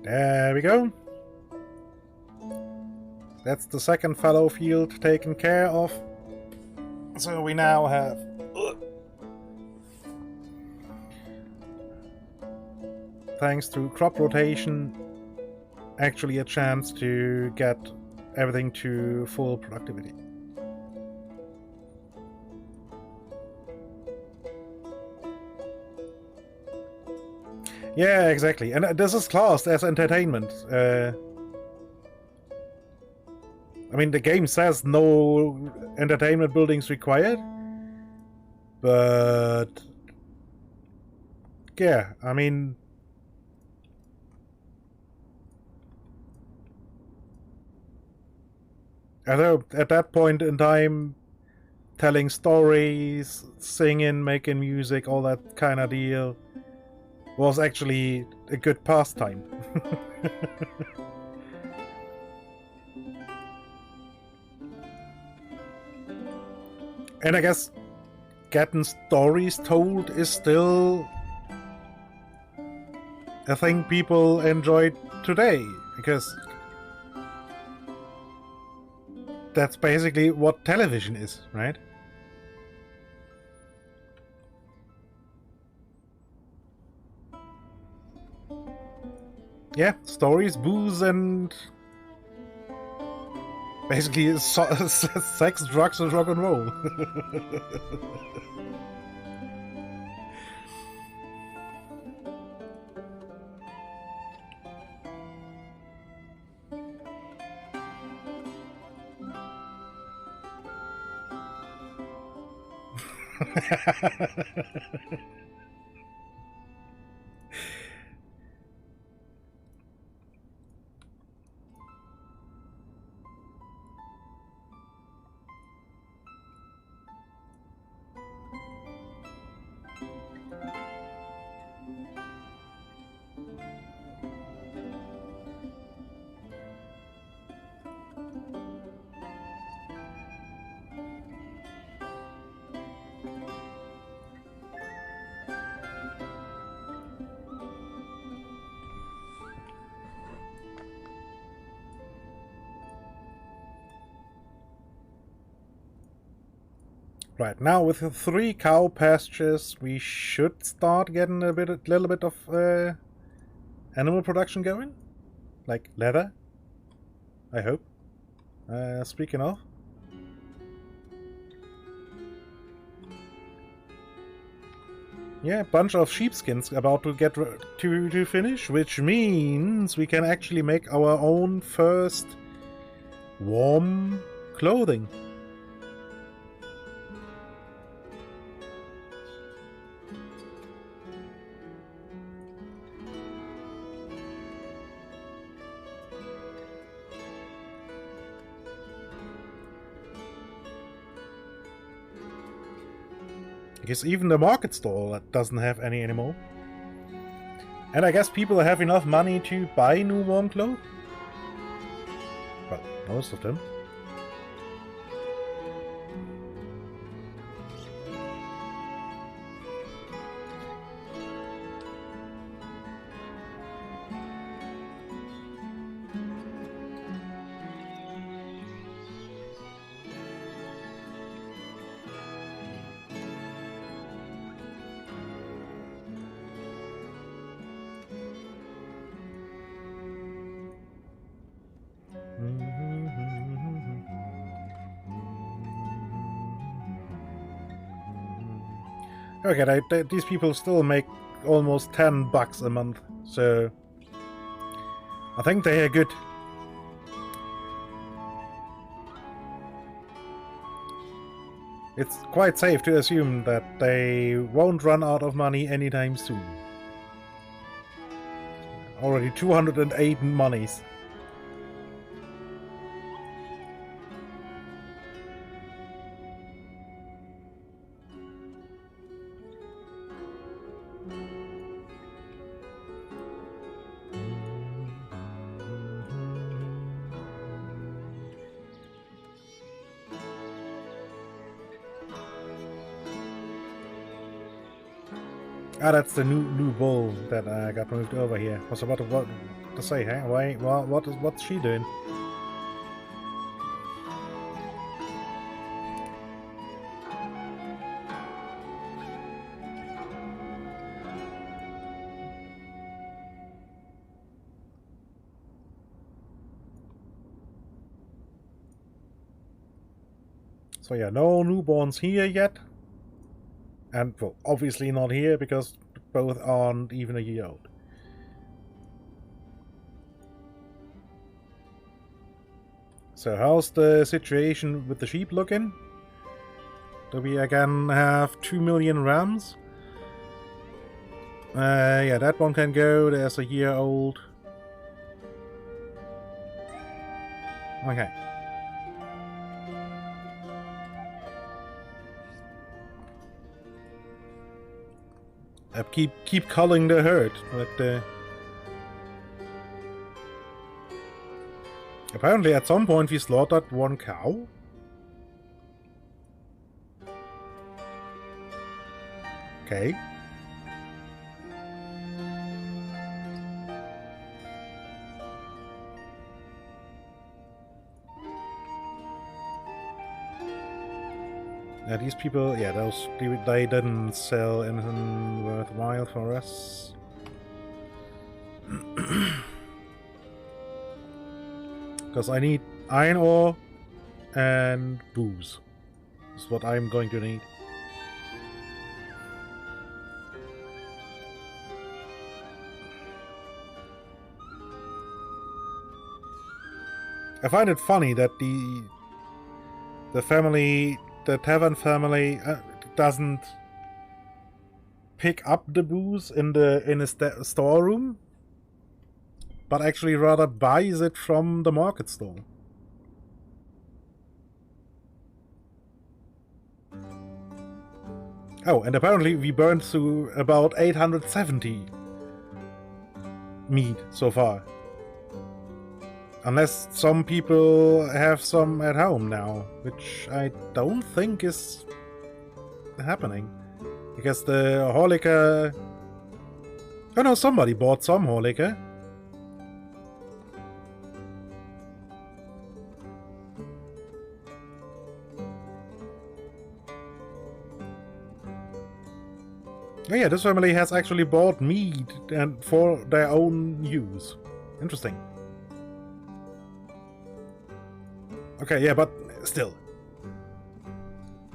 There we go. That's the second fallow field taken care of. So we now have... thanks to crop rotation, actually a chance to get everything to full productivity. Yeah, exactly. And this is classed as entertainment. I mean, the game says no entertainment buildings required. But... yeah, I mean... although at that point in time, telling stories, singing, making music, all that kind of deal... was actually a good pastime. And I guess getting stories told is still a thing people enjoy today, because that's basically what television is, right? Yeah, stories, booze, and basically sex, drugs, and rock and roll. Right, now with the 3 cow pastures, we should start getting a little bit of animal production going. Like leather, I hope. Speaking of. Yeah, a bunch of sheepskins about to get to finish, which means we can actually make our own first warm clothing. Because even the market stall doesn't have any anymore. And I guess people have enough money to buy new warm clothes. Well, most of them. Okay, these people still make almost $10 a month, so I think they are good. It's quite safe to assume that they won't run out of money anytime soon. Already 208 monies. Ah, that's the new bull that got moved over here. I was about to say, hey, wait, what's she doing? So yeah, no newborns here yet. And, well, obviously not here, because both aren't even a year old. So how's the situation with the sheep looking? Do we again have 2 million rams? Yeah, that one can go. There's a year old. Okay. Keep culling the herd, but apparently at some point we slaughtered 1 cow. Okay. Yeah, these people, yeah, they didn't sell anything worthwhile for us. Because I need iron ore and booze. That's what I'm going to need. I find it funny that the family, the tavern family, doesn't pick up the booze in the storeroom, but actually rather buys it from the market stall. Oh, and apparently we burned through about 870 meat so far. Unless some people have some at home now, which I don't think is happening. Because the Horlicker... Oh no, somebody bought some Horlicker. Oh yeah, this family has actually bought meat and for their own use. Interesting. Okay, yeah, but still.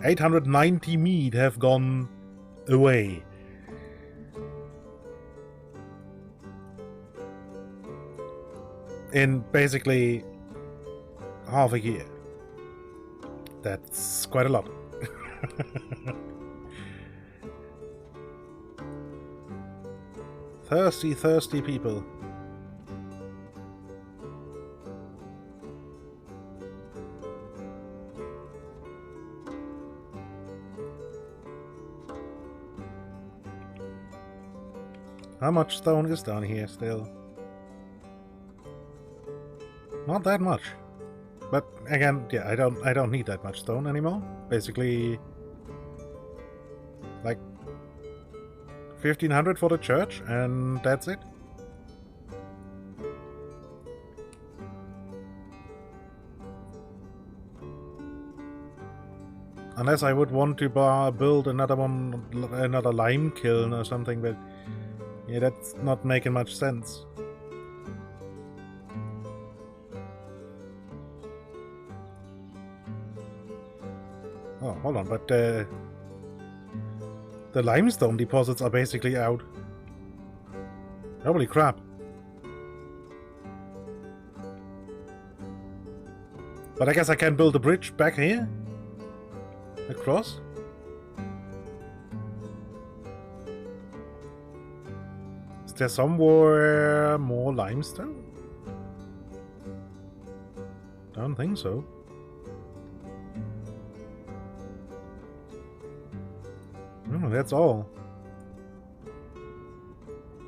890 meat have gone away. In basically half a year. That's quite a lot. Thirsty, thirsty people. How much stone is down here still? Not that much. But again, yeah, I don't need that much stone anymore. Basically like 1500 for the church and that's it. Unless I would want to build another one, another lime kiln or something, but yeah, that's not making much sense. Oh, hold on, but the limestone deposits are basically out. Holy crap. But I guess I can build a bridge back here? Across? Is there somewhere more limestone? Don't think so. Oh, that's all.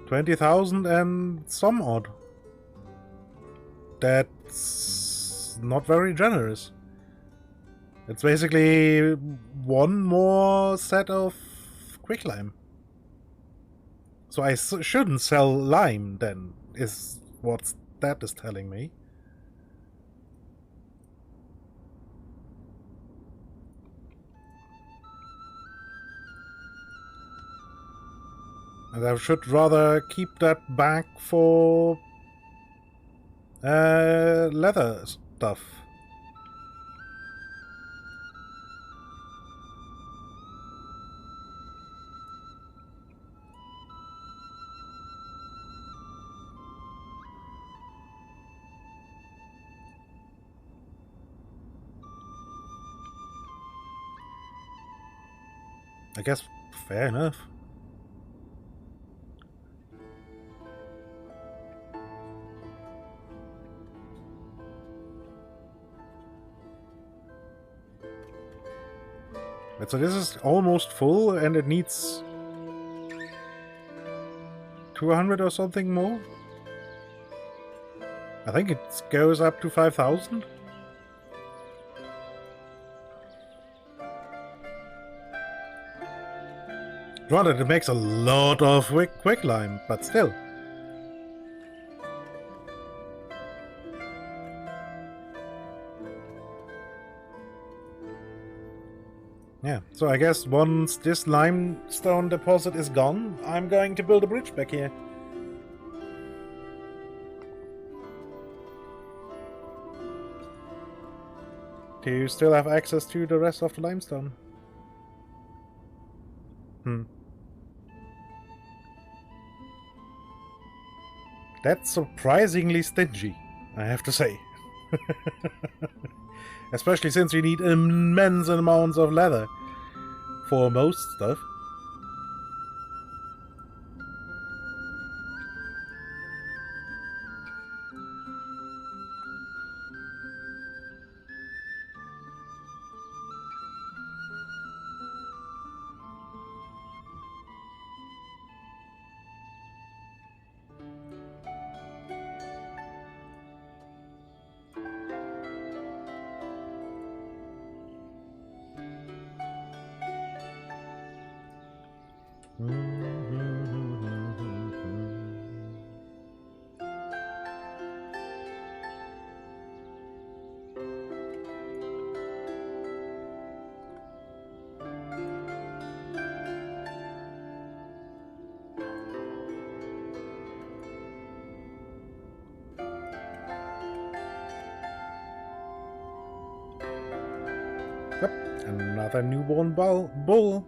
20,000 and some odd. That's not very generous. It's basically one more set of quicklime. So I shouldn't sell lime then, is what that is telling me. And I should rather keep that back for leather stuff. I guess fair enough. But so this is almost full and it needs 200 or something more? I think it goes up to 5,000. Granted, it makes a lot of quicklime, but still. Yeah, so I guess once this limestone deposit is gone, I'm going to build a bridge back here. To still have access to the rest of the limestone. That's surprisingly stingy, I have to say. Especially since you need immense amounts of leather for most stuff. Another newborn bull.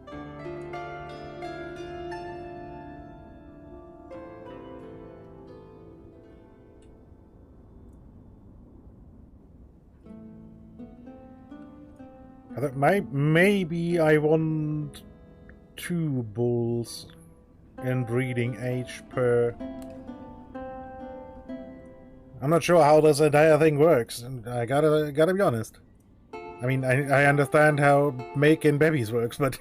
Maybe I want 2 bulls in breeding age per. I'm not sure how this entire thing works, and I gotta be honest. I mean, I understand how making babies works, but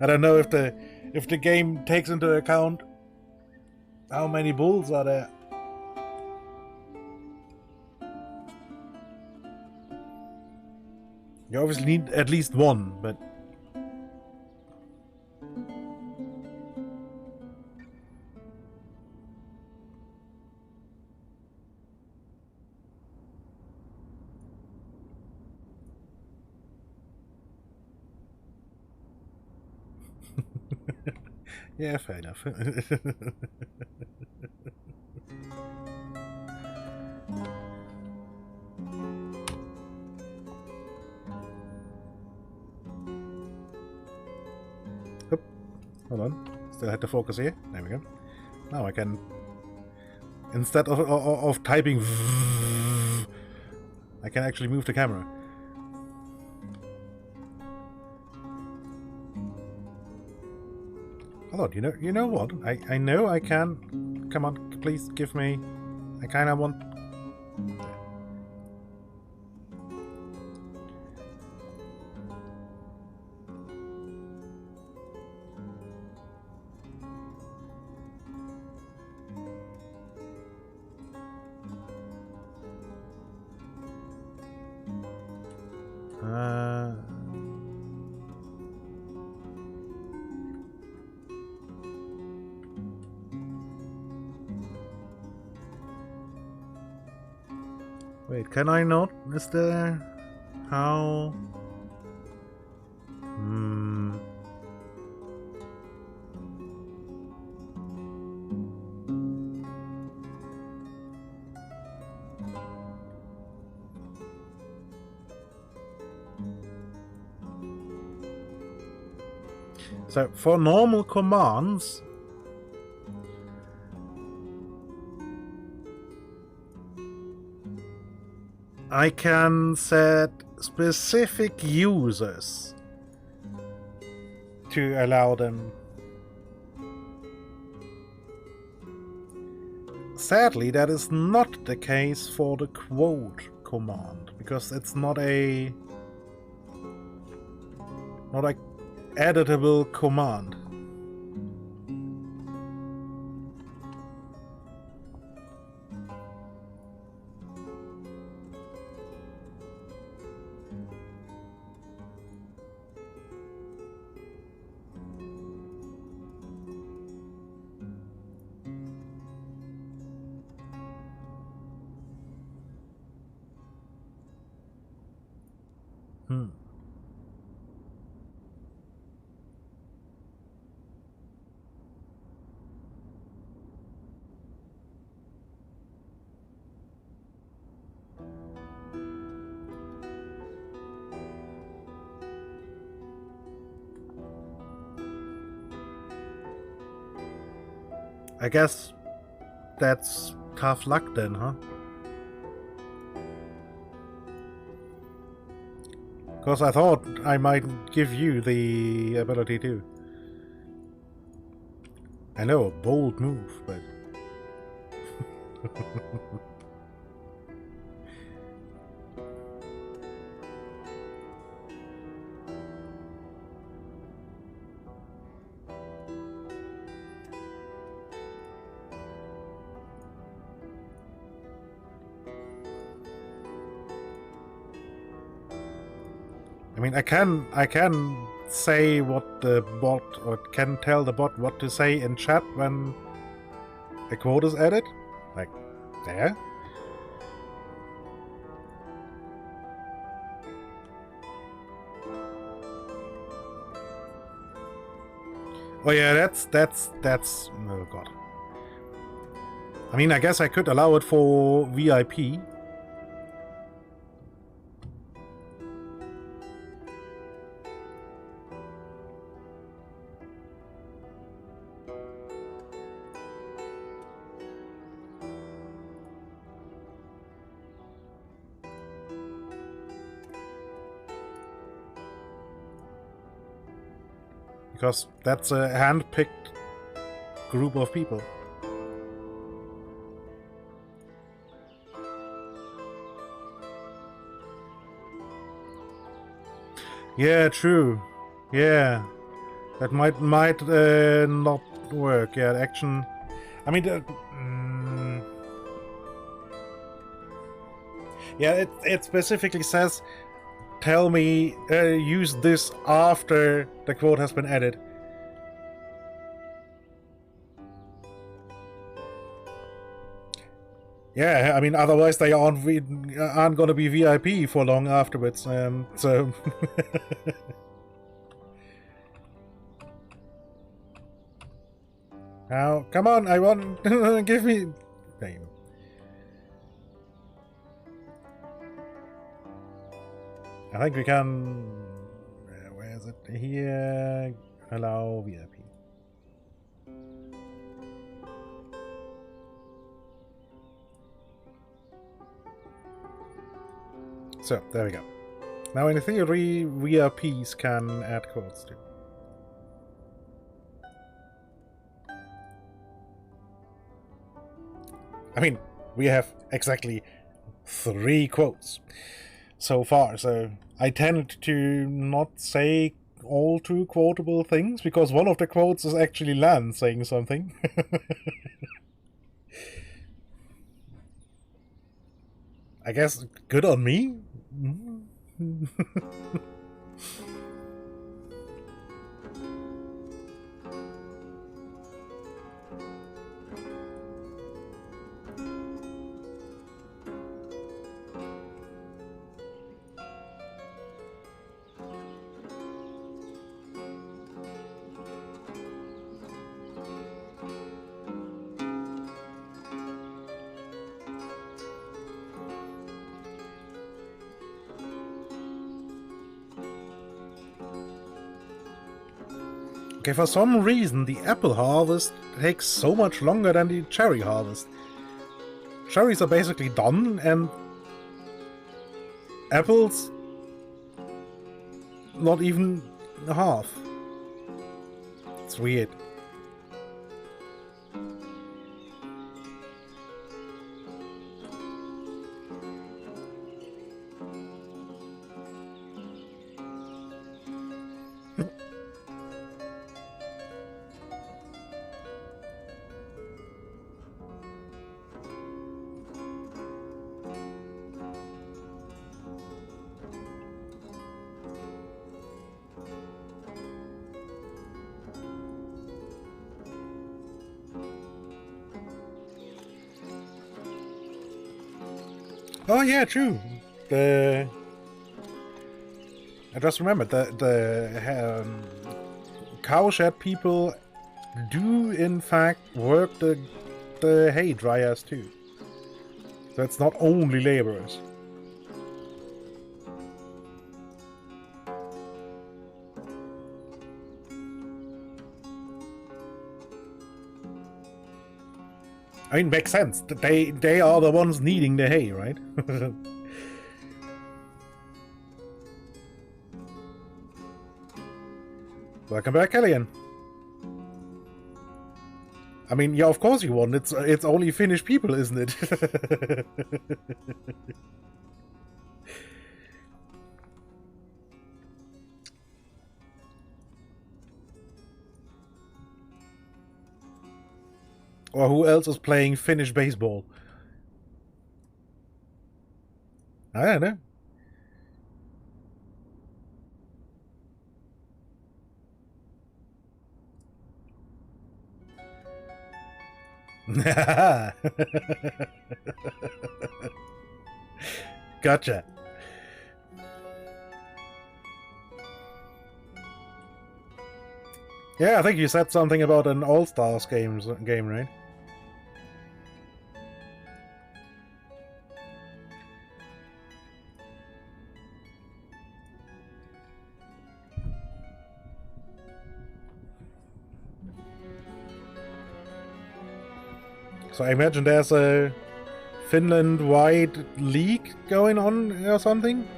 I don't know if the game takes into account how many bulls are there. You obviously need at least 1, but yeah, fair enough. Hold on. Still had to focus here. There we go. Now I can, instead of typing, I can actually move the camera. Hold on, you know what? I know I can. Come on, please give me. I kind of want. Wait, can I not? Is there... How... So, for normal commands... I can set specific users to allow them. Sadly, that is not the case for the quote command, because it's not a editable command. I guess that's tough luck then, huh? Because I thought I might give you the ability to. I know, a bold move, but... I mean, I can say what the bot, or can tell the bot what to say in chat when a quote is added. Like, there. Oh yeah, that's, oh god. I mean, I guess I could allow it for VIP. Because that's a hand-picked group of people. Yeah, true. Yeah, that might not work. Yeah, action. I mean, yeah, it specifically says, "Tell me, use this after the quote has been added." Yeah, I mean, otherwise they aren't gonna be VIP for long afterwards. So. Now, come on! I want give me. There you go. I think we can. Where is it? Here. Allow VIP. So, there we go. Now, in theory, VIPs can add codes too. I mean, we have exactly 3 quotes so far, so I tend to not say all too quotable things, because one of the quotes is actually Lan saying something. I guess good on me? Okay, for some reason the apple harvest takes so much longer than the cherry harvest. Cherries are basically done, and apples not even half. It's weird. Oh yeah, true. I just remembered the cowshed people do in fact work the hay dryers too. So it's not only laborers. I mean, makes sense. They are the ones needing the hay, right? Welcome back, Kellyan. I mean, yeah, of course you won. It's only Finnish people, isn't it? Or who else is playing Finnish baseball? I don't know. Gotcha. Yeah, I think you said something about an All-Stars game, right? So I imagine there's a Finland-wide league going on or something?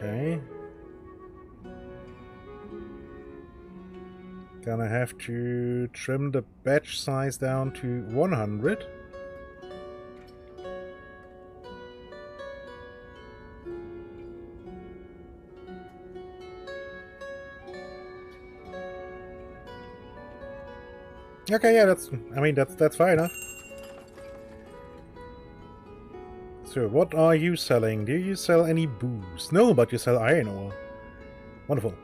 Okay. Gonna have to trim the batch size down to 100. Okay, yeah, that's fair enough. So, what are you selling? Do you sell any booze? No, but you sell iron ore. Wonderful.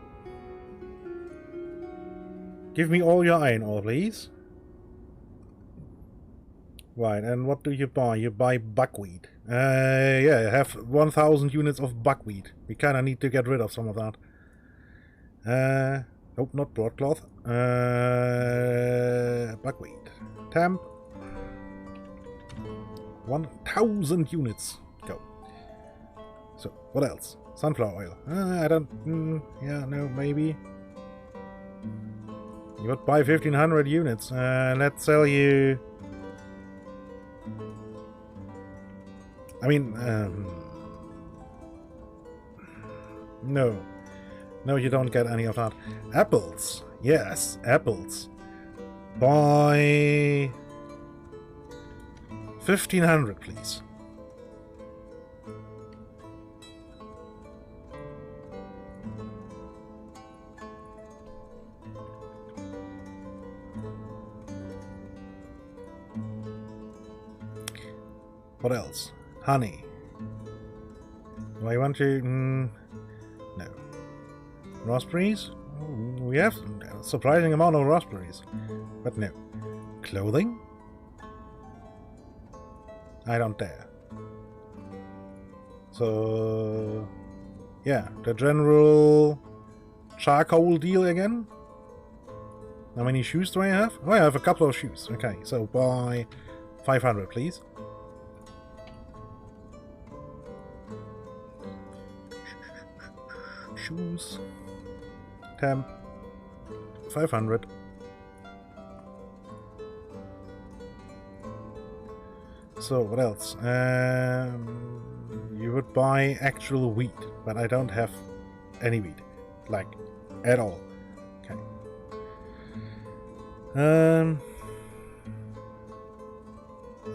Give me all your iron ore, please. Right, and what do you buy? You buy buckwheat. Yeah, I have 1,000 units of buckwheat. We kinda need to get rid of some of that. Nope, not broadcloth. Buckwheat. Temp. 1,000 units. Go. So, what else? Sunflower oil. I don't... yeah, no, maybe. You would buy 1,500 units. Let's sell you... I mean, no. No, you don't get any of that. Apples. Yes, apples. Buy... 1,500, please. What else? Honey. Do I want to... no. Raspberries? Oh, we have a surprising amount of raspberries. But no. Clothing? I don't dare. So... yeah, the general charcoal deal again. How many shoes do I have? Oh, I have a couple of shoes. Okay, so buy 500, please. Shoes. Temp. 500. So, what else? You would buy actual wheat, but I don't have any wheat. Like, at all. Okay.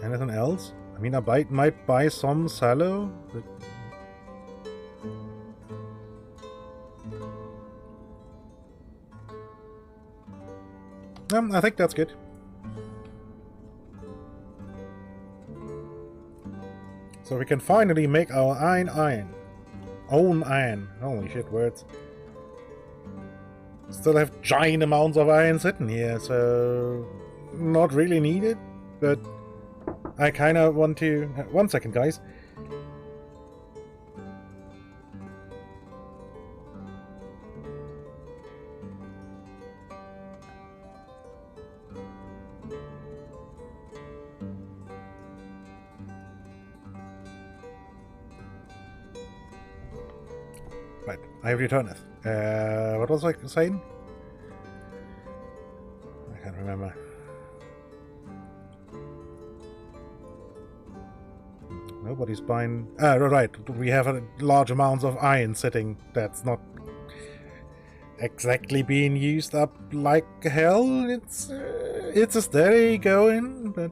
Anything else? I mean, I might buy some sallow, but... I think that's good. So we can finally make our iron. Own iron. Holy shit, words. Still have giant amounts of iron sitting here, so... not really needed, but... I kinda want to... one second, guys. Right, I returneth. What was I saying? I can't remember. Nobody's buying... right, we have a large amounts of iron sitting that's not exactly being used up like hell. It's a steady going, but...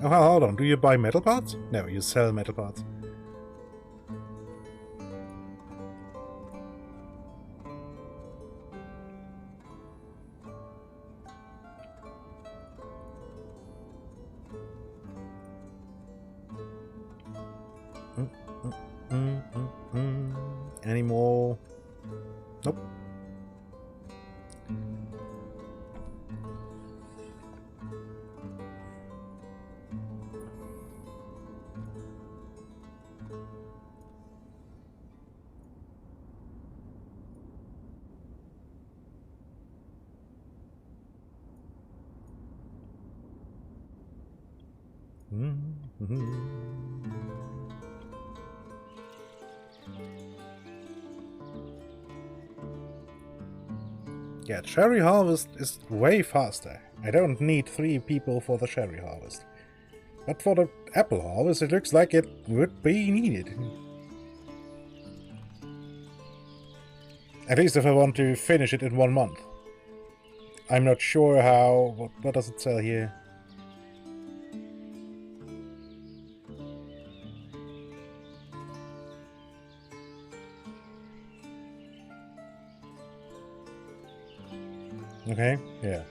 oh, hold on, do you buy metal parts? No, you sell metal parts. Any more? Nope. Yeah, cherry harvest is way faster. I don't need 3 people for the cherry harvest. But for the apple harvest, it looks like it would be needed. At least if I want to finish it in 1 month. I'm not sure how... What does it sell here? Okay, yeah.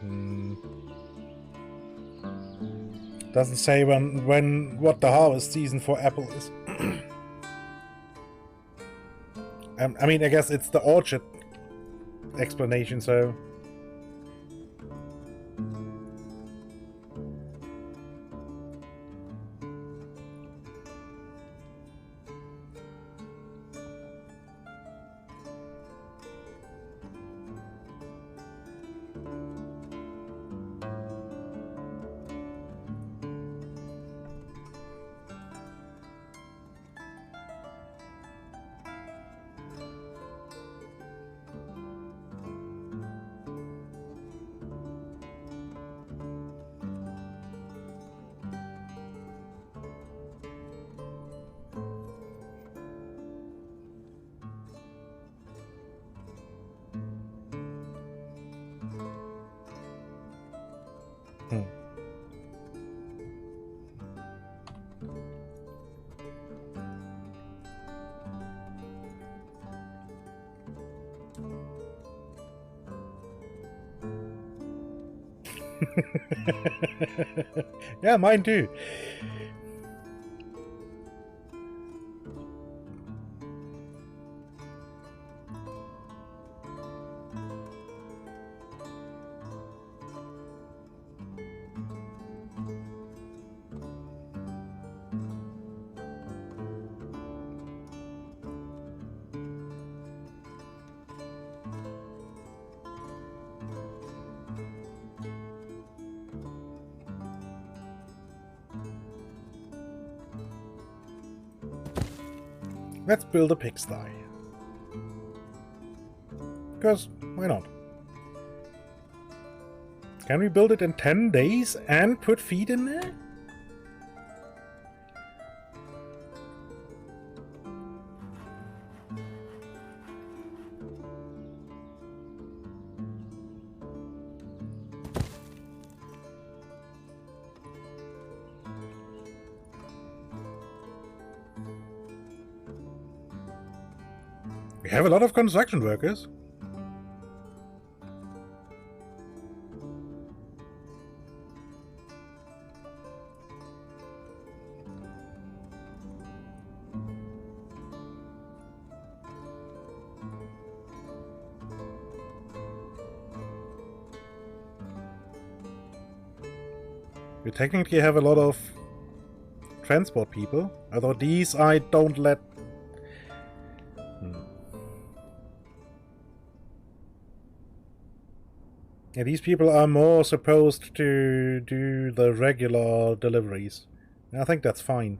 Doesn't say what the harvest season for apple is. I mean, I guess it's the orchard explanation, so... Yeah, mine too. Let's build a pigsty. Because, why not? Can we build it in 10 days and put feed in there? We have a lot of construction workers. We technically have a lot of transport people, although these I don't let... Yeah, these people are more supposed to do the regular deliveries. I think that's fine.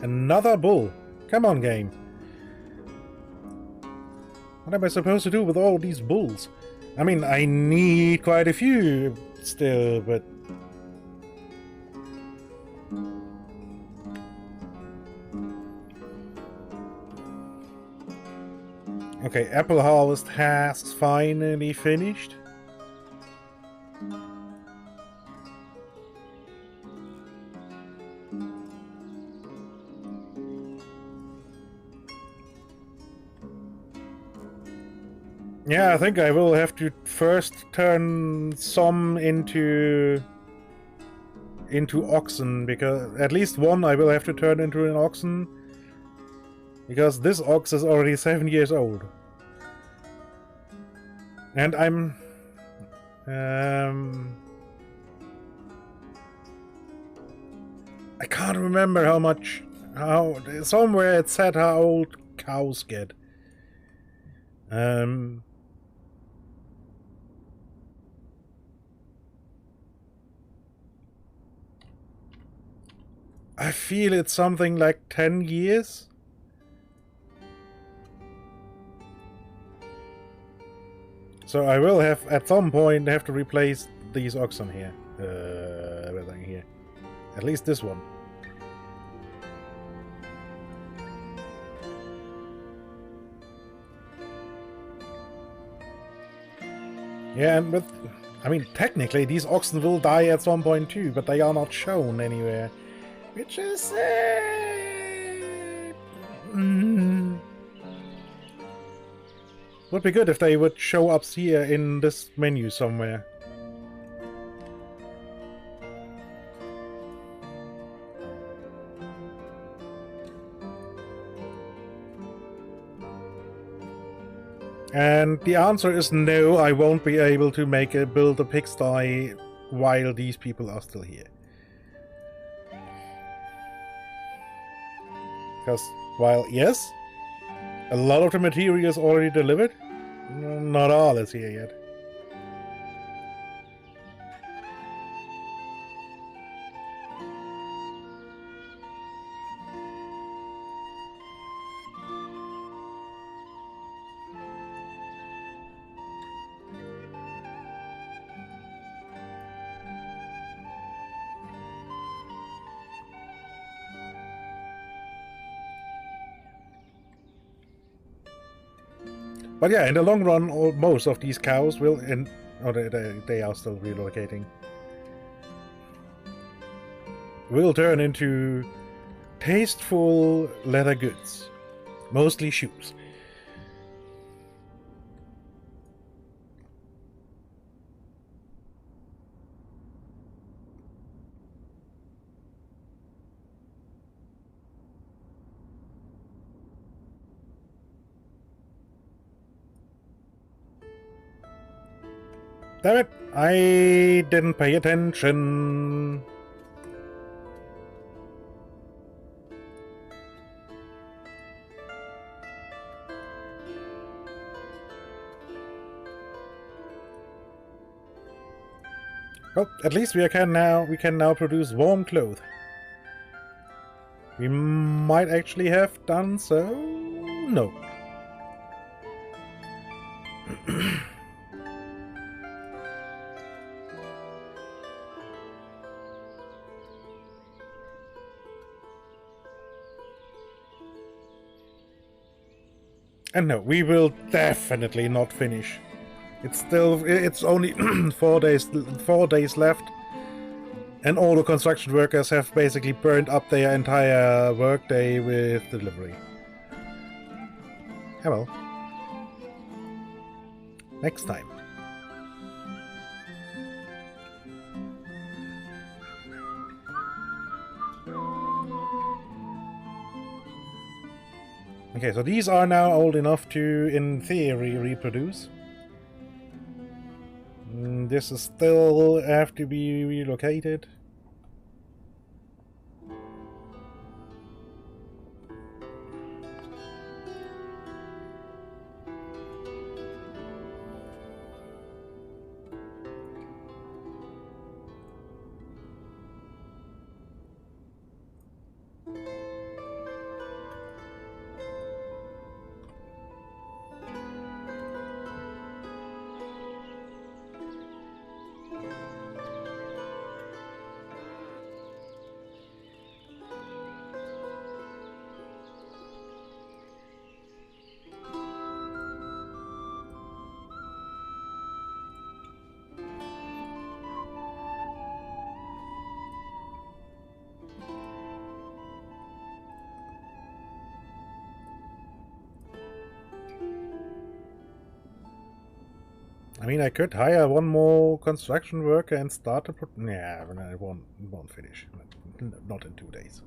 Another bull. Come on, game. What am I supposed to do with all these bulls? I mean, I need quite a few still, but... Okay, apple harvest has finally finished. Yeah, I think I will have to first turn some into oxen, because at least one I will have to turn into an oxen, because this ox is already 7 years old. And I'm I can't remember how somewhere it said how old cows get. I feel it's something like 10 years. So I will have, at some point, have to replace these oxen here. Everything here. At least this one. Yeah, and with... I mean, technically, these oxen will die at some point too, but they are not shown anywhere. Which is... Would be good if they would show up here in this menu somewhere. And the answer is no, I won't be able to build a pigsty while these people are still here. Because, while, yes, a lot of the material is already delivered, not all is here yet. But yeah, in the long run, most of these cows will, they are still relocating, will turn into tasteful leather goods, mostly shoes. Damn it! I didn't pay attention. Well, at least we can now produce warm clothes. We might actually have done so. No. And no, we will definitely not finish. It's only 4 days left, and all the construction workers have basically burned up their entire workday with delivery. Oh well. Next time. Okay, so these are now old enough to, in theory, reproduce. This is still have to be relocated. mean, I could hire one more construction worker and start a yeah, it won't finish. Not in 2 days.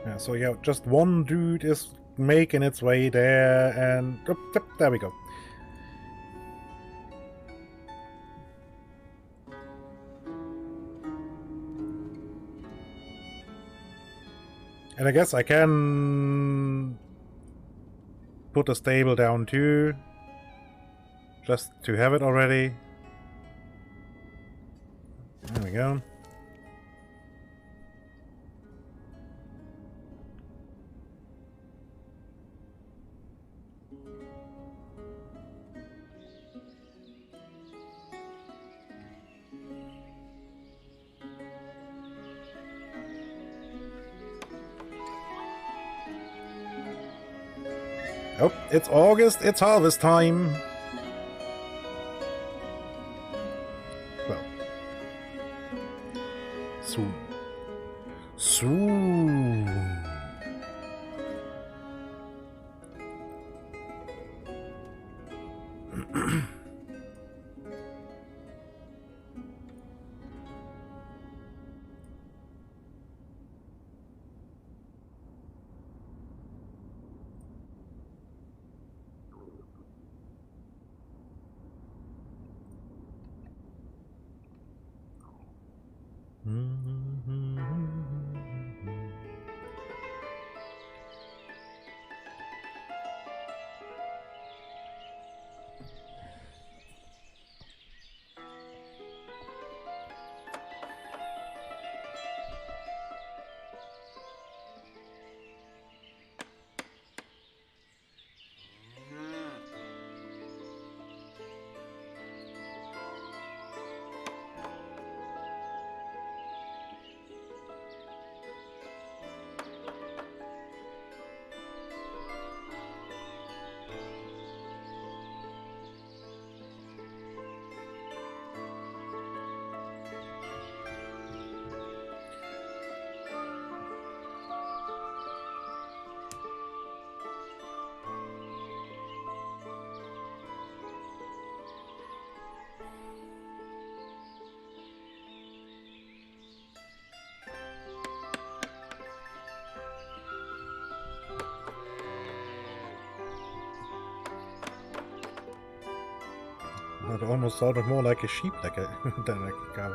Yeah, so yeah, just one dude is making its way there, and there we go. And I guess I can put a stable down too, just to have it already. There we go. Oh, it's August, it's harvest time! Well, soon. Soon! That almost sounded more like a sheep than like a cow.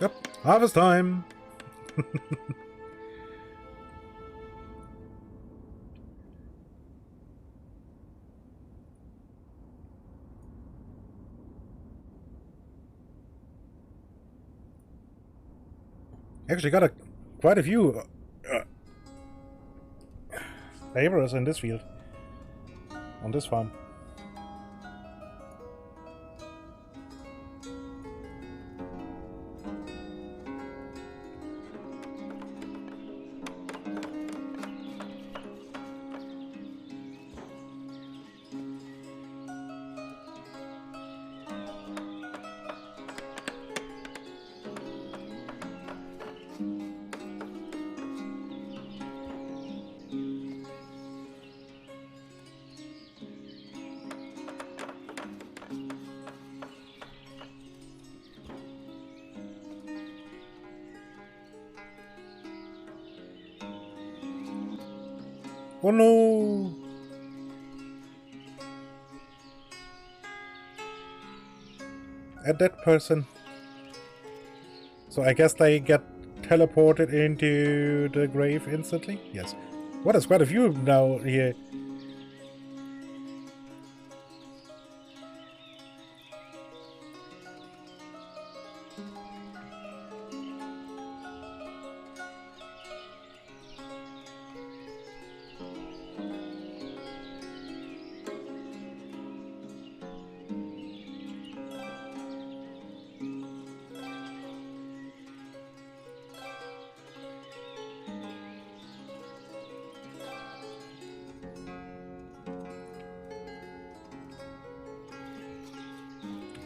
Yep, harvest time. Actually got quite a few laborers in this field, on this farm. Oh no! A dead person. So I guess they get teleported into the grave instantly? Yes. What is quite a few now here.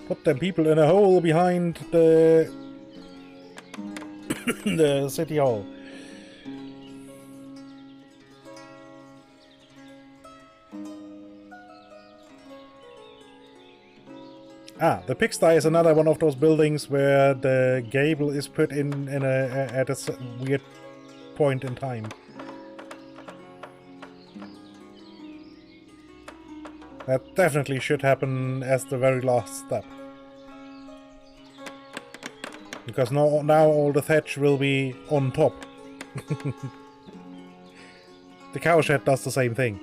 Put them people in a hole behind the the city hall. Ah, the pigsty is another one of those buildings where the gable is put in at a weird point in time. That definitely should happen as the very last step. Because now all the thatch will be on top. The cowshed does the same thing.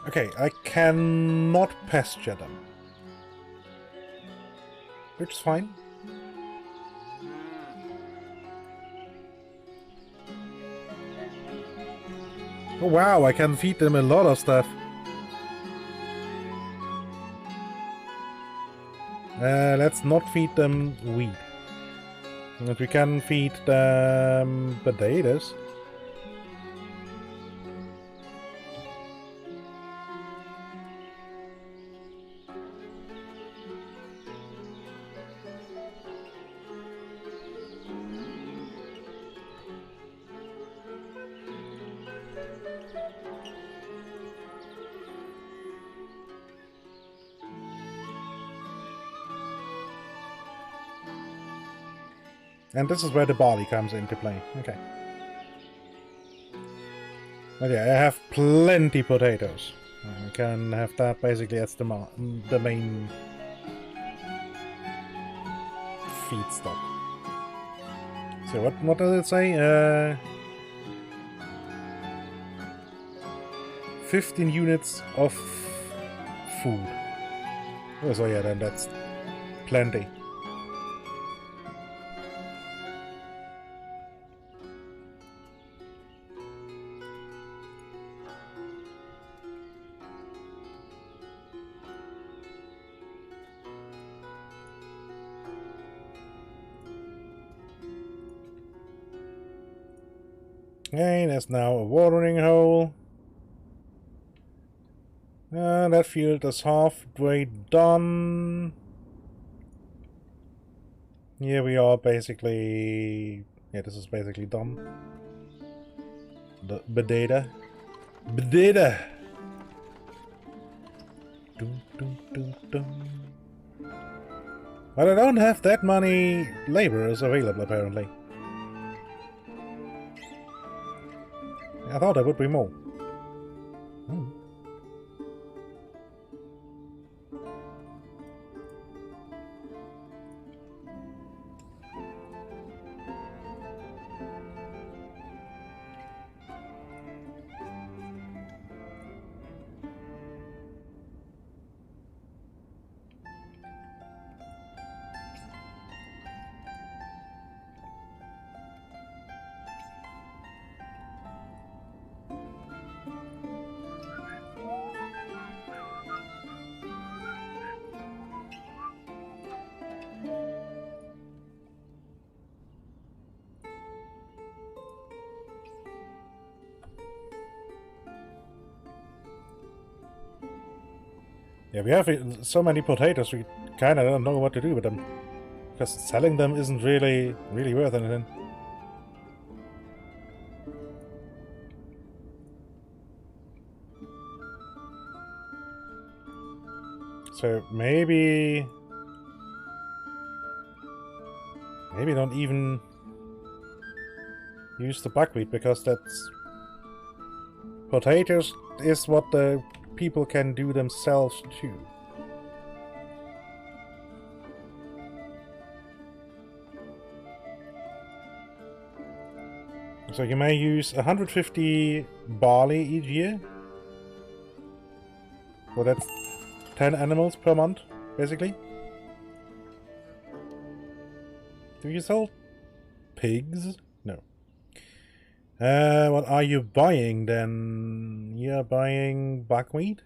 Okay, I cannot pasture them. Which is fine. Oh wow, I can feed them a lot of stuff. Let's not feed them wheat. But we can feed them potatoes. And this is where the barley comes into play. Okay. But yeah, I have plenty potatoes. I can have that basically as the main feedstock. So what does it say? 15 units of food. Oh, so yeah, then that's plenty. Okay, there's now a watering hole. That field is halfway done. Here we are basically... Yeah, this is basically done. The Bedata. Bedata! Dum, dum, dum, dum. But I don't have that many laborers available, apparently. I thought there would be more. Hmm. Yeah, we have so many potatoes, we kinda don't know what to do with them. Because selling them isn't really worth anything. So maybe don't even use the buckwheat, because that's... Potatoes is what the people can do themselves too. So you may use 150 barley each year. So that's 10 animals per month, basically. Do you sell pigs? No. What are you buying then? You're buying buckwheat?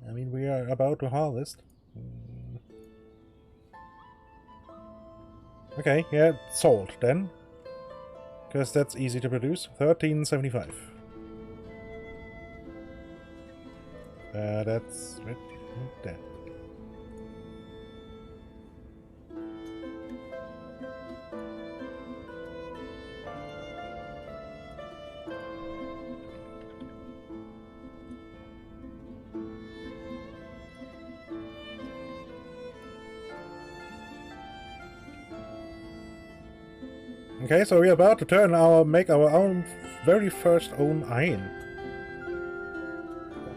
I mean, we are about to harvest. Okay, yeah, salt then. Because that's easy to produce. 1375. That's right there. Okay, so we're about to make our own very first own iron.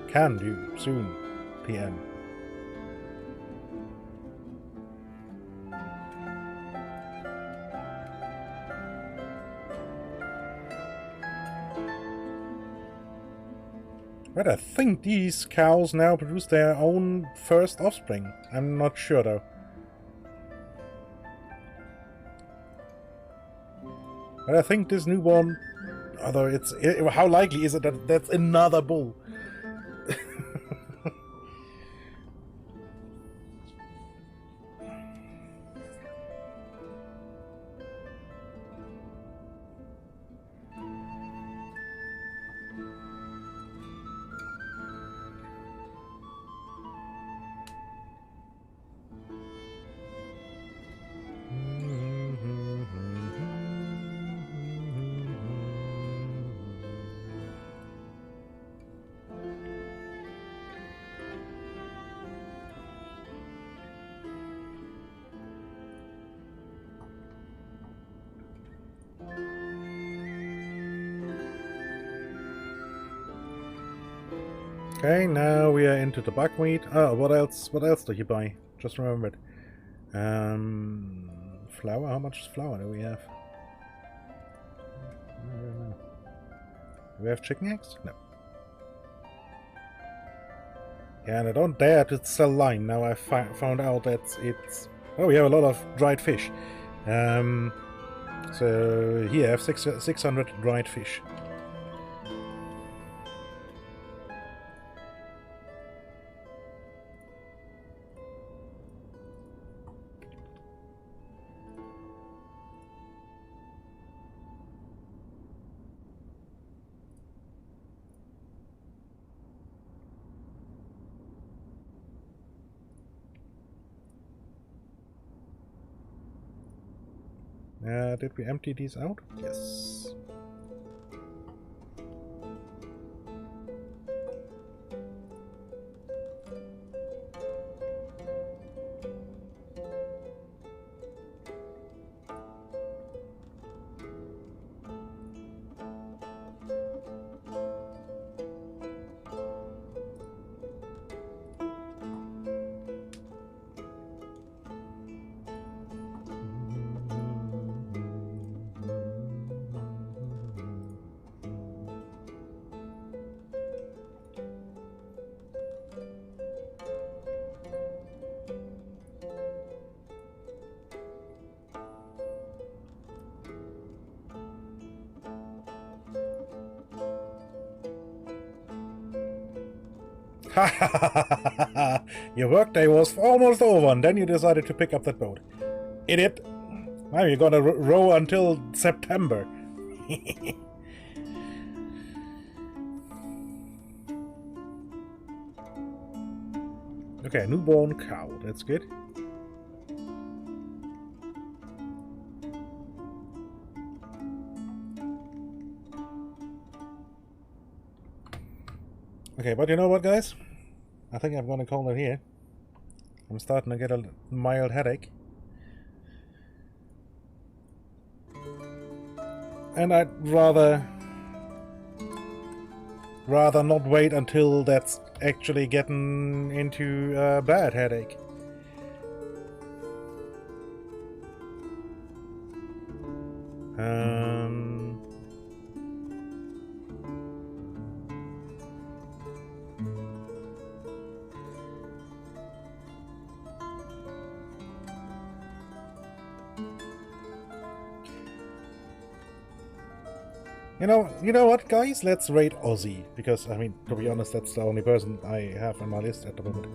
Can do soon, PM. But I think these cows now produce their own first offspring. I'm not sure though. But I think this newborn, although how likely is it that that's another bull? Okay, now we are into the buckwheat. Oh, what else? What else do you buy? Just remembered. Flour. How much flour do we have? I don't know. Do we have chicken eggs? No. Yeah, and I don't dare to sell line. Now I found out that it's... Oh, we have a lot of dried fish. So here I have 600 dried fish. Did we empty these out? Yes. Your workday was almost over and then you decided to pick up that boat. Idiot! Now you're gonna row until September. Okay, newborn cow, that's good. Okay, but you know what, guys? I think I'm gonna call it here. I'm starting to get a mild headache. And I'd rather not wait until that's actually getting into a bad headache. You know what, guys? Let's raid Ozzy, because, I mean, to be honest, that's the only person I have on my list at the moment.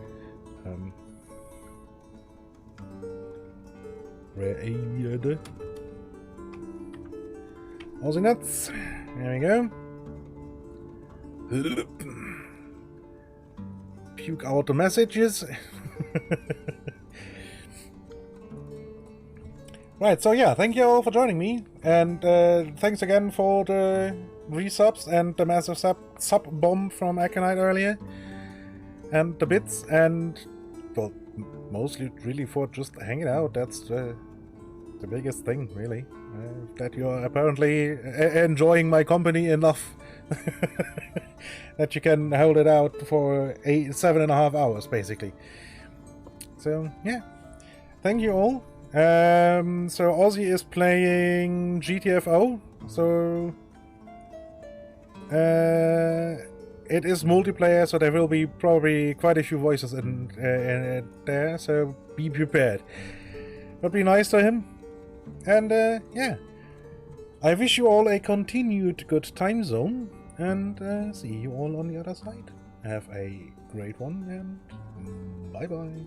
Raid Ozzy nuts. There we go. Puke out the messages. Right, so yeah, thank you all for joining me, and thanks again for the resubs and the massive sub bomb from Aconite earlier, and the bits, and, well, mostly really for just hanging out. That's the biggest thing, really, that you're apparently enjoying my company enough that you can hold it out for 7.5 hours, basically. So, yeah, thank you all. So Ozzy is playing GTFO, so it is multiplayer, so there will be probably quite a few voices in there, so be prepared. But be nice to him, and yeah, I wish you all a continued good time zone, and see you all on the other side. Have a great one, and bye bye.